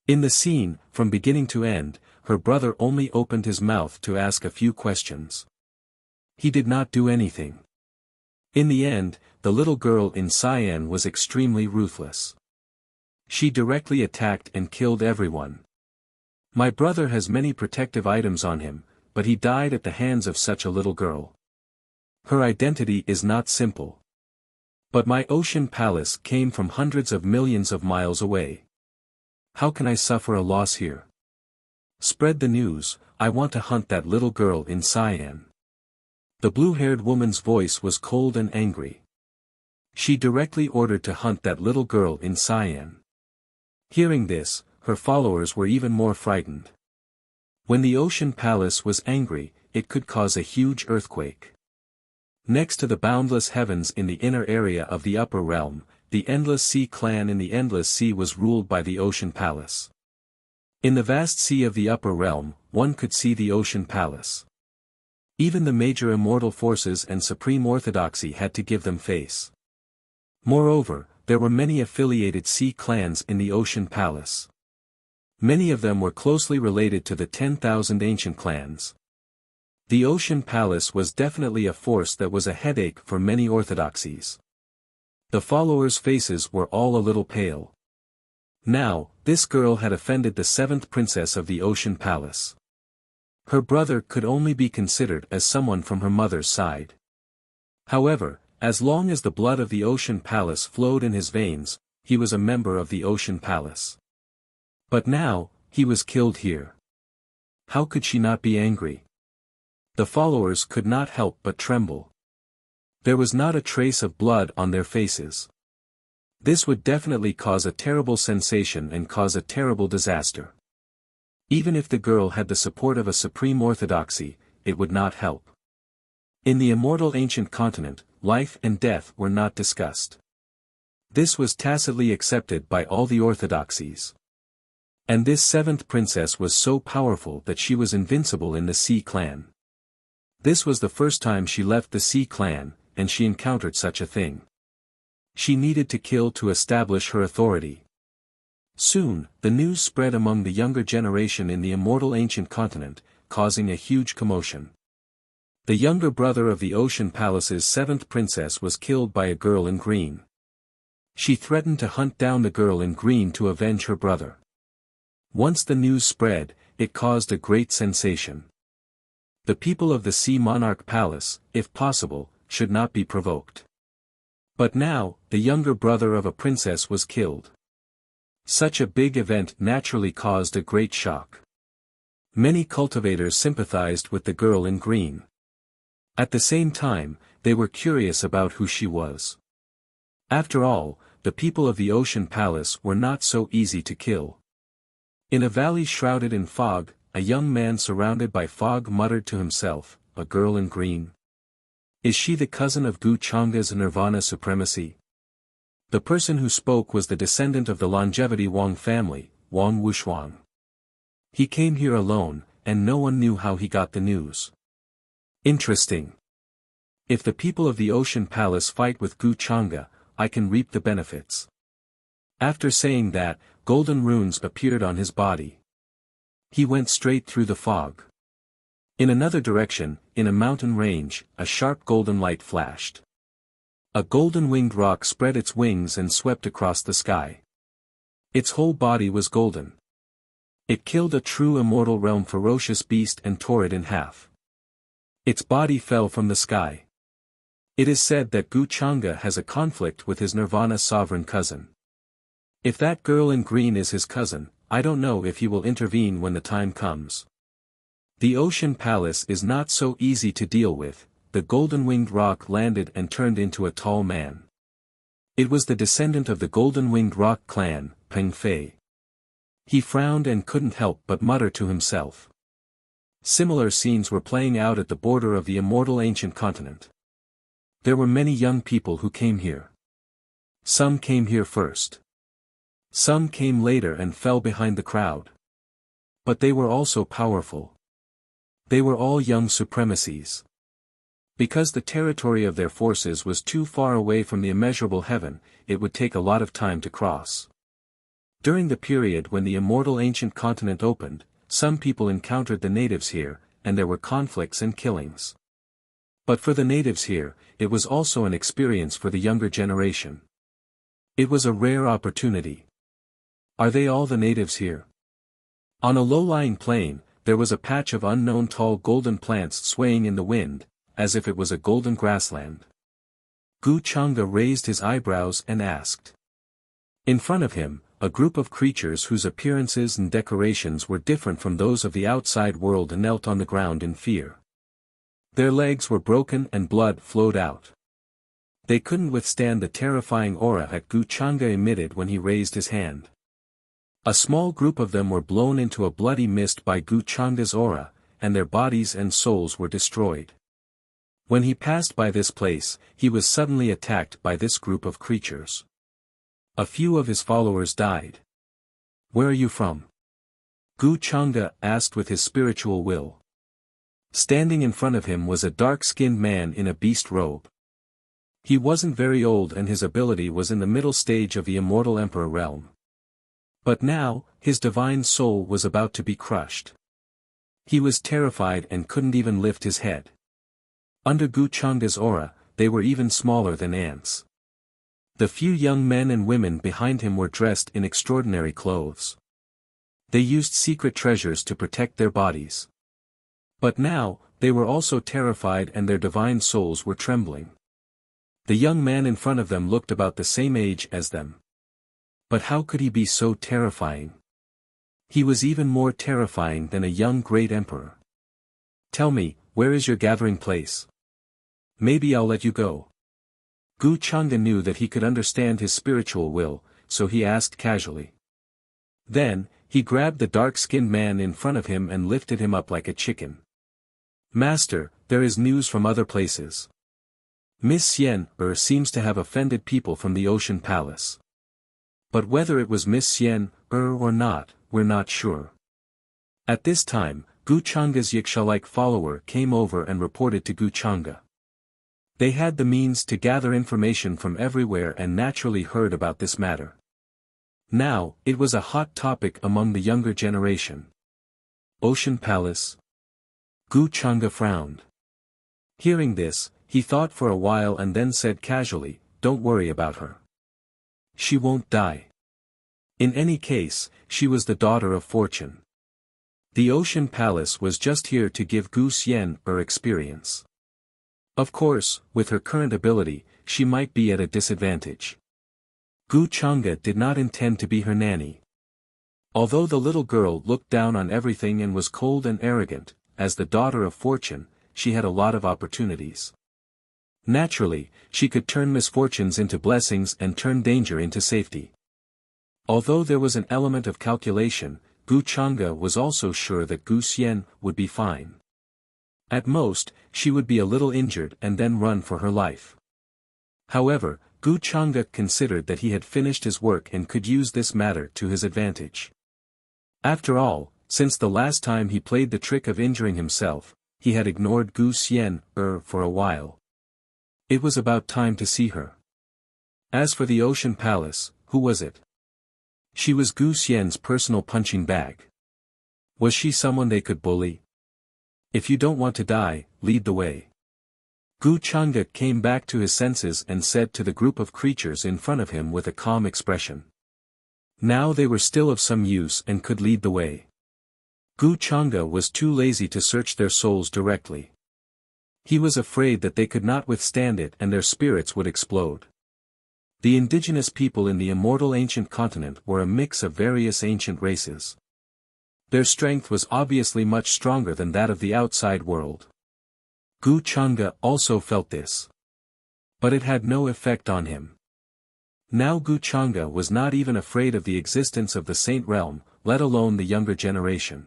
In the scene, from beginning to end, her brother only opened his mouth to ask a few questions. He did not do anything. In the end, the little girl in cyan was extremely ruthless. She directly attacked and killed everyone. My brother has many protective items on him, but he died at the hands of such a little girl. Her identity is not simple. But my ocean palace came from hundreds of millions of miles away. How can I suffer a loss here? Spread the news, I want to hunt that little girl in cyan. The blue-haired woman's voice was cold and angry. She directly ordered to hunt that little girl in cyan. Hearing this, her followers were even more frightened. When the ocean palace was angry, it could cause a huge earthquake. Next to the boundless heavens in the inner area of the upper realm, the Endless Sea clan in the Endless Sea was ruled by the Ocean Palace. In the vast sea of the upper realm, one could see the Ocean Palace. Even the major immortal forces and supreme orthodoxy had to give them face. Moreover, there were many affiliated sea clans in the Ocean Palace. Many of them were closely related to the 10,000 ancient clans. The Ocean Palace was definitely a force that was a headache for many orthodoxies. The followers' faces were all a little pale. Now, this girl had offended the seventh princess of the Ocean Palace. Her brother could only be considered as someone from her mother's side. However, as long as the blood of the Ocean Palace flowed in his veins, he was a member of the Ocean Palace. But now, he was killed here. How could she not be angry? The followers could not help but tremble. There was not a trace of blood on their faces. This would definitely cause a terrible sensation and cause a terrible disaster. Even if the girl had the support of a supreme orthodoxy, it would not help. In the immortal ancient continent, life and death were not discussed. This was tacitly accepted by all the orthodoxies. And this seventh princess was so powerful that she was invincible in the Sea clan. This was the first time she left the Sea clan, and she encountered such a thing. She needed to kill to establish her authority. Soon, the news spread among the younger generation in the immortal ancient continent, causing a huge commotion. The younger brother of the Ocean Palace's seventh princess was killed by a girl in green. She threatened to hunt down the girl in green to avenge her brother. Once the news spread, it caused a great sensation. The people of the Sea Monarch Palace, if possible, should not be provoked. But now, the younger brother of a princess was killed. Such a big event naturally caused a great shock. Many cultivators sympathized with the girl in green. At the same time, they were curious about who she was. After all, the people of the Ocean Palace were not so easy to kill. In a valley shrouded in fog, a young man surrounded by fog muttered to himself, "A girl in green. Is she the cousin of Gu Changa's Nirvana supremacy?" The person who spoke was the descendant of the Longevity Wang family, Wang Wushuang. He came here alone, and no one knew how he got the news. Interesting. If the people of the Ocean Palace fight with Gu Changa, I can reap the benefits. After saying that, golden runes appeared on his body. He went straight through the fog. In another direction, in a mountain range, a sharp golden light flashed. A golden-winged rock spread its wings and swept across the sky. Its whole body was golden. It killed a true immortal realm ferocious beast and tore it in half. Its body fell from the sky. It is said that Gu Changa has a conflict with his Nirvana sovereign cousin. If that girl in green is his cousin, I don't know if he will intervene when the time comes. The Ocean Palace is not so easy to deal with. The golden-winged rock landed and turned into a tall man. It was the descendant of the golden-winged rock clan, Peng Fei. He frowned and couldn't help but mutter to himself. Similar scenes were playing out at the border of the immortal ancient continent. There were many young people who came here. Some came here first. Some came later and fell behind the crowd. But they were also powerful. They were all young supremacies. Because the territory of their forces was too far away from the immeasurable heaven, it would take a lot of time to cross. During the period when the immortal ancient continent opened, some people encountered the natives here, and there were conflicts and killings. But for the natives here, it was also an experience for the younger generation. It was a rare opportunity. Are they all the natives here? On a low-lying plain, there was a patch of unknown tall golden plants swaying in the wind, as if it was a golden grassland. Gu Changa raised his eyebrows and asked. In front of him, a group of creatures whose appearances and decorations were different from those of the outside world knelt on the ground in fear. Their legs were broken and blood flowed out. They couldn't withstand the terrifying aura that Gu Changa emitted when he raised his hand. A small group of them were blown into a bloody mist by Gu Changa's aura, and their bodies and souls were destroyed. When he passed by this place, he was suddenly attacked by this group of creatures. A few of his followers died. Where are you from? Gu Changa asked with his spiritual will. Standing in front of him was a dark-skinned man in a beast robe. He wasn't very old and his ability was in the middle stage of the immortal emperor realm. But now, his divine soul was about to be crushed. He was terrified and couldn't even lift his head. Under Gu Changa's aura, they were even smaller than ants. The few young men and women behind him were dressed in extraordinary clothes. They used secret treasures to protect their bodies. But now, they were also terrified and their divine souls were trembling. The young man in front of them looked about the same age as them. But how could he be so terrifying? He was even more terrifying than a young great emperor. Tell me, where is your gathering place? Maybe I'll let you go. Gu Changa knew that he could understand his spiritual will, so he asked casually. Then, he grabbed the dark-skinned man in front of him and lifted him up like a chicken. Master, there is news from other places. Miss Yen seems to have offended people from the Ocean Palace. But whether it was Miss Yen or not, we're not sure. At this time, Gu Changa's Yiksha-like follower came over and reported to Gu Changa. They had the means to gather information from everywhere and naturally heard about this matter. Now, it was a hot topic among the younger generation. Ocean Palace? Gu Changa frowned. Hearing this, he thought for a while and then said casually, "Don't worry about her. She won't die. In any case, she was the daughter of fortune. The Ocean Palace was just here to give Gu Xian her experience. Of course, with her current ability, she might be at a disadvantage." Gu Changa did not intend to be her nanny. Although the little girl looked down on everything and was cold and arrogant, as the daughter of fortune, she had a lot of opportunities. Naturally, she could turn misfortunes into blessings and turn danger into safety. Although there was an element of calculation, Gu Changa was also sure that Gu Xian would be fine. At most, she would be a little injured and then run for her life. However, Gu Changa considered that he had finished his work and could use this matter to his advantage. After all, since the last time he played the trick of injuring himself, he had ignored Gu Xian for a while. It was about time to see her. As for the Ocean Palace, who was it? She was Gu Xian's personal punching bag. Was she someone they could bully? If you don't want to die, lead the way. Gu Changa came back to his senses and said to the group of creatures in front of him with a calm expression. Now they were still of some use and could lead the way. Gu Changa was too lazy to search their souls directly. He was afraid that they could not withstand it and their spirits would explode. The indigenous people in the immortal ancient continent were a mix of various ancient races. Their strength was obviously much stronger than that of the outside world. Gu Changa also felt this. But it had no effect on him. Now Gu Changa was not even afraid of the existence of the Saint Realm, let alone the younger generation.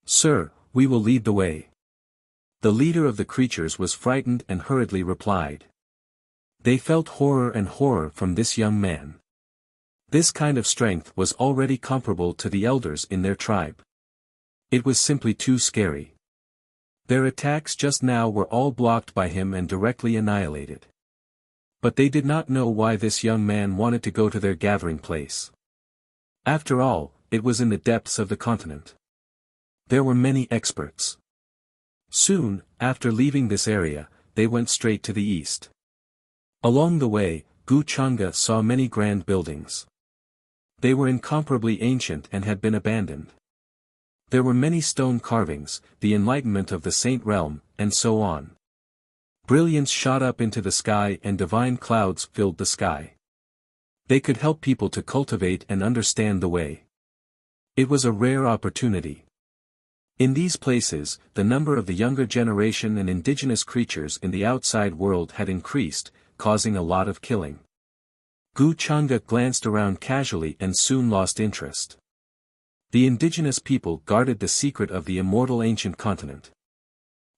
"Sir, we will lead the way." The leader of the creatures was frightened and hurriedly replied. They felt horror from this young man. This kind of strength was already comparable to the elders in their tribe. It was simply too scary. Their attacks just now were all blocked by him and directly annihilated. But they did not know why this young man wanted to go to their gathering place. After all, it was in the depths of the continent. There were many experts. Soon, after leaving this area, they went straight to the east. Along the way, Gu Changa saw many grand buildings. They were incomparably ancient and had been abandoned. There were many stone carvings, the enlightenment of the Saint Realm, and so on. Brilliance shot up into the sky and divine clouds filled the sky. They could help people to cultivate and understand the way. It was a rare opportunity. In these places, the number of the younger generation and indigenous creatures in the outside world had increased, causing a lot of killing. Gu Changa glanced around casually and soon lost interest. The indigenous people guarded the secret of the immortal ancient continent.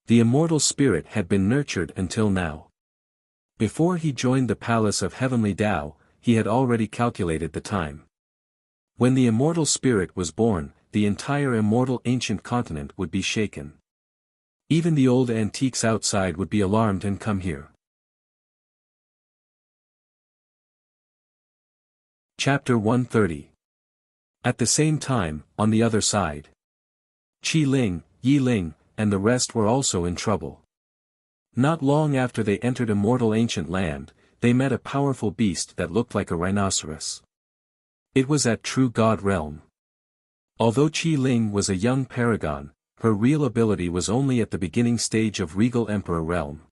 The immortal spirit had been nurtured until now. Before he joined the palace of heavenly Tao, he had already calculated the time. When the immortal spirit was born, the entire immortal ancient continent would be shaken. Even the old antiques outside would be alarmed and come here. Chapter 130. At the same time, on the other side, Qi Ling, Yi Ling, and the rest were also in trouble. Not long after they entered immortal ancient land, they met a powerful beast that looked like a rhinoceros. It was at True God Realm. Although Qi Ling was a young paragon, her real ability was only at the beginning stage of Regal Emperor Realm.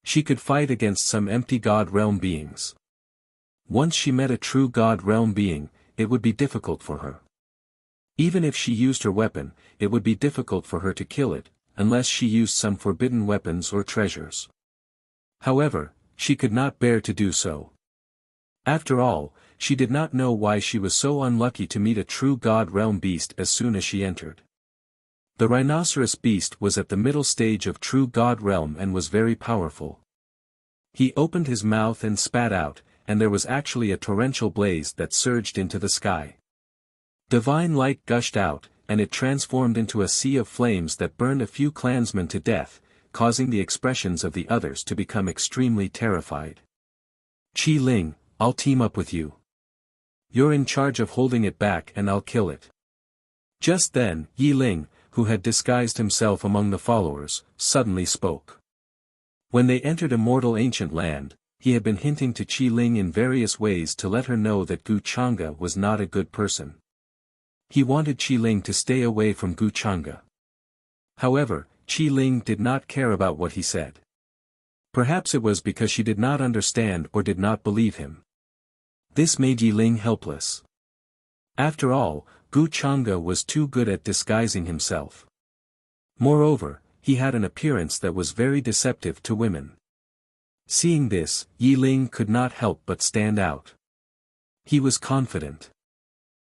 She could fight against some empty God Realm beings. Once she met a True God Realm being, it would be difficult for her. Even if she used her weapon, it would be difficult for her to kill it, unless she used some forbidden weapons or treasures. However, she could not bear to do so. After all, she did not know why she was so unlucky to meet a True God Realm beast as soon as she entered. The rhinoceros beast was at the middle stage of True God Realm and was very powerful. He opened his mouth and spat out, and there was actually a torrential blaze that surged into the sky. Divine light gushed out, and it transformed into a sea of flames that burned a few clansmen to death, causing the expressions of the others to become extremely terrified. "Qi Ling, I'll team up with you. You're in charge of holding it back and I'll kill it." Just then, Yi Ling, who had disguised himself among the followers, suddenly spoke. When they entered Immortal Ancient Land, he had been hinting to Qi Ling in various ways to let her know that Gu Chang'e was not a good person. He wanted Qi Ling to stay away from Gu Chang'e. However, Qi Ling did not care about what he said. Perhaps it was because she did not understand or did not believe him. This made Yi Ling helpless. After all, Gu Chang'e was too good at disguising himself. Moreover, he had an appearance that was very deceptive to women. Seeing this, Yi Ling could not help but stand out. He was confident.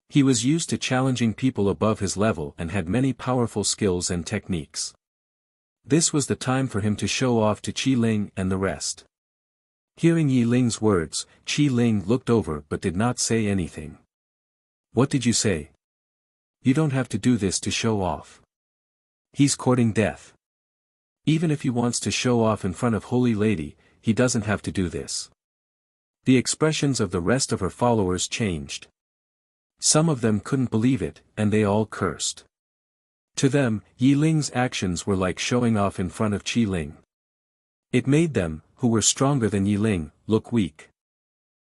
He was used to challenging people above his level and had many powerful skills and techniques. This was the time for him to show off to Qi Ling and the rest. Hearing Yi Ling's words, Qi Ling looked over but did not say anything. "What did you say? You don't have to do this to show off. He's courting death. Even if he wants to show off in front of Holy Lady, he doesn't have to do this." The expressions of the rest of her followers changed. Some of them couldn't believe it, and they all cursed. To them, Yi Ling's actions were like showing off in front of Qi Ling. It made them, who were stronger than Yi Ling, look weak.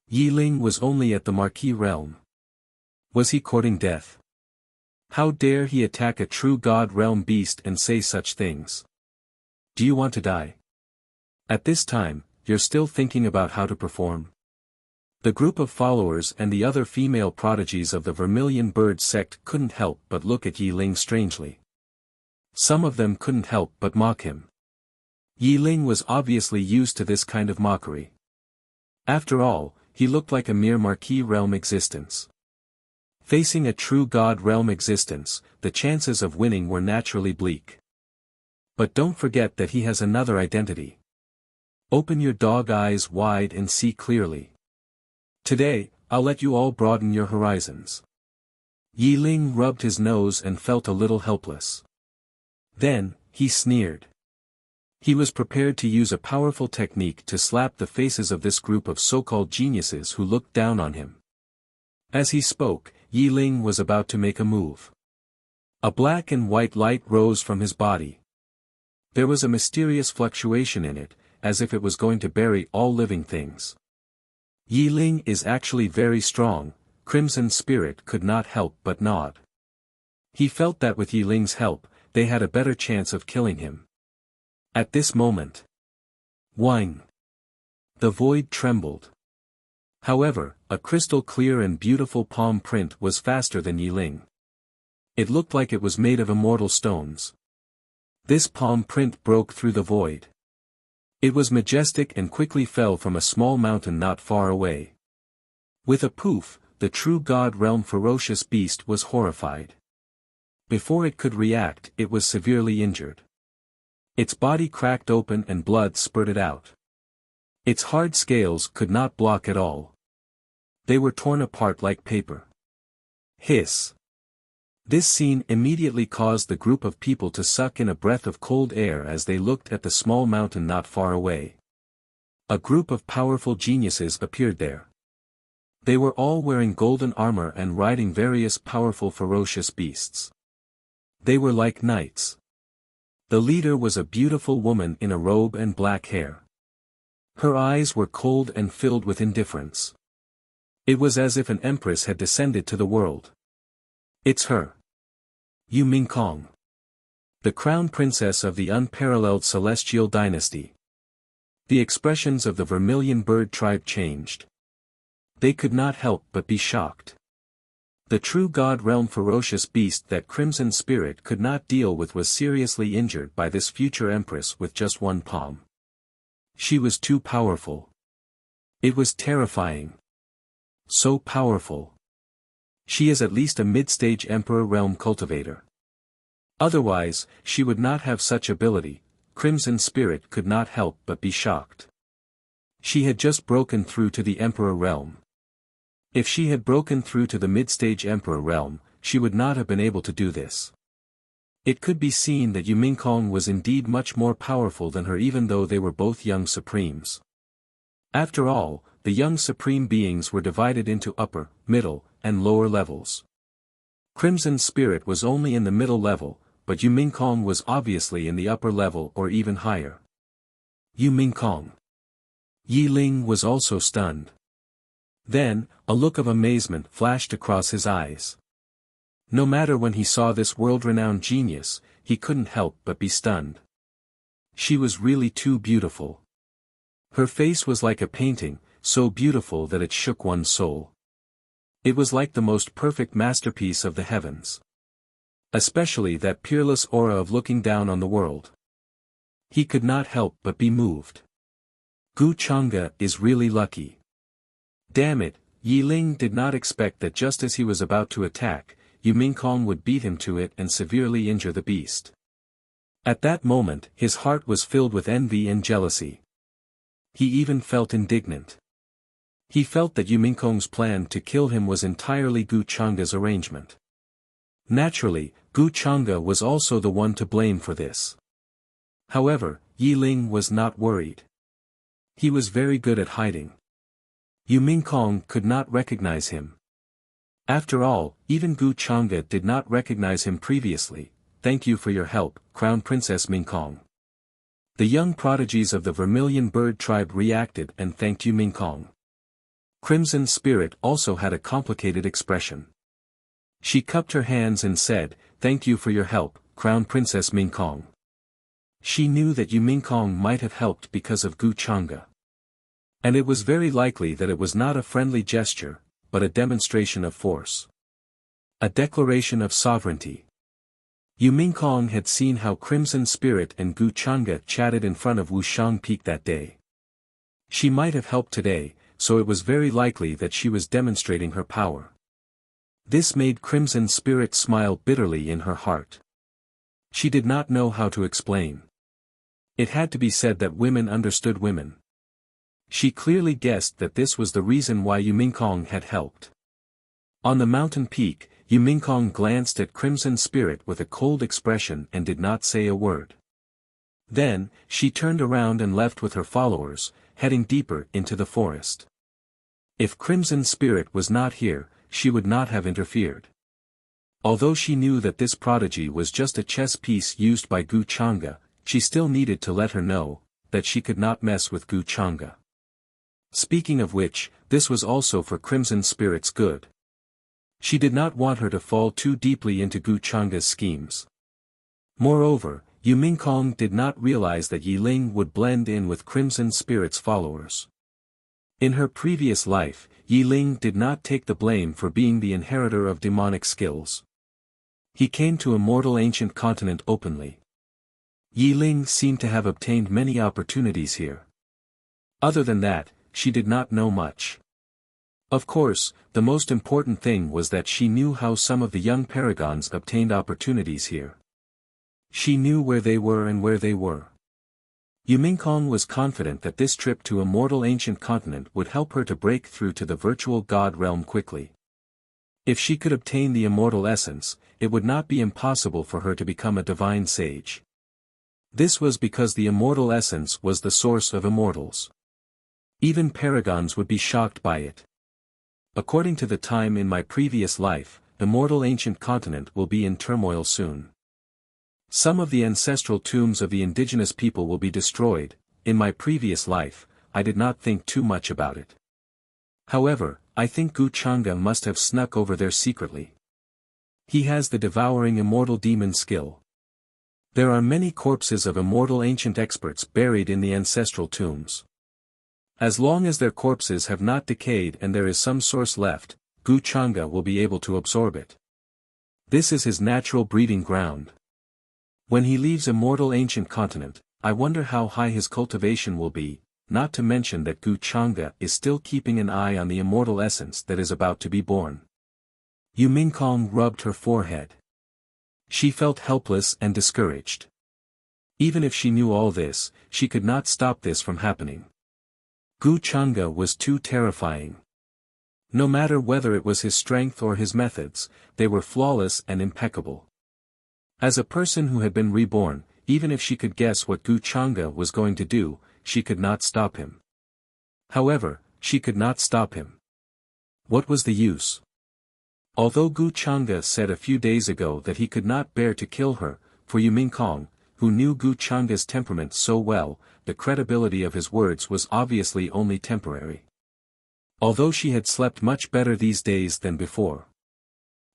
Yi Ling was only at the Marquis realm. Was he courting death? How dare he attack a true God realm beast and say such things? Do you want to die? At this time, you're still thinking about how to perform? The group of followers and the other female prodigies of the Vermilion Bird sect couldn't help but look at Yi Ling strangely. Some of them couldn't help but mock him. Yi Ling was obviously used to this kind of mockery. After all, he looked like a mere Marquis realm existence. Facing a true God realm existence, the chances of winning were naturally bleak. But don't forget that he has another identity. Open your dog eyes wide and see clearly. Today, I'll let you all broaden your horizons. Yi Ling rubbed his nose and felt a little helpless. Then, he sneered. He was prepared to use a powerful technique to slap the faces of this group of so-called geniuses who looked down on him. As he spoke, Yi Ling was about to make a move. A black and white light rose from his body. There was a mysterious fluctuation in it, as if it was going to bury all living things. Yi Ling is actually very strong, Crimson Spirit could not help but nod. He felt that with Yi Ling's help, they had a better chance of killing him. At this moment, whing! The void trembled. However, a crystal clear and beautiful palm print was faster than Yi Ling. It looked like it was made of immortal stones. This palm print broke through the void. It was majestic and quickly fell from a small mountain not far away. With a poof, the true God realm ferocious beast was horrified. Before it could react, it was severely injured. Its body cracked open and blood spurted out. Its hard scales could not block at all. They were torn apart like paper. Hiss! This scene immediately caused the group of people to suck in a breath of cold air as they looked at the small mountain not far away. A group of powerful geniuses appeared there. They were all wearing golden armor and riding various powerful ferocious beasts. They were like knights. The leader was a beautiful woman in a robe and black hair. Her eyes were cold and filled with indifference. It was as if an empress had descended to the world. It's her. Yu Mingkong. The crown princess of the unparalleled celestial dynasty. The expressions of the Vermilion Bird tribe changed. They could not help but be shocked. The true God realm ferocious beast that Crimson Spirit could not deal with was seriously injured by this future empress with just one palm. She was too powerful. It was terrifying. So powerful. She is at least a mid-stage Emperor realm cultivator. Otherwise, she would not have such ability. Crimson Spirit could not help but be shocked. She had just broken through to the Emperor realm. If she had broken through to the mid-stage Emperor realm, she would not have been able to do this. It could be seen that Yu Mingkong was indeed much more powerful than her, even though they were both young supremes. After all, the young supreme beings were divided into upper, middle, and lower levels. Crimson Spirit was only in the middle level, but Yu Mingkong was obviously in the upper level or even higher. Yu Mingkong. Yi Ling was also stunned. Then, a look of amazement flashed across his eyes. No matter when he saw this world-renowned genius, he couldn't help but be stunned. She was really too beautiful. Her face was like a painting, so beautiful that it shook one's soul. It was like the most perfect masterpiece of the heavens. Especially that peerless aura of looking down on the world. He could not help but be moved. Gu Chang'e is really lucky. Damn it, Yi Ling did not expect that just as he was about to attack, Yu Mingkong would beat him to it and severely injure the beast. At that moment, his heart was filled with envy and jealousy. He even felt indignant. He felt that Yu Mingkong's plan to kill him was entirely Gu Chang'e's arrangement. Naturally, Gu Chang'e was also the one to blame for this. However, Yi Ling was not worried. He was very good at hiding. Yu Mingkong could not recognize him. After all, even Gu Chang'e did not recognize him previously. Thank you for your help, Crown Princess Mingkong. The young prodigies of the Vermilion Bird tribe reacted and thanked Yu Mingkong. Crimson Spirit also had a complicated expression. She cupped her hands and said, "Thank you for your help, Crown Princess Mingkong." She knew that Yu Mingkong might have helped because of Gu Chang'e. And it was very likely that it was not a friendly gesture, but a demonstration of force. A declaration of sovereignty. Yu Mingkong had seen how Crimson Spirit and Gu Chang'e chatted in front of Wuxiang Peak that day. She might have helped today, so it was very likely that she was demonstrating her power. This made Crimson Spirit smile bitterly in her heart. She did not know how to explain. It had to be said that women understood women. She clearly guessed that this was the reason why Yu Mingkong had helped. On the mountain peak, Yu Mingkong glanced at Crimson Spirit with a cold expression and did not say a word. Then, she turned around and left with her followers, heading deeper into the forest. If Crimson Spirit was not here, she would not have interfered. Although she knew that this prodigy was just a chess piece used by Gu Chang'e, she still needed to let her know that she could not mess with Gu Chang'e. Speaking of which, this was also for Crimson Spirit's good. She did not want her to fall too deeply into Gu Chang'e's schemes. Moreover, Yu Mingkong did not realize that Yi Ling would blend in with Crimson Spirit's followers. In her previous life, Yi Ling did not take the blame for being the inheritor of demonic skills. He came to Immortal Ancient Continent openly. Yi Ling seemed to have obtained many opportunities here. Other than that, she did not know much. Of course, the most important thing was that she knew how some of the young paragons obtained opportunities here. She knew where they were and where they were. Yu Mingkong was confident that this trip to Immortal Ancient Continent would help her to break through to the virtual god realm quickly. If she could obtain the immortal essence, it would not be impossible for her to become a divine sage. This was because the immortal essence was the source of immortals. Even paragons would be shocked by it. According to the time in my previous life, Immortal Ancient Continent will be in turmoil soon. Some of the ancestral tombs of the indigenous people will be destroyed. In my previous life, I did not think too much about it. However, I think Gu Chang'e must have snuck over there secretly. He has the devouring immortal demon skill. There are many corpses of immortal ancient experts buried in the ancestral tombs. As long as their corpses have not decayed and there is some source left, Gu Chang'e will be able to absorb it. This is his natural breeding ground. When he leaves Immortal Ancient Continent, I wonder how high his cultivation will be, not to mention that Gu Chang'e is still keeping an eye on the immortal essence that is about to be born. Yu Mingkong rubbed her forehead. She felt helpless and discouraged. Even if she knew all this, she could not stop this from happening. Gu Chang'e was too terrifying. No matter whether it was his strength or his methods, they were flawless and impeccable. As a person who had been reborn, even if she could guess what Gu Chang'e was going to do, she could not stop him. However, she could not stop him. What was the use? Although Gu Chang'e said a few days ago that he could not bear to kill her, for Yu Mingkong, who knew Gu Chang'e's temperament so well, the credibility of his words was obviously only temporary. Although she had slept much better these days than before.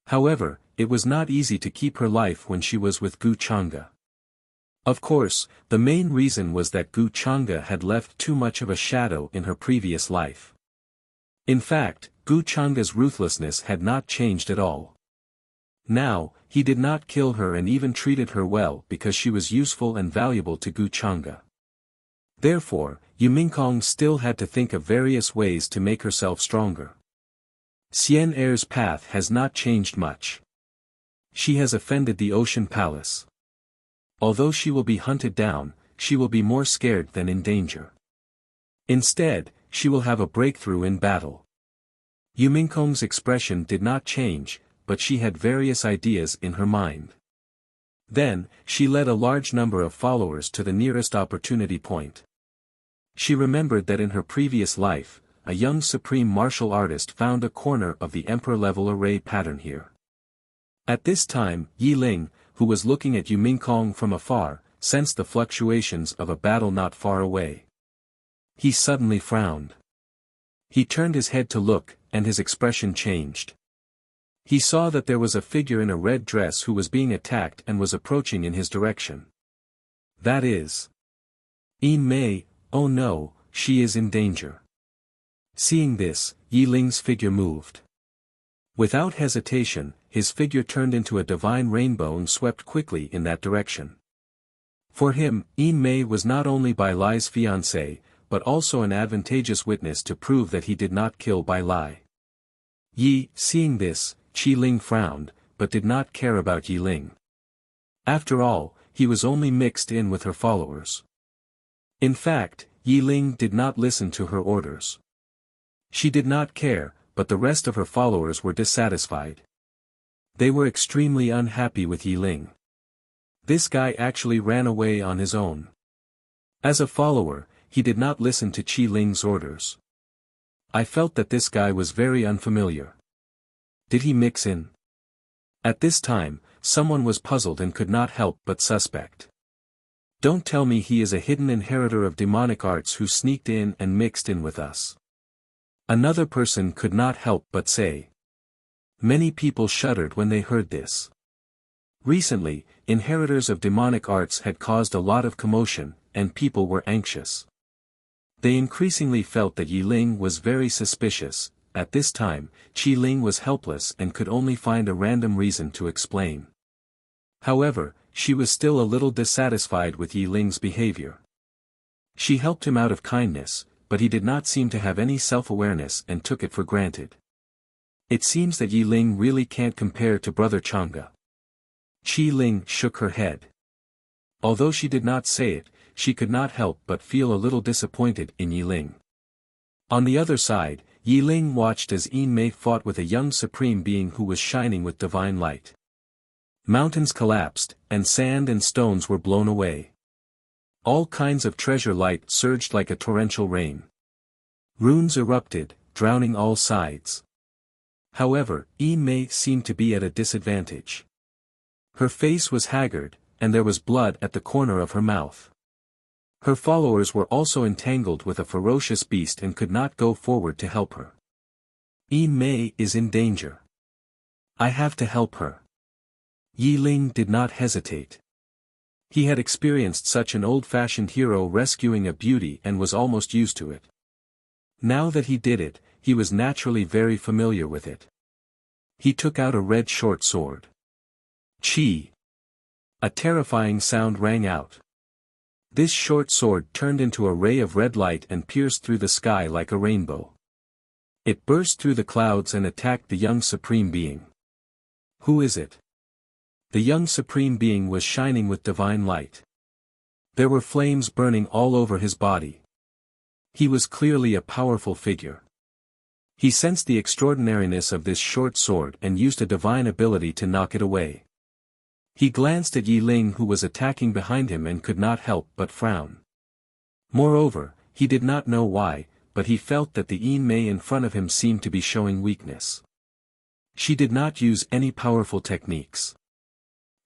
However, it was not easy to keep her life when she was with Gu Chang'e. Of course, the main reason was that Gu Chang'e had left too much of a shadow in her previous life. In fact, Gu Chang'e's ruthlessness had not changed at all. Now, he did not kill her and even treated her well because she was useful and valuable to Gu Chang'e. Therefore, Yu Mingkong still had to think of various ways to make herself stronger. Xian Er's path has not changed much. She has offended the Ocean Palace. Although she will be hunted down, she will be more scared than in danger. Instead, she will have a breakthrough in battle. Yu Mingkong's expression did not change, but she had various ideas in her mind. Then, she led a large number of followers to the nearest opportunity point. She remembered that in her previous life, a young supreme martial artist found a corner of the emperor-level array pattern here. At this time, Yi Ling, who was looking at Yu Mingkong from afar, sensed the fluctuations of a battle not far away. He suddenly frowned. He turned his head to look, and his expression changed. He saw that there was a figure in a red dress who was being attacked and was approaching in his direction. That is Yin Mei. Oh no, she is in danger. Seeing this, Yi Ling's figure moved. Without hesitation, his figure turned into a divine rainbow and swept quickly in that direction. For him, Yin Mei was not only Bai Lai's fiancée, but also an advantageous witness to prove that he did not kill Bai Lai. Seeing this, Qi Ling frowned, but did not care about Yi Ling. After all, he was only mixed in with her followers. In fact, Yi Ling did not listen to her orders. She did not care, but the rest of her followers were dissatisfied. They were extremely unhappy with Yi Ling. This guy actually ran away on his own. As a follower, he did not listen to Qi Ling's orders. I felt that this guy was very unfamiliar. Did he mix in? At this time, someone was puzzled and could not help but suspect. Don't tell me he is a hidden inheritor of demonic arts who sneaked in and mixed in with us. Another person could not help but say. Many people shuddered when they heard this. Recently, inheritors of demonic arts had caused a lot of commotion, and people were anxious. They increasingly felt that Yi Ling was very suspicious. At this time, Qi Ling was helpless and could only find a random reason to explain. However, she was still a little dissatisfied with Yi Ling's behavior. She helped him out of kindness, but he did not seem to have any self-awareness and took it for granted. It seems that Yi Ling really can't compare to Brother Chang'e. Qi Ling shook her head. Although she did not say it, she could not help but feel a little disappointed in Yi Ling. On the other side, Yi Ling watched as Yin Mei fought with a young supreme being who was shining with divine light. Mountains collapsed, and sand and stones were blown away. All kinds of treasure light surged like a torrential rain. Runes erupted, drowning all sides. However, Yin Mei seemed to be at a disadvantage. Her face was haggard, and there was blood at the corner of her mouth. Her followers were also entangled with a ferocious beast and could not go forward to help her. Yin Mei is in danger. I have to help her. Yi Ling did not hesitate. He had experienced such an old-fashioned hero rescuing a beauty and was almost used to it. Now that he did it, he was naturally very familiar with it. He took out a red short sword. Chi! A terrifying sound rang out. This short sword turned into a ray of red light and pierced through the sky like a rainbow. It burst through the clouds and attacked the young supreme being. Who is it? The young supreme being was shining with divine light. There were flames burning all over his body. He was clearly a powerful figure. He sensed the extraordinariness of this short sword and used a divine ability to knock it away. He glanced at Yi Ling, who was attacking behind him, and could not help but frown. Moreover, he did not know why, but he felt that the Yin Mei in front of him seemed to be showing weakness. She did not use any powerful techniques.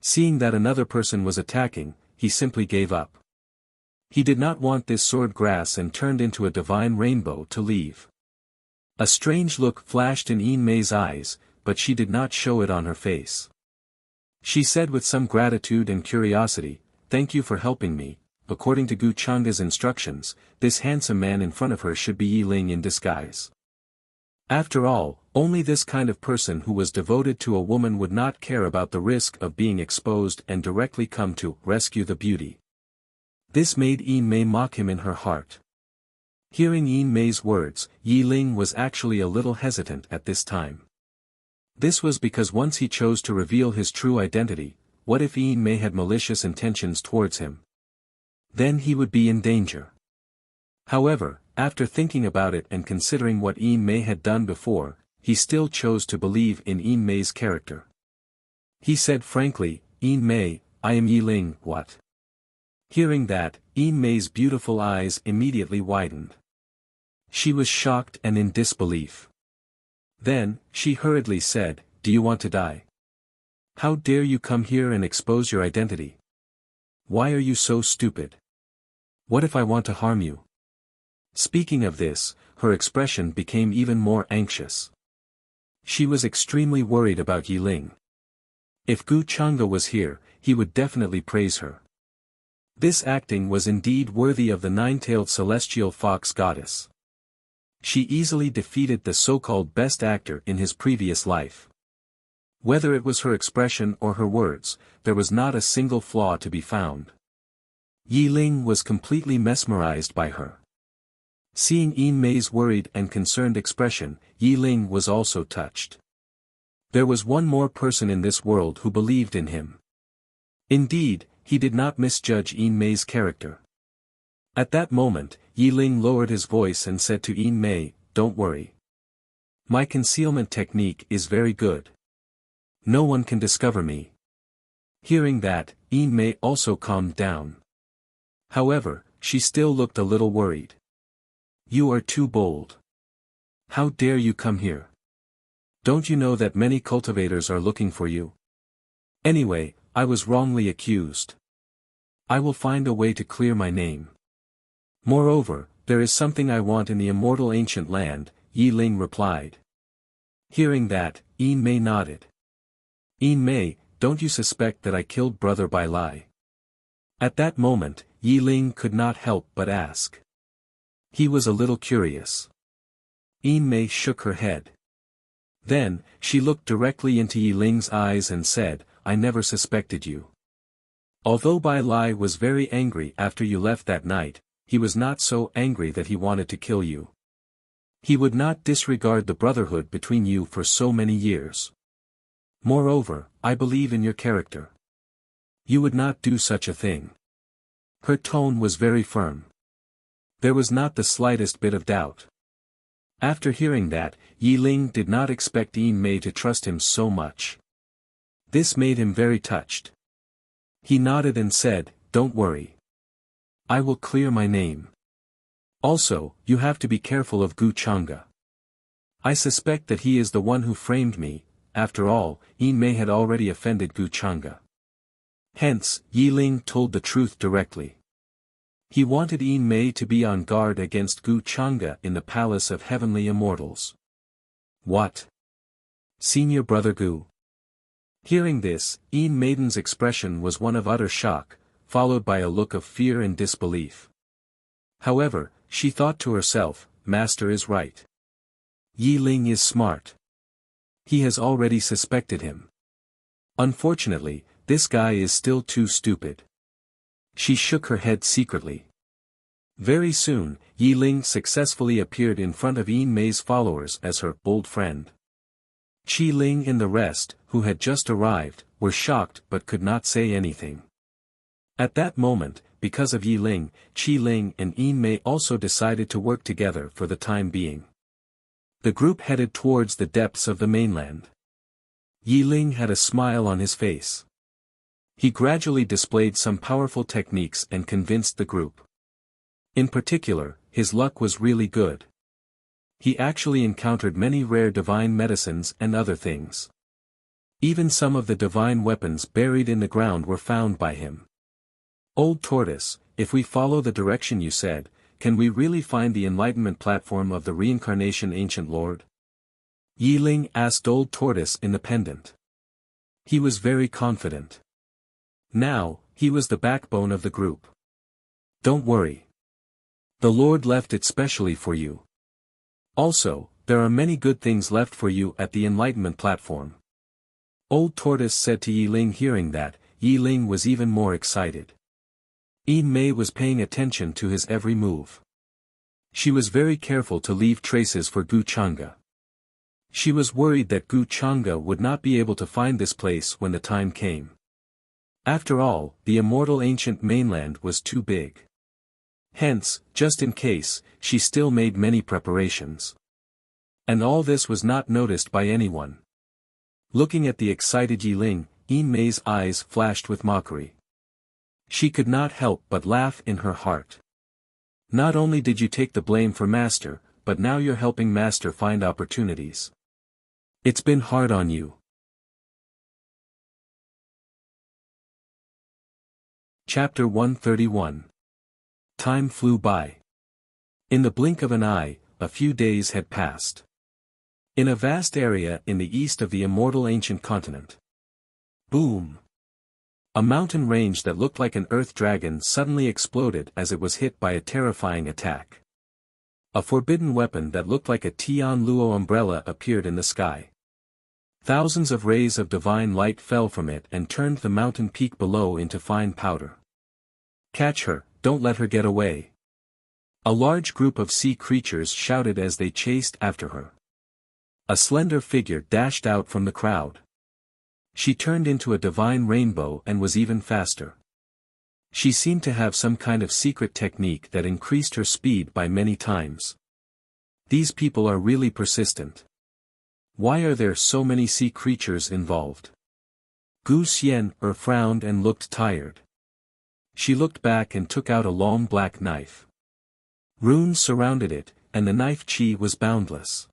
Seeing that another person was attacking, he simply gave up. He did not want this sword grass and turned into a divine rainbow to leave. A strange look flashed in Yin Mei's eyes, but she did not show it on her face. She said with some gratitude and curiosity, "Thank you for helping me. According to Gu Changa's instructions, this handsome man in front of her should be Yi Ling in disguise." After all, only this kind of person who was devoted to a woman would not care about the risk of being exposed and directly come to rescue the beauty. This made Yin Mei mock him in her heart. Hearing Yin Mei's words, Yi Ling was actually a little hesitant at this time. This was because once he chose to reveal his true identity, what if Yin Mei had malicious intentions towards him? Then he would be in danger. However, after thinking about it and considering what Yin Mei had done before, he still chose to believe in Yin Mei's character. He said frankly, "Yin Mei, I am Yi Ling." "What?" Hearing that, Yin Mei's beautiful eyes immediately widened. She was shocked and in disbelief. Then, she hurriedly said, "Do you want to die? How dare you come here and expose your identity? Why are you so stupid? What if I want to harm you?" Speaking of this, her expression became even more anxious. She was extremely worried about Yi Ling. If Gu Changa was here, he would definitely praise her. This acting was indeed worthy of the nine-tailed celestial fox goddess. She easily defeated the so-called best actor in his previous life. Whether it was her expression or her words, there was not a single flaw to be found. Yi Ling was completely mesmerized by her. Seeing Yin Mei's worried and concerned expression, Yi Ling was also touched. There was one more person in this world who believed in him. Indeed, he did not misjudge Yin Mei's character. At that moment, Yi Ling lowered his voice and said to Yin Mei, "Don't worry. My concealment technique is very good. No one can discover me." Hearing that, Yin Mei also calmed down. However, she still looked a little worried. "You are too bold. How dare you come here? Don't you know that many cultivators are looking for you? Anyway, I was wrongly accused. I will find a way to clear my name. Moreover, there is something I want in the immortal ancient land," Yi Ling replied. Hearing that, Yin Mei nodded. "Yin Mei, don't you suspect that I killed Brother Bai Lai?" At that moment, Yi Ling could not help but ask. He was a little curious. Yin Mei shook her head. Then, she looked directly into Yi Ling's eyes and said, "I never suspected you. Although Bai Lai was very angry after you left that night, he was not so angry that he wanted to kill you. He would not disregard the brotherhood between you for so many years. Moreover, I believe in your character. You would not do such a thing." Her tone was very firm. There was not the slightest bit of doubt. After hearing that, Yi Ling did not expect Yin Mei to trust him so much. This made him very touched. He nodded and said, "Don't worry. I will clear my name. Also, you have to be careful of Gu Changa. I suspect that he is the one who framed me." After all, Yin Mei had already offended Gu Changa. Hence, Yi Ling told the truth directly. He wanted Yin Mei to be on guard against Gu Changa in the Palace of Heavenly Immortals. "What? Senior Brother Gu?" Hearing this, Yin Maiden's expression was one of utter shock, followed by a look of fear and disbelief. However, she thought to herself, "Master is right. Yi Ling is smart. He has already suspected him. Unfortunately, this guy is still too stupid." She shook her head secretly. Very soon, Yi Ling successfully appeared in front of Yin Mei's followers as her bold friend. Qi Ling and the rest, who had just arrived, were shocked but could not say anything. At that moment, because of Yi Ling, Qi Ling and Yin Mei also decided to work together for the time being. The group headed towards the depths of the mainland. Yi Ling had a smile on his face. He gradually displayed some powerful techniques and convinced the group. In particular, his luck was really good. He actually encountered many rare divine medicines and other things. Even some of the divine weapons buried in the ground were found by him. Old Tortoise, if we follow the direction you said, can we really find the enlightenment platform of the reincarnation ancient lord? Yi Ling asked Old Tortoise in the pendant. He was very confident. Now, he was the backbone of the group. Don't worry. The Lord left it specially for you. Also, there are many good things left for you at the enlightenment platform. Old Tortoise said to Yi Ling. Hearing that, Yi Ling was even more excited. Yin Mei was paying attention to his every move. She was very careful to leave traces for Gu Chang'e. She was worried that Gu Chang'e would not be able to find this place when the time came. After all, the immortal ancient mainland was too big. Hence, just in case, she still made many preparations. And all this was not noticed by anyone. Looking at the excited Yi Ling, Yin Mei's eyes flashed with mockery. She could not help but laugh in her heart. Not only did you take the blame for Master, but now you're helping Master find opportunities. It's been hard on you. Chapter 131. Time flew by. In the blink of an eye, a few days had passed. In a vast area in the east of the immortal ancient continent. Boom! A mountain range that looked like an earth dragon suddenly exploded as it was hit by a terrifying attack. A forbidden weapon that looked like a Tian Luo umbrella appeared in the sky. Thousands of rays of divine light fell from it and turned the mountain peak below into fine powder. Catch her, don't let her get away. A large group of sea creatures shouted as they chased after her. A slender figure dashed out from the crowd. She turned into a divine rainbow and was even faster. She seemed to have some kind of secret technique that increased her speed by many times. These people are really persistent. Why are there so many sea creatures involved? Gu Xian frowned and looked tired. She looked back and took out a long black knife. Runes surrounded it, and the knife chi was boundless.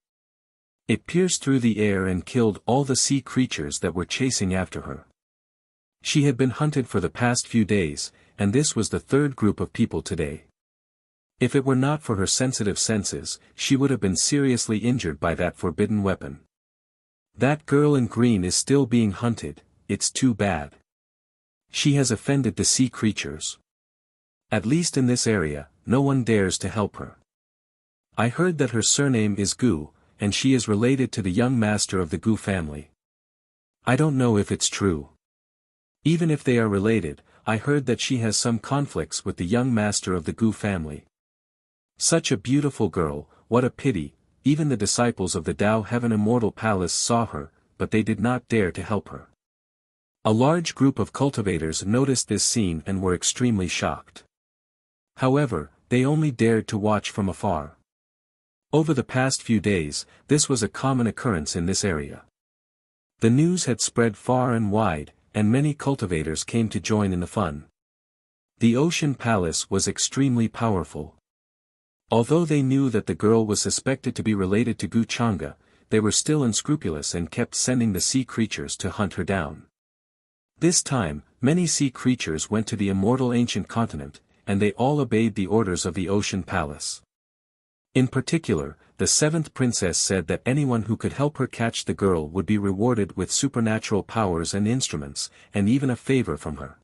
It pierced through the air and killed all the sea creatures that were chasing after her. She had been hunted for the past few days, and this was the third group of people today. If it were not for her sensitive senses, she would have been seriously injured by that forbidden weapon. That girl in green is still being hunted, it's too bad. She has offended the sea creatures. At least in this area, no one dares to help her. I heard that her surname is Gu, and she is related to the young master of the Gu family. I don't know if it's true. Even if they are related, I heard that she has some conflicts with the young master of the Gu family. Such a beautiful girl, what a pity, even the disciples of the Tao Heaven Immortal Palace saw her, but they did not dare to help her. A large group of cultivators noticed this scene and were extremely shocked. However, they only dared to watch from afar. Over the past few days, this was a common occurrence in this area. The news had spread far and wide, and many cultivators came to join in the fun. The Ocean Palace was extremely powerful. Although they knew that the girl was suspected to be related to Gu Chang'e, they were still unscrupulous and kept sending the sea creatures to hunt her down. This time, many sea creatures went to the immortal ancient continent, and they all obeyed the orders of the Ocean Palace. In particular, the seventh princess said that anyone who could help her catch the girl would be rewarded with supernatural powers and instruments, and even a favor from her.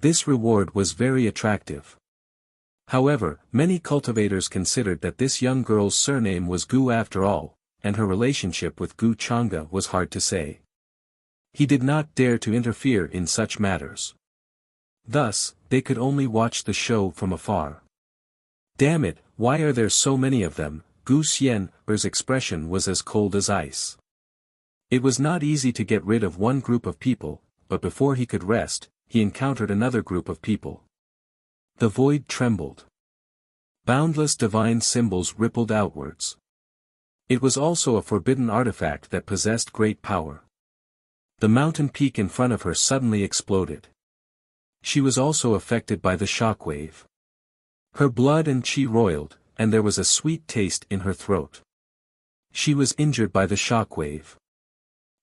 This reward was very attractive. However, many cultivators considered that this young girl's surname was Gu after all, and her relationship with Gu Chang'e was hard to say. He did not dare to interfere in such matters. Thus, they could only watch the show from afar. Damn it, why are there so many of them? Gu Xian's expression was as cold as ice. It was not easy to get rid of one group of people, but before he could rest, he encountered another group of people. The void trembled. Boundless divine symbols rippled outwards. It was also a forbidden artifact that possessed great power. The mountain peak in front of her suddenly exploded. She was also affected by the shockwave. Her blood and chi roiled, and there was a sweet taste in her throat. She was injured by the shockwave.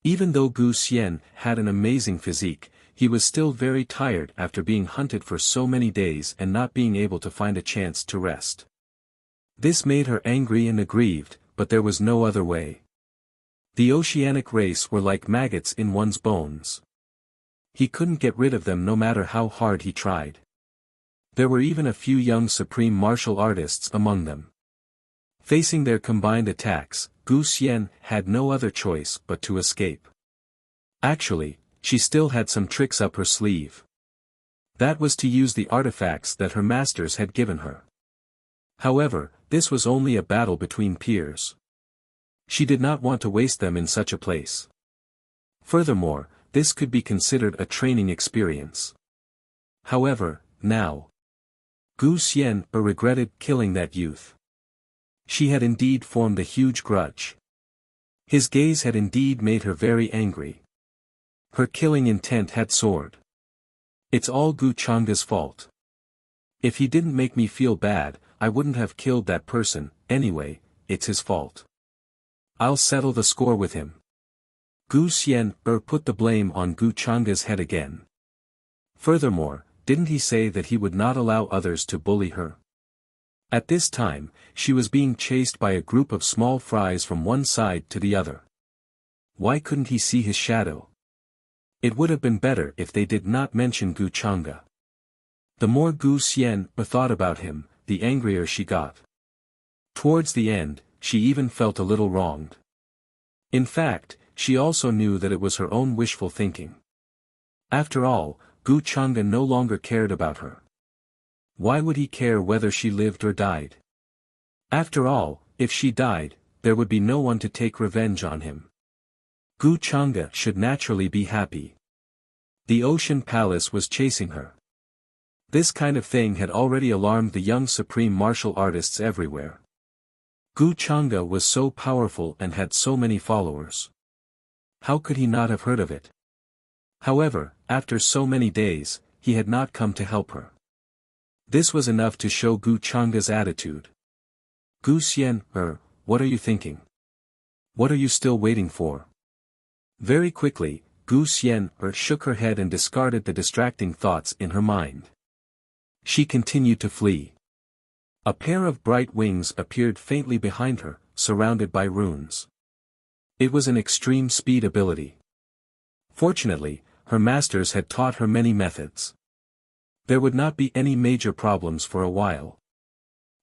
Even though Gu Xian had an amazing physique, he was still very tired after being hunted for so many days and not being able to find a chance to rest. This made her angry and aggrieved, but there was no other way. The oceanic race were like maggots in one's bones. He couldn't get rid of them no matter how hard he tried. There were even a few young supreme martial artists among them. Facing their combined attacks, Gu Xian had no other choice but to escape. Actually, she still had some tricks up her sleeve. That was to use the artifacts that her masters had given her. However, this was only a battle between peers. She did not want to waste them in such a place. Furthermore, this could be considered a training experience. However, now, Gu Xian regretted killing that youth. She had indeed formed a huge grudge. His gaze had indeed made her very angry. Her killing intent had soared. It's all Gu Changa's fault. If he didn't make me feel bad, I wouldn't have killed that person. Anyway, it's his fault. I'll settle the score with him. Gu Xian put the blame on Gu Changa's head again. Furthermore, didn't he say that he would not allow others to bully her? At this time, she was being chased by a group of small fries from one side to the other. Why couldn't he see his shadow? It would have been better if they did not mention Gu Changa. The more Gu Xian thought about him, the angrier she got. Towards the end, she even felt a little wronged. In fact, she also knew that it was her own wishful thinking. After all, Gu Changa no longer cared about her. Why would he care whether she lived or died? After all, if she died, there would be no one to take revenge on him. Gu Changa should naturally be happy. The Ocean Palace was chasing her. This kind of thing had already alarmed the young supreme martial artists everywhere. Gu Changa was so powerful and had so many followers. How could he not have heard of it? However, after so many days, he had not come to help her. This was enough to show Gu Changa's attitude. Gu Xian, what are you thinking? What are you still waiting for? Very quickly, Gu Xian shook her head and discarded the distracting thoughts in her mind. She continued to flee. A pair of bright wings appeared faintly behind her, surrounded by runes. It was an extreme speed ability. Fortunately, her masters had taught her many methods. There would not be any major problems for a while.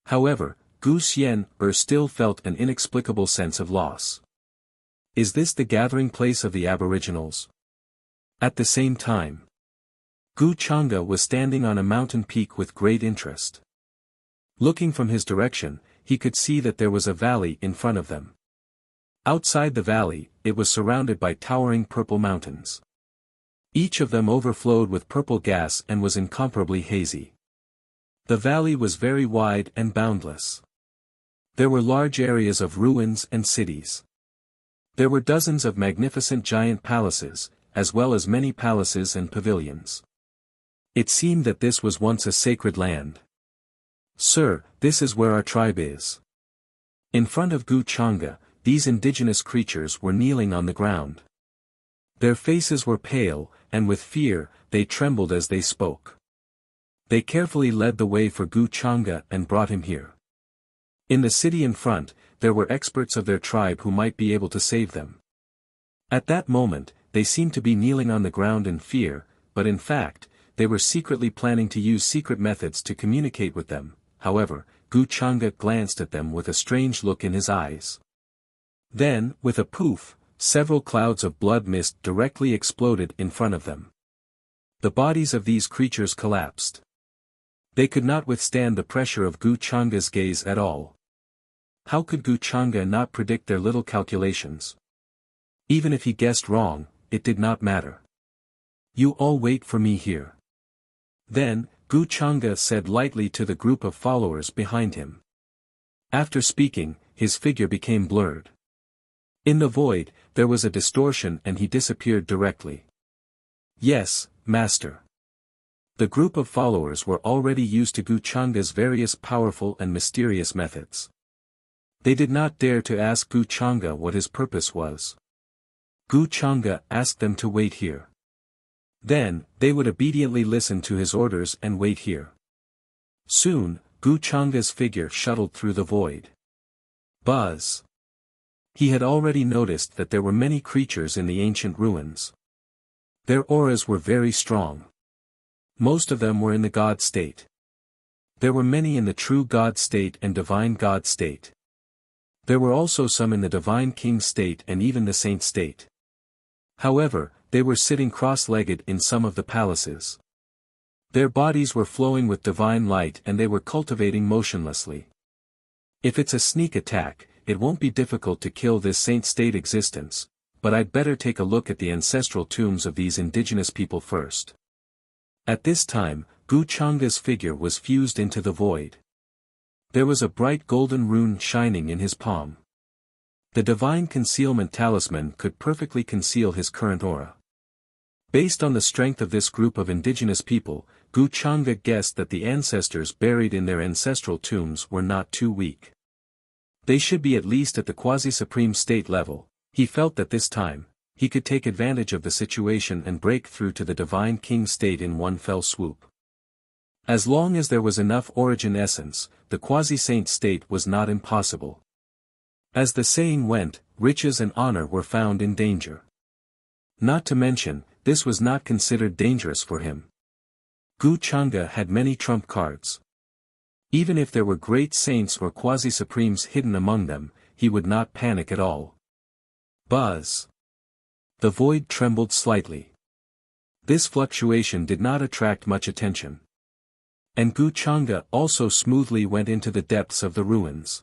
However, Gu Xian still felt an inexplicable sense of loss. Is this the gathering place of the aboriginals? At the same time, Gu Changa was standing on a mountain peak with great interest. Looking from his direction, he could see that there was a valley in front of them. Outside the valley, it was surrounded by towering purple mountains. Each of them overflowed with purple gas and was incomparably hazy. The valley was very wide and boundless. There were large areas of ruins and cities. There were dozens of magnificent giant palaces, as well as many palaces and pavilions. It seemed that this was once a sacred land. Sir, this is where our tribe is. In front of Gu Changa, these indigenous creatures were kneeling on the ground. Their faces were pale, and with fear, they trembled as they spoke. They carefully led the way for Gu Changa and brought him here. In the city in front, there were experts of their tribe who might be able to save them. At that moment, they seemed to be kneeling on the ground in fear, but in fact, they were secretly planning to use secret methods to communicate with them. However, Gu Changa glanced at them with a strange look in his eyes. Then, with a poof, several clouds of blood mist directly exploded in front of them. The bodies of these creatures collapsed. They could not withstand the pressure of Gu Changa's gaze at all. How could Gu Changa not predict their little calculations? Even if he guessed wrong, it did not matter. You all wait for me here. Then, Gu Chang'e said lightly to the group of followers behind him. After speaking, his figure became blurred. In the void, there was a distortion and he disappeared directly. Yes, Master. The group of followers were already used to Gu Chang'e's various powerful and mysterious methods. They did not dare to ask Gu Chang'e what his purpose was. Gu Chang'e asked them to wait here. Then, they would obediently listen to his orders and wait here. Soon, Gu Chang'e's figure shuttled through the void. Buzz. He had already noticed that there were many creatures in the ancient ruins. Their auras were very strong. Most of them were in the God state. There were many in the true God state and divine God state. There were also some in the divine king state and even the saint state. However, they were sitting cross-legged in some of the palaces. Their bodies were flowing with divine light and they were cultivating motionlessly. If it's a sneak attack, it won't be difficult to kill this saint state existence, but I'd better take a look at the ancestral tombs of these indigenous people first. At this time, Gu Chang'e's figure was fused into the void. There was a bright golden rune shining in his palm. The divine concealment talisman could perfectly conceal his current aura. Based on the strength of this group of indigenous people, Gu Chang'e guessed that the ancestors buried in their ancestral tombs were not too weak. They should be at least at the quasi-supreme state level. He felt that this time, he could take advantage of the situation and break through to the divine king state in one fell swoop. As long as there was enough origin essence, the quasi-saint state was not impossible. As the saying went, riches and honor were found in danger. Not to mention, this was not considered dangerous for him. Gu Chang'e had many trump cards. Even if there were great saints or quasi-supremes hidden among them, he would not panic at all. Buzz. The void trembled slightly. This fluctuation did not attract much attention. And Gu Chang'e also smoothly went into the depths of the ruins.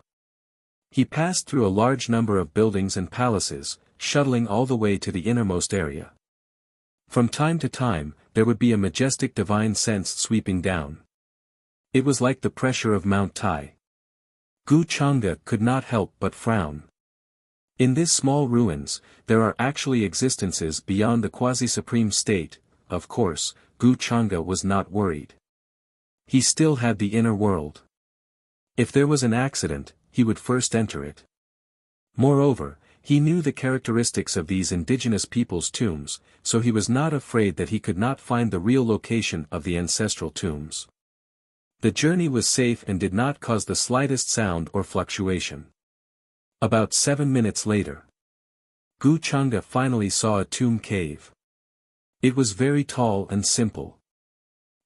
He passed through a large number of buildings and palaces, shuttling all the way to the innermost area. From time to time, there would be a majestic divine sense sweeping down. It was like the pressure of Mount Tai. Gu Chang'e could not help but frown. In this small ruins, there are actually existences beyond the quasi-supreme state. Of course, Gu Chang'e was not worried. He still had the inner world. If there was an accident, he would first enter it. Moreover, he knew the characteristics of these indigenous people's tombs, so he was not afraid that he could not find the real location of the ancestral tombs. The journey was safe and did not cause the slightest sound or fluctuation. About 7 minutes later, Gu Chang'e finally saw a tomb cave. It was very tall and simple.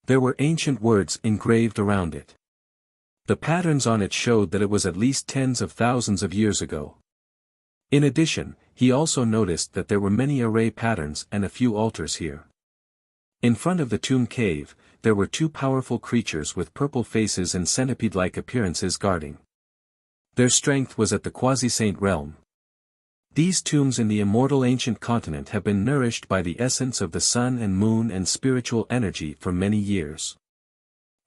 There were ancient words engraved around it. The patterns on it showed that it was at least tens of thousands of years ago. In addition, he also noticed that there were many array patterns and a few altars here. In front of the tomb cave, there were two powerful creatures with purple faces and centipede-like appearances guarding. Their strength was at the quasi-saint realm. These tombs in the immortal ancient continent have been nourished by the essence of the sun and moon and spiritual energy for many years.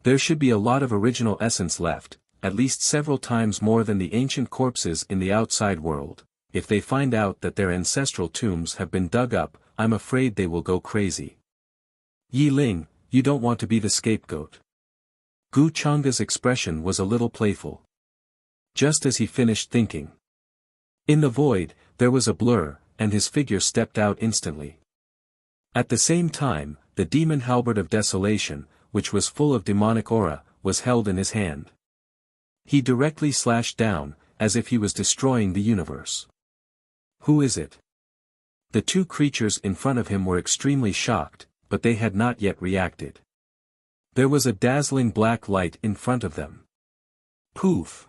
There should be a lot of original essence left, at least several times more than the ancient corpses in the outside world. If they find out that their ancestral tombs have been dug up, I'm afraid they will go crazy. Yi Ling, you don't want to be the scapegoat. Gu Chang'e's expression was a little playful. Just as he finished thinking. In the void, there was a blur, and his figure stepped out instantly. At the same time, the demon halberd of desolation, which was full of demonic aura, was held in his hand. He directly slashed down, as if he was destroying the universe. Who is it? The two creatures in front of him were extremely shocked, but they had not yet reacted. There was a dazzling black light in front of them. Poof!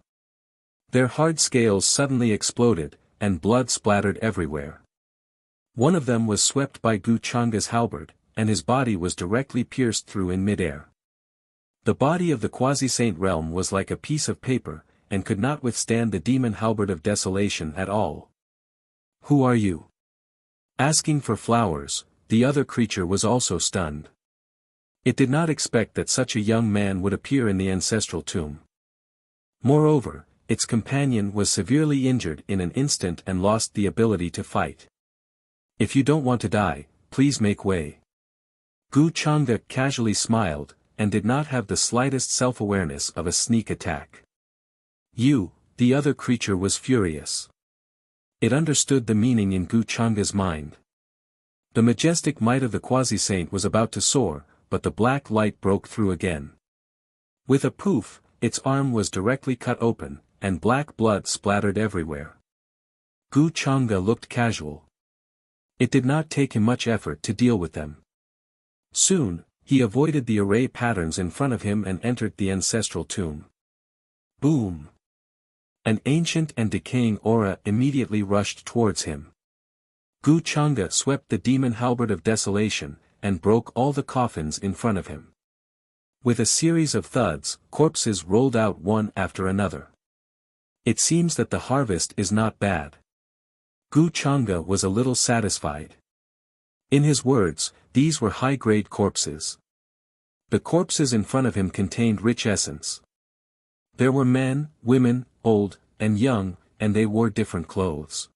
Their hard scales suddenly exploded, and blood splattered everywhere. One of them was swept by Gu Chang'e's halberd, and his body was directly pierced through in midair. The body of the quasi-saint realm was like a piece of paper, and could not withstand the demon halberd of desolation at all. Who are you? Asking for flowers, the other creature was also stunned. It did not expect that such a young man would appear in the ancestral tomb. Moreover, its companion was severely injured in an instant and lost the ability to fight. "If you don't want to die, please make way." Gu Chang'e casually smiled, and did not have the slightest self-awareness of a sneak attack. The other creature was furious. It understood the meaning in Gu Chang'e's mind. The majestic might of the quasi-saint was about to soar, but the black light broke through again. With a poof, its arm was directly cut open, and black blood splattered everywhere. Gu Chang'e looked casual. It did not take him much effort to deal with them. Soon, he avoided the array patterns in front of him and entered the ancestral tomb. Boom! An ancient and decaying aura immediately rushed towards him. Gu Chang'e swept the demon halberd of desolation, and broke all the coffins in front of him. With a series of thuds, corpses rolled out one after another. It seems that the harvest is not bad. Gu Chang'e was a little satisfied. In his words, these were high-grade corpses. The corpses in front of him contained rich essence. There were men, women, old, and young, and they wore different clothes.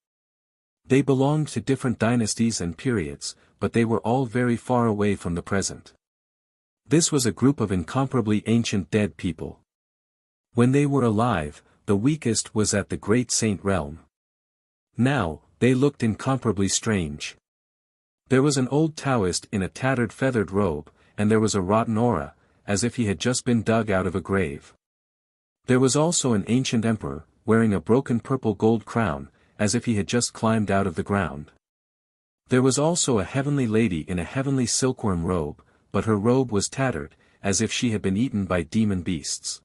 They belonged to different dynasties and periods, but they were all very far away from the present. This was a group of incomparably ancient dead people. When they were alive, the weakest was at the great saint realm. Now, they looked incomparably strange. There was an old Taoist in a tattered feathered robe, and there was a rotten aura, as if he had just been dug out of a grave. There was also an ancient emperor, wearing a broken purple gold crown, as if he had just climbed out of the ground. There was also a heavenly lady in a heavenly silkworm robe, but her robe was tattered, as if she had been eaten by demon beasts.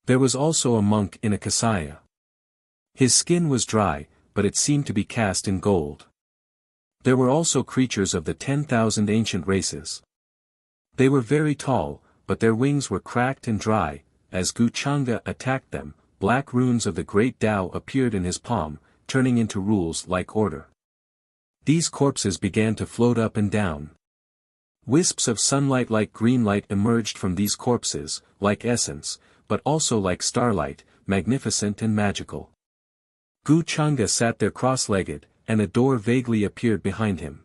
There was also a monk in a kasaya. His skin was dry, but it seemed to be cast in gold. There were also creatures of the 10,000 ancient races. They were very tall, but their wings were cracked and dry. As Gu Chang'e attacked them, black runes of the great Tao appeared in his palm, turning into rules like order. These corpses began to float up and down. Wisps of sunlight like green light emerged from these corpses, like essence, but also like starlight, magnificent and magical. Gu Chang'e sat there cross-legged, and a door vaguely appeared behind him.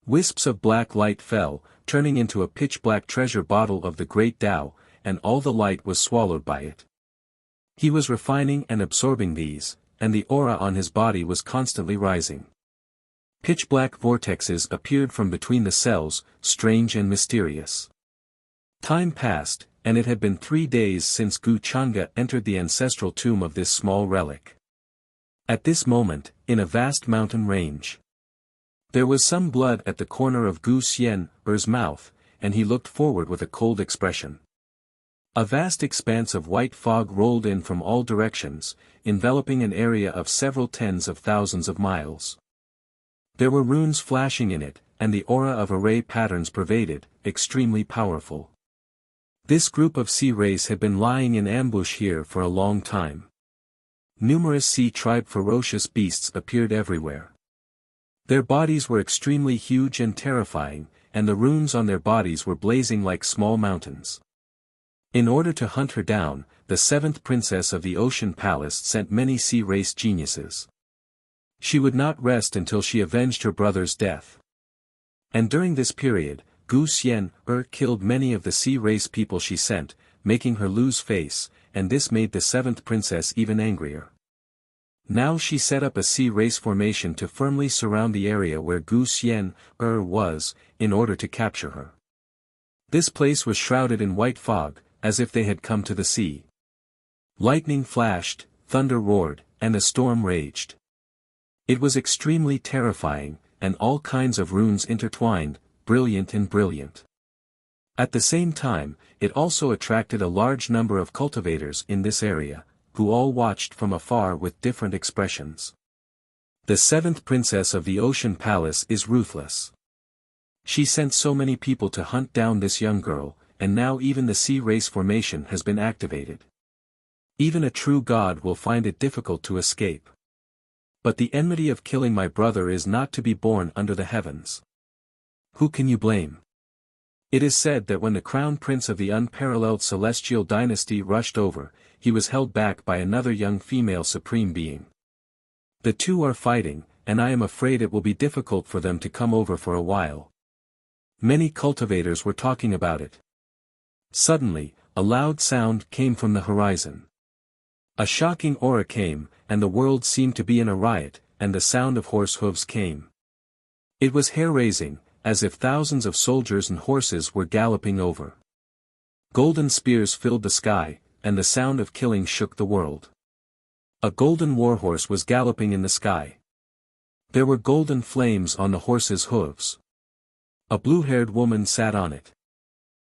Wisps of black light fell, turning into a pitch-black treasure bottle of the great Tao, and all the light was swallowed by it. He was refining and absorbing these, and the aura on his body was constantly rising. Pitch-black vortexes appeared from between the cells, strange and mysterious. Time passed, and it had been 3 days since Gu Chang'e entered the ancestral tomb of this small relic. At this moment, in a vast mountain range, there was some blood at the corner of Gu Xian's mouth, and he looked forward with a cold expression. A vast expanse of white fog rolled in from all directions, enveloping an area of several tens of thousands of miles. There were runes flashing in it, and the aura of array patterns pervaded, extremely powerful. This group of sea race had been lying in ambush here for a long time. Numerous sea tribe ferocious beasts appeared everywhere. Their bodies were extremely huge and terrifying, and the runes on their bodies were blazing like small mountains. In order to hunt her down, the 7th princess of the Ocean Palace sent many sea race geniuses. She would not rest until she avenged her brother's death. And during this period, Gu Xian killed many of the sea race people she sent, making her lose face, and this made the 7th princess even angrier. Now she set up a sea race formation to firmly surround the area where Gu Xian was, in order to capture her. This place was shrouded in white fog, as if they had come to the sea. Lightning flashed, thunder roared, and a storm raged. It was extremely terrifying, and all kinds of runes intertwined, brilliant and brilliant. At the same time, it also attracted a large number of cultivators in this area, who all watched from afar with different expressions. The 7th princess of the Ocean Palace is ruthless. She sent so many people to hunt down this young girl, and now even the sea race formation has been activated. Even a true god will find it difficult to escape. But the enmity of killing my brother is not to be borne under the heavens. Who can you blame? It is said that when the crown prince of the unparalleled celestial dynasty rushed over, he was held back by another young female supreme being. The two are fighting, and I am afraid it will be difficult for them to come over for a while. Many cultivators were talking about it. Suddenly, a loud sound came from the horizon. A shocking aura came, and the world seemed to be in a riot, and the sound of horse hooves came. It was hair-raising, as if thousands of soldiers and horses were galloping over. Golden spears filled the sky, and the sound of killing shook the world. A golden warhorse was galloping in the sky. There were golden flames on the horse's hooves. A blue-haired woman sat on it.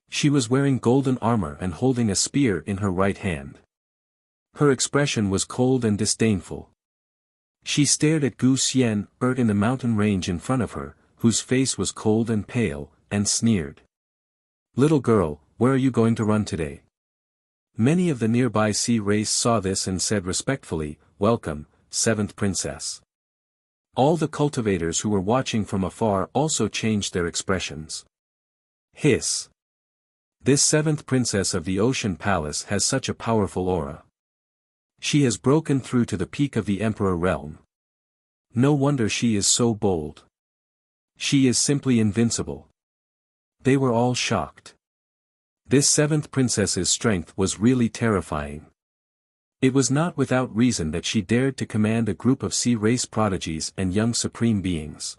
She was wearing golden armor and holding a spear in her right hand. Her expression was cold and disdainful. She stared at Gu Xian in the mountain range in front of her, whose face was cold and pale, and sneered. "Little girl, where are you going to run today?" Many of the nearby sea race saw this and said respectfully, "Welcome, seventh princess." All the cultivators who were watching from afar also changed their expressions. Hiss. This seventh princess of the Ocean Palace has such a powerful aura. She has broken through to the peak of the Emperor realm. No wonder she is so bold. She is simply invincible. They were all shocked. This seventh princess's strength was really terrifying. It was not without reason that she dared to command a group of sea race prodigies and young supreme beings.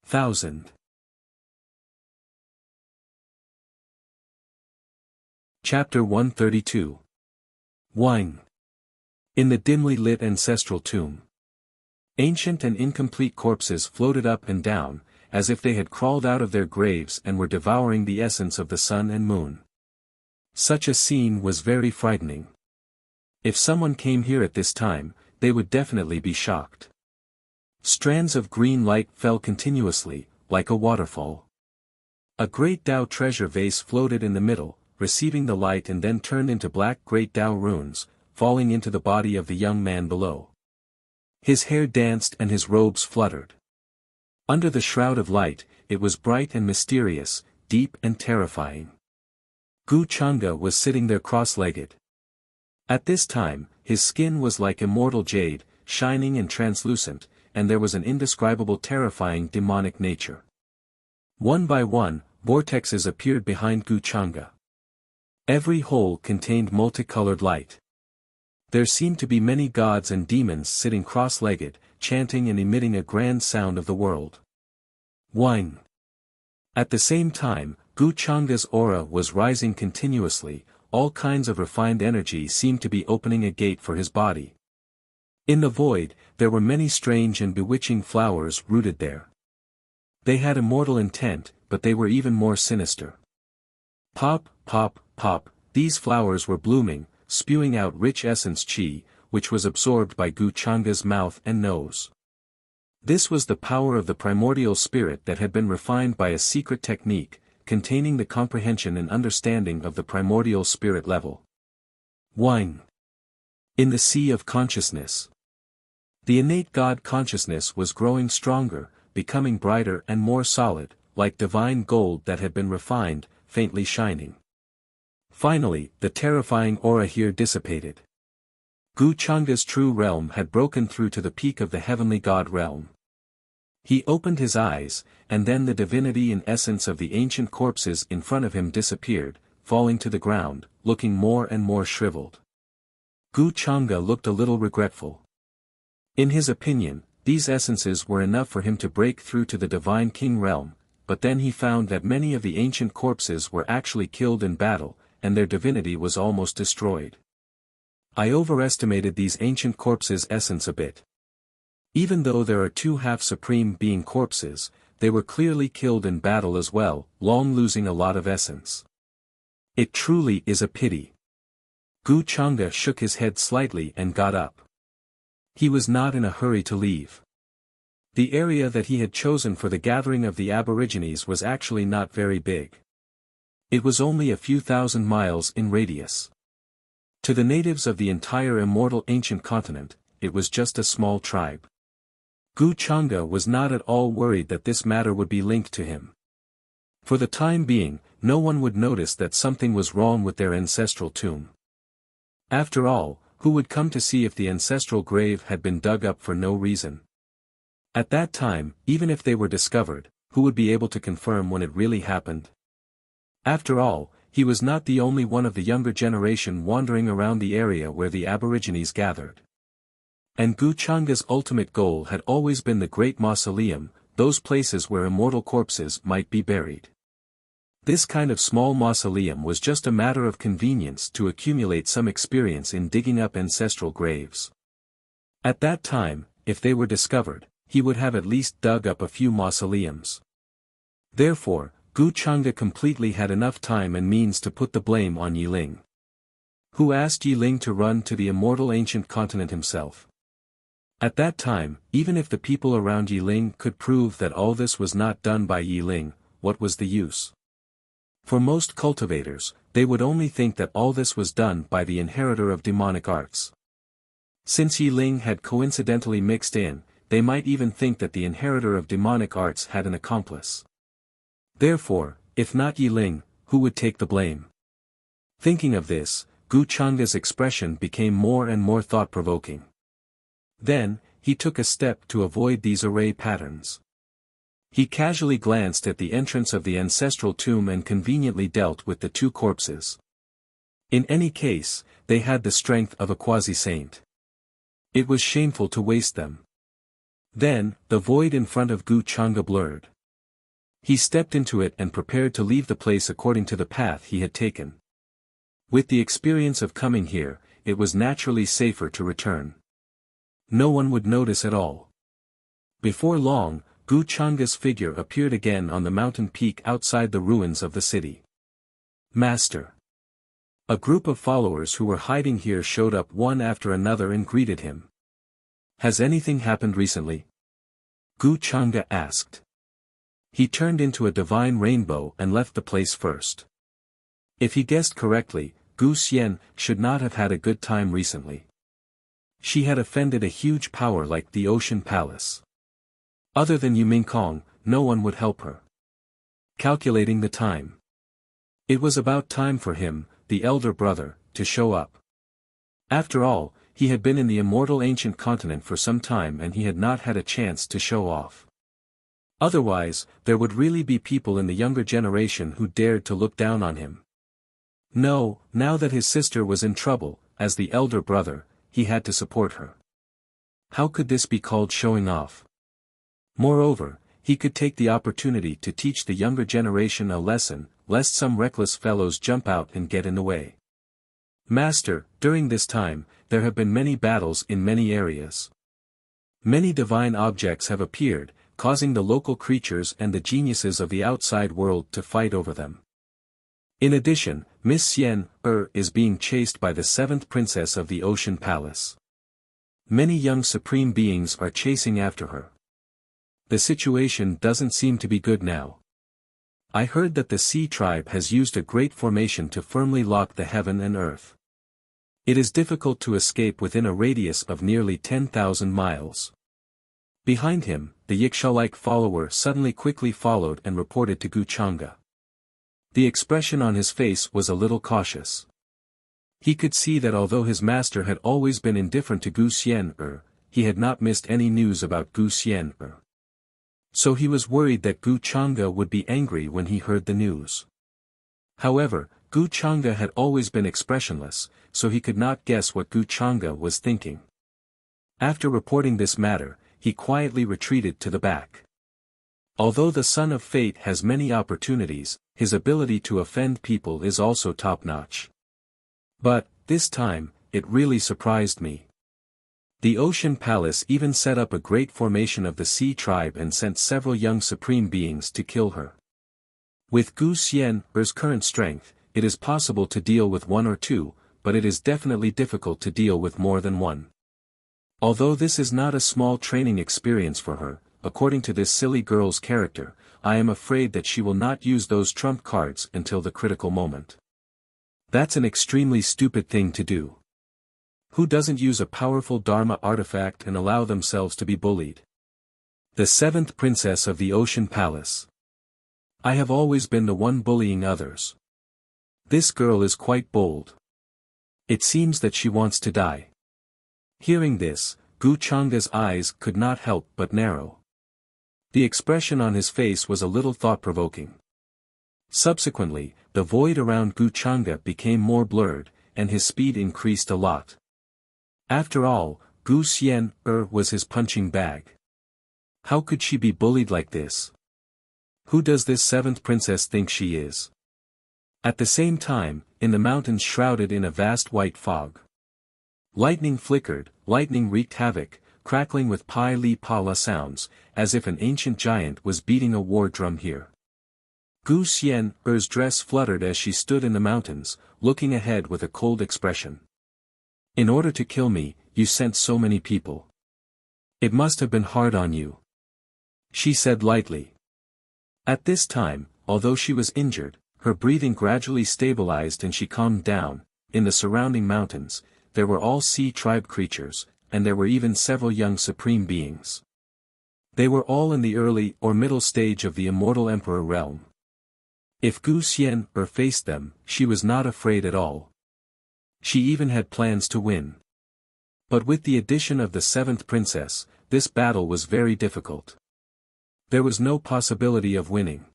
1000. Chapter 132. Wine. In the dimly lit ancestral tomb. Ancient and incomplete corpses floated up and down, as if they had crawled out of their graves and were devouring the essence of the sun and moon. Such a scene was very frightening. If someone came here at this time, they would definitely be shocked. Strands of green light fell continuously, like a waterfall. A great Tao treasure vase floated in the middle, receiving the light and then turned into black great Tao runes, falling into the body of the young man below. His hair danced and his robes fluttered. Under the shroud of light, it was bright and mysterious, deep and terrifying. Gu Chang'e was sitting there cross-legged. At this time, his skin was like immortal jade, shining and translucent, and there was an indescribable terrifying demonic nature. One by one, vortexes appeared behind Gu Chang'e. Every hole contained multicolored light. There seemed to be many gods and demons sitting cross-legged, chanting and emitting a grand sound of the world. Wine. At the same time, Gu Chang'e's aura was rising continuously, all kinds of refined energy seemed to be opening a gate for his body. In the void, there were many strange and bewitching flowers rooted there. They had immortal intent, but they were even more sinister. Pop, pop, pop, these flowers were blooming, spewing out rich essence qi, which was absorbed by Gu Chang'e's mouth and nose. This was the power of the primordial spirit that had been refined by a secret technique, containing the comprehension and understanding of the primordial spirit level. Wine. In the sea of consciousness. The innate God consciousness was growing stronger, becoming brighter and more solid, like divine gold that had been refined, faintly shining. Finally, the terrifying aura here dissipated. Gu Chang'e's true realm had broken through to the peak of the heavenly God realm. He opened his eyes, and then the divinity and essence of the ancient corpses in front of him disappeared, falling to the ground, looking more and more shriveled. Gu Chang'e looked a little regretful. In his opinion, these essences were enough for him to break through to the divine king realm, but then he found that many of the ancient corpses were actually killed in battle, and their divinity was almost destroyed. I overestimated these ancient corpses' essence a bit. Even though there are two half-supreme being corpses, they were clearly killed in battle as well, long losing a lot of essence. It truly is a pity. Gu Chang'e shook his head slightly and got up. He was not in a hurry to leave. The area that he had chosen for the gathering of the Aborigines was actually not very big. It was only a few thousand miles in radius. To the natives of the entire immortal ancient continent, it was just a small tribe. Gu Chang'e was not at all worried that this matter would be linked to him. For the time being, no one would notice that something was wrong with their ancestral tomb. After all, who would come to see if the ancestral grave had been dug up for no reason? At that time, even if they were discovered, who would be able to confirm when it really happened? After all, he was not the only one of the younger generation wandering around the area where the Aborigines gathered. And Guchanga's ultimate goal had always been the Great Mausoleum, those places where immortal corpses might be buried. This kind of small mausoleum was just a matter of convenience to accumulate some experience in digging up ancestral graves. At that time, if they were discovered, he would have at least dug up a few mausoleums. Therefore, Guchanga completely had enough time and means to put the blame on Yiling. Who asked Yiling to run to the immortal ancient continent himself? At that time, even if the people around Yiling could prove that all this was not done by Yiling, what was the use? For most cultivators, they would only think that all this was done by the inheritor of demonic arts. Since Yiling had coincidentally mixed in, they might even think that the inheritor of demonic arts had an accomplice. Therefore, if not Yiling, who would take the blame? Thinking of this, Guchanga's expression became more and more thought-provoking. Then, he took a step to avoid these array patterns. He casually glanced at the entrance of the ancestral tomb and conveniently dealt with the two corpses. In any case, they had the strength of a quasi-saint. It was shameful to waste them. Then, the void in front of Guchanga blurred. He stepped into it and prepared to leave the place according to the path he had taken. With the experience of coming here, it was naturally safer to return. No one would notice at all. Before long, Guchanga's figure appeared again on the mountain peak outside the ruins of the city. Master. A group of followers who were hiding here showed up one after another and greeted him. Has anything happened recently? Guchanga asked. He turned into a divine rainbow and left the place first. If he guessed correctly, Gu Xian should not have had a good time recently. She had offended a huge power like the Ocean Palace. Other than Yu Mingkong, no one would help her. Calculating the time. It was about time for him, the elder brother, to show up. After all, he had been in the immortal ancient continent for some time and he had not had a chance to show off. Otherwise, there would really be people in the younger generation who dared to look down on him. No, now that his sister was in trouble, as the elder brother, he had to support her. How could this be called showing off? Moreover, he could take the opportunity to teach the younger generation a lesson, lest some reckless fellows jump out and get in the way. Master, during this time, there have been many battles in many areas. Many divine objects have appeared, causing the local creatures and the geniuses of the outside world to fight over them. In addition, Miss Xian is being chased by the 7th princess of the Ocean Palace. Many young supreme beings are chasing after her. The situation doesn't seem to be good now. I heard that the Sea Tribe has used a great formation to firmly lock the heaven and earth. It is difficult to escape within a radius of nearly 10,000 miles. Behind him, the Yiksha-like follower suddenly quickly followed and reported to Guchanga. The expression on his face was a little cautious. He could see that although his master had always been indifferent to Gu Xian, he had not missed any news about Gu Xian. So he was worried that Guchanga would be angry when he heard the news. However, Guchanga had always been expressionless, so he could not guess what Guchanga was thinking. After reporting this matter, he quietly retreated to the back. Although the Son of Fate has many opportunities, his ability to offend people is also top-notch. But, this time, it really surprised me. The Ocean Palace even set up a great formation of the Sea Tribe and sent several young supreme beings to kill her. With Gu Xian's current strength, it is possible to deal with one or two, but it is definitely difficult to deal with more than one. Although this is not a small training experience for her, according to this silly girl's character, I am afraid that she will not use those trump cards until the critical moment. That's an extremely stupid thing to do. Who doesn't use a powerful Dharma artifact and allow themselves to be bullied? The 7th princess of the Ocean Palace. I have always been the one bullying others. This girl is quite bold. It seems that she wants to die. Hearing this, Gu Changa's eyes could not help but narrow. The expression on his face was a little thought-provoking. Subsequently, the void around Gu Changa became more blurred, and his speed increased a lot. After all, Gu Xian was his punching bag. How could she be bullied like this? Who does this seventh princess think she is? At the same time, in the mountains shrouded in a vast white fog, lightning flickered, lightning wreaked havoc, crackling with pi-li-pa-la sounds, as if an ancient giant was beating a war drum here. Gu Xian's dress fluttered as she stood in the mountains, looking ahead with a cold expression. In order to kill me, you sent so many people. It must have been hard on you, she said lightly. At this time, although she was injured, her breathing gradually stabilized and she calmed down. In the surrounding mountains, there were all sea tribe creatures, and there were even several young supreme beings. They were all in the early or middle stage of the immortal emperor realm. If Gu Xian faced them, she was not afraid at all. She even had plans to win. But with the addition of the seventh princess, this battle was very difficult. There was no possibility of winning.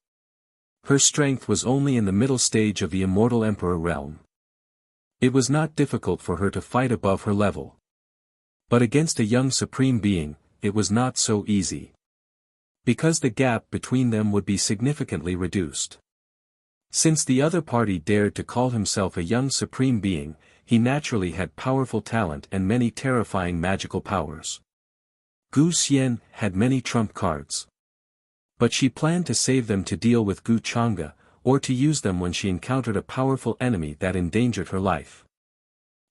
Her strength was only in the middle stage of the immortal emperor realm. It was not difficult for her to fight above her level. But against a young supreme being, it was not so easy. Because the gap between them would be significantly reduced. Since the other party dared to call himself a young supreme being, he naturally had powerful talent and many terrifying magical powers. Gu Xian had many trump cards. But she planned to save them to deal with Gu Changa, or to use them when she encountered a powerful enemy that endangered her life.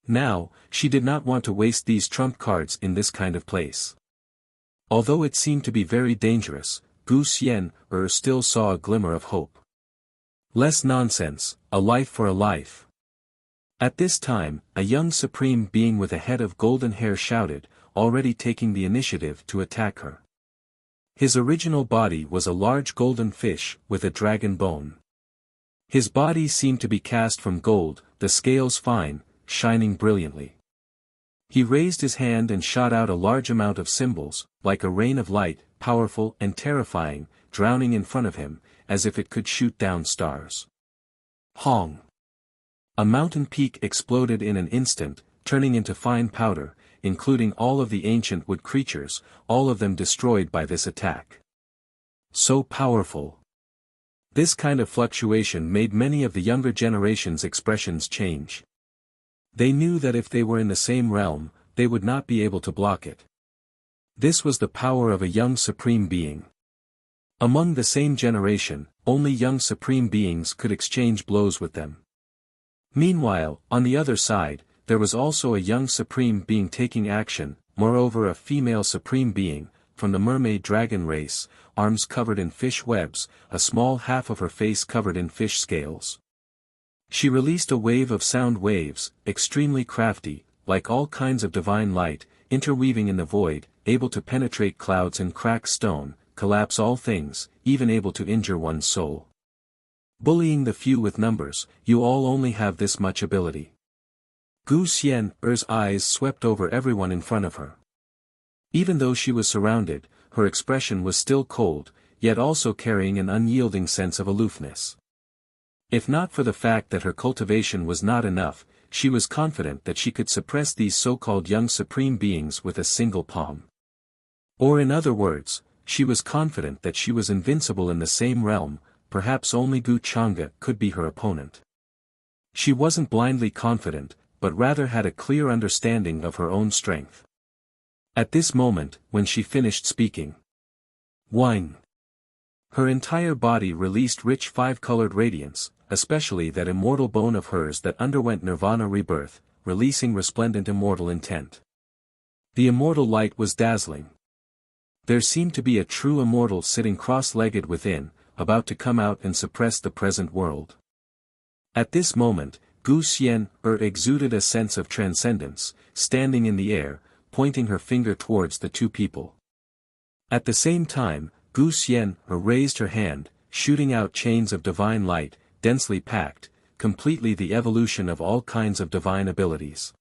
Now, she did not want to waste these trump cards in this kind of place. Although it seemed to be very dangerous, Gu Xian still saw a glimmer of hope. Less nonsense, a life for a life. At this time, a young supreme being with a head of golden hair shouted, already taking the initiative to attack her. His original body was a large golden fish with a dragon bone. His body seemed to be cast from gold, the scales fine, shining brilliantly. He raised his hand and shot out a large amount of symbols, like a rain of light, powerful and terrifying, drowning in front of him, as if it could shoot down stars. Hong! A mountain peak exploded in an instant, turning into fine powder, including all of the ancient wood creatures, all of them destroyed by this attack. So powerful. This kind of fluctuation made many of the younger generation's expressions change. They knew that if they were in the same realm, they would not be able to block it. This was the power of a young supreme being. Among the same generation, only young supreme beings could exchange blows with them. Meanwhile, on the other side, there was also a young supreme being taking action, moreover a female supreme being, from the mermaid dragon race, arms covered in fish webs, a small half of her face covered in fish scales. She released a wave of sound waves, extremely crafty, like all kinds of divine light, interweaving in the void, able to penetrate clouds and crack stone, collapse all things, even able to injure one's soul. Bullying the few with numbers, you all only have this much ability. Gu Xian's eyes swept over everyone in front of her. Even though she was surrounded, her expression was still cold, yet also carrying an unyielding sense of aloofness. If not for the fact that her cultivation was not enough, she was confident that she could suppress these so-called young supreme beings with a single palm. Or in other words, she was confident that she was invincible in the same realm, perhaps only Gu Changa could be her opponent. She wasn't blindly confident, but rather had a clear understanding of her own strength. At this moment, when she finished speaking, whine! Her entire body released rich five-colored radiance, especially that immortal bone of hers that underwent nirvana rebirth, releasing resplendent immortal intent. The immortal light was dazzling. There seemed to be a true immortal sitting cross-legged within, about to come out and suppress the present world. At this moment, Gu Xian exuded a sense of transcendence, standing in the air, pointing her finger towards the two people. At the same time, Gu Xian raised her hand, shooting out chains of divine light, densely packed, completely the evolution of all kinds of divine abilities.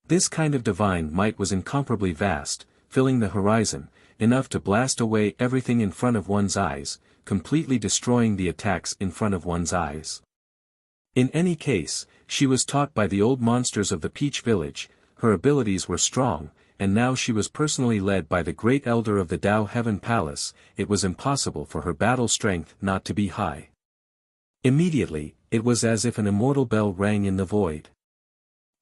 This kind of divine might was incomparably vast, filling the horizon, enough to blast away everything in front of one's eyes, completely destroying the attacks in front of one's eyes. In any case, she was taught by the old monsters of the Peach Village, her abilities were strong, and now she was personally led by the great elder of the Tao Heaven Palace, it was impossible for her battle strength not to be high. Immediately, it was as if an immortal bell rang in the void.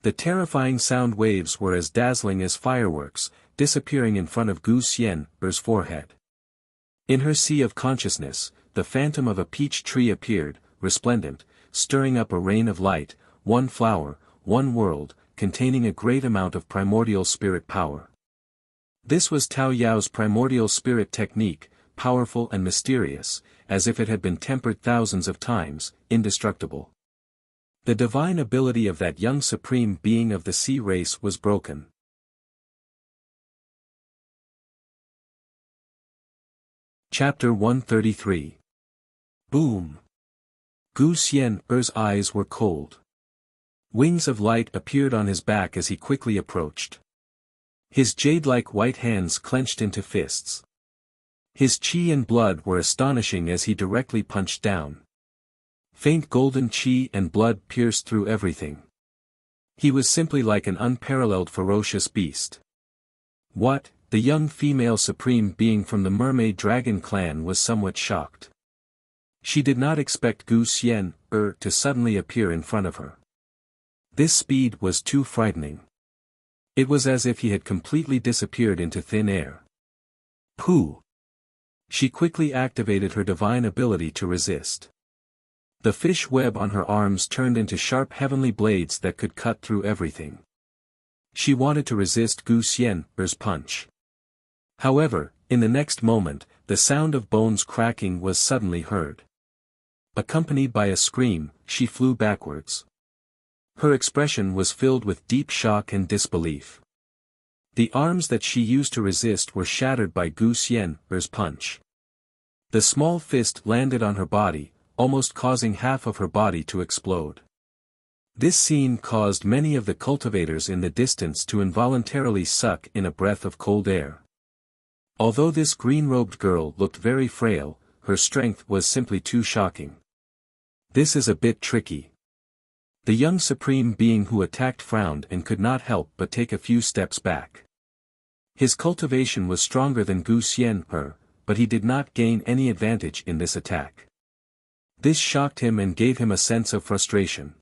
The terrifying sound waves were as dazzling as fireworks, disappearing in front of Gu Xian's forehead. In her sea of consciousness, the phantom of a peach tree appeared, resplendent, stirring up a rain of light, one flower, one world, containing a great amount of primordial spirit power. This was Tao Yao's primordial spirit technique, powerful and mysterious, as if it had been tempered thousands of times, indestructible. The divine ability of that young supreme being of the sea race was broken. Chapter 133. Boom! Gu Xian's eyes were cold. Wings of light appeared on his back as he quickly approached. His jade-like white hands clenched into fists. His chi and blood were astonishing as he directly punched down. Faint golden chi and blood pierced through everything. He was simply like an unparalleled ferocious beast. What? The young female supreme being from the mermaid dragon clan was somewhat shocked. She did not expect Gu Xian to suddenly appear in front of her. This speed was too frightening. It was as if he had completely disappeared into thin air. Pooh! She quickly activated her divine ability to resist. The fish web on her arms turned into sharp heavenly blades that could cut through everything. She wanted to resist Gu Xian's punch. However, in the next moment, the sound of bones cracking was suddenly heard. Accompanied by a scream, she flew backwards. Her expression was filled with deep shock and disbelief. The arms that she used to resist were shattered by Gu Xian's punch. The small fist landed on her body, almost causing half of her body to explode. This scene caused many of the cultivators in the distance to involuntarily suck in a breath of cold air. Although this green-robed girl looked very frail, her strength was simply too shocking. This is a bit tricky. The young supreme being who attacked frowned and could not help but take a few steps back. His cultivation was stronger than Gu Xian's, but he did not gain any advantage in this attack. This shocked him and gave him a sense of frustration.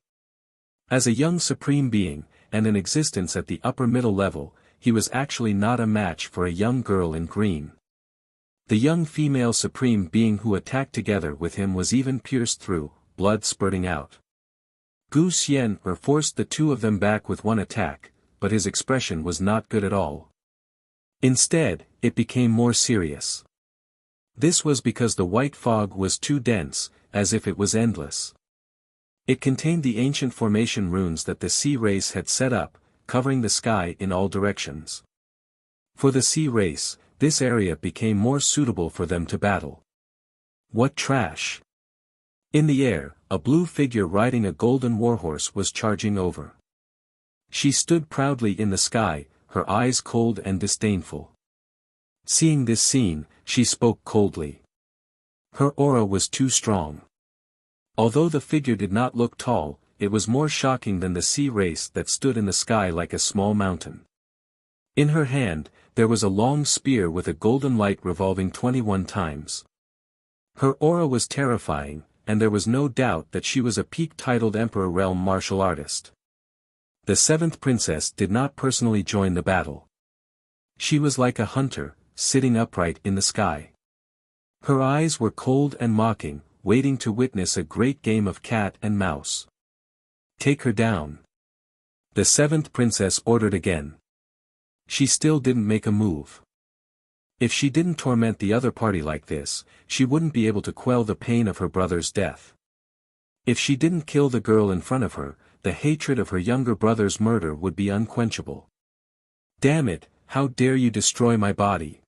As a young supreme being, and in existence at the upper middle level, he was actually not a match for a young girl in green. The young female supreme being who attacked together with him was even pierced through, blood spurting out. Gu Xian forced the two of them back with one attack, but his expression was not good at all. Instead, it became more serious. This was because the white fog was too dense, as if it was endless. It contained the ancient formation runes that the sea race had set up, covering the sky in all directions. For the sea race, this area became more suitable for them to battle. What trash! In the air, a blue figure riding a golden warhorse was charging over. She stood proudly in the sky, her eyes cold and disdainful. Seeing this scene, she spoke coldly. Her aura was too strong. Although the figure did not look tall, it was more shocking than the sea race that stood in the sky like a small mountain. In her hand, there was a long spear with a golden light revolving 21 times. Her aura was terrifying, and there was no doubt that she was a peak-titled Emperor Realm martial artist. The seventh princess did not personally join the battle. She was like a hunter, sitting upright in the sky. Her eyes were cold and mocking, waiting to witness a great game of cat and mouse. Take her down. The seventh princess ordered again. She still didn't make a move. If she didn't torment the other party like this, she wouldn't be able to quell the pain of her brother's death. If she didn't kill the girl in front of her, the hatred of her younger brother's murder would be unquenchable. Damn it, how dare you destroy my body!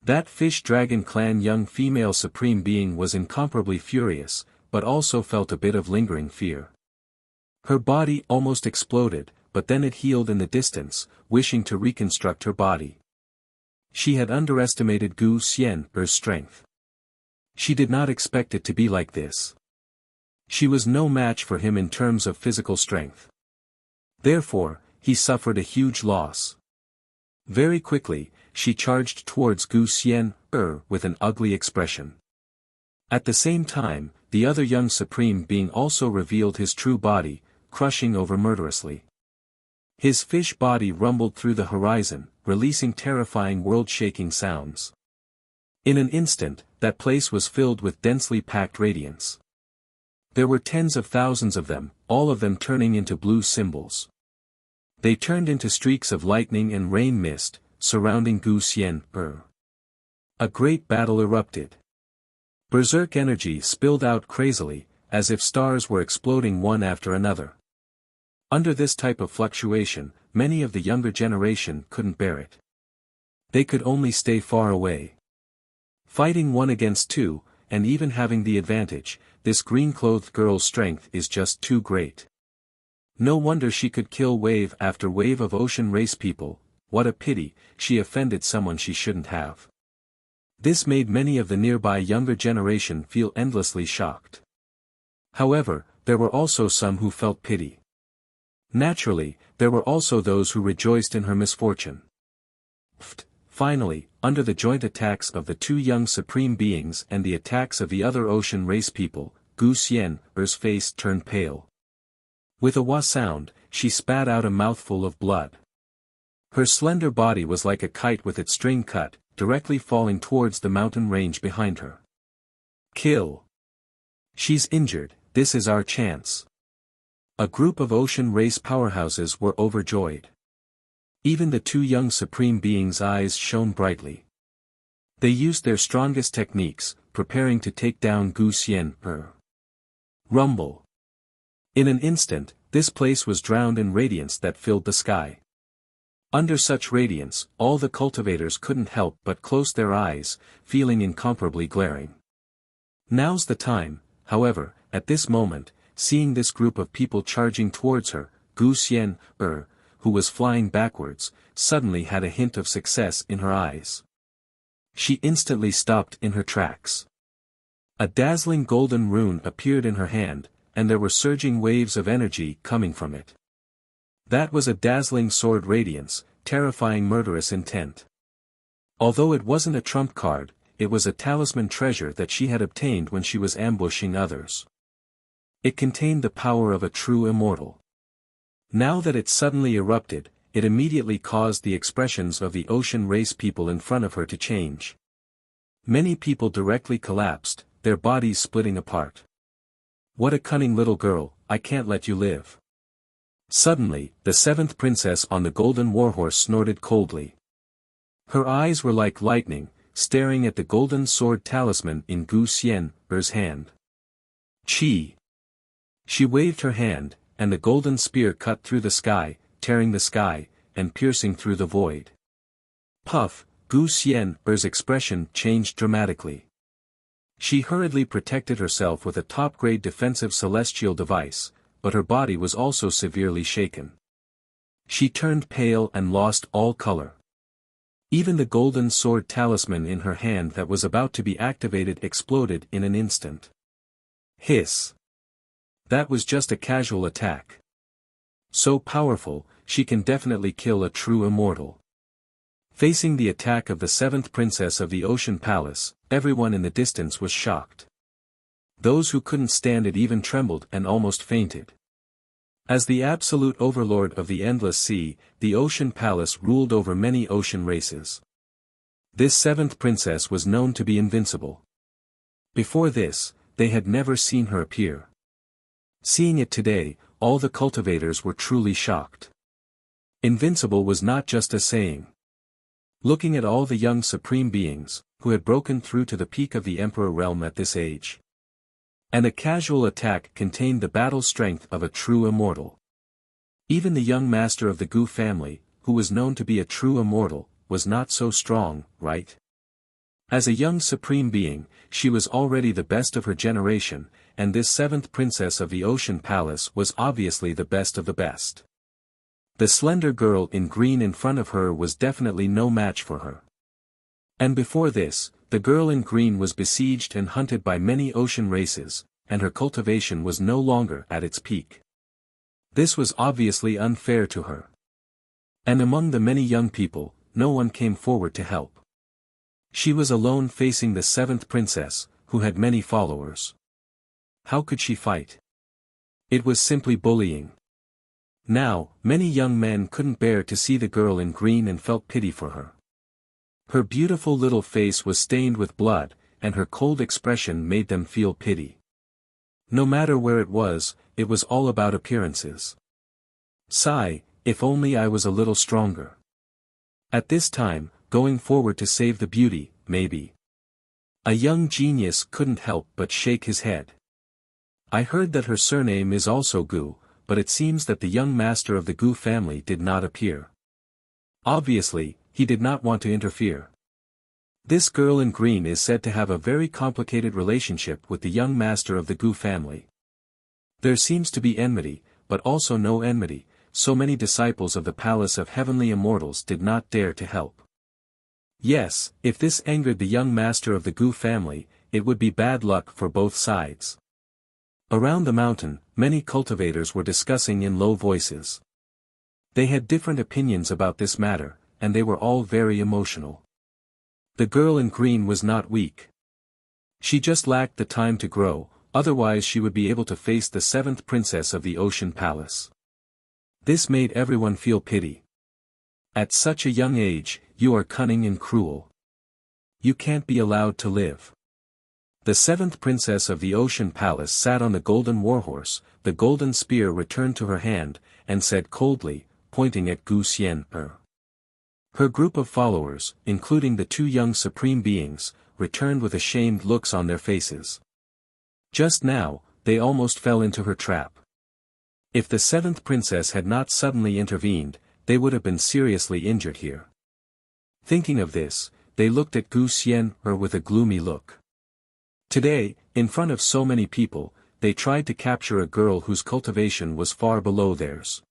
That fish dragon clan young female supreme being was incomparably furious, but also felt a bit of lingering fear. Her body almost exploded, but then it healed in the distance, wishing to reconstruct her body. She had underestimated Gu Xian's strength. She did not expect it to be like this. She was no match for him in terms of physical strength. Therefore, he suffered a huge loss. Very quickly, she charged towards Gu Xian with an ugly expression. At the same time, the other young supreme being also revealed his true body, crushing over murderously. His fish body rumbled through the horizon, releasing terrifying world-shaking sounds. In an instant, that place was filled with densely packed radiance. There were tens of thousands of them, all of them turning into blue symbols. They turned into streaks of lightning and rain mist, surrounding Gu Xian. A great battle erupted. Berserk energy spilled out crazily, as if stars were exploding one after another. Under this type of fluctuation, many of the younger generation couldn't bear it. They could only stay far away. Fighting one against two, and even having the advantage, this green-clothed girl's strength is just too great. No wonder she could kill wave after wave of ocean race people. What a pity, she offended someone she shouldn't have. This made many of the nearby younger generation feel endlessly shocked. However, there were also some who felt pity. Naturally, there were also those who rejoiced in her misfortune. Finally, under the joint attacks of the two young supreme beings and the attacks of the other ocean race people, Gu Xian's face turned pale. With a wah sound, she spat out a mouthful of blood. Her slender body was like a kite with its string cut, directly falling towards the mountain range behind her. Kill! She's injured, this is our chance. A group of ocean race powerhouses were overjoyed. Even the two young supreme beings' eyes shone brightly. They used their strongest techniques, preparing to take down Gu Xian. Rumble. In an instant, this place was drowned in radiance that filled the sky. Under such radiance, all the cultivators couldn't help but close their eyes, feeling incomparably glaring. Now's the time, however, at this moment, seeing this group of people charging towards her, Gu Xian, who was flying backwards, suddenly had a hint of success in her eyes. She instantly stopped in her tracks. A dazzling golden rune appeared in her hand, and there were surging waves of energy coming from it. That was a dazzling sword radiance, terrifying murderous intent. Although it wasn't a trump card, it was a talisman treasure that she had obtained when she was ambushing others. It contained the power of a true immortal. Now that it suddenly erupted, it immediately caused the expressions of the ocean race people in front of her to change. Many people directly collapsed, their bodies splitting apart. What a cunning little girl, I can't let you live. Suddenly, the seventh princess on the golden warhorse snorted coldly. Her eyes were like lightning, staring at the golden sword talisman in Gu Xian's hand. Chi! She waved her hand, and the golden spear cut through the sky, tearing the sky, and piercing through the void. Puff! Gu Xian's expression changed dramatically. She hurriedly protected herself with a top-grade defensive celestial device, but her body was also severely shaken. She turned pale and lost all color. Even the golden sword talisman in her hand that was about to be activated exploded in an instant. Hiss! That was just a casual attack. So powerful, she can definitely kill a true immortal. Facing the attack of the seventh princess of the Ocean Palace, everyone in the distance was shocked. Those who couldn't stand it even trembled and almost fainted. As the absolute overlord of the endless sea, the Ocean Palace ruled over many ocean races. This seventh princess was known to be invincible. Before this, they had never seen her appear. Seeing it today, all the cultivators were truly shocked. Invincible was not just a saying. Looking at all the young supreme beings, who had broken through to the peak of the Emperor realm at this age. And a casual attack contained the battle strength of a true immortal. Even the young master of the Gu family, who was known to be a true immortal, was not so strong, right? As a young supreme being, she was already the best of her generation, and this seventh princess of the Ocean Palace was obviously the best of the best. The slender girl in green in front of her was definitely no match for her. And before this, the girl in green was besieged and hunted by many ocean races, and her cultivation was no longer at its peak. This was obviously unfair to her. And among the many young people, no one came forward to help. She was alone facing the seventh princess, who had many followers. How could she fight? It was simply bullying. Now, many young men couldn't bear to see the girl in green and felt pity for her. Her beautiful little face was stained with blood, and her cold expression made them feel pity. No matter where it was all about appearances. Sigh, if only I was a little stronger. At this time, going forward to save the beauty, maybe. A young genius couldn't help but shake his head. I heard that her surname is also Gu, but it seems that the young master of the Gu family did not appear. Obviously, he did not want to interfere. This girl in green is said to have a very complicated relationship with the young master of the Gu family. There seems to be enmity, but also no enmity, so many disciples of the Palace of Heavenly Immortals did not dare to help. Yes, if this angered the young master of the Gu family, it would be bad luck for both sides. Around the mountain, many cultivators were discussing in low voices. They had different opinions about this matter, and they were all very emotional. The girl in green was not weak. She just lacked the time to grow, otherwise she would be able to face the seventh princess of the Ocean Palace. This made everyone feel pity. At such a young age, you are cunning and cruel. You can't be allowed to live. The seventh princess of the Ocean Palace sat on the golden warhorse, the golden spear returned to her hand, and said coldly, pointing at Gu Xian. Her group of followers, including the two young supreme beings, returned with ashamed looks on their faces. Just now, they almost fell into her trap. If the seventh princess had not suddenly intervened, they would have been seriously injured here. Thinking of this, they looked at Gu Xian with a gloomy look. Today, in front of so many people, they tried to capture a girl whose cultivation was far below theirs.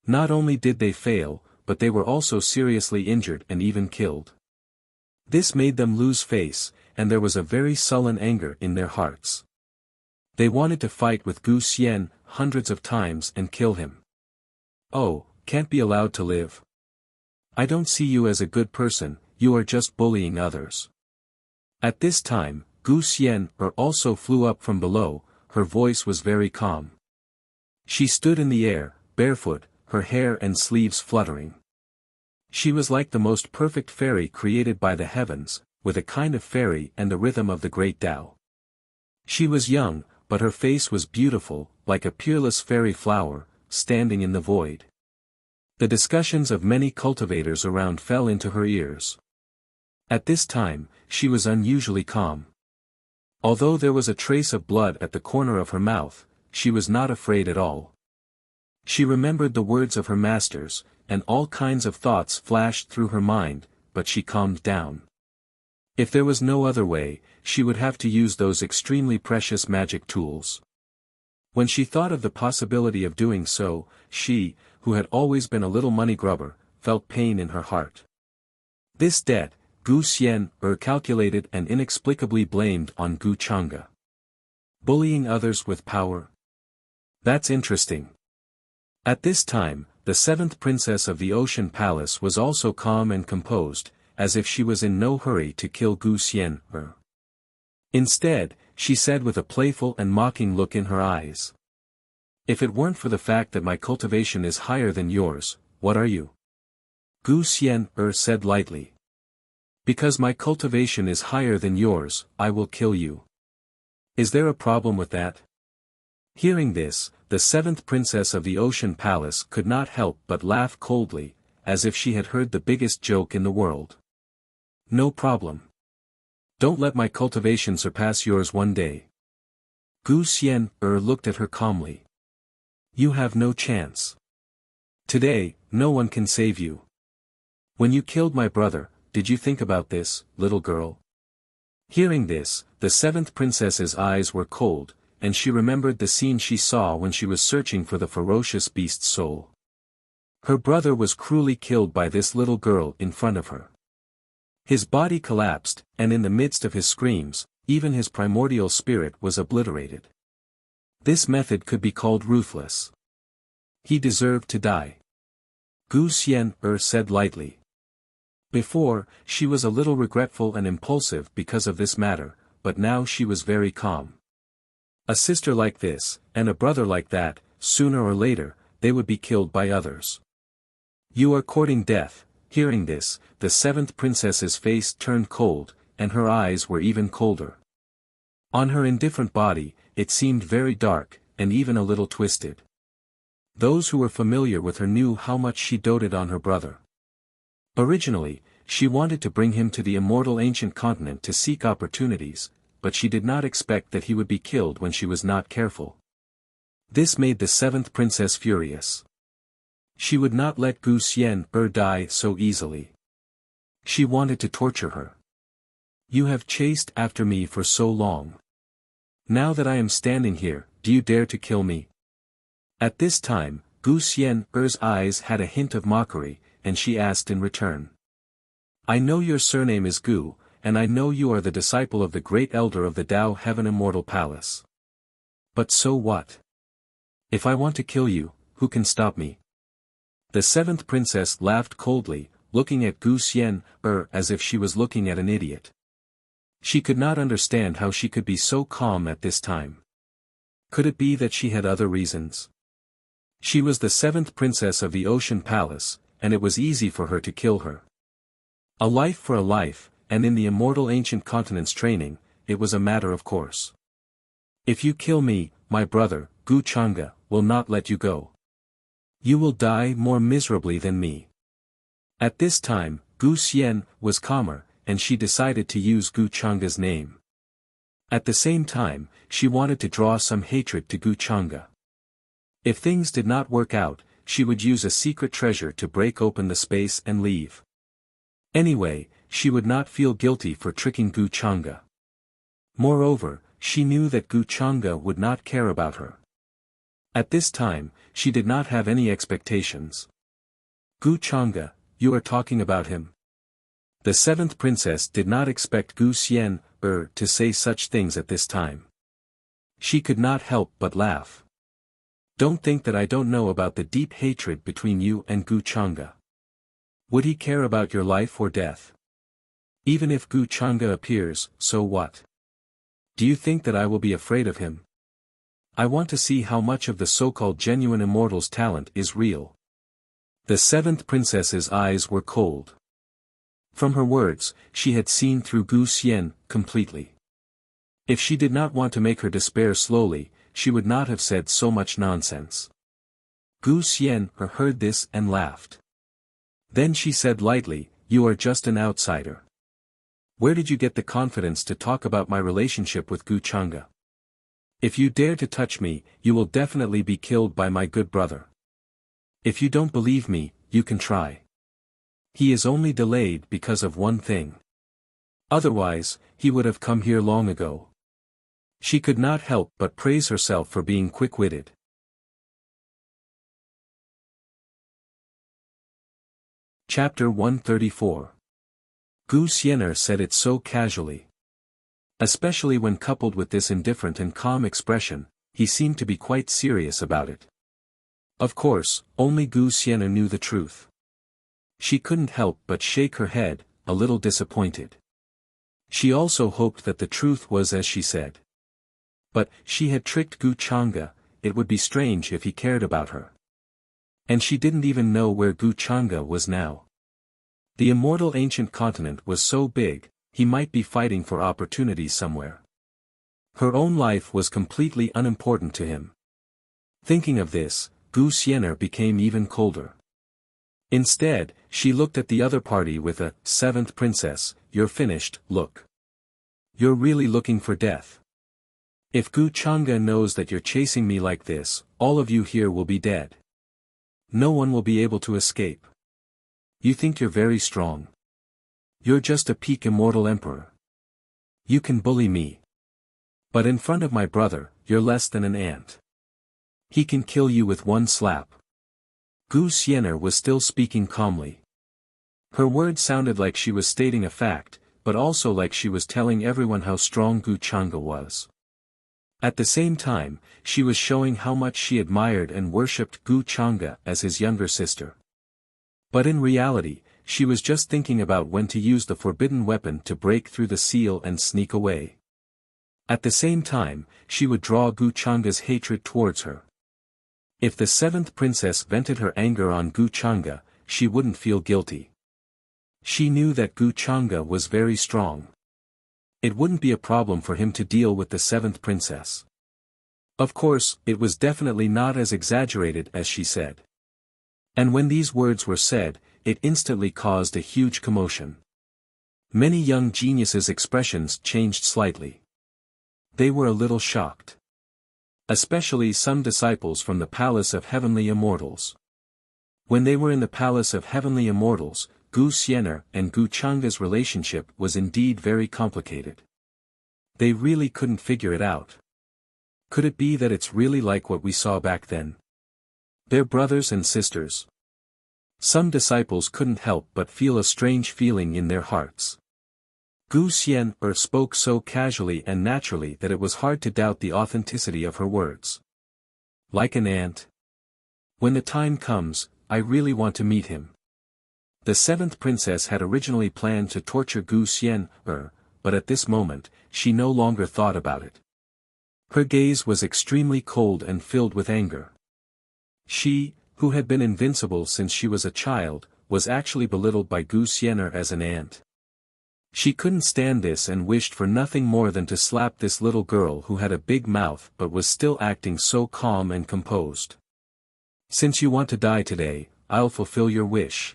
Not only did they fail, but they were also seriously injured and even killed. This made them lose face, and there was a very sullen anger in their hearts. They wanted to fight with Gu Xian hundreds of times and kill him. Oh, can't be allowed to live. I don't see you as a good person, you are just bullying others. At this time, Gu Xian also flew up from below, her voice was very calm. She stood in the air, barefoot, her hair and sleeves fluttering. She was like the most perfect fairy created by the heavens, with a kind of fairy and the rhythm of the great Tao. She was young, but her face was beautiful, like a peerless fairy flower, standing in the void. The discussions of many cultivators around fell into her ears. At this time, she was unusually calm. Although there was a trace of blood at the corner of her mouth, she was not afraid at all. She remembered the words of her masters, and all kinds of thoughts flashed through her mind, but she calmed down. If there was no other way, she would have to use those extremely precious magic tools. When she thought of the possibility of doing so, she, who had always been a little money grubber, felt pain in her heart. This debt, Gu Xian calculated and inexplicably blamed on Gu Chang'e. Bullying others with power? That's interesting. At this time, the seventh princess of the Ocean Palace was also calm and composed, as if she was in no hurry to kill Gu Xian. Instead, she said with a playful and mocking look in her eyes. If it weren't for the fact that my cultivation is higher than yours, what are you? Gu Xian said lightly. Because my cultivation is higher than yours, I will kill you. Is there a problem with that? Hearing this, the seventh princess of the Ocean Palace could not help but laugh coldly, as if she had heard the biggest joke in the world. No problem. Don't let my cultivation surpass yours one day. Gu Xian looked at her calmly. You have no chance. Today, no one can save you. When you killed my brother, did you think about this, little girl? Hearing this, the seventh princess's eyes were cold, and she remembered the scene she saw when she was searching for the ferocious beast's soul. Her brother was cruelly killed by this little girl in front of her. His body collapsed, and in the midst of his screams, even his primordial spirit was obliterated. This method could be called ruthless. He deserved to die. Gu Xian said lightly. Before, she was a little regretful and impulsive because of this matter, but now she was very calm. A sister like this, and a brother like that, sooner or later, they would be killed by others. You are courting death. Hearing this, the seventh princess's face turned cold, and her eyes were even colder. On her indifferent body, it seemed very dark, and even a little twisted. Those who were familiar with her knew how much she doted on her brother. Originally, she wanted to bring him to the immortal ancient continent to seek opportunities, but she did not expect that he would be killed when she was not careful. This made the seventh princess furious. She would not let Gu Xian die so easily. She wanted to torture her. You have chased after me for so long. Now that I am standing here, do you dare to kill me? At this time, Gu Xian's eyes had a hint of mockery, and she asked in return. I know your surname is Gu, and I know you are the disciple of the great elder of the Tao Heaven Immortal Palace. But so what? If I want to kill you, who can stop me? The seventh princess laughed coldly, looking at Gu Xian as if she was looking at an idiot. She could not understand how she could be so calm at this time. Could it be that she had other reasons? She was the seventh princess of the Ocean Palace, and it was easy for her to kill her. A life for a life, and in the immortal ancient continent's training, it was a matter of course. If you kill me, my brother, Gu Chang'e, will not let you go. You will die more miserably than me. At this time, Gu Xian was calmer, and she decided to use Gu Chang'e's name. At the same time, she wanted to draw some hatred to Gu Chang'e. If things did not work out, she would use a secret treasure to break open the space and leave. Anyway, she would not feel guilty for tricking Gu Chang'e. Moreover, she knew that Gu Chang'e would not care about her. At this time, she did not have any expectations. Gu Chang'e, you are talking about him? The seventh princess did not expect Gu Xian to say such things at this time. She could not help but laugh. Don't think that I don't know about the deep hatred between you and Gu Chang'e. Would he care about your life or death? Even if Gu Chang'e appears, so what? Do you think that I will be afraid of him? I want to see how much of the so-called genuine immortal's talent is real. The seventh princess's eyes were cold. From her words, she had seen through Gu Xian completely. If she did not want to make her despair slowly, she would not have said so much nonsense. Gu Xian heard this and laughed. Then she said lightly, you are just an outsider. Where did you get the confidence to talk about my relationship with Gu Chang'e? If you dare to touch me, you will definitely be killed by my good brother. If you don't believe me, you can try. He is only delayed because of one thing. Otherwise, he would have come here long ago. She could not help but praise herself for being quick-witted. Chapter 134. Gu Xian said it so casually. Especially when coupled with this indifferent and calm expression, he seemed to be quite serious about it. Of course, only Gu Xian knew the truth. She couldn't help but shake her head, a little disappointed. She also hoped that the truth was as she said. But, she had tricked Gu Chang'e, it would be strange if he cared about her. And she didn't even know where Gu Chang'e was now. The immortal ancient continent was so big, he might be fighting for opportunities somewhere. Her own life was completely unimportant to him. Thinking of this, Gu Xian became even colder. Instead, she looked at the other party with a seventh princess, you're finished, look. You're really looking for death. If Gu Chang'e knows that you're chasing me like this, all of you here will be dead. No one will be able to escape. You think you're very strong. You're just a peak immortal emperor. You can bully me. But in front of my brother, you're less than an ant. He can kill you with one slap. Gu Xianer was still speaking calmly. Her words sounded like she was stating a fact, but also like she was telling everyone how strong Gu Chang'e was. At the same time, she was showing how much she admired and worshipped Gu Chang'e as his younger sister. But in reality, she was just thinking about when to use the forbidden weapon to break through the seal and sneak away. At the same time, she would draw Gu Chang'e's hatred towards her. If the seventh princess vented her anger on Gu Chang'e, she wouldn't feel guilty. She knew that Gu Chang'e was very strong. It wouldn't be a problem for him to deal with the seventh princess. Of course, it was definitely not as exaggerated as she said. And when these words were said, it instantly caused a huge commotion. Many young geniuses' expressions changed slightly. They were a little shocked. Especially some disciples from the Palace of Heavenly Immortals. When they were in the Palace of Heavenly Immortals, Gu Xianer and Gu Chang'e's relationship was indeed very complicated. They really couldn't figure it out. Could it be that it's really like what we saw back then? They're brothers and sisters. Some disciples couldn't help but feel a strange feeling in their hearts. Gu Xianer spoke so casually and naturally that it was hard to doubt the authenticity of her words. Like an ant. When the time comes, I really want to meet him. The seventh princess had originally planned to torture Gu Xianer, but at this moment, she no longer thought about it. Her gaze was extremely cold and filled with anger. She, who had been invincible since she was a child, was actually belittled by Gu Xianer as an ant. She couldn't stand this and wished for nothing more than to slap this little girl who had a big mouth but was still acting so calm and composed. Since you want to die today, I'll fulfill your wish.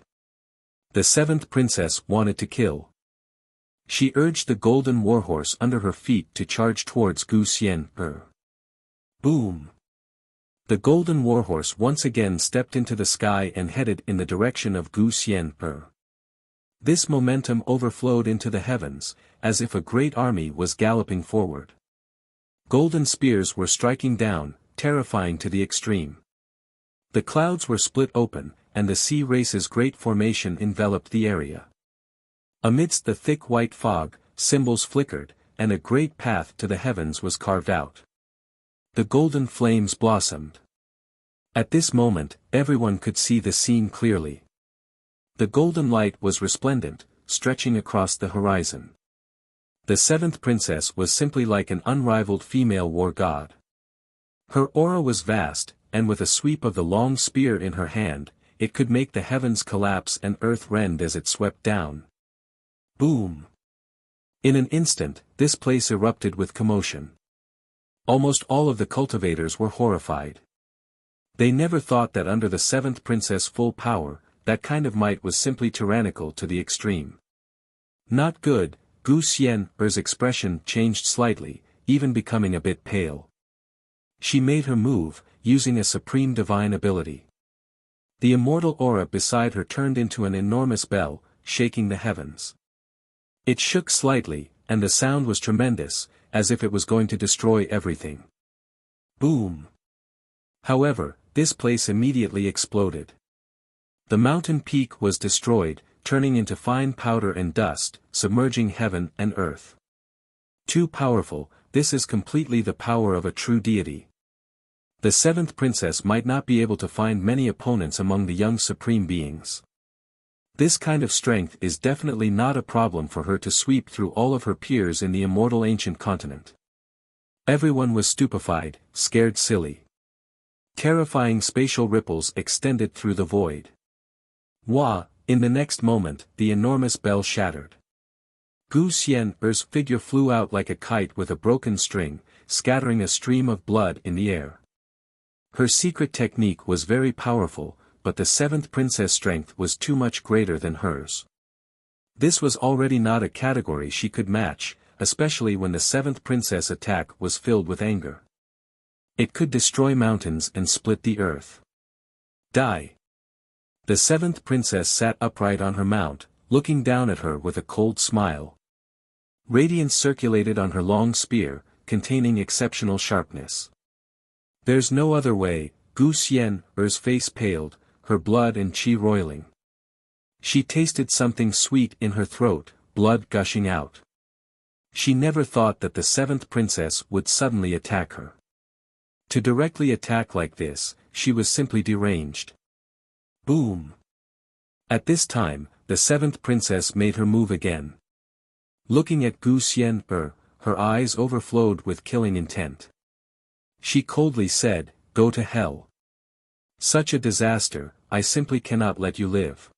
The seventh princess wanted to kill. She urged the golden warhorse under her feet to charge towards Gu Xianer. Boom! The golden warhorse once again stepped into the sky and headed in the direction of Gu Xianer. This momentum overflowed into the heavens, as if a great army was galloping forward. Golden spears were striking down, terrifying to the extreme. The clouds were split open, and the sea race's great formation enveloped the area. Amidst the thick white fog, symbols flickered, and a great path to the heavens was carved out. The golden flames blossomed. At this moment, everyone could see the scene clearly. The golden light was resplendent, stretching across the horizon. The seventh princess was simply like an unrivaled female war god. Her aura was vast, and with a sweep of the long spear in her hand, it could make the heavens collapse and earth rend as it swept down. Boom! In an instant, this place erupted with commotion. Almost all of the cultivators were horrified. They never thought that under the seventh princess' full power, that kind of might was simply tyrannical to the extreme. Not good. Gu Xianer's expression changed slightly, even becoming a bit pale. She made her move, using a supreme divine ability. The immortal aura beside her turned into an enormous bell, shaking the heavens. It shook slightly, and the sound was tremendous, as if it was going to destroy everything. Boom! However, this place immediately exploded. The mountain peak was destroyed, turning into fine powder and dust, submerging heaven and earth. Too powerful, this is completely the power of a true deity. The seventh princess might not be able to find many opponents among the young supreme beings. This kind of strength is definitely not a problem for her to sweep through all of her peers in the immortal ancient continent. Everyone was stupefied, scared silly. Terrifying spatial ripples extended through the void. Wah! In the next moment, the enormous bell shattered. Gu Xianer's figure flew out like a kite with a broken string, scattering a stream of blood in the air. Her secret technique was very powerful, but the seventh princess' strength was too much greater than hers. This was already not a category she could match, especially when the seventh princess' attack was filled with anger. It could destroy mountains and split the earth. Die! The seventh princess sat upright on her mount, looking down at her with a cold smile. Radiance circulated on her long spear, containing exceptional sharpness. "There's no other way," Gu Xian's face paled, her blood and qi roiling. She tasted something sweet in her throat, blood gushing out. She never thought that the seventh princess would suddenly attack her. To directly attack like this, she was simply deranged. Boom! At this time, the seventh princess made her move again. Looking at Gu Xian, her eyes overflowed with killing intent. She coldly said, "Go to hell. Such a disaster, I simply cannot let you live."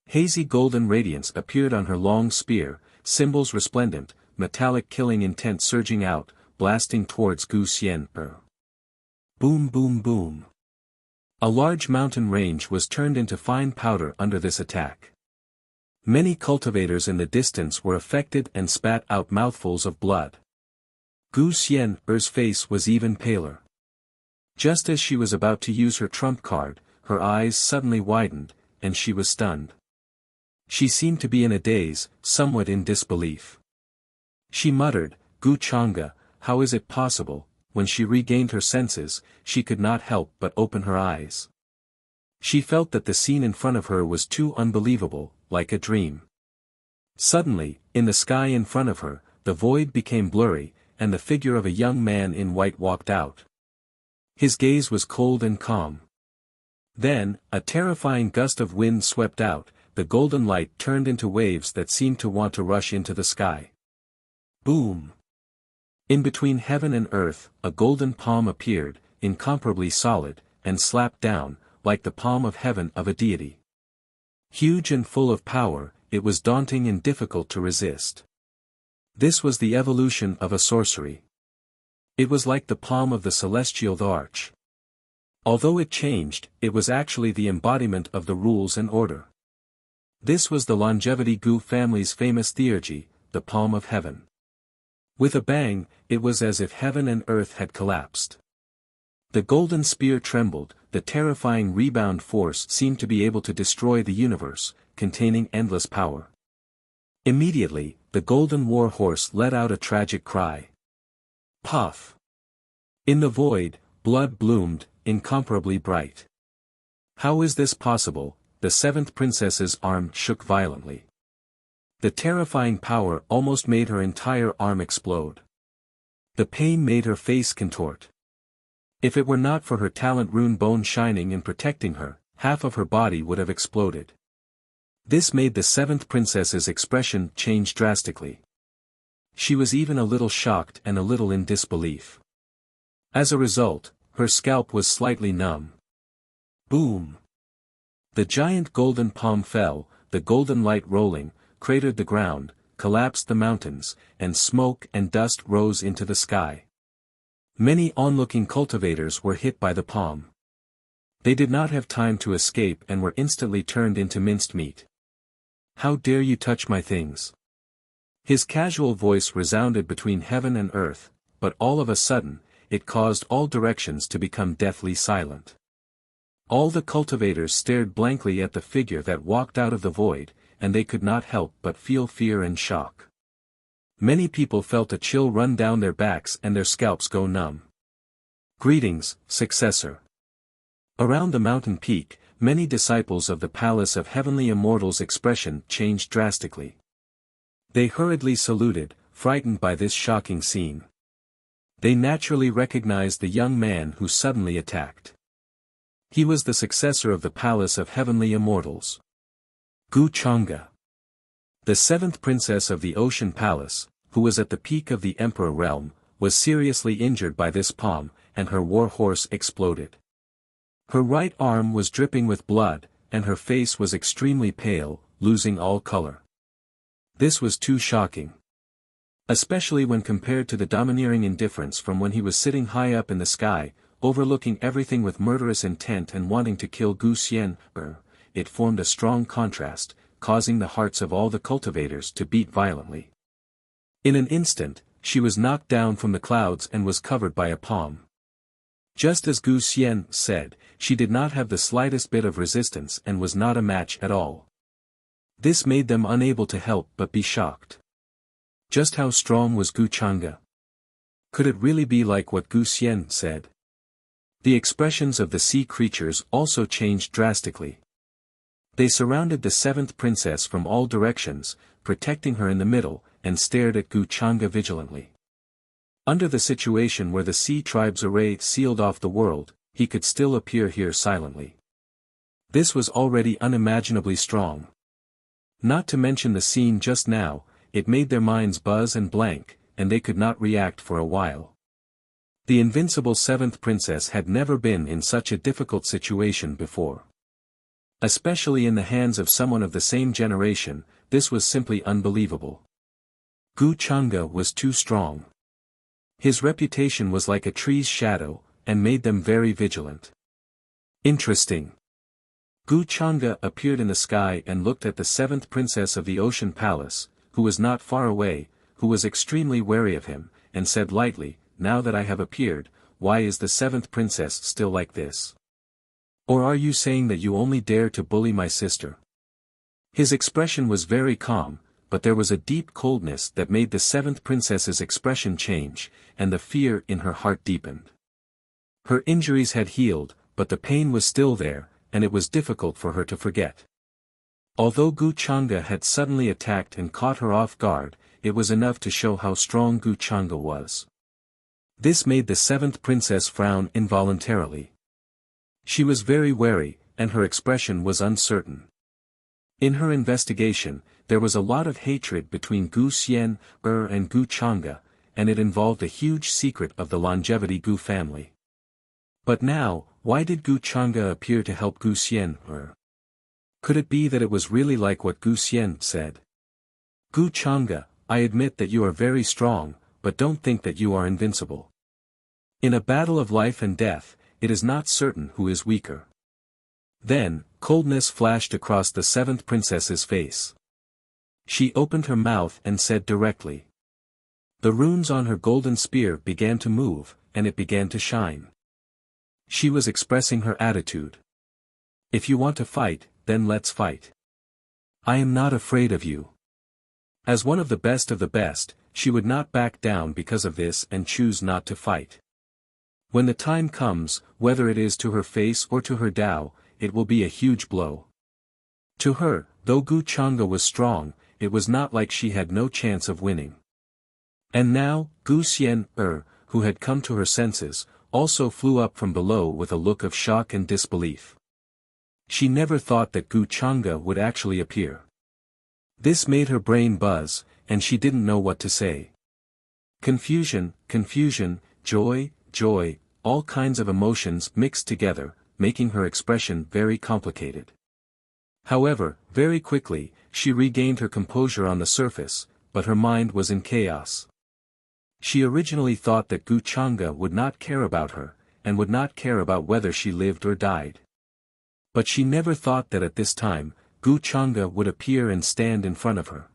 Hazy golden radiance appeared on her long spear, symbols resplendent, metallic killing intent surging out, blasting towards Gu Xian. Boom boom boom. A large mountain range was turned into fine powder under this attack. Many cultivators in the distance were affected and spat out mouthfuls of blood. Gu Xian's face was even paler. Just as she was about to use her trump card, her eyes suddenly widened, and she was stunned. She seemed to be in a daze, somewhat in disbelief. She muttered, "Gu Chang'e, how is it possible?" When she regained her senses, she could not help but open her eyes. She felt that the scene in front of her was too unbelievable, like a dream. Suddenly, in the sky in front of her, the void became blurry, and the figure of a young man in white walked out. His gaze was cold and calm. Then, a terrifying gust of wind swept out, the golden light turned into waves that seemed to want to rush into the sky. Boom! In between heaven and earth, a golden palm appeared, incomparably solid, and slapped down, like the palm of heaven of a deity. Huge and full of power, it was daunting and difficult to resist. This was the evolution of a sorcery. It was like the palm of the celestial arch. Although it changed, it was actually the embodiment of the rules and order. This was the longevity Gu family's famous theurgy, the palm of heaven. With a bang, it was as if heaven and earth had collapsed. The golden spear trembled, the terrifying rebound force seemed to be able to destroy the universe, containing endless power. Immediately, the golden war horse let out a tragic cry. Puff! In the void, blood bloomed, incomparably bright. How is this possible? The seventh princess's arm shook violently. The terrifying power almost made her entire arm explode. The pain made her face contort. If it were not for her talent rune bone shining and protecting her, half of her body would have exploded. This made the seventh princess's expression change drastically. She was even a little shocked and a little in disbelief. As a result, her scalp was slightly numb. Boom! The giant golden palm fell, the golden light rolling, cratered the ground, collapsed the mountains, and smoke and dust rose into the sky. Many onlooking cultivators were hit by the palm. They did not have time to escape and were instantly turned into minced meat. "How dare you touch my things?" His casual voice resounded between heaven and earth, but all of a sudden, it caused all directions to become deathly silent. All the cultivators stared blankly at the figure that walked out of the void, and they could not help but feel fear and shock. Many people felt a chill run down their backs and their scalps go numb. Greetings, successor. Around the mountain peak, many disciples of the Palace of Heavenly Immortals' expression changed drastically. They hurriedly saluted, frightened by this shocking scene. They naturally recognized the young man who suddenly attacked. He was the successor of the Palace of Heavenly Immortals. Gu Chang'e. The seventh princess of the Ocean Palace, who was at the peak of the Emperor realm, was seriously injured by this palm, and her war horse exploded. Her right arm was dripping with blood, and her face was extremely pale, losing all color. This was too shocking. Especially when compared to the domineering indifference from when he was sitting high up in the sky, overlooking everything with murderous intent and wanting to kill Gu Xian. It formed a strong contrast, causing the hearts of all the cultivators to beat violently. In an instant, she was knocked down from the clouds and was covered by a palm. Just as Gu Xian said, she did not have the slightest bit of resistance and was not a match at all. This made them unable to help but be shocked. Just how strong was Gu Chang'e? Could it really be like what Gu Xian said? The expressions of the sea creatures also changed drastically. They surrounded the seventh princess from all directions, protecting her in the middle, and stared at Gu Chang'e vigilantly. Under the situation where the sea tribe's array sealed off the world, he could still appear here silently. This was already unimaginably strong. Not to mention the scene just now, it made their minds buzz and blank, and they could not react for a while. The invincible seventh princess had never been in such a difficult situation before. Especially in the hands of someone of the same generation, this was simply unbelievable. Gu Chang'e was too strong. His reputation was like a tree's shadow, and made them very vigilant. Interesting. Gu Chang'e appeared in the sky and looked at the seventh princess of the Ocean Palace, who was not far away, who was extremely wary of him, and said lightly, "Now that I have appeared, why is the seventh princess still like this? Or are you saying that you only dare to bully my sister?" His expression was very calm, but there was a deep coldness that made the seventh princess's expression change, and the fear in her heart deepened. Her injuries had healed, but the pain was still there, and it was difficult for her to forget. Although Gu Chang'e had suddenly attacked and caught her off guard, it was enough to show how strong Gu Chang'e was. This made the seventh princess frown involuntarily. She was very wary, and her expression was uncertain. In her investigation, there was a lot of hatred between Gu Xian, and Gu Chang'e, and it involved a huge secret of the longevity Gu family. But now, why did Gu Chang'e appear to help Gu Xian? Could it be that it was really like what Gu Xian said? Gu Chang'e, I admit that you are very strong, but don't think that you are invincible. In a battle of life and death, it is not certain who is weaker. Then, coldness flashed across the seventh princess's face. She opened her mouth and said directly. The runes on her golden spear began to move, and it began to shine. She was expressing her attitude. If you want to fight, then let's fight. I am not afraid of you. As one of the best, she would not back down because of this and choose not to fight. When the time comes, whether it is to her face or to her Tao, it will be a huge blow. To her, though Gu Chang'e was strong, it was not like she had no chance of winning. And now, Gu Xian, who had come to her senses, also flew up from below with a look of shock and disbelief. She never thought that Gu Chang'e would actually appear. This made her brain buzz, and she didn't know what to say. Confusion, joy, all kinds of emotions mixed together, making her expression very complicated. However, very quickly, she regained her composure on the surface, but her mind was in chaos. She originally thought that Gu Chang'e would not care about her, and would not care about whether she lived or died. But she never thought that at this time, Gu Chang'e would appear and stand in front of her.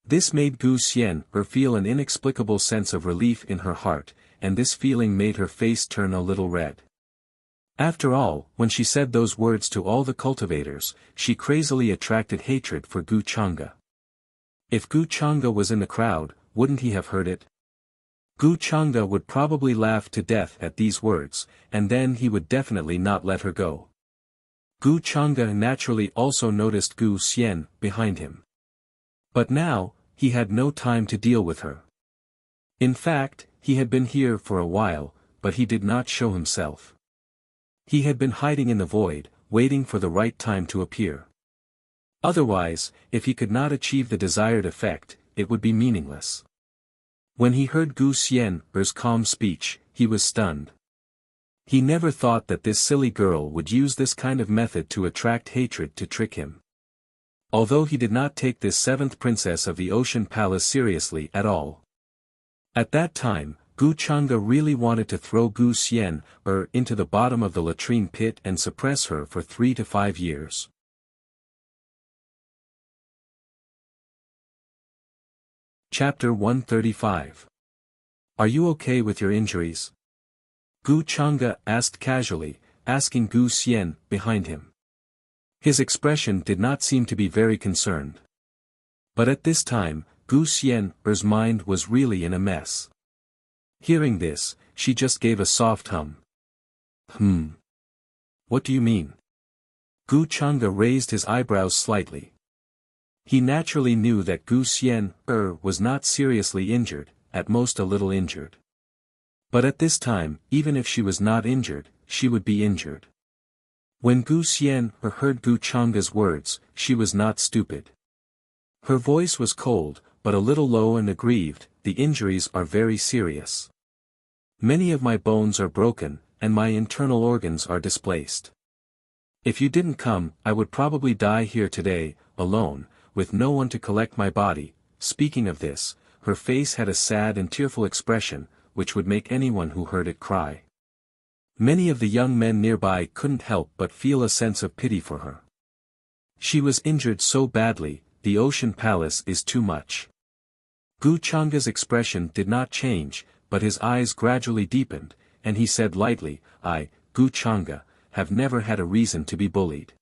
This made Gu Xian feel an inexplicable sense of relief in her heart, and this feeling made her face turn a little red. After all, when she said those words to all the cultivators, she crazily attracted hatred for Gu Chang'e. If Gu Chang'e was in the crowd, wouldn't he have heard it? Gu Chang'e would probably laugh to death at these words, and then he would definitely not let her go. Gu Chang'e naturally also noticed Gu Xian behind him. But now, he had no time to deal with her. In fact, he had been here for a while, but he did not show himself. He had been hiding in the void, waiting for the right time to appear. Otherwise, if he could not achieve the desired effect, it would be meaningless. When he heard Gu Xian's calm speech, he was stunned. He never thought that this silly girl would use this kind of method to attract hatred to trick him. Although he did not take this seventh princess of the Ocean Palace seriously at all. At that time, Gu Chang'e really wanted to throw Gu Xian into the bottom of the latrine pit and suppress her for 3 to 5 years. Chapter 135. Are you okay with your injuries? Gu Chang'e asked casually, asking Gu Xian behind him. His expression did not seem to be very concerned. But at this time, Gu Xian's mind was really in a mess. Hearing this, she just gave a soft hum. What do you mean? Gu Chang'e raised his eyebrows slightly. He naturally knew that Gu Xian was not seriously injured, at most a little injured. But at this time, even if she was not injured, she would be injured. When Gu Xian heard Gu Chang'e's words, she was not stupid. Her voice was cold, but a little low and aggrieved. The injuries are very serious. Many of my bones are broken, and my internal organs are displaced. If you didn't come, I would probably die here today, alone, with no one to collect my body. Speaking of this, her face had a sad and tearful expression, which would make anyone who heard it cry. Many of the young men nearby couldn't help but feel a sense of pity for her. She was injured so badly, the Ocean Palace is too much. Gu Chang'e's expression did not change, but his eyes gradually deepened, and he said lightly, I, Gu Chang'e, have never had a reason to be bullied.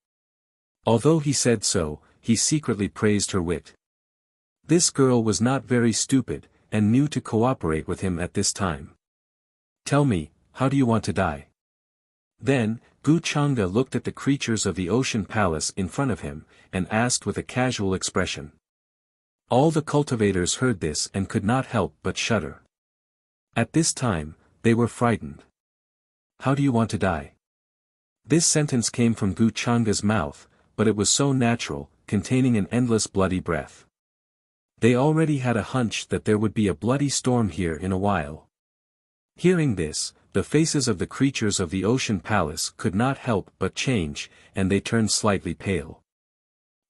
Although he said so, he secretly praised her wit. This girl was not very stupid, and knew to cooperate with him at this time. Tell me, how do you want to die? Then, Gu Chang'e looked at the creatures of the Ocean Palace in front of him, and asked with a casual expression. All the cultivators heard this and could not help but shudder. At this time, they were frightened. How do you want to die? This sentence came from Gu Chang'e's mouth, but it was so natural, containing an endless bloody breath. They already had a hunch that there would be a bloody storm here in a while. Hearing this, the faces of the creatures of the Ocean Palace could not help but change, and they turned slightly pale.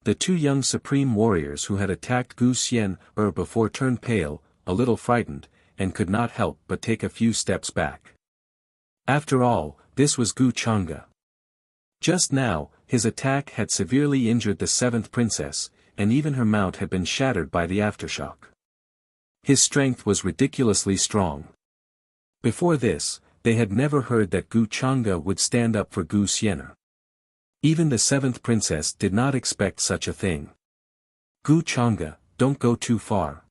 The two young supreme warriors who had attacked Gu Xian before turned pale, a little frightened, and could not help but take a few steps back. After all, this was Gu Chang'e. Just now, his attack had severely injured the seventh princess, and even her mount had been shattered by the aftershock. His strength was ridiculously strong. Before this, they had never heard that Gu Chang'e would stand up for Gu Xian. Even the seventh princess did not expect such a thing. Gu Chang'e, don't go too far.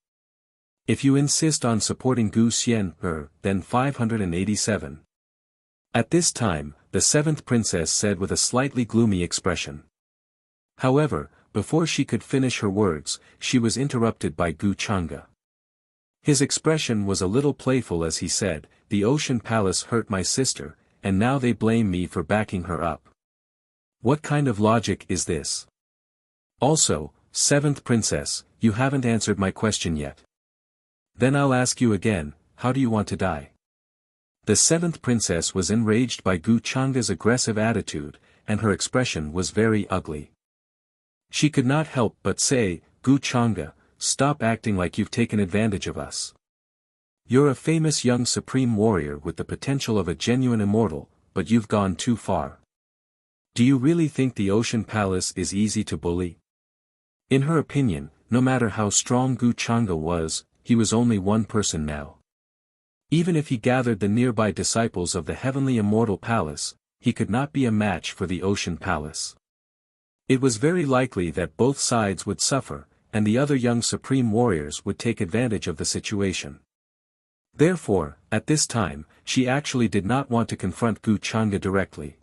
If you insist on supporting Gu Xian, then 587. At this time, the seventh princess said with a slightly gloomy expression. However, before she could finish her words, she was interrupted by Gu Chang'e. His expression was a little playful as he said, the Ocean Palace hurt my sister, and now they blame me for backing her up. What kind of logic is this? Also, seventh princess, you haven't answered my question yet. Then I'll ask you again, how do you want to die? The seventh princess was enraged by Gu Chang'e's aggressive attitude, and her expression was very ugly. She could not help but say, Gu Chang'e, stop acting like you've taken advantage of us. You're a famous young supreme warrior with the potential of a genuine immortal, but you've gone too far. Do you really think the Ocean Palace is easy to bully? In her opinion, no matter how strong Gu Chang'e was, he was only one person now. Even if he gathered the nearby disciples of the heavenly immortal palace, he could not be a match for the Ocean Palace. It was very likely that both sides would suffer, and the other young supreme warriors would take advantage of the situation. Therefore, at this time, she actually did not want to confront Gu Chang'e directly.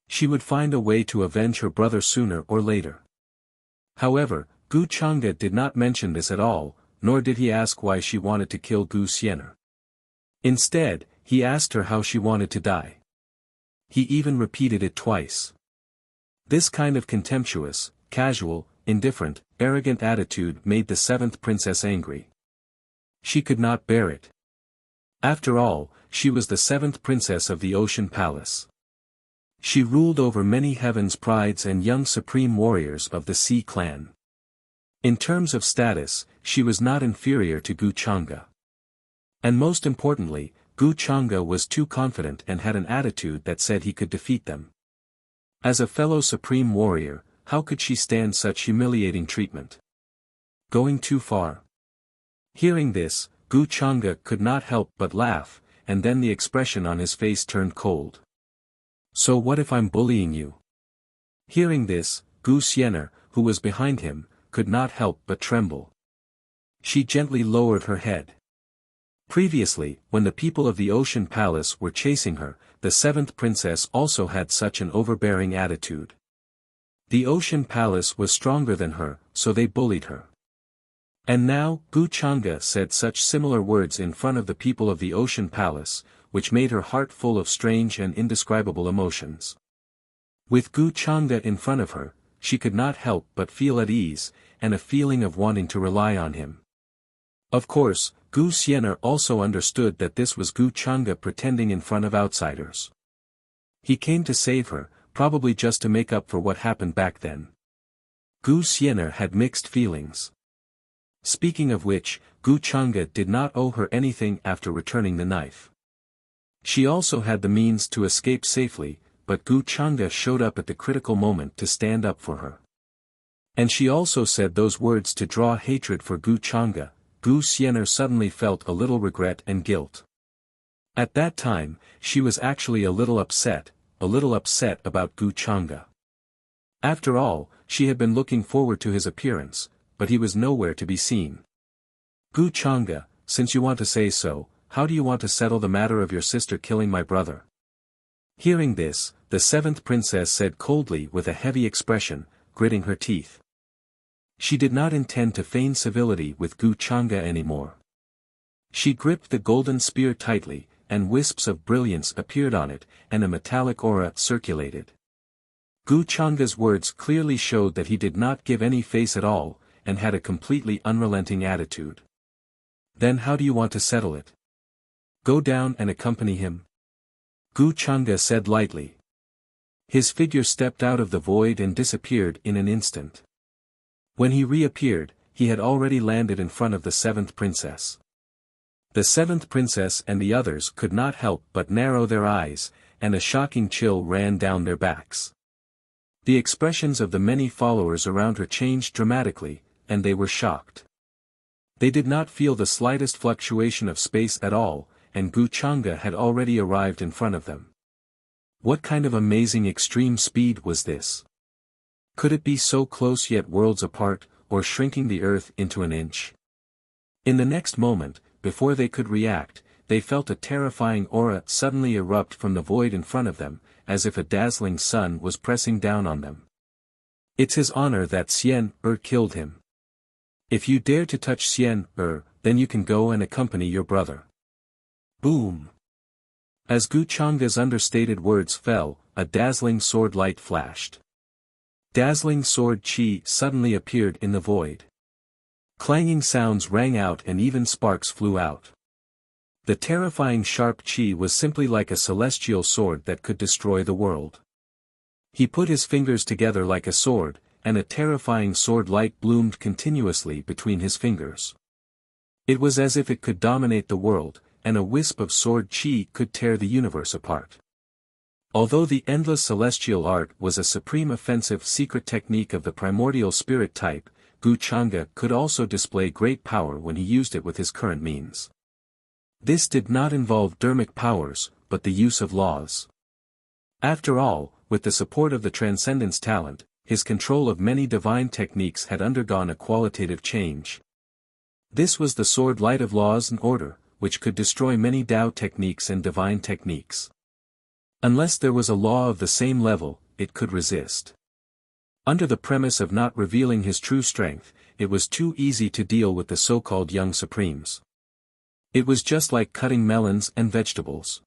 She would find a way to avenge her brother sooner or later. However, Gu Chang'e did not mention this at all, nor did he ask why she wanted to kill Gu Xian. Instead, he asked her how she wanted to die. He even repeated it twice. This kind of contemptuous, casual, indifferent, arrogant attitude made the seventh princess angry. She could not bear it. After all, she was the seventh princess of the Ocean Palace. She ruled over many heaven's prides and young supreme warriors of the Sea clan. In terms of status, she was not inferior to Gu Chang'e. And most importantly, Gu Chang'e was too confident and had an attitude that said he could defeat them. As a fellow supreme warrior, how could she stand such humiliating treatment? Going too far. Hearing this, Gu Chang'e could not help but laugh, and then the expression on his face turned cold. So what if I'm bullying you? Hearing this, Gu Xian, who was behind him, could not help but tremble. She gently lowered her head. Previously, when the people of the Ocean Palace were chasing her, the seventh princess also had such an overbearing attitude. The Ocean Palace was stronger than her, so they bullied her. And now, Gu Chang'e said such similar words in front of the people of the Ocean Palace, which made her heart full of strange and indescribable emotions. With Gu Chang'e in front of her, she could not help but feel at ease, and a feeling of wanting to rely on him. Of course, Gu Xian'er also understood that this was Gu Chang'e pretending in front of outsiders. He came to save her, probably just to make up for what happened back then. Gu Xian'er had mixed feelings. Speaking of which, Gu Chang'e did not owe her anything after returning the knife. She also had the means to escape safely, but Gu Chang'e showed up at the critical moment to stand up for her. And she also said those words to draw hatred for Gu Chang'e. Gu Xian'er suddenly felt a little regret and guilt. At that time, she was actually a little upset about Gu Chang'e. After all, she had been looking forward to his appearance, but he was nowhere to be seen. Gu Chang'e, since you want to say so, how do you want to settle the matter of your sister killing my brother? Hearing this, the seventh princess said coldly with a heavy expression, gritting her teeth. She did not intend to feign civility with Gu Chang'e anymore. She gripped the golden spear tightly, and wisps of brilliance appeared on it, and a metallic aura circulated. Gu Chang'e's words clearly showed that he did not give any face at all, and had a completely unrelenting attitude. Then how do you want to settle it? Go down and accompany him? Gu Chang'e said lightly. His figure stepped out of the void and disappeared in an instant. When he reappeared, he had already landed in front of the seventh princess. The seventh princess and the others could not help but narrow their eyes, and a shocking chill ran down their backs. The expressions of the many followers around her changed dramatically, and they were shocked. They did not feel the slightest fluctuation of space at all, and Gu Chang'e had already arrived in front of them. What kind of amazing extreme speed was this? Could it be so close yet worlds apart, or shrinking the earth into an inch? In the next moment, before they could react, they felt a terrifying aura suddenly erupt from the void in front of them, as if a dazzling sun was pressing down on them. It's his honor that Xian killed him. If you dare to touch Xian then you can go and accompany your brother. Boom! As Gu Chang'e's understated words fell, a dazzling sword light flashed. Dazzling sword chi suddenly appeared in the void. Clanging sounds rang out and even sparks flew out. The terrifying sharp chi was simply like a celestial sword that could destroy the world. He put his fingers together like a sword, and a terrifying sword light bloomed continuously between his fingers. It was as if it could dominate the world, and a wisp of sword chi could tear the universe apart. Although the endless celestial art was a supreme offensive secret technique of the primordial spirit type, Gu Chang'e could also display great power when he used it with his current means. This did not involve dermic powers, but the use of laws. After all, with the support of the Transcendence talent, his control of many divine techniques had undergone a qualitative change. This was the sword light of laws and order, which could destroy many Tao techniques and divine techniques. Unless there was a law of the same level, it could resist. Under the premise of not revealing his true strength, it was too easy to deal with the so-called young supremes. It was just like cutting melons and vegetables.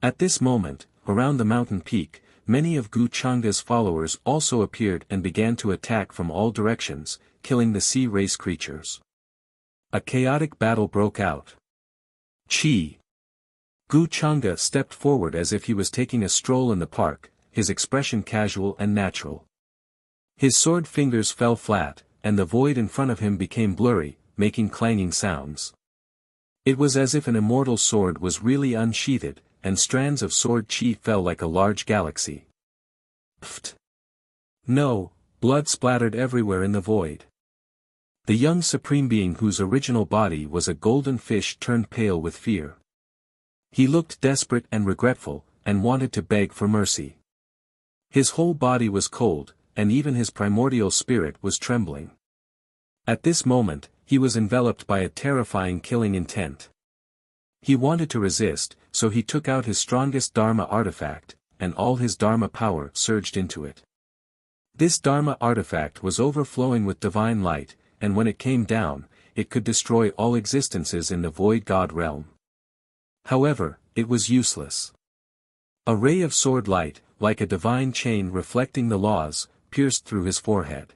At this moment, around the mountain peak, many of Gu Chang'e's followers also appeared and began to attack from all directions, killing the sea race creatures. A chaotic battle broke out. Chi! Gu Chang'e stepped forward as if he was taking a stroll in the park, his expression casual and natural. His sword fingers fell flat, and the void in front of him became blurry, making clanging sounds. It was as if an immortal sword was really unsheathed, and strands of sword chi fell like a large galaxy. Pfft! No, blood splattered everywhere in the void. The young supreme being whose original body was a golden fish turned pale with fear. He looked desperate and regretful, and wanted to beg for mercy. His whole body was cold, and even his primordial spirit was trembling. At this moment, he was enveloped by a terrifying killing intent. He wanted to resist, so he took out his strongest Dharma artifact, and all his Dharma power surged into it. This Dharma artifact was overflowing with divine light, and when it came down, it could destroy all existences in the void God realm. However, it was useless. A ray of sword light, like a divine chain reflecting the laws, pierced through his forehead.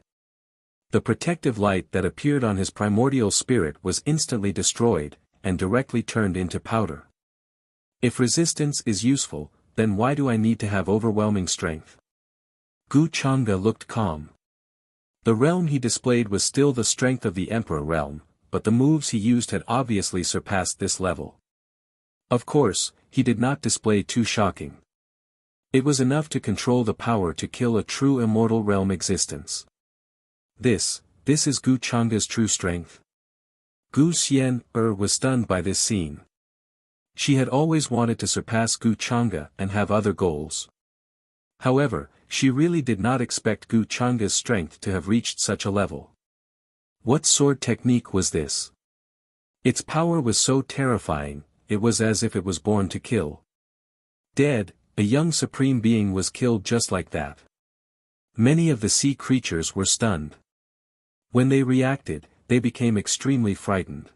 The protective light that appeared on his primordial spirit was instantly destroyed, and directly turned into powder. If resistance is useful, then why do I need to have overwhelming strength? Gu Chang'e looked calm. The realm he displayed was still the strength of the Emperor realm, but the moves he used had obviously surpassed this level. Of course, he did not display too shocking. It was enough to control the power to kill a true immortal realm existence. This is Gu Chang'e's true strength. Gu Xian was stunned by this scene. She had always wanted to surpass Gu Chang'e and have other goals. However, she really did not expect Gu Chang'e's strength to have reached such a level. What sword technique was this? Its power was so terrifying, it was as if it was born to kill. Dead, a young supreme being was killed just like that. Many of the sea creatures were stunned. When they reacted, they became extremely frightened.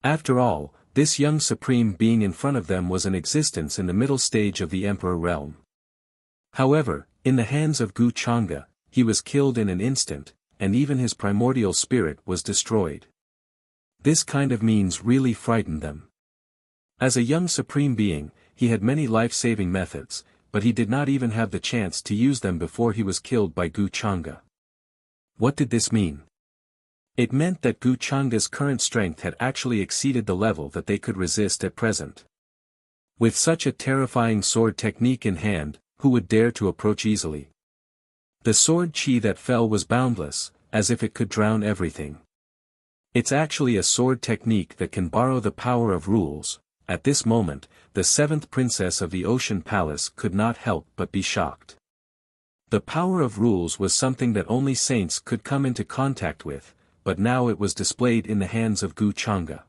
After all, this young supreme being in front of them was an existence in the middle stage of the Emperor realm. However, in the hands of Gu Chang'e, he was killed in an instant, and even his primordial spirit was destroyed. This kind of means really frightened them. As a young supreme being, he had many life-saving methods, but he did not even have the chance to use them before he was killed by Gu Chang'e. What did this mean? It meant that Gu Chang'e's current strength had actually exceeded the level that they could resist at present. With such a terrifying sword technique in hand, who would dare to approach easily? The sword chi that fell was boundless, as if it could drown everything. It's actually a sword technique that can borrow the power of rules. At this moment, the seventh princess of the Ocean Palace could not help but be shocked. The power of rules was something that only saints could come into contact with, but now it was displayed in the hands of Gu Chang'e.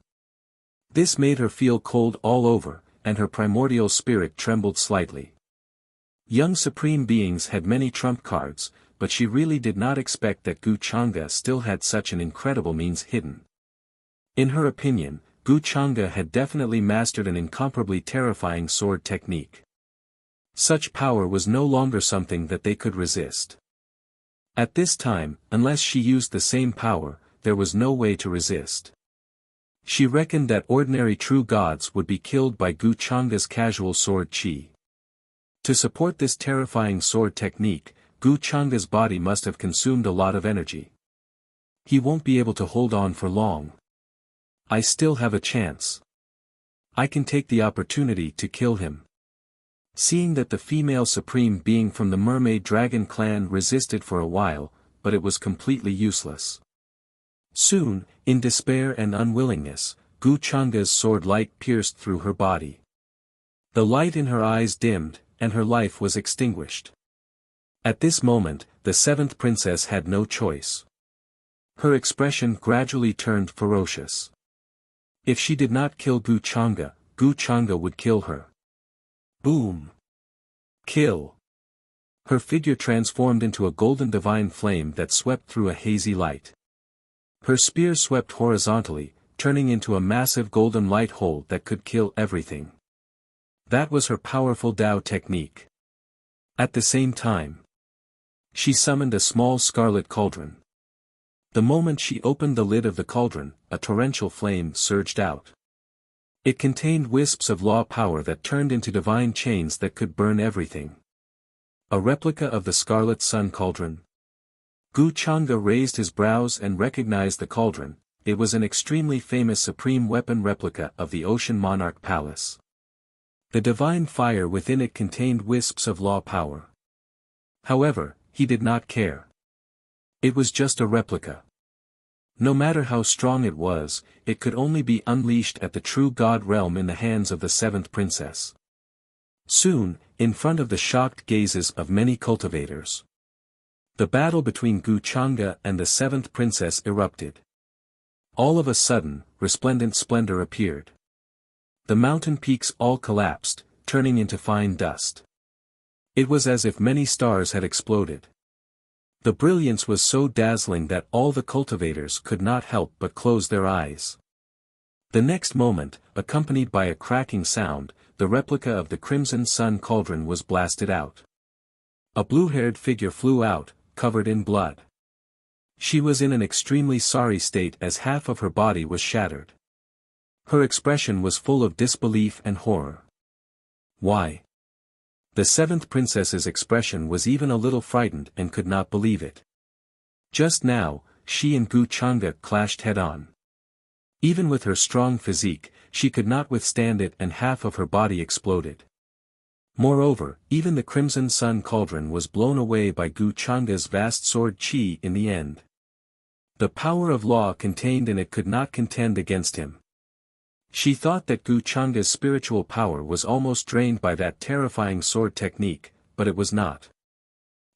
This made her feel cold all over, and her primordial spirit trembled slightly. Young supreme beings had many trump cards, but she really did not expect that Gu Chang'e still had such an incredible means hidden. In her opinion, Gu Chang'e had definitely mastered an incomparably terrifying sword technique. Such power was no longer something that they could resist. At this time, unless she used the same power, there was no way to resist. She reckoned that ordinary true gods would be killed by Gu Chang'e's casual sword chi. To support this terrifying sword technique, Gu Chang'e's body must have consumed a lot of energy. He won't be able to hold on for long. I still have a chance. I can take the opportunity to kill him. Seeing that the female supreme being from the mermaid dragon clan resisted for a while, but it was completely useless. Soon, in despair and unwillingness, Gu Chang'e's sword light pierced through her body. The light in her eyes dimmed, and her life was extinguished. At this moment, the seventh princess had no choice. Her expression gradually turned ferocious. If she did not kill Gu Chang'e would kill her. Boom! Kill! Her figure transformed into a golden divine flame that swept through a hazy light. Her spear swept horizontally, turning into a massive golden light hole that could kill everything. That was her powerful Dao technique. At the same time, she summoned a small scarlet cauldron. The moment she opened the lid of the cauldron, a torrential flame surged out. It contained wisps of law power that turned into divine chains that could burn everything. A replica of the Scarlet Sun Cauldron. Gu Chang'e raised his brows and recognized the cauldron. It was an extremely famous supreme weapon replica of the Ocean Monarch Palace. The divine fire within it contained wisps of law power. However, he did not care. It was just a replica. No matter how strong it was, it could only be unleashed at the true God realm in the hands of the seventh princess. Soon, in front of the shocked gazes of many cultivators, the battle between Gu Chang'e and the seventh princess erupted. All of a sudden, resplendent splendor appeared. The mountain peaks all collapsed, turning into fine dust. It was as if many stars had exploded. The brilliance was so dazzling that all the cultivators could not help but close their eyes. The next moment, accompanied by a cracking sound, the replica of the crimson sun cauldron was blasted out. A blue-haired figure flew out, covered in blood. She was in an extremely sorry state as half of her body was shattered. Her expression was full of disbelief and horror. Why? The seventh princess's expression was even a little frightened and could not believe it. Just now, she and Gu Chang'e clashed head-on. Even with her strong physique, she could not withstand it and half of her body exploded. Moreover, even the crimson sun cauldron was blown away by Gu Chang'e's vast sword qi in the end. The power of law contained in it could not contend against him. She thought that Gu Chang'e's spiritual power was almost drained by that terrifying sword technique, but it was not.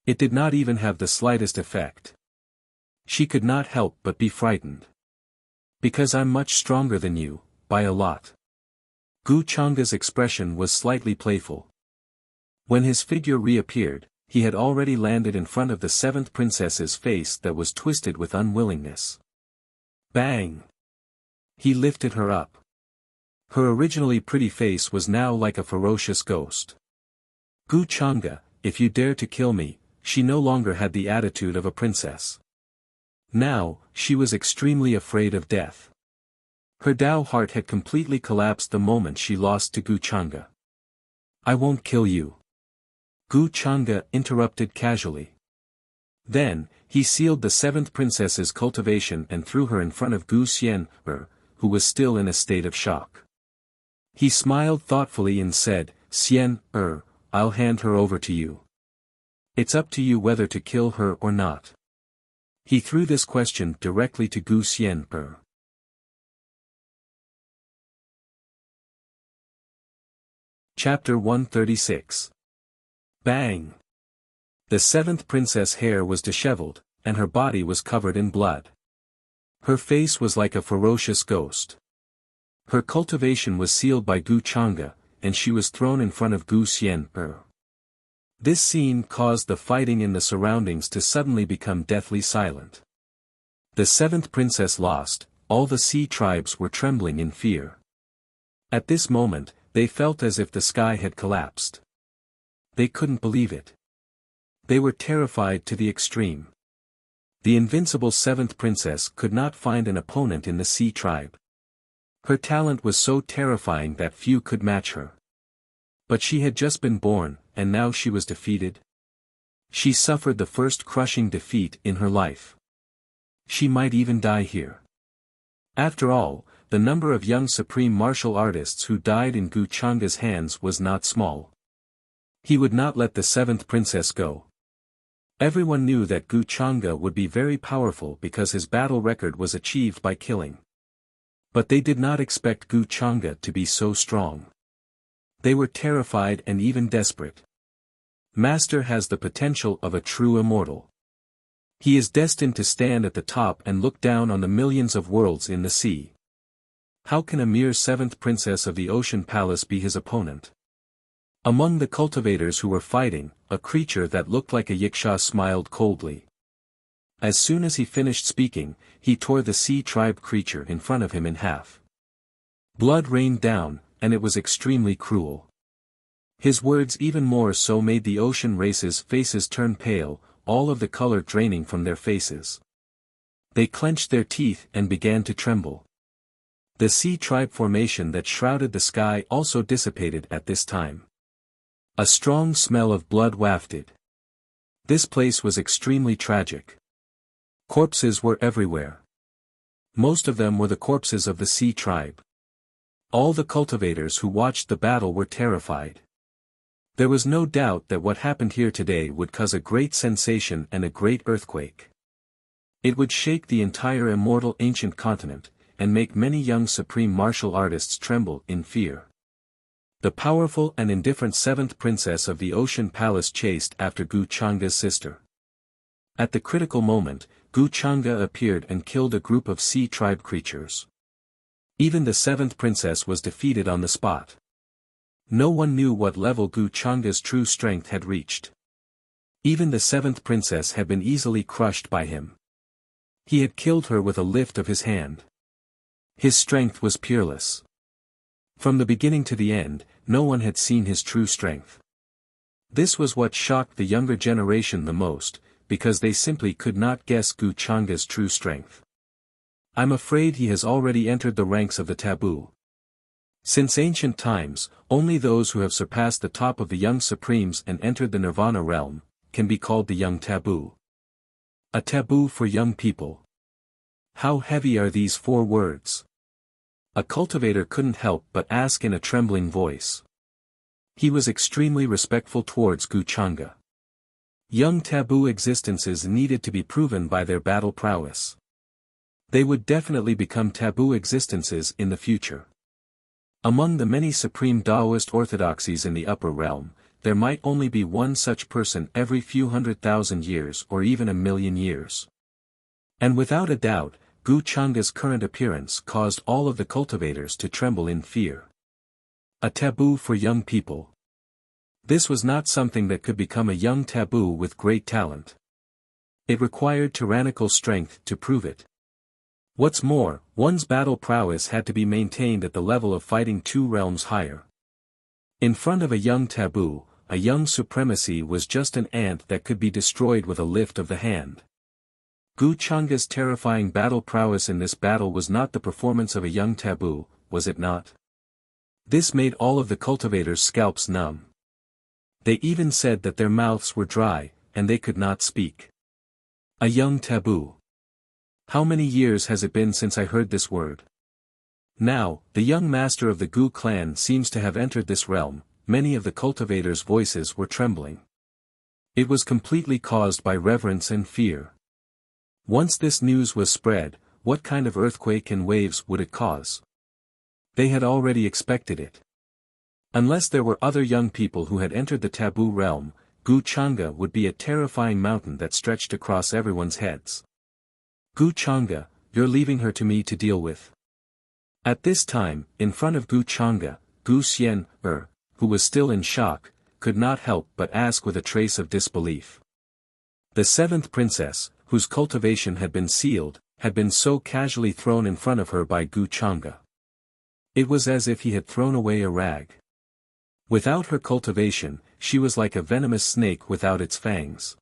It did not even have the slightest effect. She could not help but be frightened. Because I'm much stronger than you, by a lot. Gu Chang'e's expression was slightly playful. When his figure reappeared, he had already landed in front of the seventh princess's face that was twisted with unwillingness. Bang! He lifted her up. Her originally pretty face was now like a ferocious ghost. Gu Chang'e, if you dare to kill me, she no longer had the attitude of a princess. Now, she was extremely afraid of death. Her Dao heart had completely collapsed the moment she lost to Gu Chang'e. I won't kill you. Gu Chang'e interrupted casually. Then, he sealed the seventh princess's cultivation and threw her in front of Gu Xian, who was still in a state of shock. He smiled thoughtfully and said, Xian, I'll hand her over to you. It's up to you whether to kill her or not. He threw this question directly to Gu Xian. Chapter 136. Bang! The seventh princess' hair was disheveled, and her body was covered in blood. Her face was like a ferocious ghost. Her cultivation was sealed by Gu Chang'e, and she was thrown in front of Gu Xian. This scene caused the fighting in the surroundings to suddenly become deathly silent. The seventh princess lost, all the sea tribes were trembling in fear. At this moment, they felt as if the sky had collapsed. They couldn't believe it. They were terrified to the extreme. The invincible seventh princess could not find an opponent in the sea tribe. Her talent was so terrifying that few could match her. But she had just been born, and now she was defeated. She suffered the first crushing defeat in her life. She might even die here. After all, the number of young supreme martial artists who died in Gu Chang'e's hands was not small. He would not let the seventh princess go. Everyone knew that Gu Chang'e would be very powerful because his battle record was achieved by killing. But they did not expect Gu Chang'e to be so strong. They were terrified and even desperate. Master has the potential of a true immortal. He is destined to stand at the top and look down on the millions of worlds in the sea. How can a mere seventh princess of the ocean palace be his opponent? Among the cultivators who were fighting, a creature that looked like a yiksha smiled coldly. As soon as he finished speaking, he tore the sea tribe creature in front of him in half. Blood rained down, and it was extremely cruel. His words even more so made the ocean race's faces turn pale, all of the color draining from their faces. They clenched their teeth and began to tremble. The sea tribe formation that shrouded the sky also dissipated at this time. A strong smell of blood wafted. This place was extremely tragic. Corpses were everywhere. Most of them were the corpses of the sea tribe. All the cultivators who watched the battle were terrified. There was no doubt that what happened here today would cause a great sensation and a great earthquake. It would shake the entire immortal ancient continent, and make many young supreme martial artists tremble in fear. The powerful and indifferent seventh princess of the ocean palace chased after Gu Chang'e's sister. At the critical moment, Gu Chang'e appeared and killed a group of sea tribe creatures. Even the seventh princess was defeated on the spot. No one knew what level Gu Chang'e's true strength had reached. Even the seventh princess had been easily crushed by him. He had killed her with a lift of his hand. His strength was peerless. From the beginning to the end, no one had seen his true strength. This was what shocked the younger generation the most, because they simply could not guess Gu Chang'e's true strength. I'm afraid he has already entered the ranks of the taboo. Since ancient times, only those who have surpassed the top of the young supremes and entered the nirvana realm, can be called the young taboo. A taboo for young people. How heavy are these 4 words? A cultivator couldn't help but ask in a trembling voice. He was extremely respectful towards Gu Chang'e. Young taboo existences needed to be proven by their battle prowess. They would definitely become taboo existences in the future. Among the many supreme Taoist orthodoxies in the upper realm, there might only be one such person every few 100,000 years or even 1,000,000 years. And without a doubt, Gu Chang'e's current appearance caused all of the cultivators to tremble in fear. A taboo for young people. This was not something that could become a young taboo with great talent. It required tyrannical strength to prove it. What's more, one's battle prowess had to be maintained at the level of fighting 2 realms higher. In front of a young taboo, a young supremacy was just an ant that could be destroyed with a lift of the hand. Gu Chang'e's terrifying battle prowess in this battle was not the performance of a young taboo, was it not? This made all of the cultivators' scalps numb. They even said that their mouths were dry, and they could not speak. A young taboo. How many years has it been since I heard this word? Now, the young master of the Gu clan seems to have entered this realm. Many of the cultivators' voices were trembling. It was completely caused by reverence and fear. Once this news was spread, what kind of earthquake and waves would it cause? They had already expected it. Unless there were other young people who had entered the taboo realm, Gu Chang'e would be a terrifying mountain that stretched across everyone's heads. Gu Chang'e, you're leaving her to me to deal with. At this time, in front of Gu Chang'e, Gu Xian, who was still in shock, could not help but ask with a trace of disbelief. The seventh princess, whose cultivation had been sealed, had been so casually thrown in front of her by Gu Chang'e. It was as if he had thrown away a rag. Without her cultivation, she was like a venomous snake without its fangs.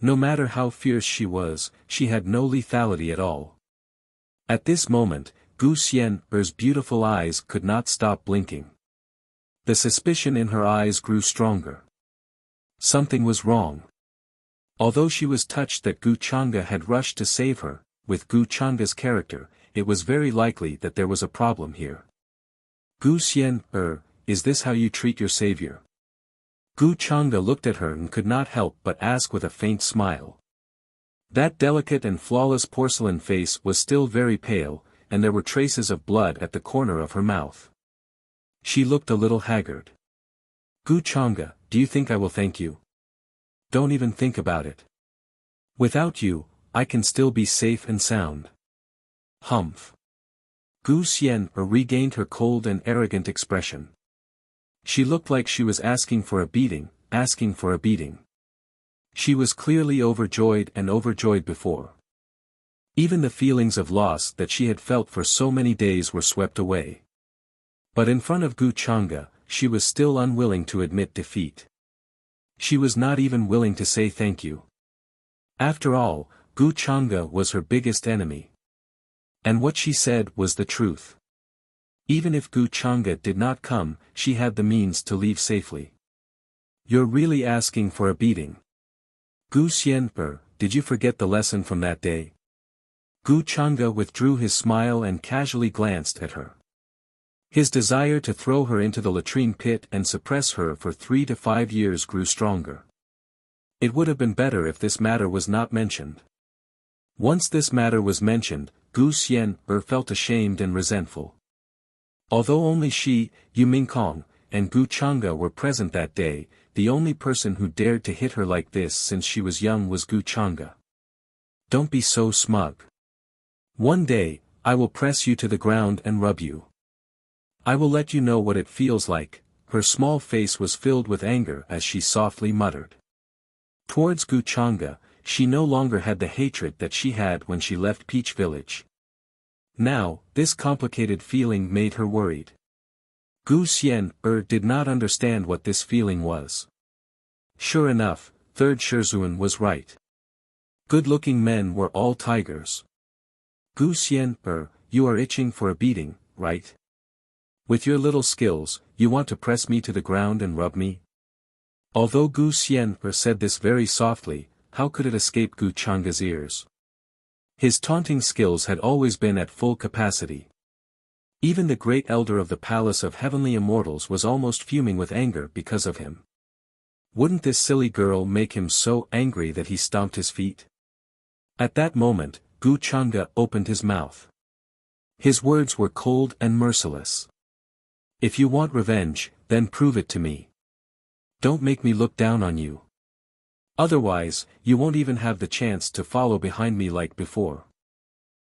No matter how fierce she was, she had no lethality at all. At this moment, Gu Xian's beautiful eyes could not stop blinking. The suspicion in her eyes grew stronger. Something was wrong. Although she was touched that Gu Chang'e had rushed to save her, with Gu Chang'e's character, it was very likely that there was a problem here. Gu Xian, is this how you treat your savior? Gu Chang'e looked at her and could not help but ask with a faint smile. That delicate and flawless porcelain face was still very pale, and there were traces of blood at the corner of her mouth. She looked a little haggard. Gu Chang'e, do you think I will thank you? Don't even think about it. Without you, I can still be safe and sound. Humph. Gu Xian regained her cold and arrogant expression. She looked like she was asking for a beating, asking for a beating. She was clearly overjoyed before. Even the feelings of loss that she had felt for so many days were swept away. But in front of Gu Chang'e, she was still unwilling to admit defeat. She was not even willing to say thank you. After all, Gu Chang'e was her biggest enemy. And what she said was the truth. Even if Gu Chang'e did not come, she had the means to leave safely. You're really asking for a beating. Gu Xian, did you forget the lesson from that day? Gu Chang'e withdrew his smile and casually glanced at her. His desire to throw her into the latrine pit and suppress her for 3 to 5 years grew stronger. It would have been better if this matter was not mentioned. Once this matter was mentioned, Gu Xian felt ashamed and resentful. Although only she, Yu Mingkong, and Gu Chang'e were present that day, the only person who dared to hit her like this since she was young was Gu Chang'e. Don't be so smug. One day, I will press you to the ground and rub you. I will let you know what it feels like." Her small face was filled with anger as she softly muttered. Towards Gu Chang'e, she no longer had the hatred that she had when she left Peach Village. Now, this complicated feeling made her worried. Gu Xian did not understand what this feeling was. Sure enough, Third Shizuan was right. Good-looking men were all tigers. Gu Xian, you are itching for a beating, right? With your little skills, you want to press me to the ground and rub me? Although Gu Xian said this very softly, how could it escape Gu Chang'e's ears? His taunting skills had always been at full capacity. Even the great elder of the Palace of Heavenly Immortals was almost fuming with anger because of him. Wouldn't this silly girl make him so angry that he stomped his feet? At that moment, Gu Chang'e opened his mouth. His words were cold and merciless. "If you want revenge, then prove it to me. Don't make me look down on you. Otherwise, you won't even have the chance to follow behind me like before."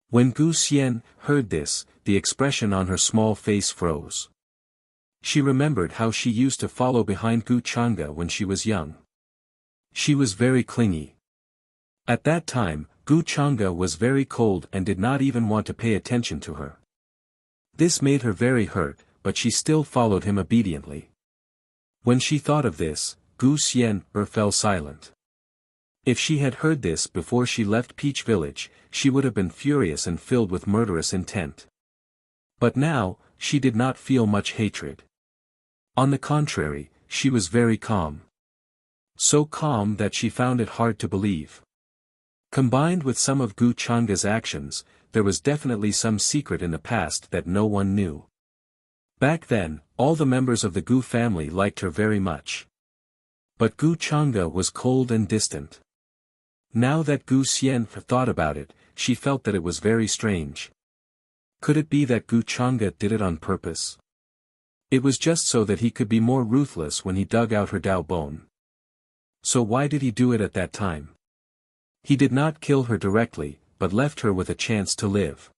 When Gu Xian heard this, the expression on her small face froze. She remembered how she used to follow behind Gu Chang'e when she was young. She was very clingy. At that time, Gu Chang'e was very cold and did not even want to pay attention to her. This made her very hurt, but she still followed him obediently. When she thought of this, Gu Xian fell silent. If she had heard this before she left Peach Village, she would have been furious and filled with murderous intent. But now, she did not feel much hatred. On the contrary, she was very calm. So calm that she found it hard to believe. Combined with some of Gu Chang'e's actions, there was definitely some secret in the past that no one knew. Back then, all the members of the Gu family liked her very much. But Gu Chang'e was cold and distant. Now that Gu Xian thought about it, she felt that it was very strange. Could it be that Gu Chang'e did it on purpose? It was just so that he could be more ruthless when he dug out her Dao bone. So why did he do it at that time? He did not kill her directly, but left her with a chance to live.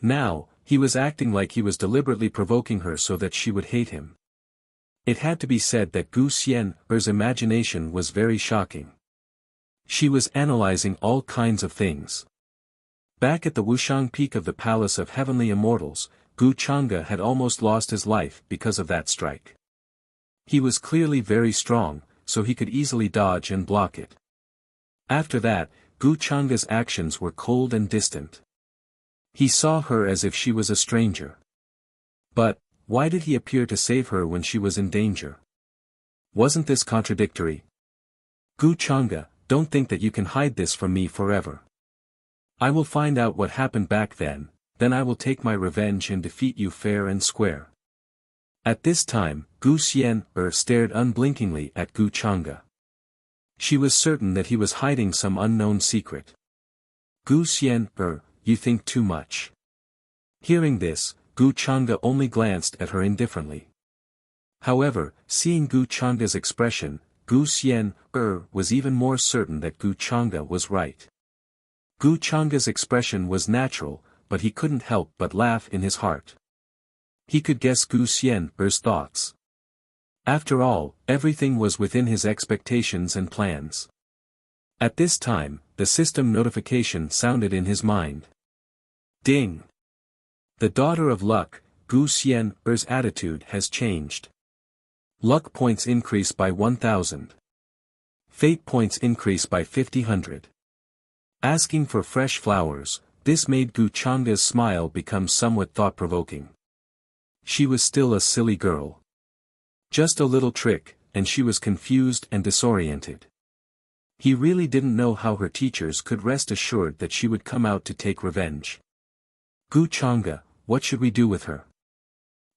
Now, he was acting like he was deliberately provoking her so that she would hate him. It had to be said that Gu Xian's imagination was very shocking. She was analyzing all kinds of things. Back at the Wushang Peak of the Palace of Heavenly Immortals, Gu Chang'e had almost lost his life because of that strike. He was clearly very strong, so he could easily dodge and block it. After that, Gu Chang'e's actions were cold and distant. He saw her as if she was a stranger. But, why did he appear to save her when she was in danger? Wasn't this contradictory? Gu Chang'e, don't think that you can hide this from me forever. I will find out what happened back then I will take my revenge and defeat you fair and square. At this time, Gu Xian stared unblinkingly at Gu Chang'e. She was certain that he was hiding some unknown secret. Gu Xian, you think too much. Hearing this, Gu Chang'e only glanced at her indifferently. However, seeing Gu Chang'e's expression, Gu Xian was even more certain that Gu Chang'e was right. Gu Chang'e's expression was natural, but he couldn't help but laugh in his heart. He could guess Gu Xian's thoughts. After all, everything was within his expectations and plans. At this time, the system notification sounded in his mind. Ding! The daughter of luck, Gu Xian's attitude has changed. Luck points increase by 1,000. Fate points increase by 50. Asking for fresh flowers, this made Gu Chang'e's smile become somewhat thought-provoking. She was still a silly girl. Just a little trick, and she was confused and disoriented. He really didn't know how her teachers could rest assured that she would come out to take revenge. Gu Chang'e, what should we do with her?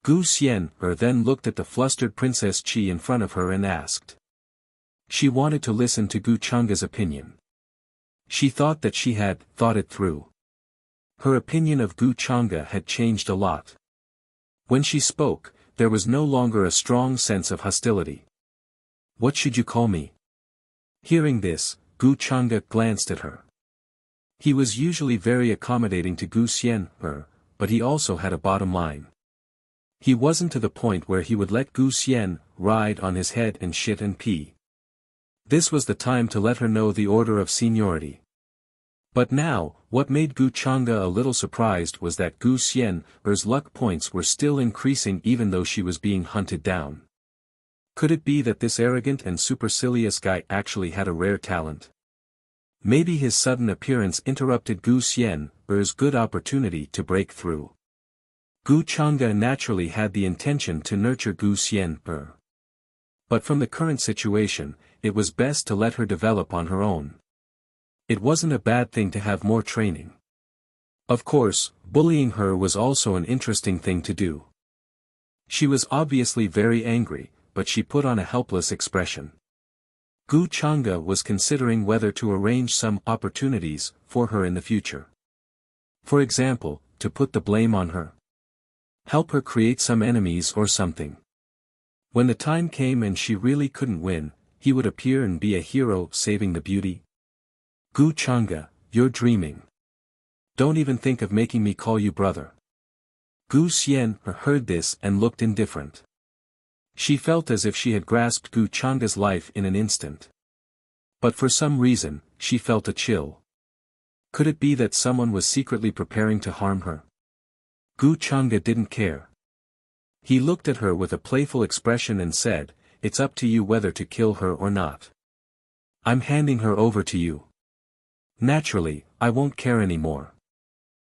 Gu Xian then looked at the flustered Princess Qi in front of her and asked. She wanted to listen to Gu Chang'e's opinion. She thought that she had thought it through. Her opinion of Gu Chang'e had changed a lot. When she spoke, there was no longer a strong sense of hostility. What should you call me? Hearing this, Gu Chang'e glanced at her. He was usually very accommodating to Gu Xian, but he also had a bottom line. He wasn't to the point where he would let Gu Xian ride on his head and shit and pee. This was the time to let her know the order of seniority. But now, what made Gu Chang'e a little surprised was that Gu Xian's luck points were still increasing even though she was being hunted down. Could it be that this arrogant and supercilious guy actually had a rare talent? Maybe his sudden appearance interrupted Gu Xian's good opportunity to break through. Gu Chang'e naturally had the intention to nurture Gu Xian. But from the current situation, it was best to let her develop on her own. It wasn't a bad thing to have more training. Of course, bullying her was also an interesting thing to do. She was obviously very angry, but she put on a helpless expression. Gu Chang'e was considering whether to arrange some opportunities for her in the future. For example, to put the blame on her. Help her create some enemies or something. When the time came and she really couldn't win, he would appear and be a hero saving the beauty. Gu Chang'e, you're dreaming. Don't even think of making me call you brother. Gu Xian heard this and looked indifferent. She felt as if she had grasped Gu Chang'e's life in an instant. But for some reason, she felt a chill. Could it be that someone was secretly preparing to harm her? Gu Chang'e didn't care. He looked at her with a playful expression and said, "It's up to you whether to kill her or not. I'm handing her over to you. Naturally, I won't care anymore."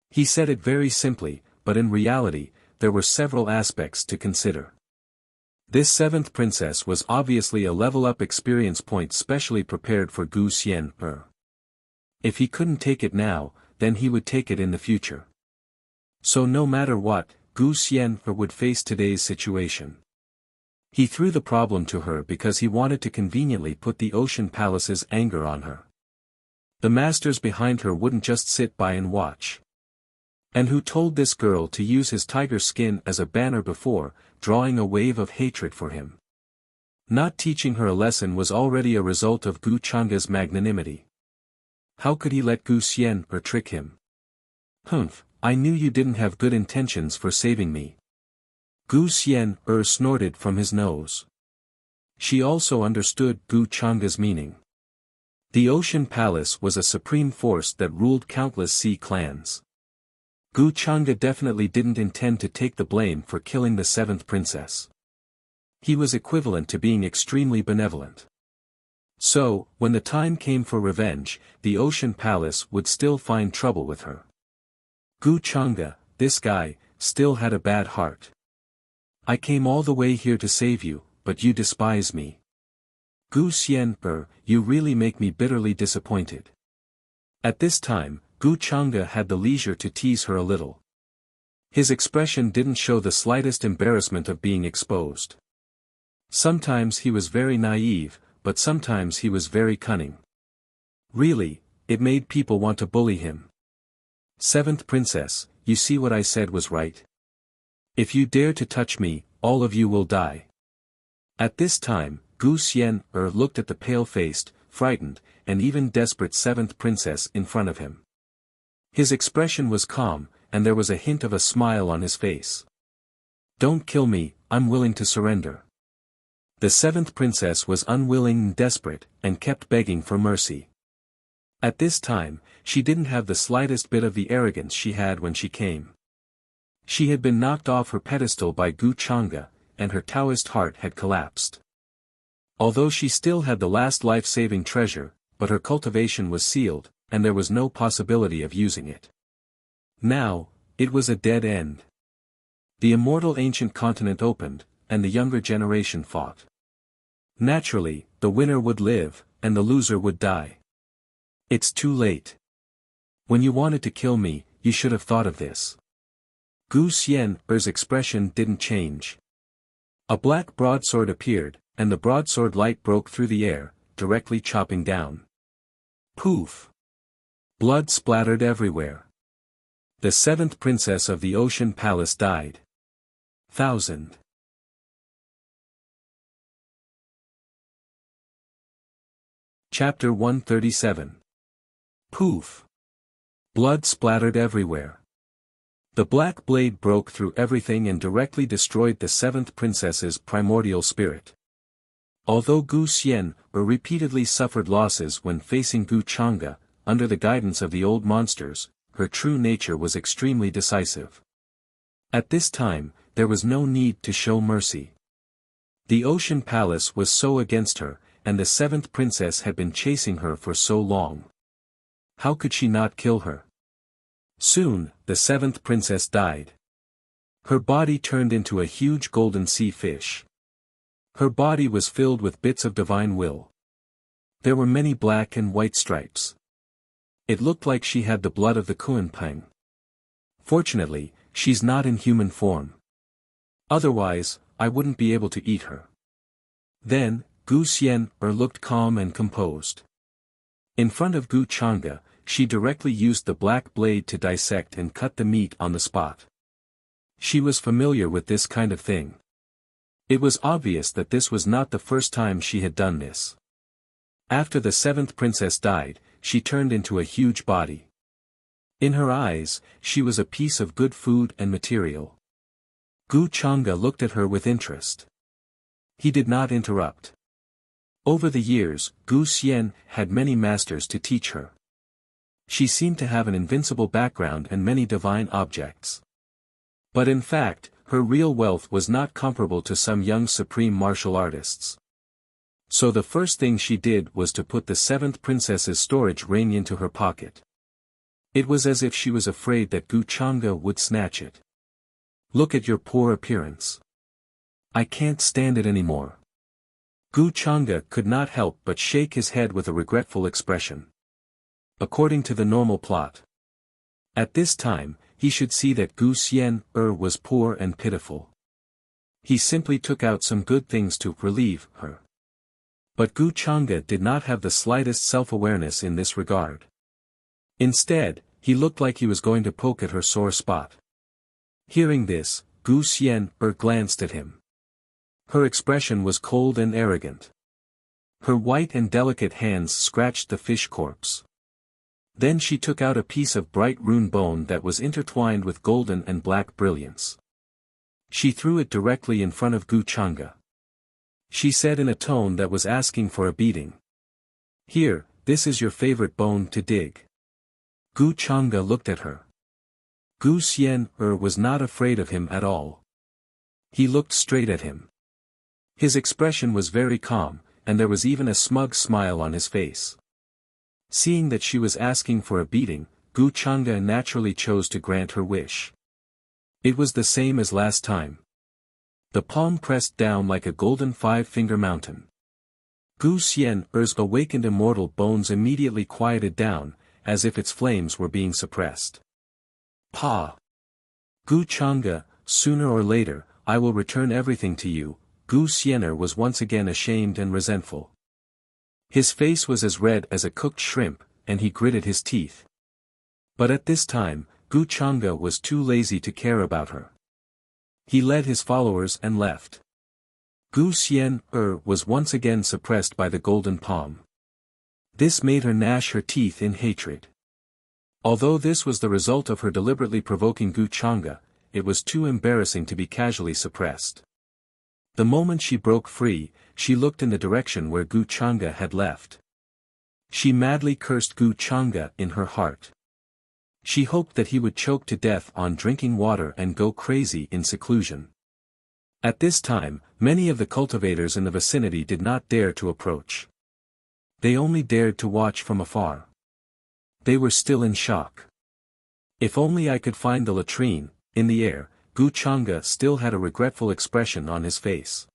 He said it very simply, but in reality, there were several aspects to consider. This seventh princess was obviously a level-up experience point specially prepared for Gu Xian. If he couldn't take it now, then he would take it in the future. So no matter what, Gu Xian would face today's situation. He threw the problem to her because he wanted to conveniently put the Ocean Palace's anger on her. The masters behind her wouldn't just sit by and watch. And who told this girl to use his tiger skin as a banner before, drawing a wave of hatred for him? Not teaching her a lesson was already a result of Gu Chang'e's magnanimity. How could he let Gu Xian trick him? "Humph, I knew you didn't have good intentions for saving me." Gu Xian snorted from his nose. She also understood Gu Chang'e's meaning. The Ocean Palace was a supreme force that ruled countless sea clans. Gu Chang'e definitely didn't intend to take the blame for killing the seventh princess. He was equivalent to being extremely benevolent. So, when the time came for revenge, the Ocean Palace would still find trouble with her. Gu Chang'e, this guy, still had a bad heart. "I came all the way here to save you, but you despise me. Gu Xian, you really make me bitterly disappointed." At this time, Gu Chang'e had the leisure to tease her a little. His expression didn't show the slightest embarrassment of being exposed. Sometimes he was very naive, but sometimes he was very cunning. Really, it made people want to bully him. "Seventh princess, you see what I said was right. If you dare to touch me, all of you will die." At this time, Gu Xian looked at the pale-faced, frightened, and even desperate seventh princess in front of him. His expression was calm, and there was a hint of a smile on his face. "Don't kill me, I'm willing to surrender." The seventh princess was unwilling and desperate, and kept begging for mercy. At this time, she didn't have the slightest bit of the arrogance she had when she came. She had been knocked off her pedestal by Gu Chang'e, and her Taoist heart had collapsed. Although she still had the last life-saving treasure, but her cultivation was sealed, and there was no possibility of using it. Now, it was a dead end. The immortal ancient continent opened, and the younger generation fought. Naturally, the winner would live, and the loser would die. It's too late. When you wanted to kill me, you should have thought of this. Gu Xian's expression didn't change. A black broadsword appeared, and the broadsword light broke through the air, directly chopping down. Poof! Blood splattered everywhere. The seventh princess of the Ocean Palace died. 1000. Chapter 137. Poof! Blood splattered everywhere. The black blade broke through everything and directly destroyed the seventh princess's primordial spirit. Although Gu Xian repeatedly suffered losses when facing Gu Chang'e, under the guidance of the old monsters, her true nature was extremely decisive. At this time, there was no need to show mercy. The Ocean Palace was so against her, and the seventh princess had been chasing her for so long. How could she not kill her? Soon, the seventh princess died. Her body turned into a huge golden sea fish. Her body was filled with bits of divine will. There were many black and white stripes. It looked like she had the blood of the Kunpeng. Fortunately, she's not in human form. Otherwise, I wouldn't be able to eat her. Then, Gu Xian looked calm and composed. In front of Gu Chang'e, she directly used the black blade to dissect and cut the meat on the spot. She was familiar with this kind of thing. It was obvious that this was not the first time she had done this. After the seventh princess died, she turned into a huge body. In her eyes, she was a piece of good food and material. Gu Chang'e looked at her with interest. He did not interrupt. Over the years, Gu Xian had many masters to teach her. She seemed to have an invincible background and many divine objects. But in fact, her real wealth was not comparable to some young supreme martial artists. So the first thing she did was to put the seventh princess's storage ring into her pocket. It was as if she was afraid that Gu Chang'e would snatch it. Look at your poor appearance. I can't stand it anymore. Gu Chang'e could not help but shake his head with a regretful expression. According to the normal plot. At this time, he should see that Gu Xian was poor and pitiful. He simply took out some good things to relieve her. But Gu Chang'e did not have the slightest self-awareness in this regard. Instead, he looked like he was going to poke at her sore spot. Hearing this, Gu Xian glanced at him. Her expression was cold and arrogant. Her white and delicate hands scratched the fish corpse. Then she took out a piece of bright rune bone that was intertwined with golden and black brilliance. She threw it directly in front of Gu Chang'e. She said in a tone that was asking for a beating. Here, this is your favorite bone to dig. Gu Chang'e looked at her. Gu Xian was not afraid of him at all. He looked straight at him. His expression was very calm, and there was even a smug smile on his face. Seeing that she was asking for a beating, Gu Chang'e naturally chose to grant her wish. It was the same as last time. The palm pressed down like a golden five-finger mountain. Gu Xian's awakened immortal bones immediately quieted down, as if its flames were being suppressed. Pa! Gu Chang'e, sooner or later, I will return everything to you. Gu Xian was once again ashamed and resentful. His face was as red as a cooked shrimp, and he gritted his teeth. But at this time, Gu Chang'e was too lazy to care about her. He led his followers and left. Gu Xian was once again suppressed by the golden palm. This made her gnash her teeth in hatred. Although this was the result of her deliberately provoking Gu Chang'e, it was too embarrassing to be casually suppressed. The moment she broke free, she looked in the direction where Gu Chang'e had left. She madly cursed Gu Chang'e in her heart. She hoped that he would choke to death on drinking water and go crazy in seclusion. At this time, many of the cultivators in the vicinity did not dare to approach. They only dared to watch from afar. They were still in shock. If only I could find the latrine. In the air, Gu Chang'e still had a regretful expression on his face.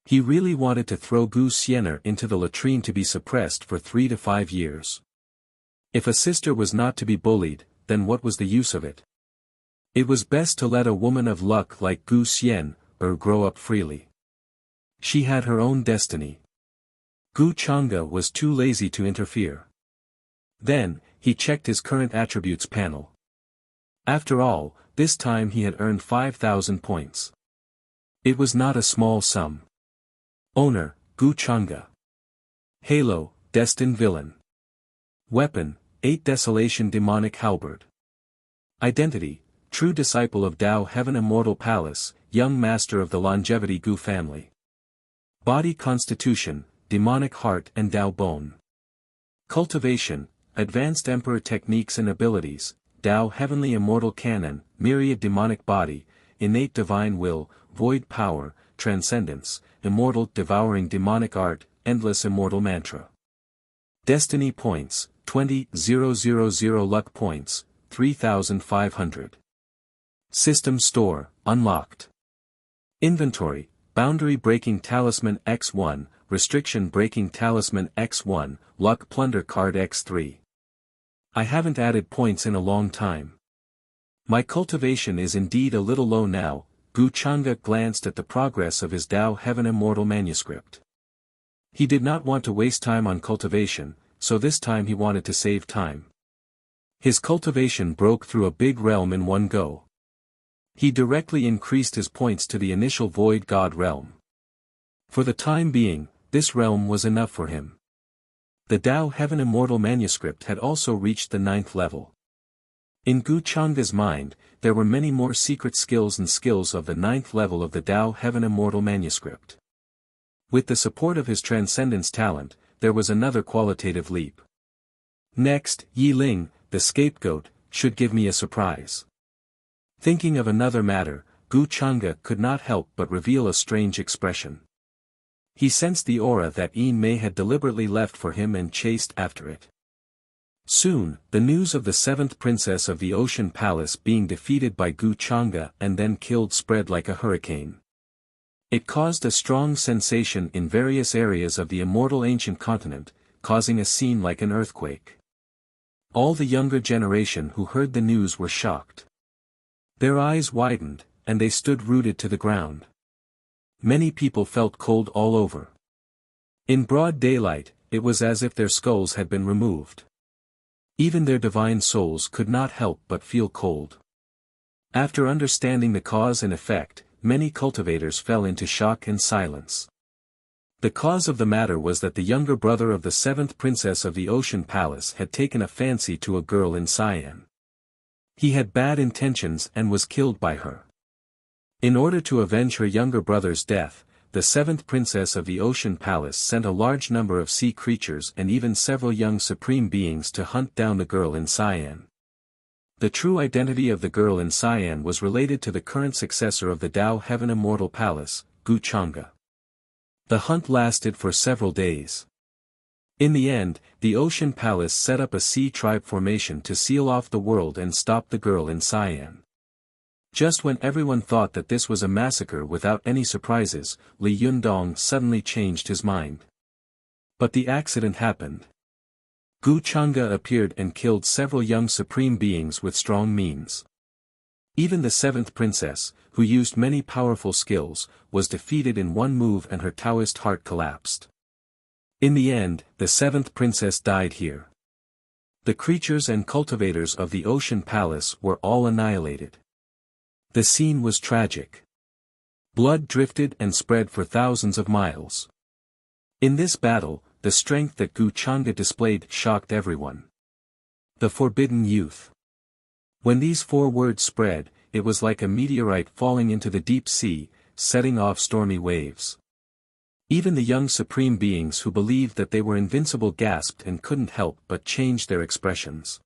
He really wanted to throw Gu Xian into the latrine to be suppressed for 3 to 5 years. If a sister was not to be bullied, then what was the use of it? It was best to let a woman of luck like Gu Xian grow up freely. She had her own destiny. Gu Chang'e was too lazy to interfere. Then, he checked his current attributes panel. After all, this time he had earned 5,000 points. It was not a small sum. Owner, Gu Chang'e. Halo, Destined Villain. Weapon, 8 Desolation Demonic Halberd. Identity, true disciple of Tao Heaven Immortal Palace, young master of the Longevity Gu family. Body constitution, demonic heart and Tao bone. Cultivation, advanced emperor techniques and abilities, Tao Heavenly Immortal Canon, myriad demonic body, innate divine will, void power, transcendence, immortal devouring demonic art, endless immortal mantra. Destiny points, 20,000 luck points, 3,500. System store, unlocked. Inventory, boundary breaking talisman X1, restriction breaking talisman X1, luck plunder card X3. I haven't added points in a long time. My cultivation is indeed a little low now. Gu Chang'e glanced at the progress of his Tao Heaven Immortal manuscript. He did not want to waste time on cultivation, so this time he wanted to save time. His cultivation broke through a big realm in one go. He directly increased his points to the initial Void God realm. For the time being, this realm was enough for him. The Tao Heaven Immortal manuscript had also reached the 9th level. In Gu Chang'e's mind, there were many more secret skills and skills of the 9th level of the Tao Heaven Immortal manuscript. With the support of his transcendence talent, there was another qualitative leap. Next, Yi Ling, the scapegoat, should give me a surprise. Thinking of another matter, Gu Chang'e could not help but reveal a strange expression. He sensed the aura that Yin Mei had deliberately left for him and chased after it. Soon, the news of the 7th princess of the Ocean Palace being defeated by Gu Chang'e and then killed spread like a hurricane. It caused a strong sensation in various areas of the immortal ancient continent, causing a scene like an earthquake. All the younger generation who heard the news were shocked. Their eyes widened, and they stood rooted to the ground. Many people felt cold all over. In broad daylight, it was as if their skulls had been removed. Even their divine souls could not help but feel cold. After understanding the cause and effect, many cultivators fell into shock and silence. The cause of the matter was that the younger brother of the 7th princess of the Ocean Palace had taken a fancy to a girl in Siam. He had bad intentions and was killed by her. In order to avenge her younger brother's death, the 7th princess of the Ocean Palace sent a large number of sea creatures and even several young supreme beings to hunt down the girl in Siam. The true identity of the girl in Siam was related to the current successor of the Tao Heaven Immortal Palace, Gu Chang'e. The hunt lasted for several days. In the end, the Ocean Palace set up a sea tribe formation to seal off the world and stop the girl in Siam. Just when everyone thought that this was a massacre without any surprises, Li Yundong suddenly changed his mind. But the accident happened. Gu Chang'e appeared and killed several young supreme beings with strong means. Even the 7th princess, who used many powerful skills, was defeated in one move and her Taoist heart collapsed. In the end, the 7th princess died here. The creatures and cultivators of the Ocean Palace were all annihilated. The scene was tragic. Blood drifted and spread for thousands of miles. In this battle, the strength that Gu Chang'e displayed shocked everyone. The Forbidden Youth. When these 4 words spread, it was like a meteorite falling into the deep sea, setting off stormy waves. Even the young supreme beings who believed that they were invincible gasped and couldn't help but change their expressions.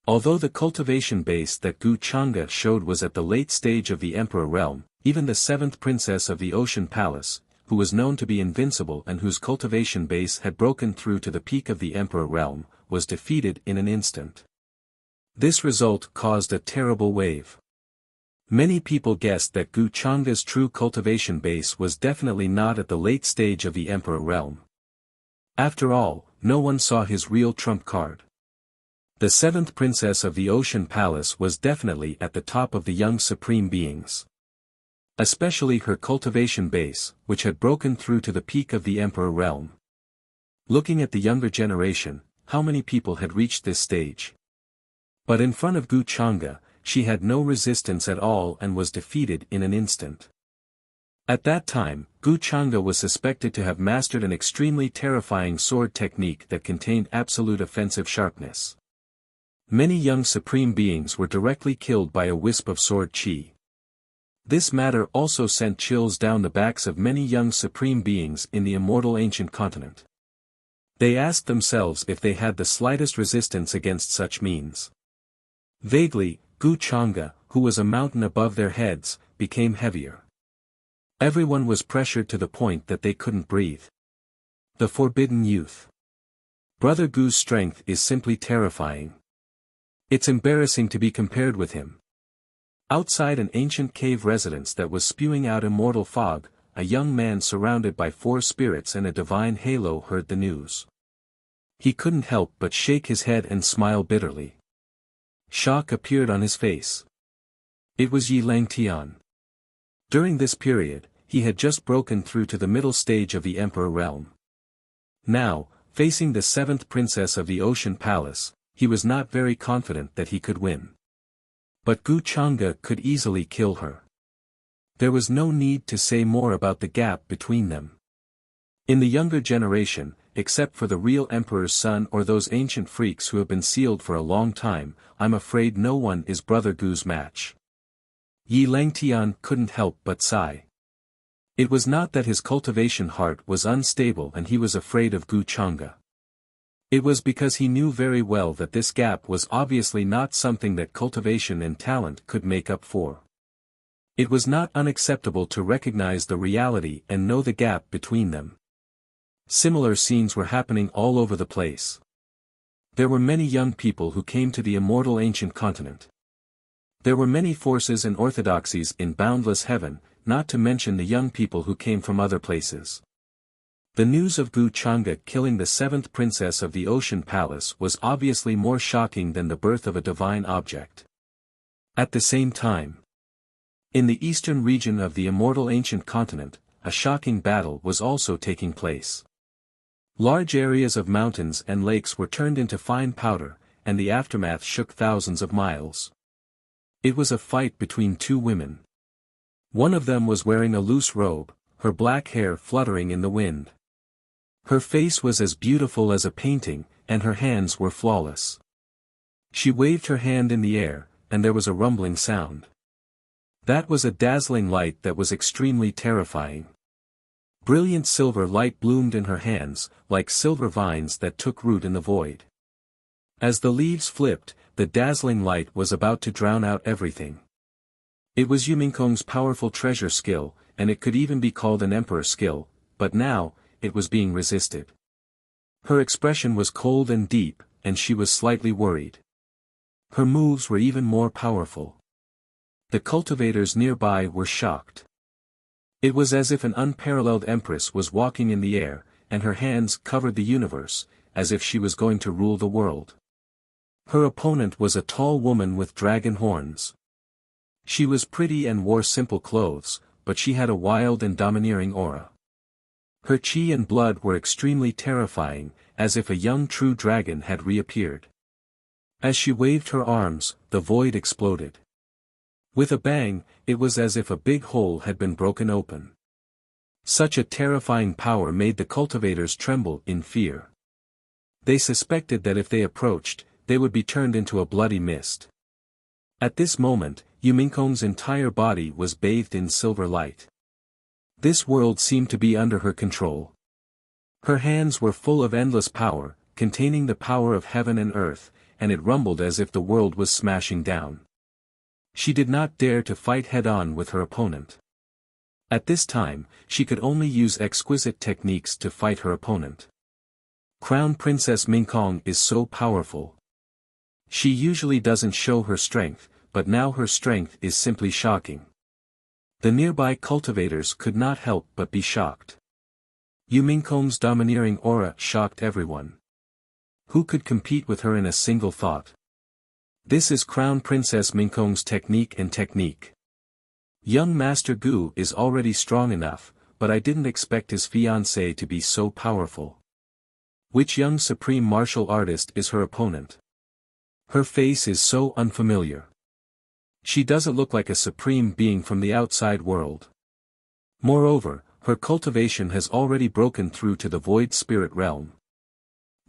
Although the cultivation base that Gu Chang'e showed was at the late stage of the Emperor realm, even the 7th princess of the Ocean Palace, who was known to be invincible and whose cultivation base had broken through to the peak of the Emperor realm, was defeated in an instant. This result caused a terrible wave. Many people guessed that Gu Chang'e's true cultivation base was definitely not at the late stage of the Emperor realm. After all, no one saw his real trump card. The 7th princess of the Ocean Palace was definitely at the top of the young supreme beings. Especially her cultivation base, which had broken through to the peak of the Emperor realm. Looking at the younger generation, how many people had reached this stage? But in front of Gu Chang'e, she had no resistance at all and was defeated in an instant. At that time, Gu Chang'e was suspected to have mastered an extremely terrifying sword technique that contained absolute offensive sharpness. Many young supreme beings were directly killed by a wisp of sword chi. This matter also sent chills down the backs of many young supreme beings in the immortal ancient continent. They asked themselves if they had the slightest resistance against such means. Vaguely, Gu Chang'e, who was a mountain above their heads, became heavier. Everyone was pressured to the point that they couldn't breathe. The forbidden youth. Brother Gu's strength is simply terrifying. It's embarrassing to be compared with him. Outside an ancient cave residence that was spewing out immortal fog, a young man surrounded by 4 spirits and a divine halo heard the news. He couldn't help but shake his head and smile bitterly. Shock appeared on his face. It was Yi Langtian. During this period, he had just broken through to the middle stage of the Emperor realm. Now, facing the 7th princess of the Ocean Palace, he was not very confident that he could win. But Gu Chang'e could easily kill her. There was no need to say more about the gap between them. In the younger generation, except for the real Emperor's son or those ancient freaks who have been sealed for a long time, I'm afraid no one is Brother Gu's match. Yi Langtian couldn't help but sigh. It was not that his cultivation heart was unstable and he was afraid of Gu Chang'e. It was because he knew very well that this gap was obviously not something that cultivation and talent could make up for. It was not unacceptable to recognize the reality and know the gap between them. Similar scenes were happening all over the place. There were many young people who came to the immortal ancient continent. There were many forces and orthodoxies in boundless heaven, not to mention the young people who came from other places. The news of Gu Chang'e killing the 7th princess of the Ocean Palace was obviously more shocking than the birth of a divine object. At the same time, in the eastern region of the immortal ancient continent, a shocking battle was also taking place. Large areas of mountains and lakes were turned into fine powder, and the aftermath shook thousands of miles. It was a fight between 2 women. One of them was wearing a loose robe, her black hair fluttering in the wind. Her face was as beautiful as a painting, and her hands were flawless. She waved her hand in the air, and there was a rumbling sound. That was a dazzling light that was extremely terrifying. Brilliant silver light bloomed in her hands, like silver vines that took root in the void. As the leaves flipped, the dazzling light was about to drown out everything. It was Yumingkong's powerful treasure skill, and it could even be called an emperor skill, but now, it was being resisted. Her expression was cold and deep, and she was slightly worried. Her moves were even more powerful. The cultivators nearby were shocked. It was as if an unparalleled empress was walking in the air, and her hands covered the universe, as if she was going to rule the world. Her opponent was a tall woman with dragon horns. She was pretty and wore simple clothes, but she had a wild and domineering aura. Her chi and blood were extremely terrifying, as if a young true dragon had reappeared. As she waved her arms, the void exploded. With a bang, it was as if a big hole had been broken open. Such a terrifying power made the cultivators tremble in fear. They suspected that if they approached, they would be turned into a bloody mist. At this moment, Yumingkong's entire body was bathed in silver light. This world seemed to be under her control. Her hands were full of endless power, containing the power of heaven and earth, and it rumbled as if the world was smashing down. She did not dare to fight head-on with her opponent. At this time, she could only use exquisite techniques to fight her opponent. Crown Princess Mingkong is so powerful. She usually doesn't show her strength, but now her strength is simply shocking. The nearby cultivators could not help but be shocked. Yumingkong's domineering aura shocked everyone. Who could compete with her in a single thought? This is Crown Princess Mingkong's technique and technique. Young Master Gu is already strong enough, but I didn't expect his fiancée to be so powerful. Which young supreme martial artist is her opponent? Her face is so unfamiliar. She doesn't look like a supreme being from the outside world. Moreover, her cultivation has already broken through to the void spirit realm.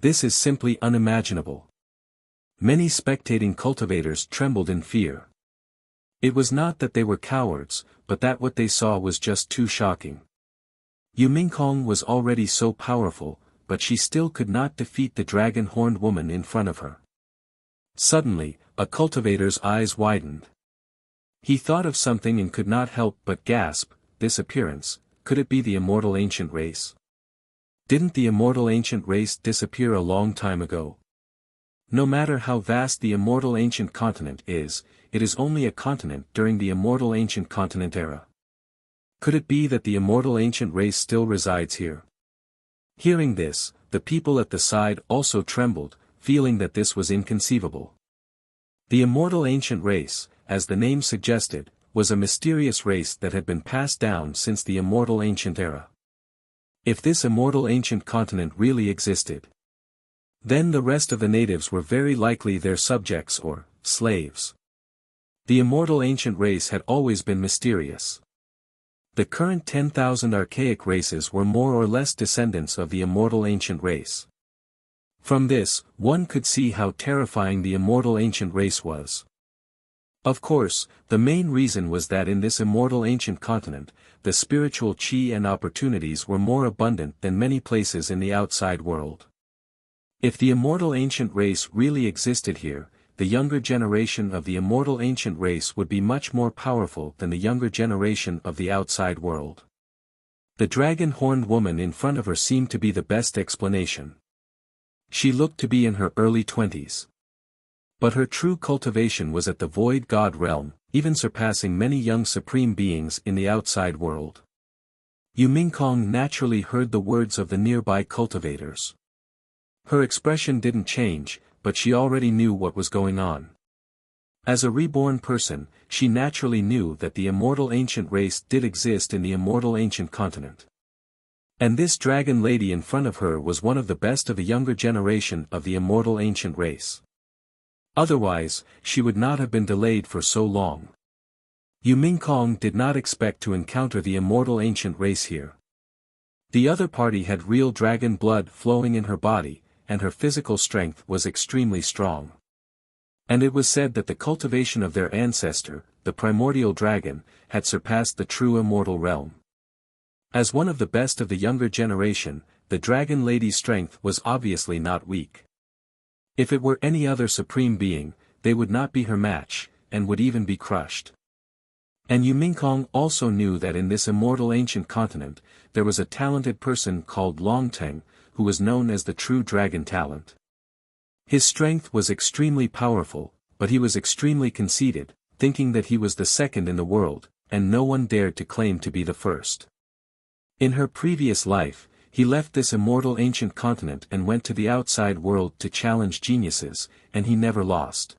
This is simply unimaginable. Many spectating cultivators trembled in fear. It was not that they were cowards, but that what they saw was just too shocking. Yu Mingkong was already so powerful, but she still could not defeat the dragon-horned woman in front of her. Suddenly, a cultivator's eyes widened. He thought of something and could not help but gasp, this appearance, could it be the immortal ancient race? Didn't the immortal ancient race disappear a long time ago? No matter how vast the immortal ancient continent is, it is only a continent during the immortal ancient continent era. Could it be that the immortal ancient race still resides here? Hearing this, the people at the side also trembled, feeling that this was inconceivable. The immortal ancient race, as the name suggested, was a mysterious race that had been passed down since the immortal ancient era. If this immortal ancient continent really existed, then the rest of the natives were very likely their subjects or slaves. The immortal ancient race had always been mysterious. The current 10,000 archaic races were more or less descendants of the immortal ancient race. From this, one could see how terrifying the immortal ancient race was. Of course, the main reason was that in this immortal ancient continent, the spiritual chi and opportunities were more abundant than many places in the outside world. If the immortal ancient race really existed here, the younger generation of the immortal ancient race would be much more powerful than the younger generation of the outside world. The dragon-horned woman in front of her seemed to be the best explanation. She looked to be in her early 20s. But her true cultivation was at the void god realm, even surpassing many young supreme beings in the outside world. Yu Mingkong naturally heard the words of the nearby cultivators. Her expression didn't change, but she already knew what was going on. As a reborn person, she naturally knew that the immortal ancient race did exist in the immortal ancient continent. And this dragon lady in front of her was one of the best of the younger generation of the immortal ancient race. Otherwise, she would not have been delayed for so long. Yu Mingkong did not expect to encounter the immortal ancient race here. The other party had real dragon blood flowing in her body, and her physical strength was extremely strong. And it was said that the cultivation of their ancestor, the primordial dragon, had surpassed the true immortal realm. As one of the best of the younger generation, the dragon lady's strength was obviously not weak. If it were any other supreme being, they would not be her match, and would even be crushed. And Yu Mingkong also knew that in this immortal ancient continent, there was a talented person called Longteng, who was known as the true dragon talent. His strength was extremely powerful, but he was extremely conceited, thinking that he was the second in the world, and no one dared to claim to be the first. In her previous life, he left this immortal ancient continent and went to the outside world to challenge geniuses, and he never lost.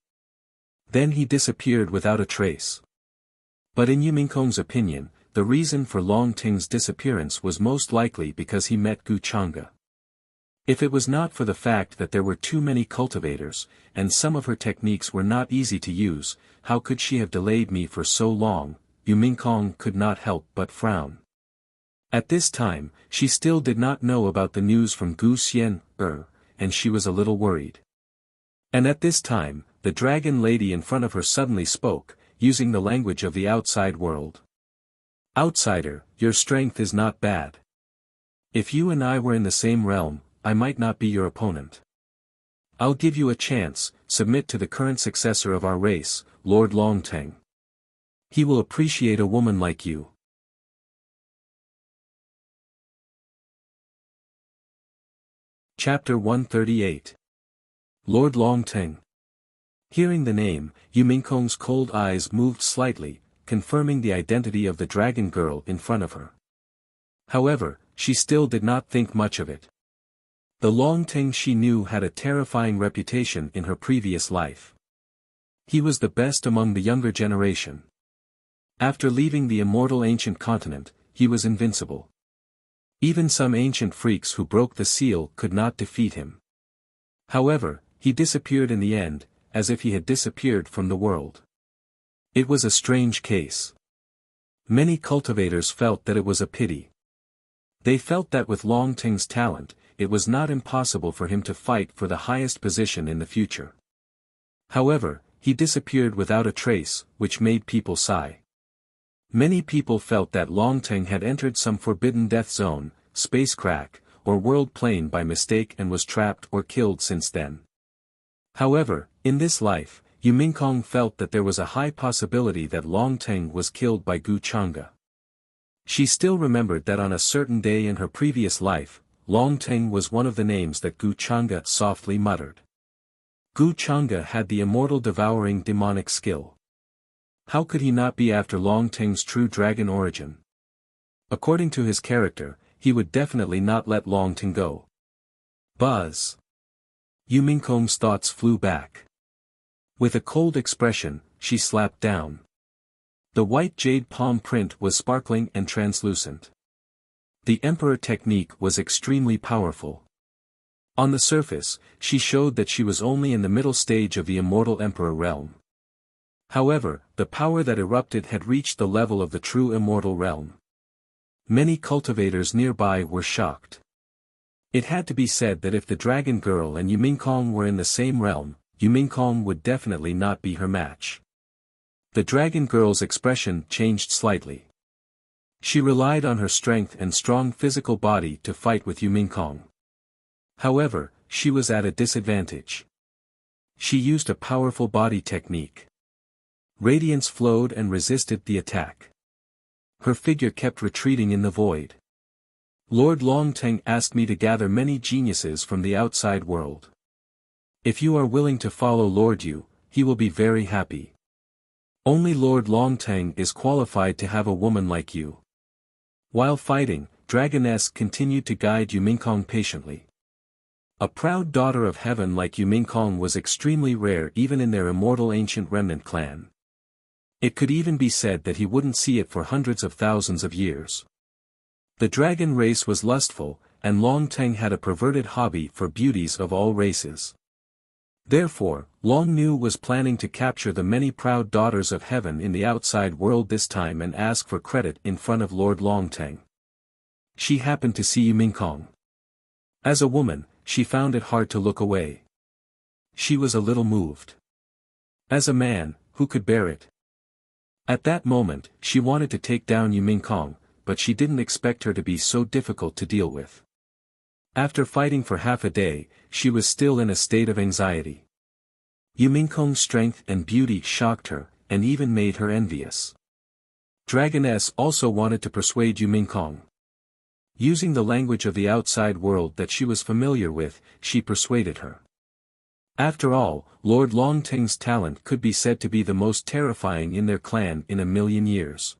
Then he disappeared without a trace. But in Yu Mingkong's opinion, the reason for Longteng's disappearance was most likely because he met Gu Chang'e. If it was not for the fact that there were too many cultivators, and some of her techniques were not easy to use, how could she have delayed me for so long? Yu Mingkong could not help but frown. At this time, she still did not know about the news from Gu Xian, and she was a little worried. And at this time, the dragon lady in front of her suddenly spoke, using the language of the outside world. Outsider, your strength is not bad. If you and I were in the same realm, I might not be your opponent. I'll give you a chance, submit to the current successor of our race, Lord Longteng. He will appreciate a woman like you. Chapter 138. Lord Longteng. Hearing the name, Yu Mingkong's cold eyes moved slightly, confirming the identity of the dragon girl in front of her. However, she still did not think much of it. The Longteng she knew had a terrifying reputation in her previous life. He was the best among the younger generation. After leaving the immortal ancient continent, he was invincible. Even some ancient freaks who broke the seal could not defeat him. However, he disappeared in the end, as if he had disappeared from the world. It was a strange case. Many cultivators felt that it was a pity. They felt that with Longteng's talent, it was not impossible for him to fight for the highest position in the future. However, he disappeared without a trace, which made people sigh. Many people felt that Longteng had entered some forbidden death zone, space crack, or world plane by mistake and was trapped or killed since then. However, in this life, Yumingkong felt that there was a high possibility that Longteng was killed by Gu Chang'e. She still remembered that on a certain day in her previous life, Longteng was one of the names that Gu Chang'e softly muttered. Gu Chang'e had the immortal devouring demonic skill. How could he not be after Longteng's true dragon origin? According to his character, he would definitely not let Longteng go. Buzz! Yumingkong's thoughts flew back. With a cold expression, she slapped down. The white jade palm print was sparkling and translucent. The Emperor technique was extremely powerful. On the surface, she showed that she was only in the middle stage of the immortal Emperor realm. However, the power that erupted had reached the level of the true immortal realm. Many cultivators nearby were shocked. It had to be said that if the Dragon Girl and Yumingkong were in the same realm, Yumingkong would definitely not be her match. The Dragon Girl's expression changed slightly. She relied on her strength and strong physical body to fight with Yumingkong. However, she was at a disadvantage. She used a powerful body technique. Radiance flowed and resisted the attack. Her figure kept retreating in the void. Lord Longteng asked me to gather many geniuses from the outside world. If you are willing to follow Lord Yu, he will be very happy. Only Lord Longteng is qualified to have a woman like you. While fighting, Dragoness continued to guide Yumingkong patiently. A proud daughter of heaven like Yumingkong was extremely rare even in their immortal ancient remnant clan. It could even be said that he wouldn't see it for hundreds of thousands of years. The dragon race was lustful, and Longteng had a perverted hobby for beauties of all races. Therefore, Long Nu was planning to capture the many proud daughters of heaven in the outside world this time and ask for credit in front of Lord Longteng. She happened to see Yumingkong. As a woman, she found it hard to look away. She was a little moved. As a man, who could bear it? At that moment, she wanted to take down Yumingkong, but she didn't expect her to be so difficult to deal with. After fighting for half a day, she was still in a state of anxiety. Yumingkong's strength and beauty shocked her, and even made her envious. Dragoness also wanted to persuade Yumingkong. Using the language of the outside world that she was familiar with, she persuaded her. After all, Lord Longteng's talent could be said to be the most terrifying in their clan in a million years.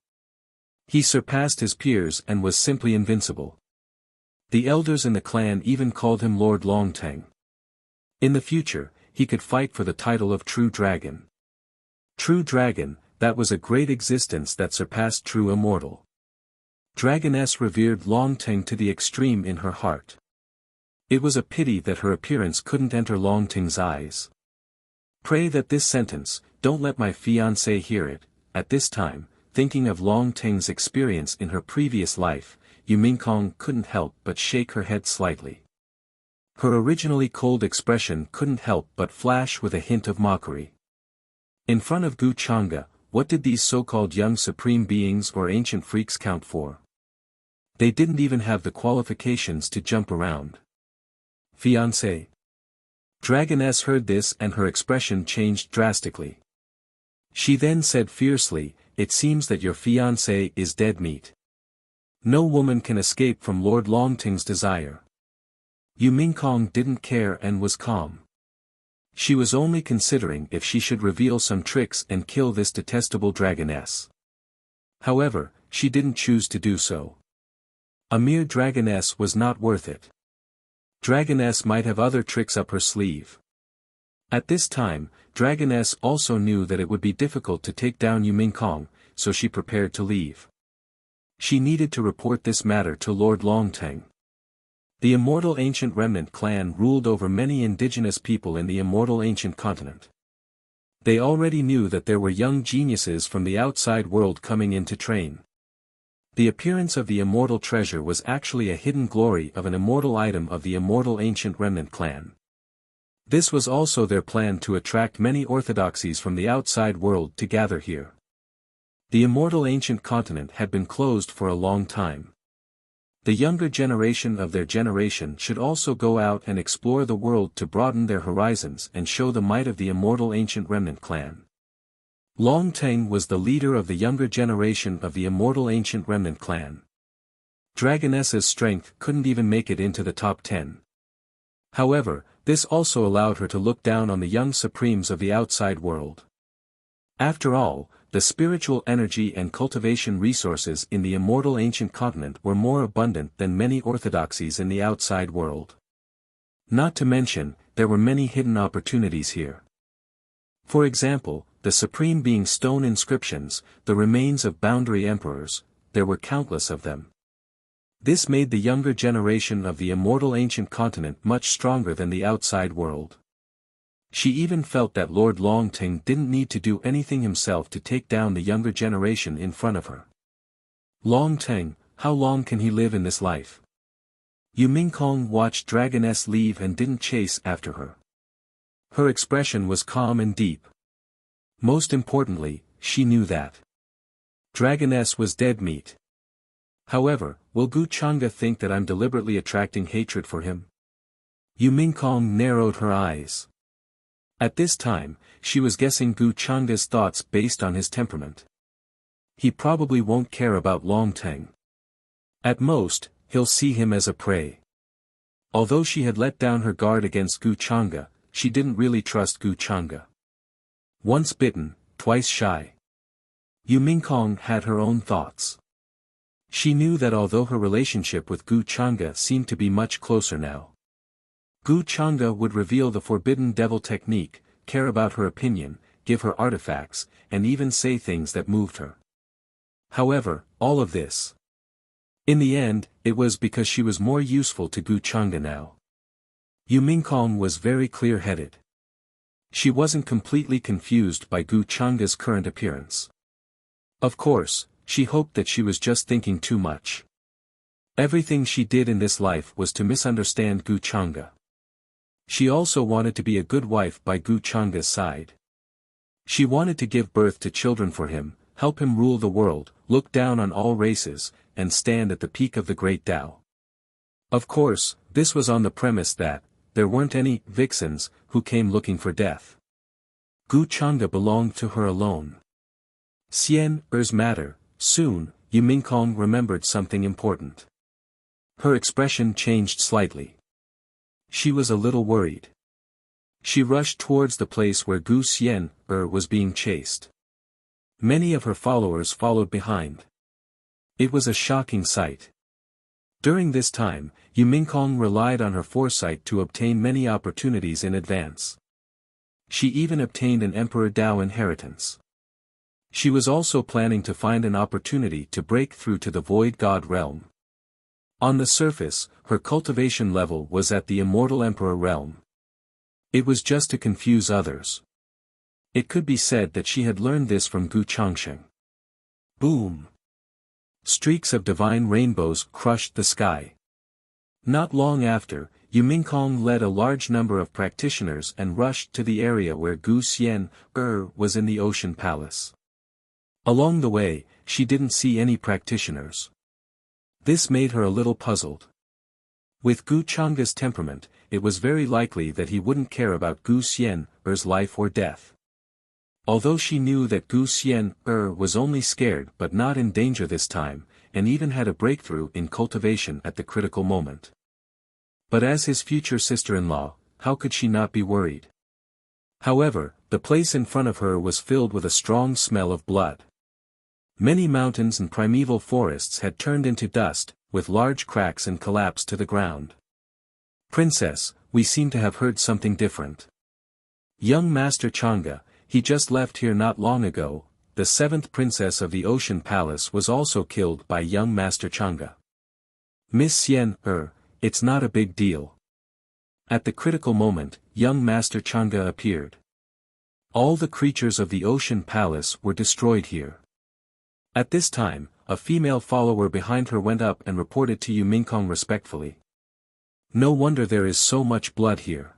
He surpassed his peers and was simply invincible. The elders in the clan even called him Lord Longteng. In the future, he could fight for the title of True Dragon. True Dragon, that was a great existence that surpassed True Immortal. Dragoness revered Longteng to the extreme in her heart. It was a pity that her appearance couldn't enter Longteng's eyes. Pray that this sentence, "Don't let my fiancé hear it," at this time, thinking of Longteng's experience in her previous life, Yumingkong couldn't help but shake her head slightly. Her originally cold expression couldn't help but flash with a hint of mockery. In front of Gu Chang'e, what did these so-called young supreme beings or ancient freaks count for? They didn't even have the qualifications to jump around. Fiancé. Dragoness heard this and her expression changed drastically. She then said fiercely, "It seems that your fiancé is dead meat. No woman can escape from Lord Longteng's desire." Yumingkong didn't care and was calm. She was only considering if she should reveal some tricks and kill this detestable dragoness. However, she didn't choose to do so. A mere dragoness was not worth it. Dragoness might have other tricks up her sleeve. At this time, Dragoness also knew that it would be difficult to take down Yumingkong, so she prepared to leave. She needed to report this matter to Lord Longteng. The immortal ancient remnant clan ruled over many indigenous people in the immortal ancient continent. They already knew that there were young geniuses from the outside world coming in to train. The appearance of the immortal treasure was actually a hidden glory of an immortal item of the immortal ancient remnant clan. This was also their plan to attract many orthodoxies from the outside world to gather here. The immortal ancient continent had been closed for a long time. The younger generation of their generation should also go out and explore the world to broaden their horizons and show the might of the immortal ancient remnant clan. Long Teng was the leader of the younger generation of the immortal ancient remnant clan. Dragonessa's strength couldn't even make it into the top 10. However, this also allowed her to look down on the young supremes of the outside world. After all, the spiritual energy and cultivation resources in the immortal ancient continent were more abundant than many orthodoxies in the outside world. Not to mention, there were many hidden opportunities here. For example, the supreme being stone inscriptions, the remains of boundary emperors, there were countless of them. This made the younger generation of the immortal ancient continent much stronger than the outside world. She even felt that Lord Longting didn't need to do anything himself to take down the younger generation in front of her. Longting, how long can he live in this life? Yu Mingkong watched Dragoness leave and didn't chase after her. Her expression was calm and deep. Most importantly, she knew that Dragoness was dead meat. However, will Gu Changa think that I'm deliberately attracting hatred for him? Yu Mingkong narrowed her eyes. At this time, she was guessing Gu Changa's thoughts based on his temperament. He probably won't care about Longteng. At most, he'll see him as a prey. Although she had let down her guard against Gu Changa, she didn't really trust Gu Changa. Once bitten, twice shy. Yu Mingkong had her own thoughts. She knew that although her relationship with Gu Changa seemed to be much closer now, Gu Changa would reveal the forbidden devil technique, care about her opinion, give her artifacts, and even say things that moved her. However, all of this, in the end, it was because she was more useful to Gu Changa now. Yu Mingkong was very clear-headed. She wasn't completely confused by Gu Changa's current appearance. Of course, she hoped that she was just thinking too much. Everything she did in this life was to misunderstand Gu Changa. She also wanted to be a good wife by Gu Changa's side. She wanted to give birth to children for him, help him rule the world, look down on all races, and stand at the peak of the great Tao. Of course, this was on the premise that there weren't any vixens who came looking for death. Gu Changa belonged to her alone. Xian Er's matter. Soon, Yu Mingkong remembered something important. Her expression changed slightly. She was a little worried. She rushed towards the place where Gu Xian was being chased. Many of her followers followed behind. It was a shocking sight. During this time, Yu Mingkong relied on her foresight to obtain many opportunities in advance. She even obtained an Emperor Dao inheritance. She was also planning to find an opportunity to break through to the Void God realm. On the surface, her cultivation level was at the Immortal Emperor realm. It was just to confuse others. It could be said that she had learned this from Gu Changsheng. Boom! Streaks of divine rainbows crushed the sky. Not long after, Yu Mingkong led a large number of practitioners and rushed to the area where Gu Xian was in the Ocean Palace. Along the way, she didn't see any practitioners. This made her a little puzzled. With Gu Changa's temperament, it was very likely that he wouldn't care about Gu Xian's life or death. Although she knew that Gu Xian was only scared but not in danger this time, and even had a breakthrough in cultivation at the critical moment. But as his future sister-in-law, how could she not be worried? However, the place in front of her was filled with a strong smell of blood. Many mountains and primeval forests had turned into dust, with large cracks and collapsed to the ground. Princess, we seem to have heard something different. Young Master Changa, he just left here not long ago. The seventh princess of the Ocean Palace was also killed by young Master Changa. Miss Xian it's not a big deal. At the critical moment, young Master Changa appeared. All the creatures of the Ocean Palace were destroyed here. At this time, a female follower behind her went up and reported to Yu Mingkong respectfully. No wonder there is so much blood here.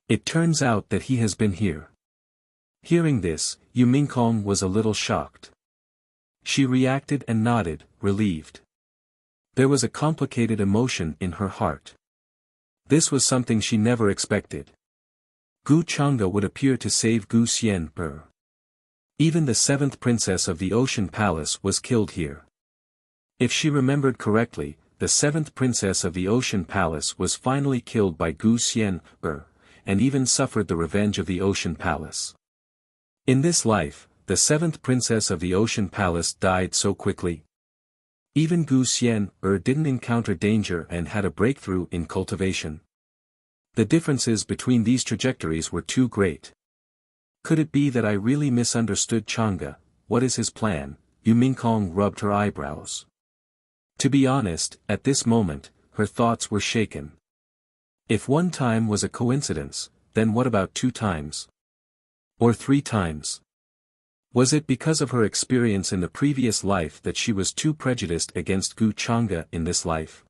It turns out that he has been here. Hearing this, Yu Mingkong was a little shocked. She reacted and nodded, relieved. There was a complicated emotion in her heart. This was something she never expected. Gu Chang'e would appear to save Gu Xian'er. Even the seventh princess of the Ocean Palace was killed here. If she remembered correctly, the seventh princess of the Ocean Palace was finally killed by Gu Xian'er, and even suffered the revenge of the Ocean Palace. In this life, the seventh princess of the Ocean Palace died so quickly. Even Gu Xian'er didn't encounter danger and had a breakthrough in cultivation. The differences between these trajectories were too great. Could it be that I really misunderstood Chang'e? What is his plan? Yu Mingkong rubbed her eyebrows. To be honest, at this moment, her thoughts were shaken. If one time was a coincidence, then what about 2 times? Or 3 times? Was it because of her experience in the previous life that she was too prejudiced against Gu Chang'e in this life?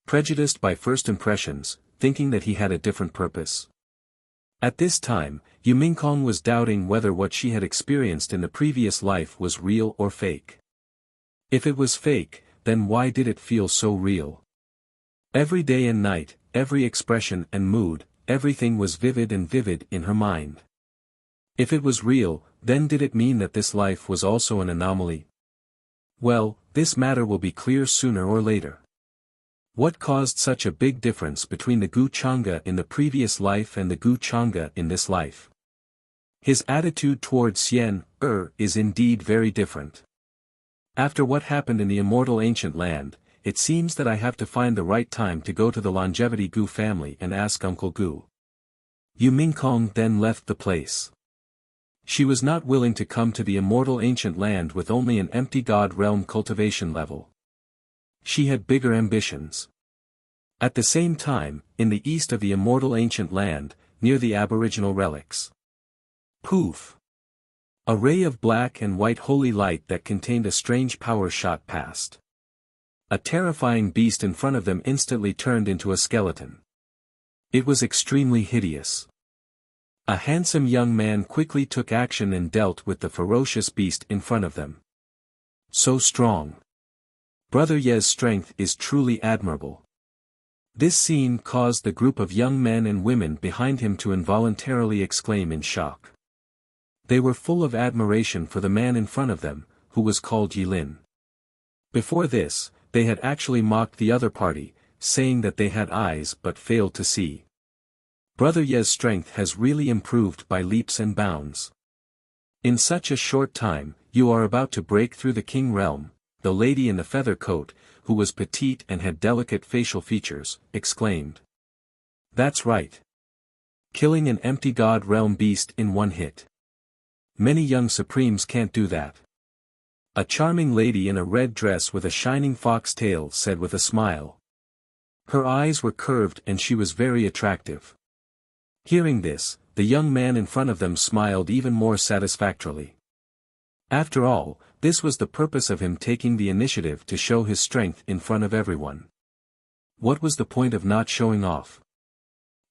Prejudiced by first impressions, thinking that he had a different purpose. At this time, Yu Mingkong was doubting whether what she had experienced in the previous life was real or fake. If it was fake, then why did it feel so real? Every day and night, every expression and mood, everything was vivid in her mind. If it was real, then did it mean that this life was also an anomaly? Well, this matter will be clear sooner or later. What caused such a big difference between the Gu Chang'e in the previous life and the Gu Chang'e in this life? His attitude towards Xian'er is indeed very different. After what happened in the immortal ancient land, it seems that I have to find the right time to go to the longevity Gu family and ask Uncle Gu. Yu Mingkong then left the place. She was not willing to come to the immortal ancient land with only an empty god realm cultivation level. She had bigger ambitions. At the same time, in the east of the immortal ancient land, near the aboriginal relics. Poof! A ray of black and white holy light that contained a strange power shot past. A terrifying beast in front of them instantly turned into a skeleton. It was extremely hideous. A handsome young man quickly took action and dealt with the ferocious beast in front of them. So strong. Brother Ye's strength is truly admirable. This scene caused the group of young men and women behind him to involuntarily exclaim in shock. They were full of admiration for the man in front of them, who was called Yilin. Before this, they had actually mocked the other party, saying that they had eyes but failed to see. Brother Ye's strength has really improved by leaps and bounds. In such a short time, you are about to break through the king realm. The lady in the feather coat, who was petite and had delicate facial features, exclaimed. That's right. Killing an empty god realm beast in one hit. Many young supremes can't do that. A charming lady in a red dress with a shining fox tail said with a smile. Her eyes were curved and she was very attractive. Hearing this, the young man in front of them smiled even more satisfactorily. After all, this was the purpose of him taking the initiative to show his strength in front of everyone. What was the point of not showing off?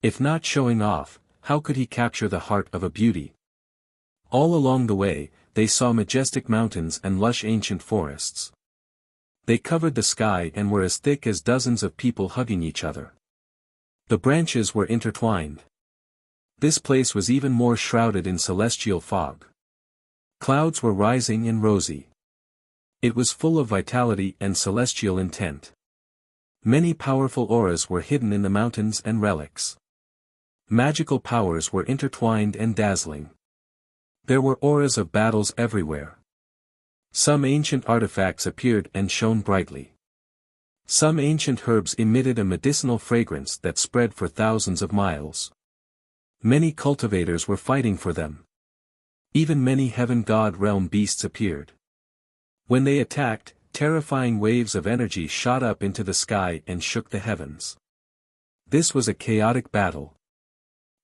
If not showing off, how could he capture the heart of a beauty? All along the way, they saw majestic mountains and lush ancient forests. They covered the sky and were as thick as dozens of people hugging each other. The branches were intertwined. This place was even more shrouded in celestial fog. Clouds were rising and rosy. It was full of vitality and celestial intent. Many powerful auras were hidden in the mountains and relics. Magical powers were intertwined and dazzling. There were auras of battles everywhere. Some ancient artifacts appeared and shone brightly. Some ancient herbs emitted a medicinal fragrance that spread for thousands of miles. Many cultivators were fighting for them. Even many heaven god realm beasts appeared. When they attacked, terrifying waves of energy shot up into the sky and shook the heavens. This was a chaotic battle.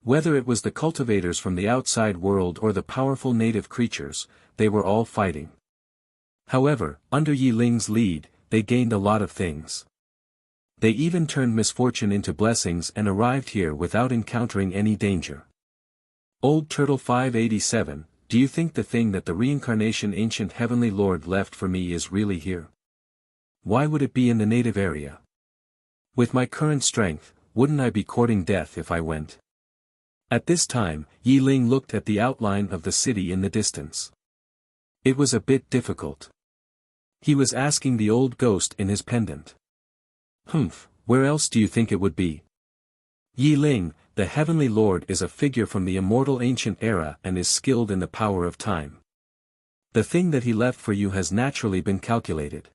Whether it was the cultivators from the outside world or the powerful native creatures, they were all fighting. However, under Yi Ling's lead, they gained a lot of things. They even turned misfortune into blessings and arrived here without encountering any danger. Old Turtle 587, do you think the thing that the reincarnation ancient heavenly lord left for me is really here? Why would it be in the native area? With my current strength, wouldn't I be courting death if I went? At this time, Yi Ling looked at the outline of the city in the distance. It was a bit difficult. He was asking the old ghost in his pendant. Where else do you think it would be? Yi Ling, the heavenly lord is a figure from the immortal ancient era and is skilled in the power of time. The thing that he left for you has naturally been calculated.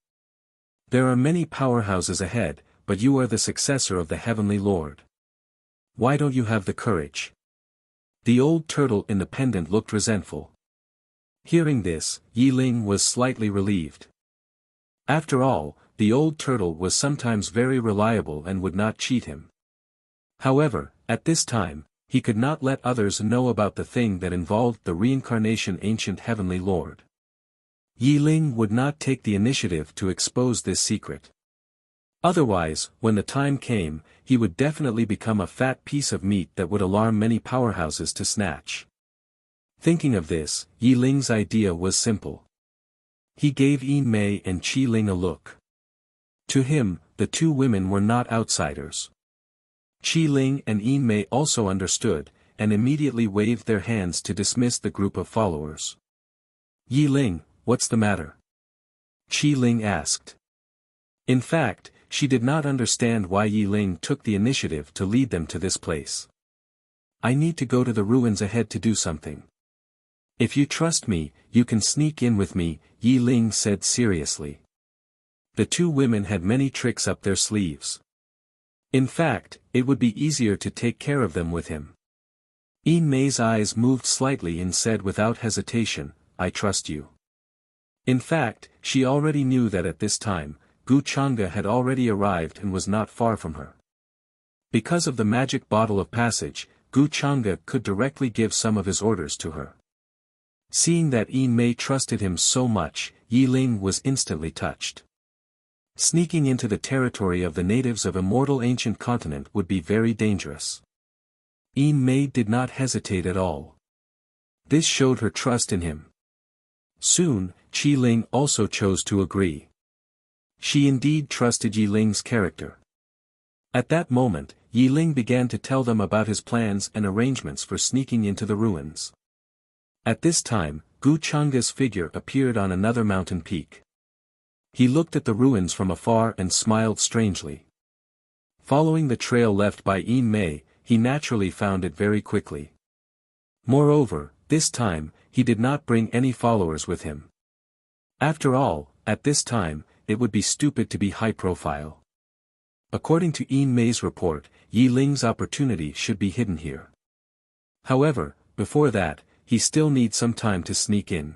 There are many powerhouses ahead, but you are the successor of the heavenly lord. Why don't you have the courage? The old turtle in the pendant looked resentful. Hearing this, Yi Ling was slightly relieved. After all, the old turtle was sometimes very reliable and would not cheat him. However, at this time, he could not let others know about the thing that involved the reincarnation ancient heavenly lord. Yi Ling would not take the initiative to expose this secret. Otherwise, when the time came, he would definitely become a fat piece of meat that would alarm many powerhouses to snatch. Thinking of this, Yi Ling's idea was simple. He gave Yin Mei and Qi Ling a look. To him, the two women were not outsiders. Qi Ling and Yin Mei also understood, and immediately waved their hands to dismiss the group of followers. Yi Ling, what's the matter? Qi Ling asked. In fact, she did not understand why Yi Ling took the initiative to lead them to this place. I need to go to the ruins ahead to do something. If you trust me, you can sneak in with me, Yi Ling said seriously. The two women had many tricks up their sleeves. In fact, it would be easier to take care of them with him. Yin Mei's eyes moved slightly and said without hesitation, I trust you. In fact, she already knew that at this time, Gu Chang'e had already arrived and was not far from her. Because of the magic bottle of passage, Gu Chang'e could directly give some of his orders to her. Seeing that Yin Mei trusted him so much, Yi Ling was instantly touched. Sneaking into the territory of the natives of immortal ancient continent would be very dangerous. Yin Mei did not hesitate at all. This showed her trust in him. Soon, Qi Ling also chose to agree. She indeed trusted Yi Ling's character. At that moment, Yi Ling began to tell them about his plans and arrangements for sneaking into the ruins. At this time, Gu Chang'e's figure appeared on another mountain peak. He looked at the ruins from afar and smiled strangely. Following the trail left by Yin Mei, he naturally found it very quickly. Moreover, this time, he did not bring any followers with him. After all, at this time, it would be stupid to be high profile. According to Yin Mei's report, Yi Ling's opportunity should be hidden here. However, before that, he still needs some time to sneak in.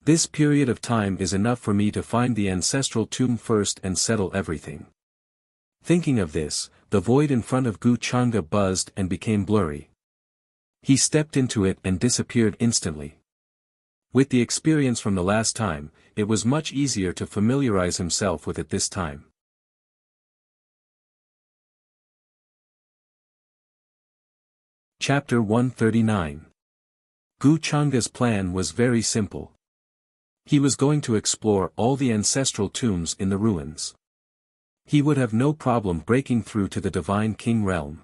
This period of time is enough for me to find the ancestral tomb first and settle everything. Thinking of this, the void in front of Gu Chang'e buzzed and became blurry. He stepped into it and disappeared instantly. With the experience from the last time, it was much easier to familiarize himself with it this time. Chapter 139. Gu Chang'e's plan was very simple. He was going to explore all the ancestral tombs in the ruins. He would have no problem breaking through to the Divine King realm.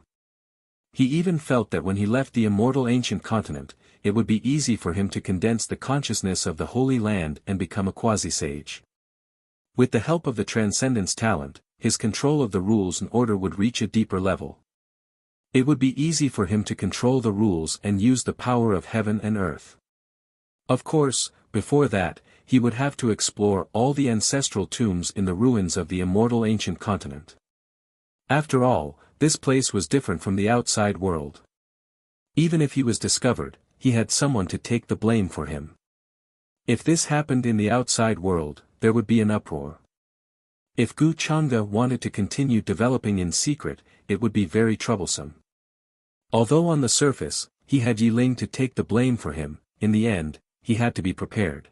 He even felt that when he left the immortal ancient continent, it would be easy for him to condense the consciousness of the Holy Land and become a quasi-sage. With the help of the Transcendence talent, his control of the rules and order would reach a deeper level. It would be easy for him to control the rules and use the power of heaven and earth. Of course, before that, he would have to explore all the ancestral tombs in the ruins of the immortal ancient continent. After all, this place was different from the outside world. Even if he was discovered, he had someone to take the blame for him. If this happened in the outside world, there would be an uproar. If Gu Chang'e wanted to continue developing in secret, it would be very troublesome. Although on the surface, he had Yi Ling to take the blame for him, in the end, he had to be prepared.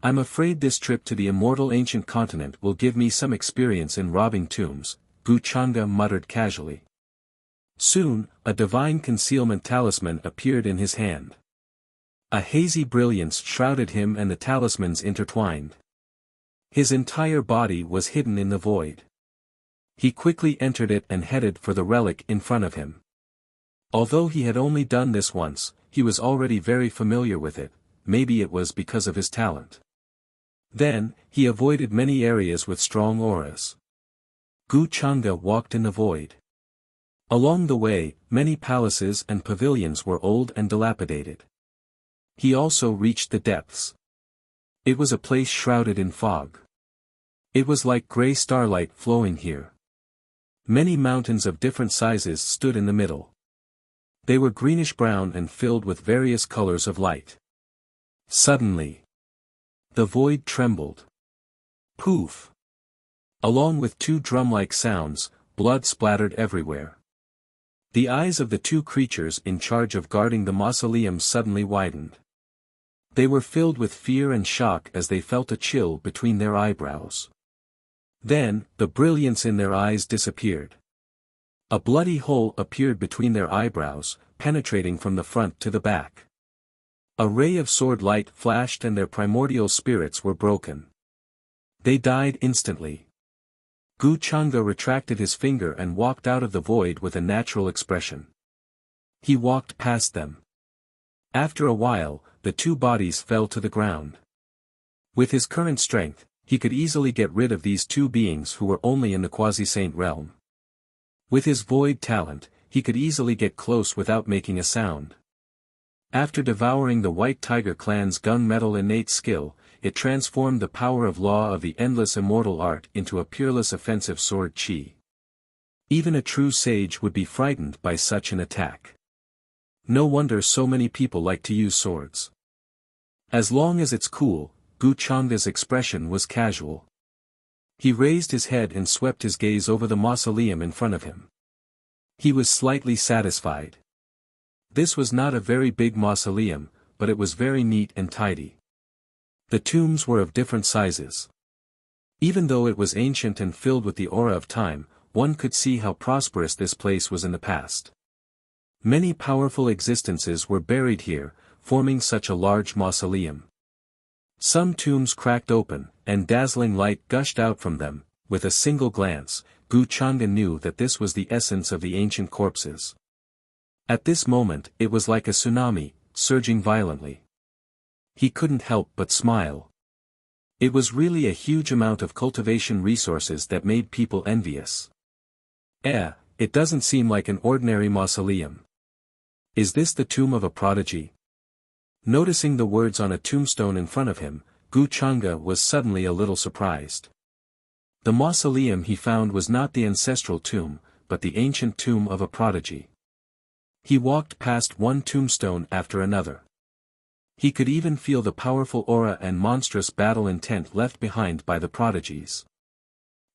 I'm afraid this trip to the immortal ancient continent will give me some experience in robbing tombs, Wuxia muttered casually. Soon, a divine concealment talisman appeared in his hand. A hazy brilliance shrouded him and the talismans intertwined. His entire body was hidden in the void. He quickly entered it and headed for the relic in front of him. Although he had only done this once, he was already very familiar with it, maybe it was because of his talent. Then, he avoided many areas with strong auras. Wuxia walked in the void. Along the way, many palaces and pavilions were old and dilapidated. He also reached the depths. It was a place shrouded in fog. It was like gray starlight flowing here. Many mountains of different sizes stood in the middle. They were greenish-brown and filled with various colors of light. Suddenly, the void trembled. Poof! Along with two drum-like sounds, blood splattered everywhere. The eyes of the two creatures in charge of guarding the mausoleum suddenly widened. They were filled with fear and shock as they felt a chill between their eyebrows. Then, the brilliance in their eyes disappeared. A bloody hole appeared between their eyebrows, penetrating from the front to the back. A ray of sword light flashed and their primordial spirits were broken. They died instantly. Wuxia retracted his finger and walked out of the void with a natural expression. He walked past them. After a while, the two bodies fell to the ground. With his current strength, he could easily get rid of these two beings who were only in the quasi-saint realm. With his void talent, he could easily get close without making a sound. After devouring the White Tiger clan's gunmetal innate skill, it transformed the power of law of the endless immortal art into a peerless offensive sword chi. Even a true sage would be frightened by such an attack. No wonder so many people like to use swords. As long as it's cool, Wuxia's expression was casual. He raised his head and swept his gaze over the mausoleum in front of him. He was slightly satisfied. This was not a very big mausoleum, but it was very neat and tidy. The tombs were of different sizes. Even though it was ancient and filled with the aura of time, one could see how prosperous this place was in the past. Many powerful existences were buried here, forming such a large mausoleum. Some tombs cracked open, and dazzling light gushed out from them. With a single glance, Wuxia knew that this was the essence of the ancient corpses. At this moment, it was like a tsunami, surging violently. He couldn't help but smile. It was really a huge amount of cultivation resources that made people envious. It doesn't seem like an ordinary mausoleum. Is this the tomb of a prodigy? Noticing the words on a tombstone in front of him, Wuxia was suddenly a little surprised. The mausoleum he found was not the ancestral tomb, but the ancient tomb of a prodigy. He walked past one tombstone after another. He could even feel the powerful aura and monstrous battle intent left behind by the prodigies.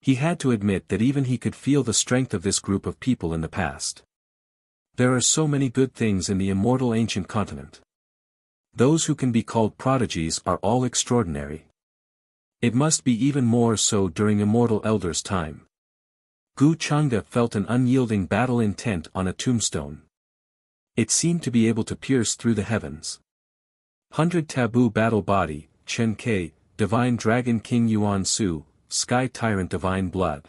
He had to admit that even he could feel the strength of this group of people in the past. There are so many good things in the immortal ancient continent. Those who can be called prodigies are all extraordinary. It must be even more so during Immortal Elder's time. Wuxia felt an unyielding battle intent on a tombstone. It seemed to be able to pierce through the heavens. 100 Taboo Battle Body, Chen Ke, Divine Dragon King Yuan Su, Sky Tyrant Divine Blood.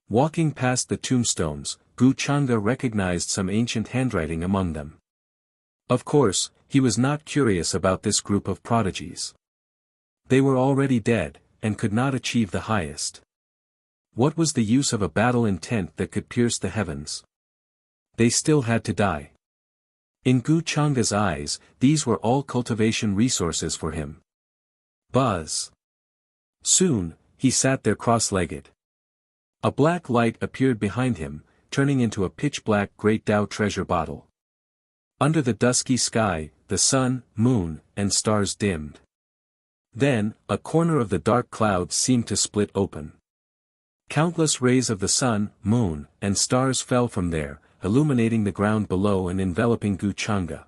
Walking past the tombstones, Wuxia recognized some ancient handwriting among them. Of course, he was not curious about this group of prodigies. They were already dead, and could not achieve the highest. What was the use of a battle intent that could pierce the heavens? They still had to die. In Wuxia's eyes, these were all cultivation resources for him. Buzz. Soon, he sat there cross-legged. A black light appeared behind him, turning into a pitch-black Great Tao treasure bottle. Under the dusky sky, the sun, moon, and stars dimmed. Then, a corner of the dark clouds seemed to split open. Countless rays of the sun, moon, and stars fell from there, illuminating the ground below and enveloping Wuxia.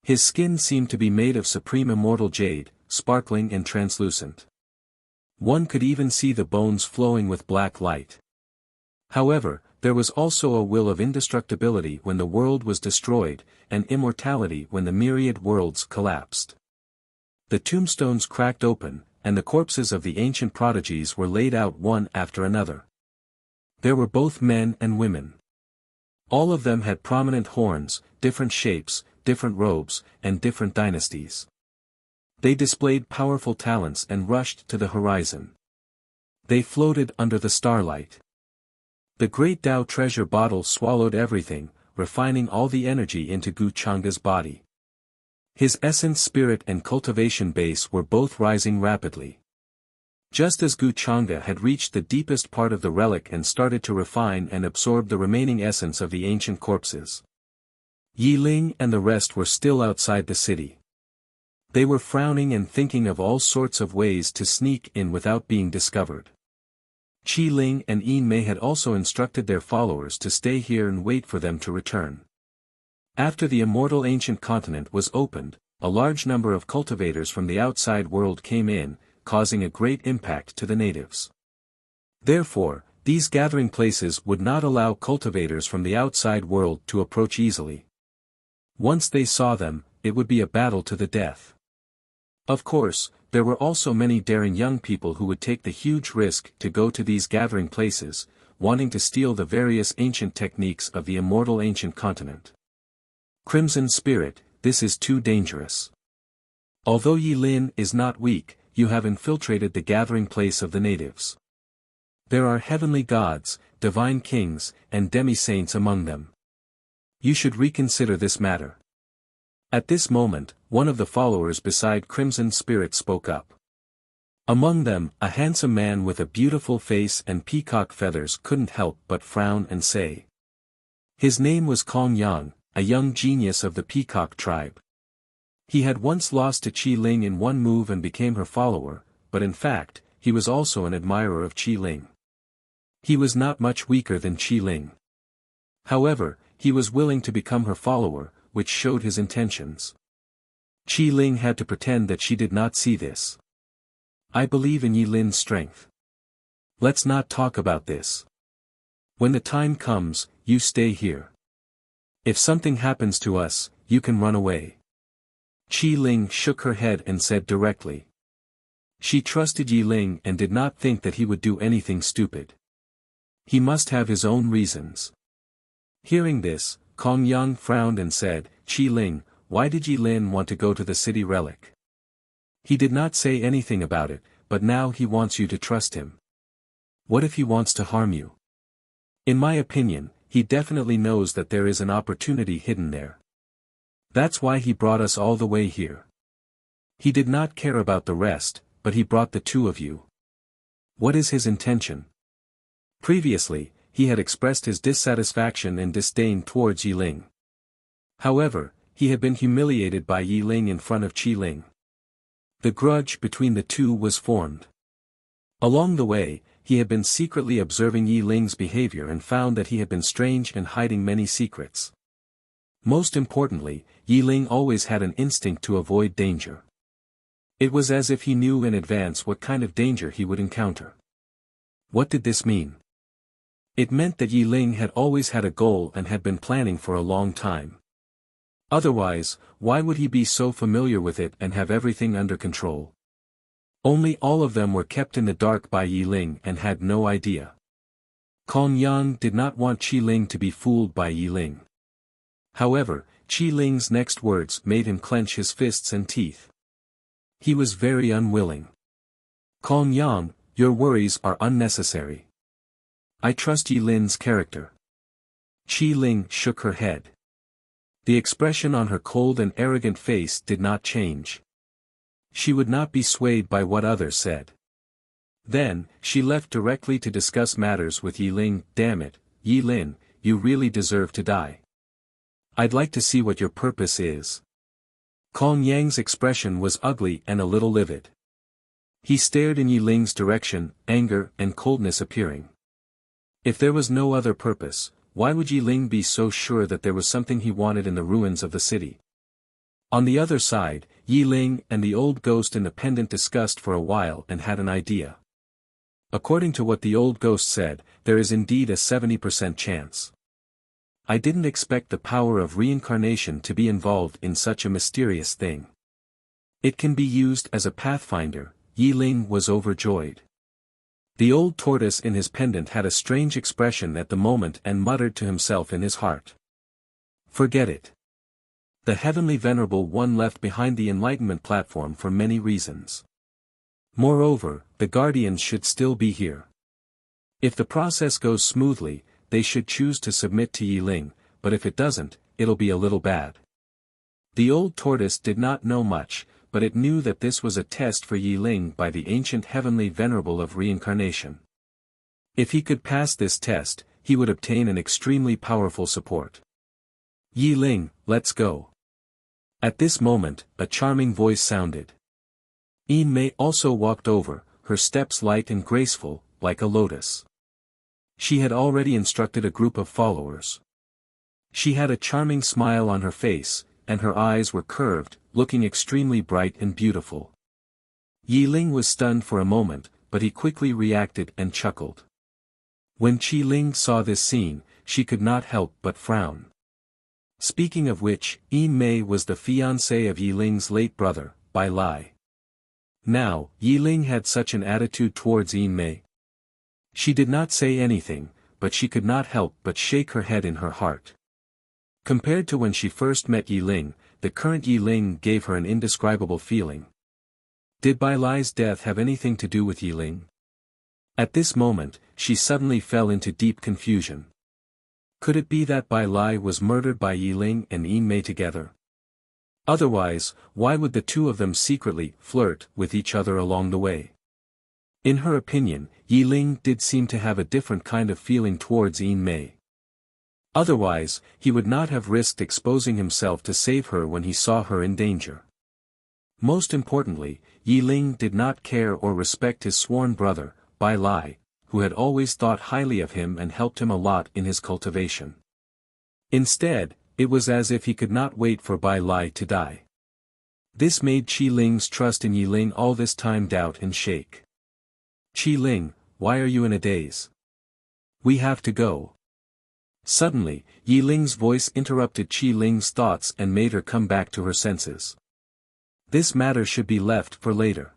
His skin seemed to be made of supreme immortal jade, sparkling and translucent. One could even see the bones flowing with black light. However, there was also a will of indestructibility when the world was destroyed, and immortality when the myriad worlds collapsed. The tombstones cracked open, and the corpses of the ancient prodigies were laid out one after another. There were both men and women. All of them had prominent horns, different shapes, different robes, and different dynasties. They displayed powerful talents and rushed to the horizon. They floated under the starlight. The great Tao treasure bottle swallowed everything, refining all the energy into Gu Changa's body. His essence, spirit and cultivation base were both rising rapidly. Just as Gu Changa had reached the deepest part of the relic and started to refine and absorb the remaining essence of the ancient corpses, Yi Ling and the rest were still outside the city. They were frowning and thinking of all sorts of ways to sneak in without being discovered. Qi Ling and Yin Mei had also instructed their followers to stay here and wait for them to return. After the immortal ancient continent was opened, a large number of cultivators from the outside world came in, causing a great impact to the natives. Therefore, these gathering places would not allow cultivators from the outside world to approach easily. Once they saw them, it would be a battle to the death. Of course, there were also many daring young people who would take the huge risk to go to these gathering places, wanting to steal the various ancient techniques of the immortal ancient continent. Crimson Spirit, this is too dangerous. Although Yi Lin is not weak, you have infiltrated the gathering place of the natives. There are heavenly gods, divine kings, and demi-saints among them. You should reconsider this matter. At this moment, one of the followers beside Crimson Spirit spoke up. Among them, a handsome man with a beautiful face and peacock feathers couldn't help but frown and say. His name was Kong Yang, a young genius of the peacock tribe. He had once lost to Qi Ling in one move and became her follower, but in fact, he was also an admirer of Qi Ling. He was not much weaker than Qi Ling. However, he was willing to become her follower, which showed his intentions. Qi Ling had to pretend that she did not see this. I believe in Yi Lin's strength. Let's not talk about this. When the time comes, you stay here. If something happens to us, you can run away. Qi Ling shook her head and said directly. She trusted Yi Ling and did not think that he would do anything stupid. He must have his own reasons. Hearing this, Kong Yang frowned and said, Qi Ling, why did Yi Lin want to go to the city relic? He did not say anything about it, but now he wants you to trust him. What if he wants to harm you? In my opinion, he definitely knows that there is an opportunity hidden there. That's why he brought us all the way here. He did not care about the rest, but he brought the two of you. What is his intention? Previously, he had expressed his dissatisfaction and disdain towards Yi Ling. However, he had been humiliated by Yi Ling in front of Qi Ling. The grudge between the two was formed. Along the way, he had been secretly observing Yi Ling's behavior and found that he had been strange and hiding many secrets. Most importantly, Yi Ling always had an instinct to avoid danger. It was as if he knew in advance what kind of danger he would encounter. What did this mean? It meant that Yi Ling had always had a goal and had been planning for a long time. Otherwise, why would he be so familiar with it and have everything under control? Only all of them were kept in the dark by Yi Ling and had no idea. Kong Yang did not want Qi Ling to be fooled by Yi Ling. However, Qi Ling's next words made him clench his fists and teeth. He was very unwilling. Kong Yang, your worries are unnecessary. I trust Yi Lin's character. Qi Ling shook her head. The expression on her cold and arrogant face did not change. She would not be swayed by what others said. Then, she left directly to discuss matters with Yi Ling. Damn it, Yi Lin, you really deserve to die. I'd like to see what your purpose is. Kong Yang's expression was ugly and a little livid. He stared in Yi Ling's direction, anger and coldness appearing. If there was no other purpose, why would Yi Ling be so sure that there was something he wanted in the ruins of the city? On the other side, Yi Ling and the old ghost in the pendant discussed for a while and had an idea. According to what the old ghost said, there is indeed a 70% chance. I didn't expect the power of reincarnation to be involved in such a mysterious thing. It can be used as a pathfinder. Yi Ling was overjoyed. The old tortoise in his pendant had a strange expression at the moment and muttered to himself in his heart. Forget it. The heavenly venerable one left behind the enlightenment platform for many reasons. Moreover, the guardians should still be here. If the process goes smoothly, they should choose to submit to Yi Ling, but if it doesn't, it'll be a little bad. The old tortoise did not know much, but it knew that this was a test for Yi Ling by the ancient heavenly venerable of reincarnation. If he could pass this test, he would obtain an extremely powerful support. Yi Ling, let's go. At this moment, a charming voice sounded. Yin Mei also walked over, her steps light and graceful, like a lotus. She had already instructed a group of followers. She had a charming smile on her face, and her eyes were curved, looking extremely bright and beautiful. Yi Ling was stunned for a moment, but he quickly reacted and chuckled. When Qi Ling saw this scene, she could not help but frown. Speaking of which, Yin Mei was the fiancée of Yi Ling's late brother, Bai Lai. Now, Yi Ling had such an attitude towards Yin Mei. She did not say anything, but she could not help but shake her head in her heart. Compared to when she first met Yi Ling, the current Yi Ling gave her an indescribable feeling. Did Bai Lai's death have anything to do with Yi Ling? At this moment, she suddenly fell into deep confusion. Could it be that Bai Lai was murdered by Yi Ling and Yin Mei together? Otherwise, why would the two of them secretly flirt with each other along the way? In her opinion, Yi Ling did seem to have a different kind of feeling towards Yin Mei. Otherwise, he would not have risked exposing himself to save her when he saw her in danger. Most importantly, Yi Ling did not care or respect his sworn brother, Bai Lai, who had always thought highly of him and helped him a lot in his cultivation. Instead, it was as if he could not wait for Bai Lai to die. This made Qi Ling's trust in Yi Ling all this time doubt and shake. Qi Ling, why are you in a daze? We have to go. Suddenly, Yi Ling's voice interrupted Qi Ling's thoughts and made her come back to her senses. This matter should be left for later.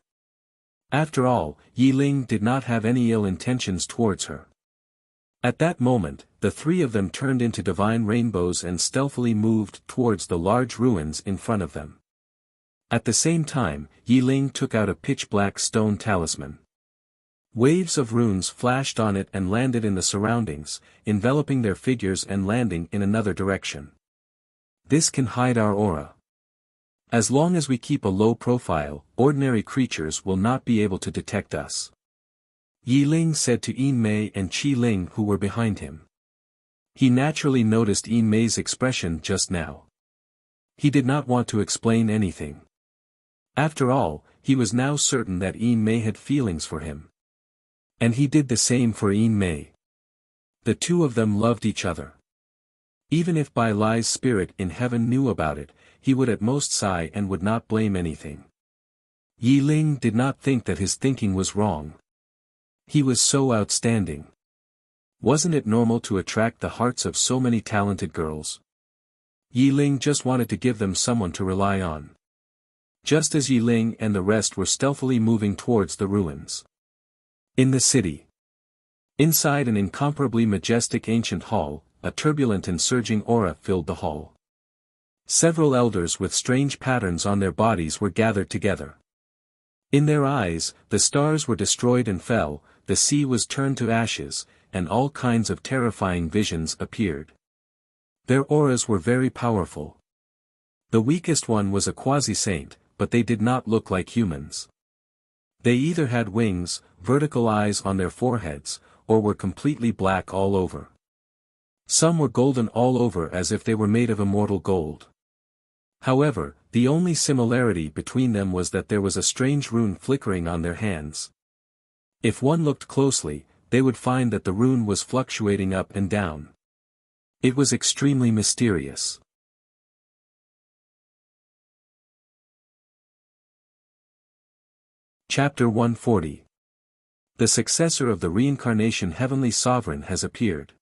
After all, Yi Ling did not have any ill intentions towards her. At that moment, the three of them turned into divine rainbows and stealthily moved towards the large ruins in front of them. At the same time, Yi Ling took out a pitch-black stone talisman. Waves of runes flashed on it and landed in the surroundings, enveloping their figures and landing in another direction. This can hide our aura. As long as we keep a low profile, ordinary creatures will not be able to detect us. Yi Ling said to Yin Mei and Qi Ling who were behind him. He naturally noticed Yin Mei's expression just now. He did not want to explain anything. After all, he was now certain that Yin Mei had feelings for him. And he did the same for Yin Mei. The two of them loved each other. Even if Bai Lai's spirit in heaven knew about it, he would at most sigh and would not blame anything. Yi Ling did not think that his thinking was wrong. He was so outstanding. Wasn't it normal to attract the hearts of so many talented girls? Yi Ling just wanted to give them someone to rely on. Just as Yi Ling and the rest were stealthily moving towards the ruins. In the city. Inside an incomparably majestic ancient hall, a turbulent and surging aura filled the hall. Several elders with strange patterns on their bodies were gathered together. In their eyes, the stars were destroyed and fell, the sea was turned to ashes, and all kinds of terrifying visions appeared. Their auras were very powerful. The weakest one was a quasi-saint, but they did not look like humans. They either had wings, vertical eyes on their foreheads, or were completely black all over. Some were golden all over as if they were made of immortal gold. However, the only similarity between them was that there was a strange rune flickering on their hands. If one looked closely, they would find that the rune was fluctuating up and down. It was extremely mysterious. Chapter 140. The successor of the reincarnation heavenly sovereign has appeared.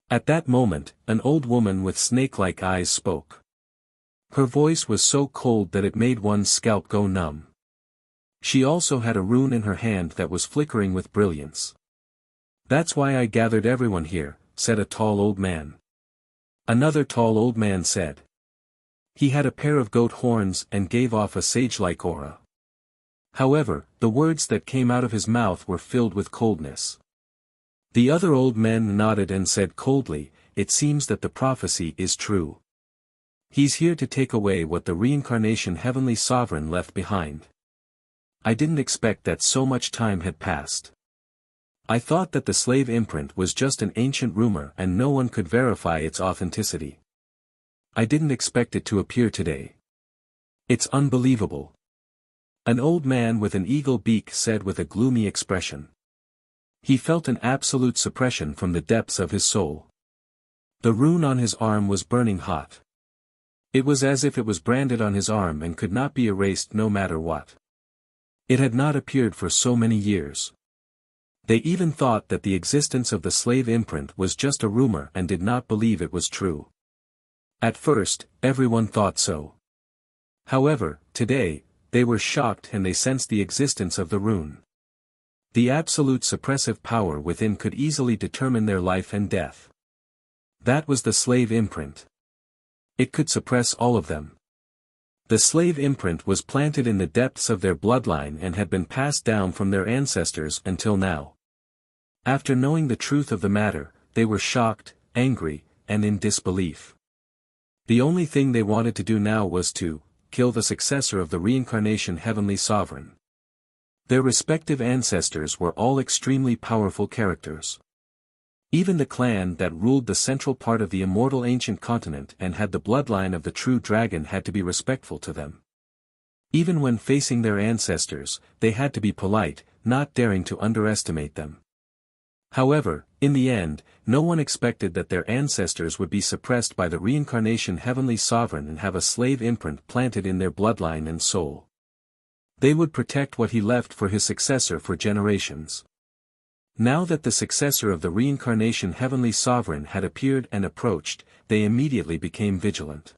At that moment, an old woman with snake-like eyes spoke. Her voice was so cold that it made one's scalp go numb. She also had a rune in her hand that was flickering with brilliance. "That's why I gathered everyone here," said a tall old man. Another tall old man said. He had a pair of goat horns and gave off a sage-like aura. However, the words that came out of his mouth were filled with coldness. The other old men nodded and said coldly, "It seems that the prophecy is true. He's here to take away what the reincarnation heavenly sovereign left behind. I didn't expect that so much time had passed. I thought that the slave imprint was just an ancient rumor and no one could verify its authenticity. I didn't expect it to appear today. It's unbelievable." An old man with an eagle beak said with a gloomy expression. He felt an absolute suppression from the depths of his soul. The rune on his arm was burning hot. It was as if it was branded on his arm and could not be erased no matter what. It had not appeared for so many years. They even thought that the existence of the slave imprint was just a rumor and did not believe it was true. At first, everyone thought so. However, today, they were shocked and they sensed the existence of the rune. The absolute suppressive power within could easily determine their life and death. That was the slave imprint. It could suppress all of them. The slave imprint was planted in the depths of their bloodline and had been passed down from their ancestors until now. After knowing the truth of the matter, they were shocked, angry, and in disbelief. The only thing they wanted to do now was to kill the successor of the reincarnation heavenly sovereign. Their respective ancestors were all extremely powerful characters. Even the clan that ruled the central part of the immortal ancient continent and had the bloodline of the true dragon had to be respectful to them. Even when facing their ancestors, they had to be polite, not daring to underestimate them. However, in the end, no one expected that their ancestors would be suppressed by the reincarnation heavenly sovereign and have a slave imprint planted in their bloodline and soul. They would protect what he left for his successor for generations. Now that the successor of the reincarnation heavenly sovereign had appeared and approached, they immediately became vigilant.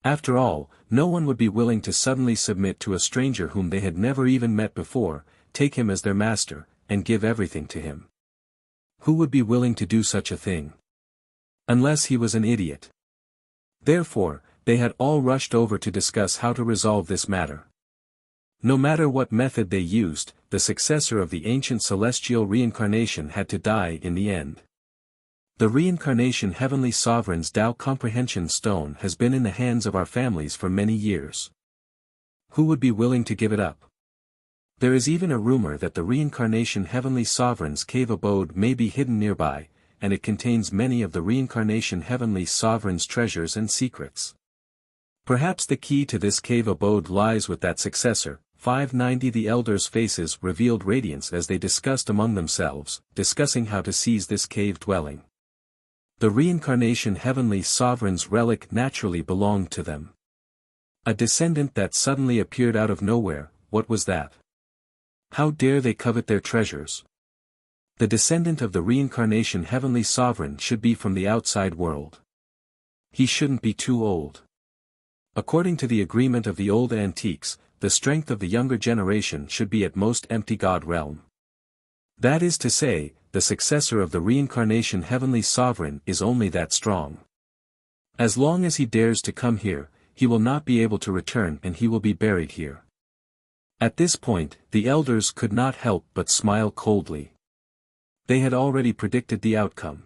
After all, no one would be willing to suddenly submit to a stranger whom they had never even met before, take him as their master, and give everything to him. Who would be willing to do such a thing? Unless he was an idiot. Therefore, they had all rushed over to discuss how to resolve this matter. No matter what method they used, the successor of the ancient celestial reincarnation had to die in the end. The reincarnation heavenly sovereign's Tao comprehension stone has been in the hands of our families for many years. Who would be willing to give it up? There is even a rumor that the reincarnation heavenly sovereign's cave abode may be hidden nearby, and it contains many of the reincarnation heavenly sovereign's treasures and secrets. Perhaps the key to this cave abode lies with that successor. 590 The elders' faces revealed radiance as they discussed among themselves, discussing how to seize this cave dwelling. The reincarnation heavenly sovereign's relic naturally belonged to them. A descendant that suddenly appeared out of nowhere, what was that? How dare they covet their treasures? The descendant of the reincarnation heavenly sovereign should be from the outside world. He shouldn't be too old. According to the agreement of the old antiques, the strength of the younger generation should be at most empty God realm. That is to say, the successor of the reincarnation heavenly sovereign is only that strong. As long as he dares to come here, he will not be able to return and he will be buried here. At this point, the elders could not help but smile coldly. They had already predicted the outcome.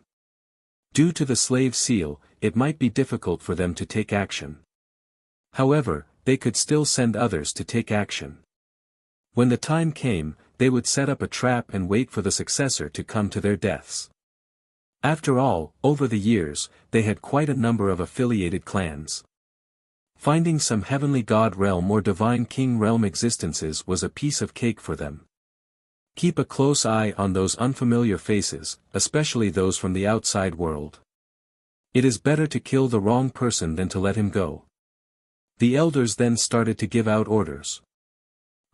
Due to the slave seal, it might be difficult for them to take action. However, they could still send others to take action. When the time came, they would set up a trap and wait for the successor to come to their deaths. After all, over the years, they had quite a number of affiliated clans. Finding some heavenly god realm or divine king realm existences was a piece of cake for them. Keep a close eye on those unfamiliar faces, especially those from the outside world. It is better to kill the wrong person than to let him go. The elders then started to give out orders.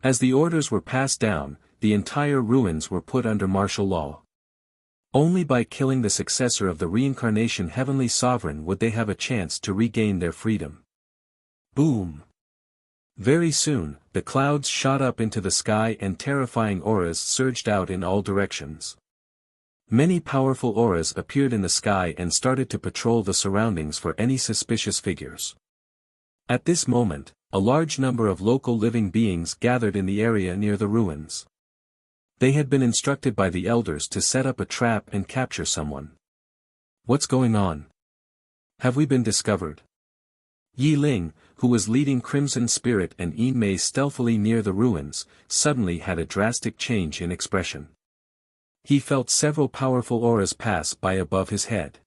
As the orders were passed down, the entire ruins were put under martial law. Only by killing the successor of the reincarnation heavenly sovereign would they have a chance to regain their freedom. Boom! Very soon, the clouds shot up into the sky and terrifying auras surged out in all directions. Many powerful auras appeared in the sky and started to patrol the surroundings for any suspicious figures. At this moment, a large number of local living beings gathered in the area near the ruins. They had been instructed by the elders to set up a trap and capture someone. What's going on? Have we been discovered? Yi Ling, who was leading Crimson Spirit and Yin Mei stealthily near the ruins, suddenly had a drastic change in expression. He felt several powerful auras pass by above his head.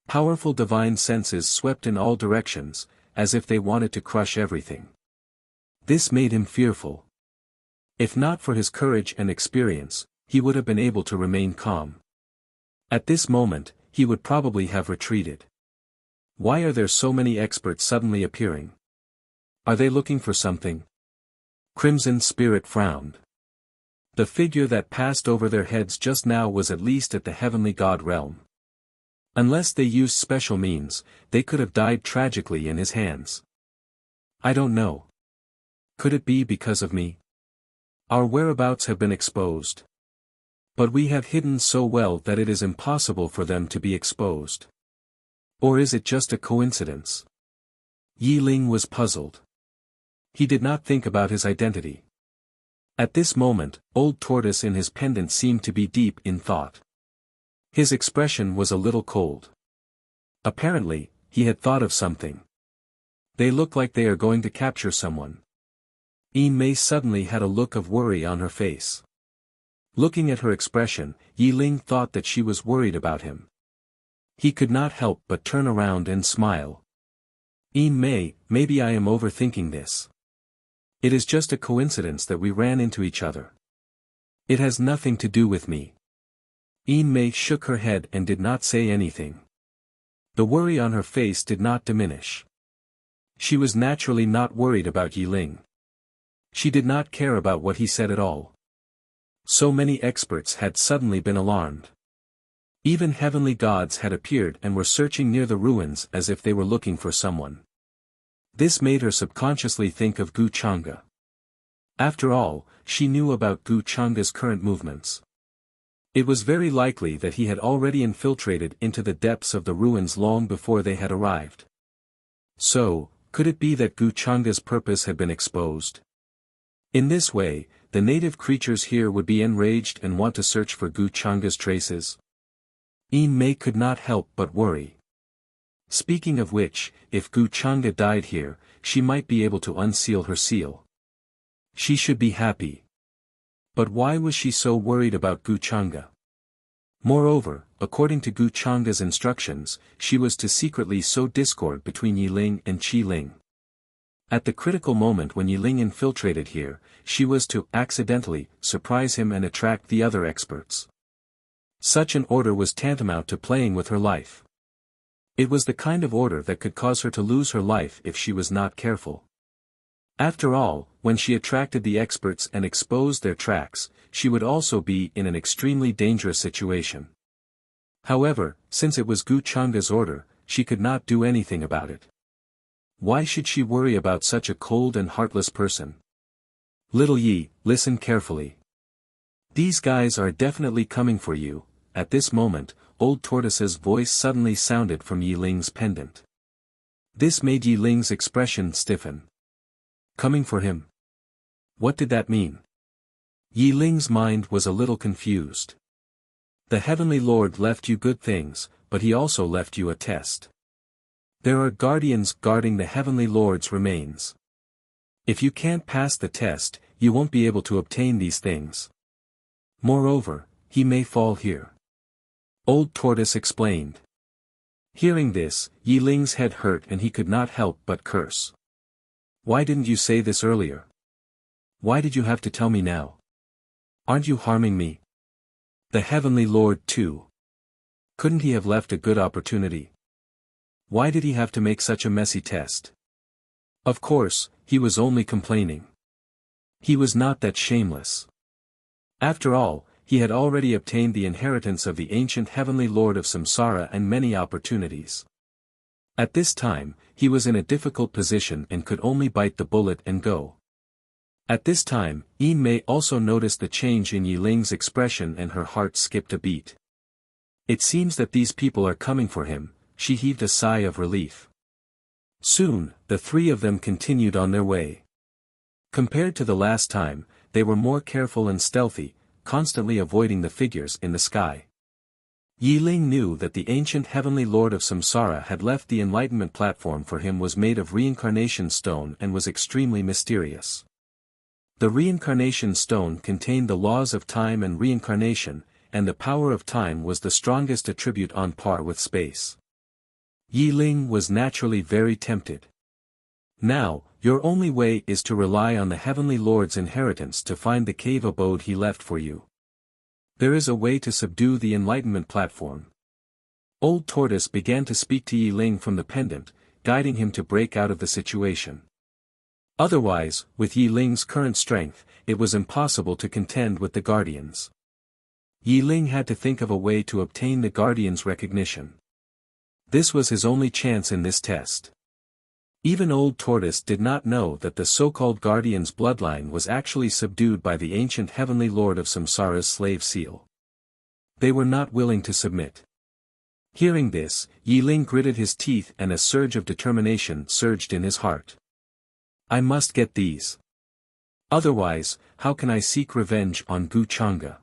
Powerful divine senses swept in all directions, as if they wanted to crush everything. This made him fearful. If not for his courage and experience, he would have been able to remain calm. At this moment, he would probably have retreated. Why are there so many experts suddenly appearing? Are they looking for something? Crimson Spirit frowned. The figure that passed over their heads just now was at least at the heavenly god realm. Unless they used special means, they could have died tragically in his hands. I don't know. Could it be because of me? Our whereabouts have been exposed. But we have hidden so well that it is impossible for them to be exposed. Or is it just a coincidence? Yi Ling was puzzled. He did not think about his identity. At this moment, Old Tortoise in his pendant seemed to be deep in thought. His expression was a little cold. Apparently, he had thought of something. They look like they are going to capture someone. Yin Mei suddenly had a look of worry on her face. Looking at her expression, Yi Ling thought that she was worried about him. He could not help but turn around and smile. Yin Mei, maybe I am overthinking this. It is just a coincidence that we ran into each other. It has nothing to do with me. Yin Mei shook her head and did not say anything. The worry on her face did not diminish. She was naturally not worried about Yi Ling. She did not care about what he said at all. So many experts had suddenly been alarmed. Even heavenly gods had appeared and were searching near the ruins as if they were looking for someone. This made her subconsciously think of Gu Chang'e. After all, she knew about Gu Chang'e's current movements. It was very likely that he had already infiltrated into the depths of the ruins long before they had arrived. So, could it be that Gu Chang'e's purpose had been exposed? In this way, the native creatures here would be enraged and want to search for Gu Chang'e's traces. Yin Mei could not help but worry. Speaking of which, if Gu Chang'e died here, she might be able to unseal her seal. She should be happy. But why was she so worried about Gu Chang'e? Moreover, according to Gu Chang'e's instructions, she was to secretly sow discord between Yi Ling and Qi Ling. At the critical moment when Yi Ling infiltrated here, she was to accidentally surprise him and attract the other experts. Such an order was tantamount to playing with her life. It was the kind of order that could cause her to lose her life if she was not careful. After all, when she attracted the experts and exposed their tracks, she would also be in an extremely dangerous situation. However, since it was Gu Chang'e's order, she could not do anything about it. Why should she worry about such a cold and heartless person? Little Yi, listen carefully. These guys are definitely coming for you. At this moment, Old Tortoise's voice suddenly sounded from Yi Ling's pendant. This made Yi Ling's expression stiffen. Coming for him? What did that mean? Yi Ling's mind was a little confused. The Heavenly Lord left you good things, but he also left you a test. There are guardians guarding the Heavenly Lord's remains. If you can't pass the test, you won't be able to obtain these things. Moreover, he may fall here. Old Tortoise explained. Hearing this, Yi Ling's head hurt and he could not help but curse. Why didn't you say this earlier? Why did you have to tell me now? Aren't you harming me? The Heavenly Lord too. Couldn't he have left a good opportunity? Why did he have to make such a messy test? Of course, he was only complaining. He was not that shameless. After all, he had already obtained the inheritance of the ancient heavenly lord of Samsara and many opportunities. At this time, he was in a difficult position and could only bite the bullet and go. At this time, Yin Mei also noticed the change in Yi Ling's expression and her heart skipped a beat. It seems that these people are coming for him, she heaved a sigh of relief. Soon, the three of them continued on their way. Compared to the last time, they were more careful and stealthy, constantly avoiding the figures in the sky. Yi Ling knew that the ancient heavenly lord of Samsara had left the enlightenment platform for him was made of reincarnation stone and was extremely mysterious. The reincarnation stone contained the laws of time and reincarnation, and the power of time was the strongest attribute on par with space. Yi Ling was naturally very tempted. Now, your only way is to rely on the heavenly lord's inheritance to find the cave abode he left for you. There is a way to subdue the enlightenment platform. Old Tortoise began to speak to Yi Ling from the pendant, guiding him to break out of the situation. Otherwise, with Yi Ling's current strength, it was impossible to contend with the guardians. Yi Ling had to think of a way to obtain the guardians' recognition. This was his only chance in this test. Even Old Tortoise did not know that the so-called guardian's bloodline was actually subdued by the ancient heavenly lord of Samsara's slave seal. They were not willing to submit. Hearing this, Yi Ling gritted his teeth and a surge of determination surged in his heart. I must get these. Otherwise, how can I seek revenge on Gu Chang'e?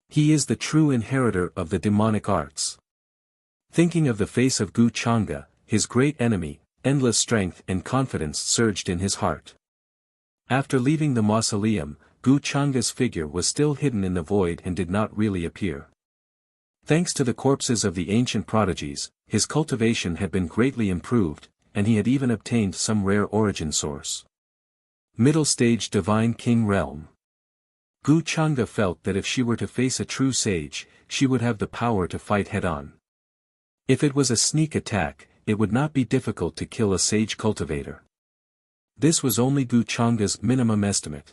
He is the true inheritor of the demonic arts. Thinking of the face of Gu Chang'e, his great enemy, endless strength and confidence surged in his heart. After leaving the mausoleum, Gu Chang'e's figure was still hidden in the void and did not really appear. Thanks to the corpses of the ancient prodigies, his cultivation had been greatly improved, and he had even obtained some rare origin source. Middle stage Divine King Realm. Gu Chang'e felt that if she were to face a true sage, she would have the power to fight head-on. If it was a sneak attack, it would not be difficult to kill a sage cultivator. This was only Gu Chang'e's minimum estimate.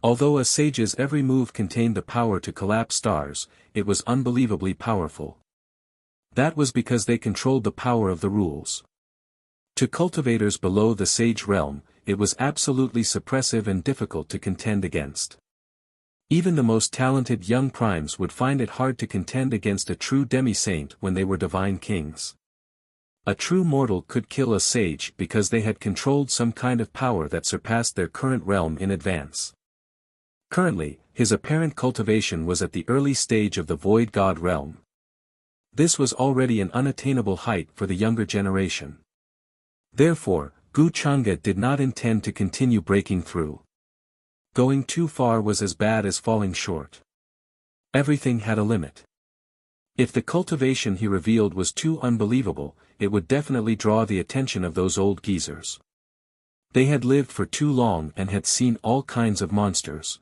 Although a sage's every move contained the power to collapse stars, it was unbelievably powerful. That was because they controlled the power of the rules. To cultivators below the sage realm, it was absolutely suppressive and difficult to contend against. Even the most talented young primes would find it hard to contend against a true demi-saint when they were divine kings. A true mortal could kill a sage because they had controlled some kind of power that surpassed their current realm in advance. Currently, his apparent cultivation was at the early stage of the void god realm. This was already an unattainable height for the younger generation. Therefore, Gu Chang'e did not intend to continue breaking through. Going too far was as bad as falling short. Everything had a limit. If the cultivation he revealed was too unbelievable, it would definitely draw the attention of those old geezers. They had lived for too long and had seen all kinds of monsters.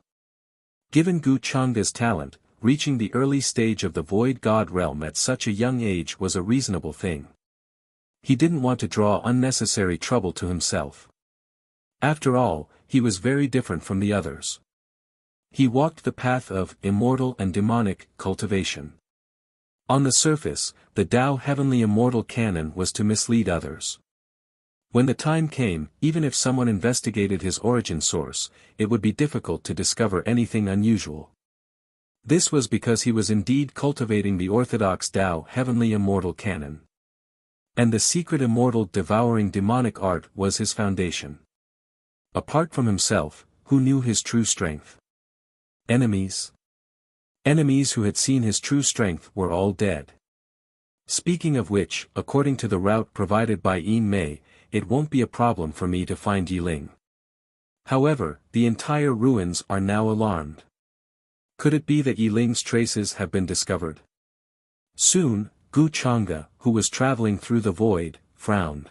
Given Gu Chang'e's talent, reaching the early stage of the void god realm at such a young age was a reasonable thing. He didn't want to draw unnecessary trouble to himself. After all, he was very different from the others. He walked the path of immortal and demonic cultivation. On the surface, the Tao Heavenly Immortal Canon was to mislead others. When the time came, even if someone investigated his origin source, it would be difficult to discover anything unusual. This was because he was indeed cultivating the orthodox Tao Heavenly Immortal Canon. And the secret immortal devouring demonic art was his foundation. Apart from himself, who knew his true strength? Enemies? Enemies who had seen his true strength were all dead. Speaking of which, according to the route provided by Yin Mei, it won't be a problem for me to find Yi Ling. However, the entire ruins are now alarmed. Could it be that Yi Ling's traces have been discovered? Soon, Gu Chang'e, who was traveling through the void, frowned.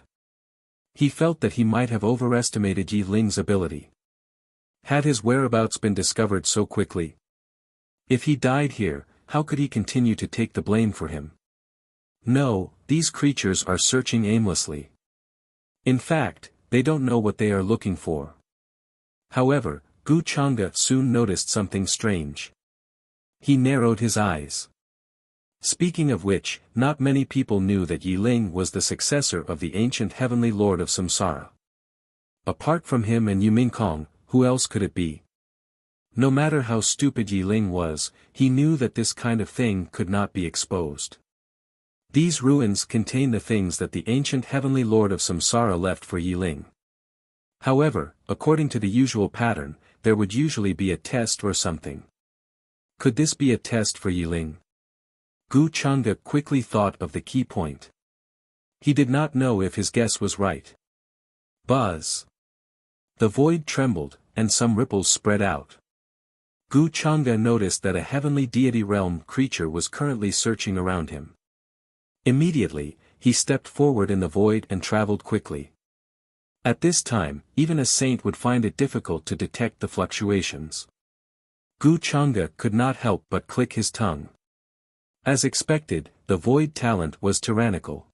He felt that he might have overestimated Yi Ling's ability. Had his whereabouts been discovered so quickly? If he died here, how could he continue to take the blame for him? No, these creatures are searching aimlessly. In fact, they don't know what they are looking for. However, Gu Chang'e soon noticed something strange. He narrowed his eyes. Speaking of which, not many people knew that Yi Ling was the successor of the ancient heavenly lord of Samsara. Apart from him and Yu Mingkong, who else could it be? No matter how stupid Yi Ling was, he knew that this kind of thing could not be exposed. These ruins contain the things that the ancient heavenly lord of Samsara left for Yi Ling. However, according to the usual pattern, there would usually be a test or something. Could this be a test for Yi Ling? Gu Chang'e quickly thought of the key point. He did not know if his guess was right. Buzz. The void trembled, and some ripples spread out. Gu Chang'e noticed that a heavenly deity realm creature was currently searching around him. Immediately, he stepped forward in the void and traveled quickly. At this time, even a saint would find it difficult to detect the fluctuations. Gu Chang'e could not help but click his tongue. As expected, the void talent was tyrannical.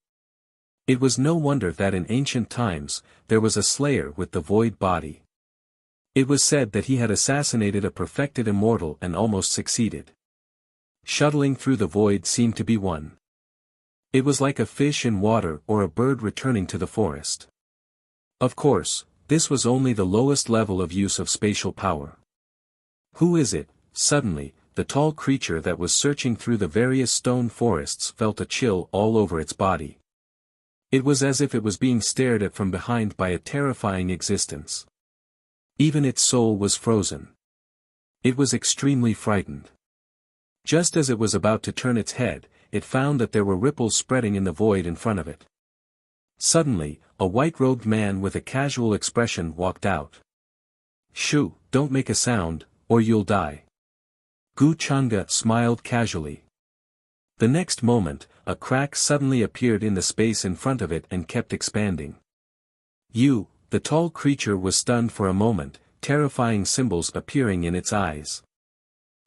It was no wonder that in ancient times, there was a slayer with the void body. It was said that he had assassinated a perfected immortal and almost succeeded. Shuttling through the void seemed to be one. It was like a fish in water or a bird returning to the forest. Of course, this was only the lowest level of use of spatial power. Who is it? Suddenly, the tall creature that was searching through the various stone forests felt a chill all over its body. It was as if it was being stared at from behind by a terrifying existence. Even its soul was frozen. It was extremely frightened. Just as it was about to turn its head, it found that there were ripples spreading in the void in front of it. Suddenly, a white-robed man with a casual expression walked out. "Shoo, don't make a sound, or you'll die." Gu Chang'e smiled casually. The next moment, a crack suddenly appeared in the space in front of it and kept expanding. The tall creature was stunned for a moment, terrifying symbols appearing in its eyes.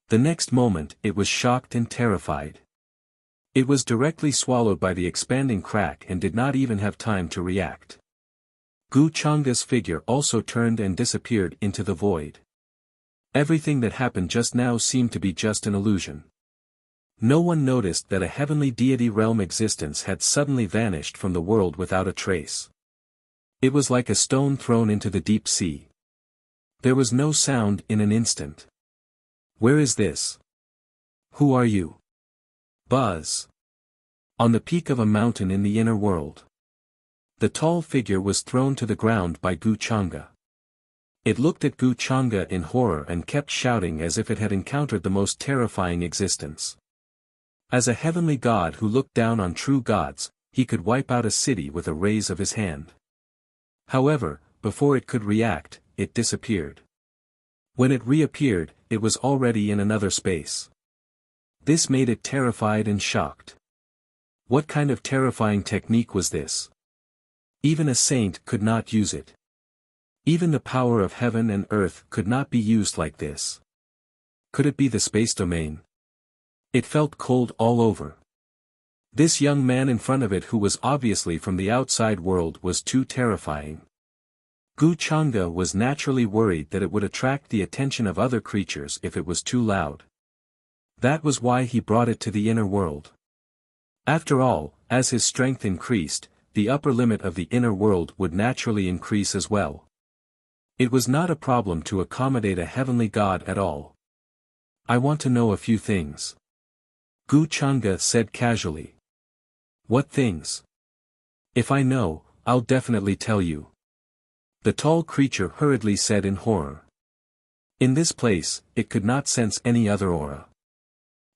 The next moment, it was shocked and terrified. It was directly swallowed by the expanding crack and did not even have time to react. Gu Chang'e's figure also turned and disappeared into the void. Everything that happened just now seemed to be just an illusion. No one noticed that a heavenly deity realm existence had suddenly vanished from the world without a trace. It was like a stone thrown into the deep sea. There was no sound in an instant. Where is this? Who are you? Buzz. On the peak of a mountain in the inner world. The tall figure was thrown to the ground by Gu Chang'e. It looked at Gu Chang'e in horror and kept shouting as if it had encountered the most terrifying existence. As a heavenly god who looked down on true gods, he could wipe out a city with a raise of his hand. However, before it could react, it disappeared. When it reappeared, it was already in another space. This made it terrified and shocked. What kind of terrifying technique was this? Even a saint could not use it. Even the power of heaven and earth could not be used like this. Could it be the space domain? It felt cold all over. This young man in front of it who was obviously from the outside world was too terrifying. Gu Chang'e was naturally worried that it would attract the attention of other creatures if it was too loud. That was why he brought it to the inner world. After all, as his strength increased, the upper limit of the inner world would naturally increase as well. It was not a problem to accommodate a heavenly god at all. "I want to know a few things," Gu Chang'e said casually. "What things?" "If I know, I'll definitely tell you," the tall creature hurriedly said in horror. In this place, it could not sense any other aura.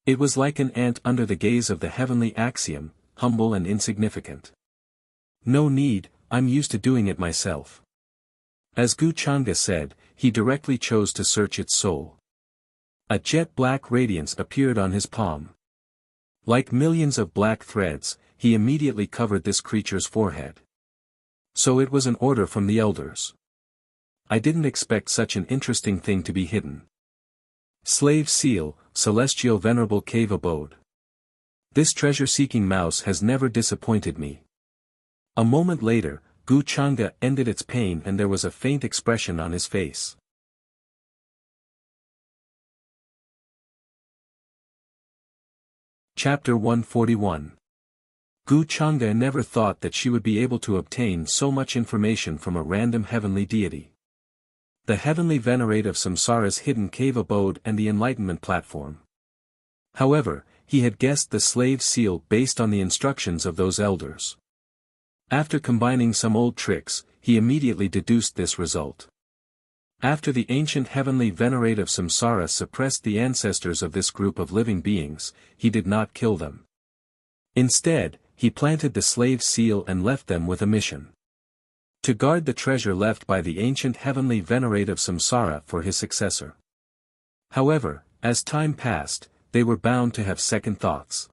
It was like an ant under the gaze of the heavenly axiom, humble and insignificant. "No need, I'm used to doing it myself." As Gu Chang'e said, he directly chose to search its soul. A jet-black radiance appeared on his palm. Like millions of black threads, he immediately covered this creature's forehead. So it was an order from the elders. I didn't expect such an interesting thing to be hidden. Slave seal, celestial venerable cave abode. This treasure-seeking mouse has never disappointed me. A moment later, Gu Chang'e ended its pain and there was a faint expression on his face. Chapter 141. Gu Chang'e never thought that she would be able to obtain so much information from a random heavenly deity. The heavenly venerate of Samsara's hidden cave abode and the enlightenment platform. However, he had guessed the slave seal based on the instructions of those elders. After combining some old tricks, he immediately deduced this result. After the ancient heavenly venerate of Samsara suppressed the ancestors of this group of living beings, he did not kill them. Instead, he planted the slave seal and left them with a mission. To guard the treasure left by the ancient heavenly venerate of Samsara for his successor. However, as time passed, they were bound to have second thoughts.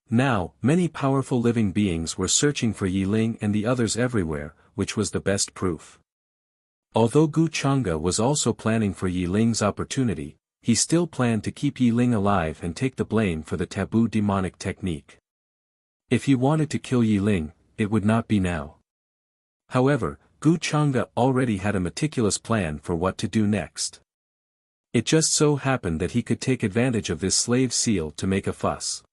Now, many powerful living beings were searching for Yi Ling and the others everywhere, which was the best proof. Although Gu Chang'e was also planning for Yi Ling's opportunity, he still planned to keep Yi Ling alive and take the blame for the taboo demonic technique. If he wanted to kill Yi Ling, it would not be now. However, Gu Chang'e already had a meticulous plan for what to do next. It just so happened that he could take advantage of this slave seal to make a fuss.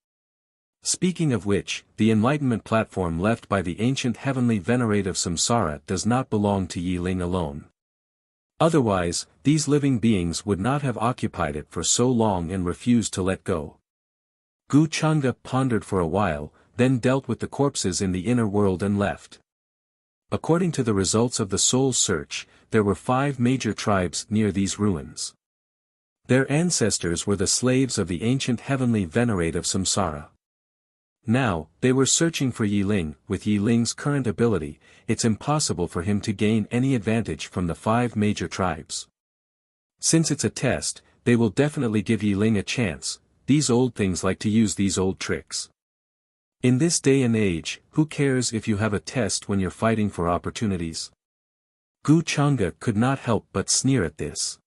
Speaking of which, the enlightenment platform left by the ancient heavenly venerate of Samsara does not belong to Yi Ling alone. Otherwise, these living beings would not have occupied it for so long and refused to let go. Gu Chang'e pondered for a while, then dealt with the corpses in the inner world and left. According to the results of the soul search, there were 5 major tribes near these ruins. Their ancestors were the slaves of the ancient heavenly venerate of Samsara. Now, they were searching for Yi Ling. With Yi Ling's current ability, it's impossible for him to gain any advantage from the 5 major tribes. Since it's a test, they will definitely give Yi Ling a chance. These old things like to use these old tricks. In this day and age, who cares if you have a test when you're fighting for opportunities? Gu Chang'e could not help but sneer at this.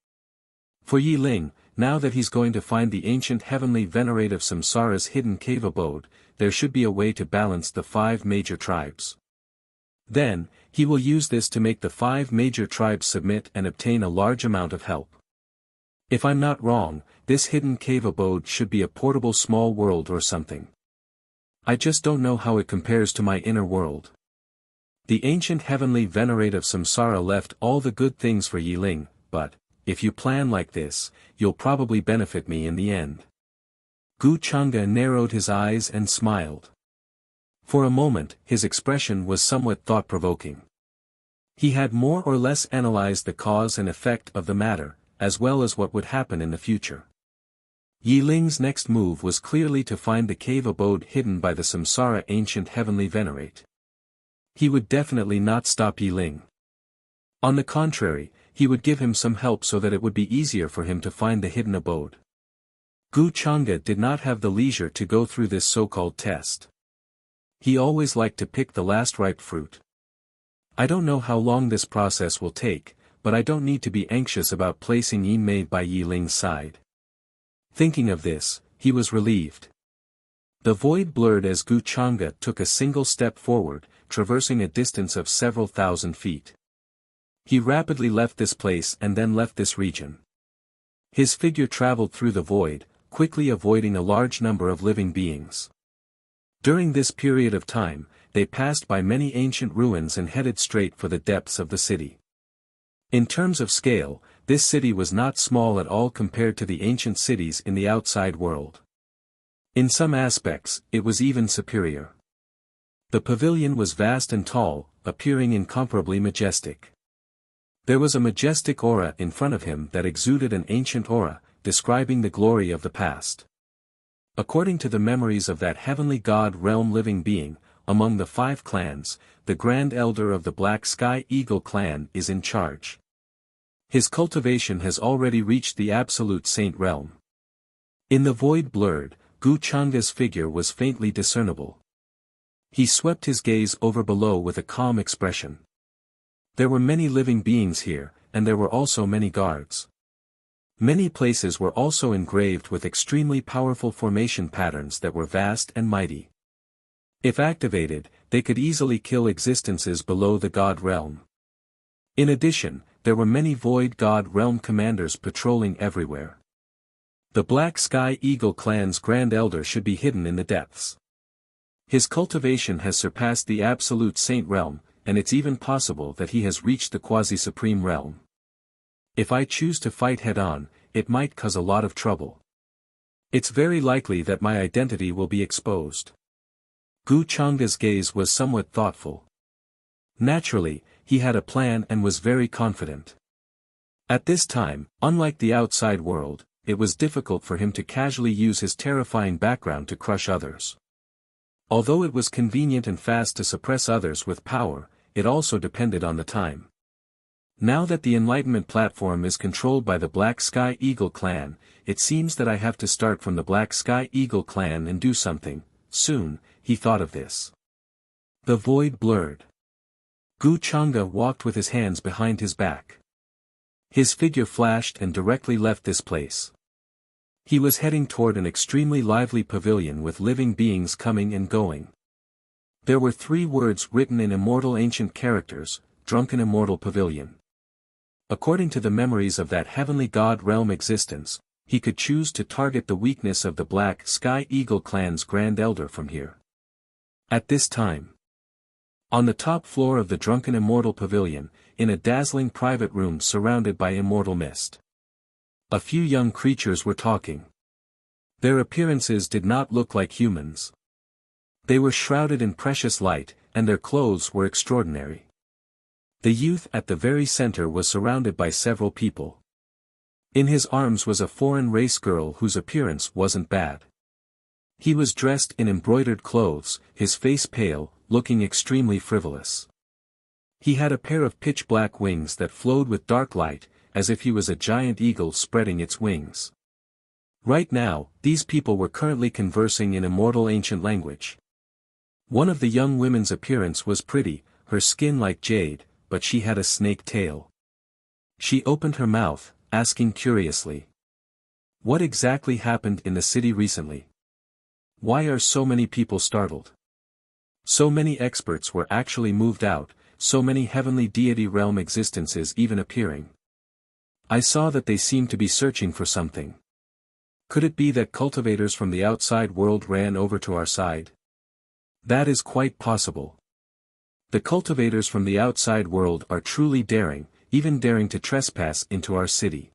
For Yi Ling, now that he's going to find the ancient heavenly venerate of Samsara's hidden cave abode, there should be a way to balance the 5 major tribes. Then, he will use this to make the 5 major tribes submit and obtain a large amount of help. If I'm not wrong, this hidden cave abode should be a portable small world or something. I just don't know how it compares to my inner world. The ancient heavenly venerate of Samsara left all the good things for Yi Ling, but, if you plan like this, you'll probably benefit me in the end. Gu Chang'e narrowed his eyes and smiled. For a moment, his expression was somewhat thought-provoking. He had more or less analyzed the cause and effect of the matter, as well as what would happen in the future. Yi Ling's next move was clearly to find the cave abode hidden by the Samsara ancient heavenly venerate. He would definitely not stop Yi Ling. On the contrary, he would give him some help so that it would be easier for him to find the hidden abode. Gu Chang'e did not have the leisure to go through this so-called test. He always liked to pick the last ripe fruit. I don't know how long this process will take, but I don't need to be anxious about placing Yi Mei by Yi Ling's side. Thinking of this, he was relieved. The void blurred as Gu Chang'e took a single step forward, traversing a distance of several thousand feet. He rapidly left this place and then left this region. His figure traveled through the void, quickly avoiding a large number of living beings. During this period of time, they passed by many ancient ruins and headed straight for the depths of the city. In terms of scale, this city was not small at all compared to the ancient cities in the outside world. In some aspects, it was even superior. The pavilion was vast and tall, appearing incomparably majestic. There was a majestic aura in front of him that exuded an ancient aura, describing the glory of the past. According to the memories of that heavenly god realm living being, among the 5 clans, the Grand Elder of the Black Sky Eagle clan is in charge. His cultivation has already reached the absolute saint realm. In the void blurred, Gu Chang'e's figure was faintly discernible. He swept his gaze over below with a calm expression. There were many living beings here, and there were also many guards. Many places were also engraved with extremely powerful formation patterns that were vast and mighty. If activated, they could easily kill existences below the god realm. In addition, there were many void god realm commanders patrolling everywhere. The Black Sky Eagle clan's Grand Elder should be hidden in the depths. His cultivation has surpassed the absolute saint realm, and it's even possible that he has reached the quasi-supreme realm. If I choose to fight head-on, it might cause a lot of trouble. It's very likely that my identity will be exposed. Gu Chang'e's gaze was somewhat thoughtful. Naturally, he had a plan and was very confident. At this time, unlike the outside world, it was difficult for him to casually use his terrifying background to crush others. Although it was convenient and fast to suppress others with power, it also depended on the time. Now that the Enlightenment platform is controlled by the Black Sky Eagle clan, it seems that I have to start from the Black Sky Eagle clan and do something. Soon, he thought of this. The void blurred. Gu Chang'e walked with his hands behind his back. His figure flashed and directly left this place. He was heading toward an extremely lively pavilion with living beings coming and going. There were 3 words written in immortal ancient characters, Drunken Immortal Pavilion. According to the memories of that heavenly god realm existence, he could choose to target the weakness of the Black Sky Eagle clan's Grand Elder from here. At this time, on the top floor of the Drunken Immortal Pavilion, in a dazzling private room surrounded by immortal mist, a few young creatures were talking. Their appearances did not look like humans. They were shrouded in precious light, and their clothes were extraordinary. The youth at the very center was surrounded by several people. In his arms was a foreign race girl whose appearance wasn't bad. He was dressed in embroidered clothes, his face pale, looking extremely frivolous. He had a pair of pitch-black wings that flowed with dark light, as if he was a giant eagle spreading its wings. Right now, these people were currently conversing in immortal ancient language. One of the young women's appearance was pretty, her skin like jade, but she had a snake tail. She opened her mouth, asking curiously, "What exactly happened in the city recently? Why are so many people startled? So many experts were actually moved out, so many heavenly deity realm existences even appearing. I saw that they seemed to be searching for something. Could it be that cultivators from the outside world ran over to our side? That is quite possible. The cultivators from the outside world are truly daring, even daring to trespass into our city.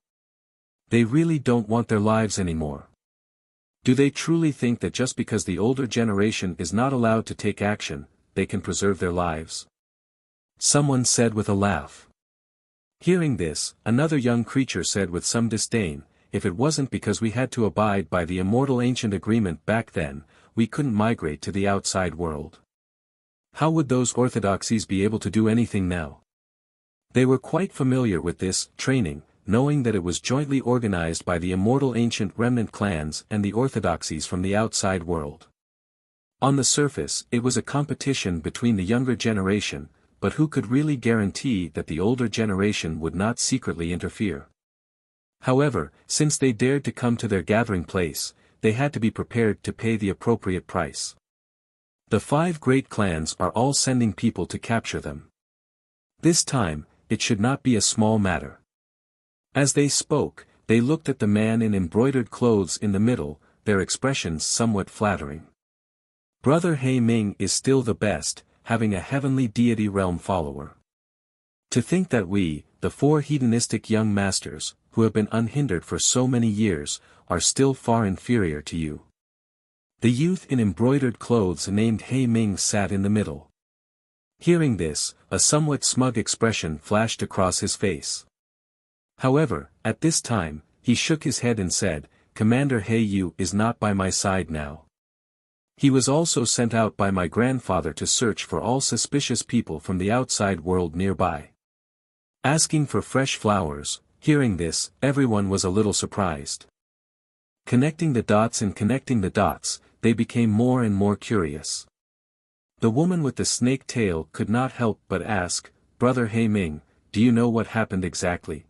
They really don't want their lives anymore. Do they truly think that just because the older generation is not allowed to take action, they can preserve their lives?" Someone said with a laugh. Hearing this, another young creature said with some disdain, "If it wasn't because we had to abide by the immortal ancient agreement back then, we couldn't migrate to the outside world. How would those orthodoxies be able to do anything now?" They were quite familiar with this training, knowing that it was jointly organized by the immortal ancient remnant clans and the orthodoxies from the outside world. On the surface, it was a competition between the younger generation, but who could really guarantee that the older generation would not secretly interfere? However, since they dared to come to their gathering place, they had to be prepared to pay the appropriate price. The 5 great clans are all sending people to capture them. This time, it should not be a small matter. As they spoke, they looked at the man in embroidered clothes in the middle, their expressions somewhat flattering. Brother He Ming is still the best, having a heavenly deity realm follower. To think that we, the 4 hedonistic young masters, who have been unhindered for so many years, are still far inferior to you. The youth in embroidered clothes named He Ming sat in the middle. Hearing this, a somewhat smug expression flashed across his face. However, at this time, he shook his head and said, "Commander He Yu is not by my side now. He was also sent out by my grandfather to search for all suspicious people from the outside world nearby." Asking for fresh flowers, hearing this, everyone was a little surprised. Connecting the dots and connecting the dots, they became more and more curious. The woman with the snake tail could not help but ask, "Brother He Ming, do you know what happened exactly?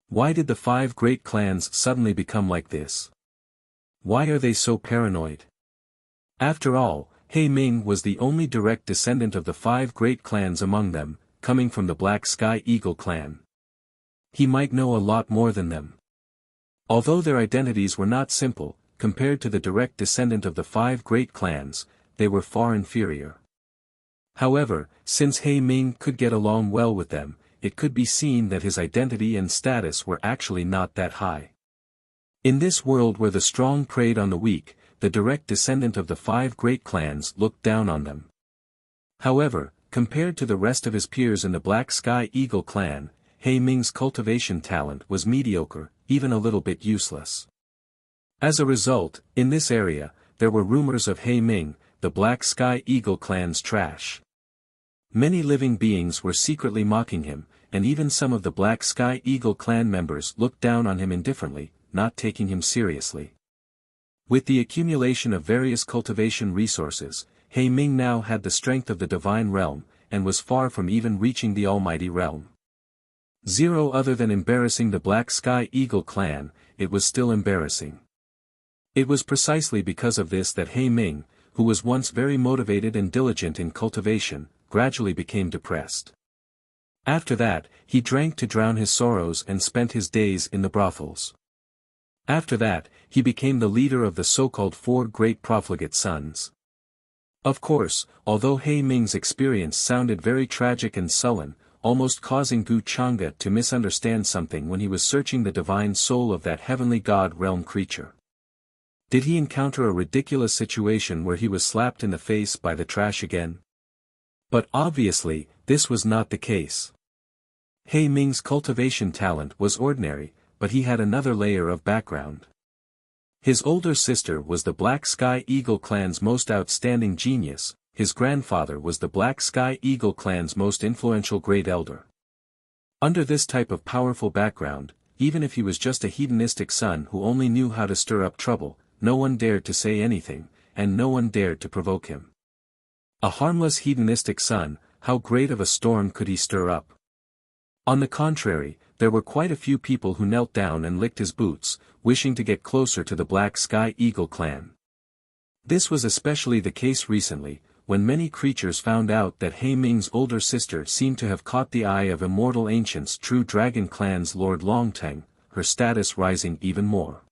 Why did the 5 great clans suddenly become like this? Why are they so paranoid?" After all, He Ming was the only direct descendant of the 5 great clans among them, coming from the Black Sky Eagle clan. He might know a lot more than them. Although their identities were not simple, compared to the direct descendant of the 5 great clans, they were far inferior. However, since He Ming could get along well with them, it could be seen that his identity and status were actually not that high. In this world where the strong preyed on the weak, the direct descendant of the 5 great clans looked down on them. However, compared to the rest of his peers in the Black Sky Eagle clan, He Ming's cultivation talent was mediocre, even a little bit useless. As a result, in this area, there were rumors of He Ming, the Black Sky Eagle clan's trash. Many living beings were secretly mocking him, and even some of the Black Sky Eagle clan members looked down on him indifferently, not taking him seriously. With the accumulation of various cultivation resources, He Ming now had the strength of the divine realm, and was far from even reaching the almighty realm. Zero other than embarrassing the Black Sky Eagle clan, it was still embarrassing. It was precisely because of this that He Ming, who was once very motivated and diligent in cultivation, gradually became depressed. After that, he drank to drown his sorrows and spent his days in the brothels. After that, he became the leader of the so-called 4 great profligate sons. Of course, although He Ming's experience sounded very tragic and sullen, almost causing Gu Chang'e to misunderstand something when he was searching the divine soul of that heavenly god realm creature. Did he encounter a ridiculous situation where he was slapped in the face by the trash again? But obviously, this was not the case. He Ming's cultivation talent was ordinary, but he had another layer of background. His older sister was the Black Sky Eagle clan's most outstanding genius, his grandfather was the Black Sky Eagle clan's most influential great elder. Under this type of powerful background, even if he was just a hedonistic son who only knew how to stir up trouble, no one dared to say anything, and no one dared to provoke him. A harmless hedonistic son, how great of a storm could he stir up? On the contrary, there were quite a few people who knelt down and licked his boots, wishing to get closer to the Black Sky Eagle clan. This was especially the case recently, when many creatures found out that He Ming's older sister seemed to have caught the eye of immortal ancients True Dragon clan's Lord Longteng, her status rising even more.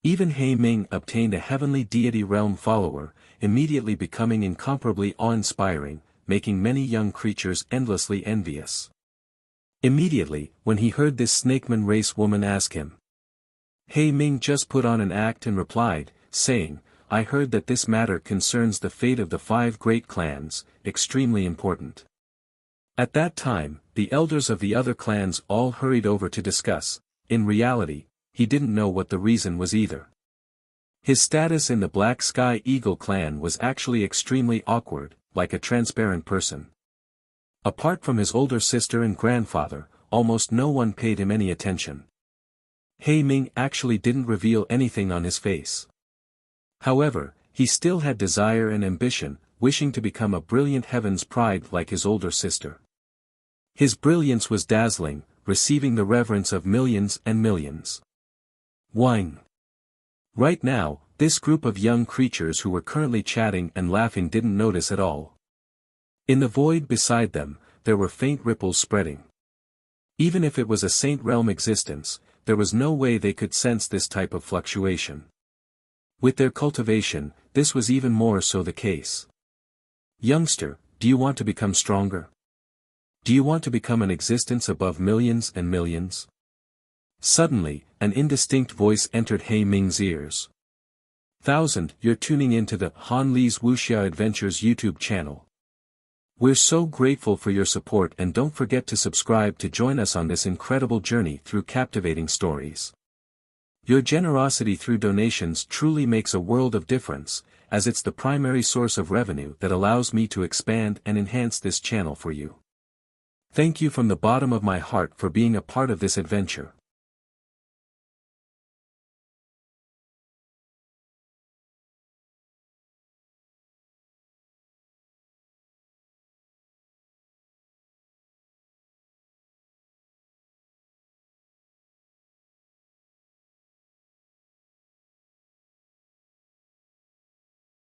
Even He Ming obtained a heavenly deity realm follower, immediately becoming incomparably awe-inspiring, making many young creatures endlessly envious. Immediately, when he heard this snakeman race woman ask him, He Ming just put on an act and replied, saying, I heard that this matter concerns the fate of the 5 great clans, extremely important. At that time, the elders of the other clans all hurried over to discuss. In reality, he didn't know what the reason was either. His status in the Black Sky Eagle clan was actually extremely awkward, like a transparent person. Apart from his older sister and grandfather, almost no one paid him any attention. He Ming actually didn't reveal anything on his face. However, he still had desire and ambition, wishing to become a brilliant heaven's pride like his older sister. His brilliance was dazzling, receiving the reverence of millions and millions. Wine. Right now, this group of young creatures who were currently chatting and laughing didn't notice at all. In the void beside them, there were faint ripples spreading. Even if it was a Saint Realm existence, there was no way they could sense this type of fluctuation. With their cultivation, this was even more so the case. Youngster, do you want to become stronger? Do you want to become an existence above millions and millions? Suddenly, an indistinct voice entered He Ming's ears. You're tuning into the Han Li's Wuxia Adventures YouTube channel. We're so grateful for your support, and don't forget to subscribe to join us on this incredible journey through captivating stories. Your generosity through donations truly makes a world of difference, as it's the primary source of revenue that allows me to expand and enhance this channel for you. Thank you from the bottom of my heart for being a part of this adventure.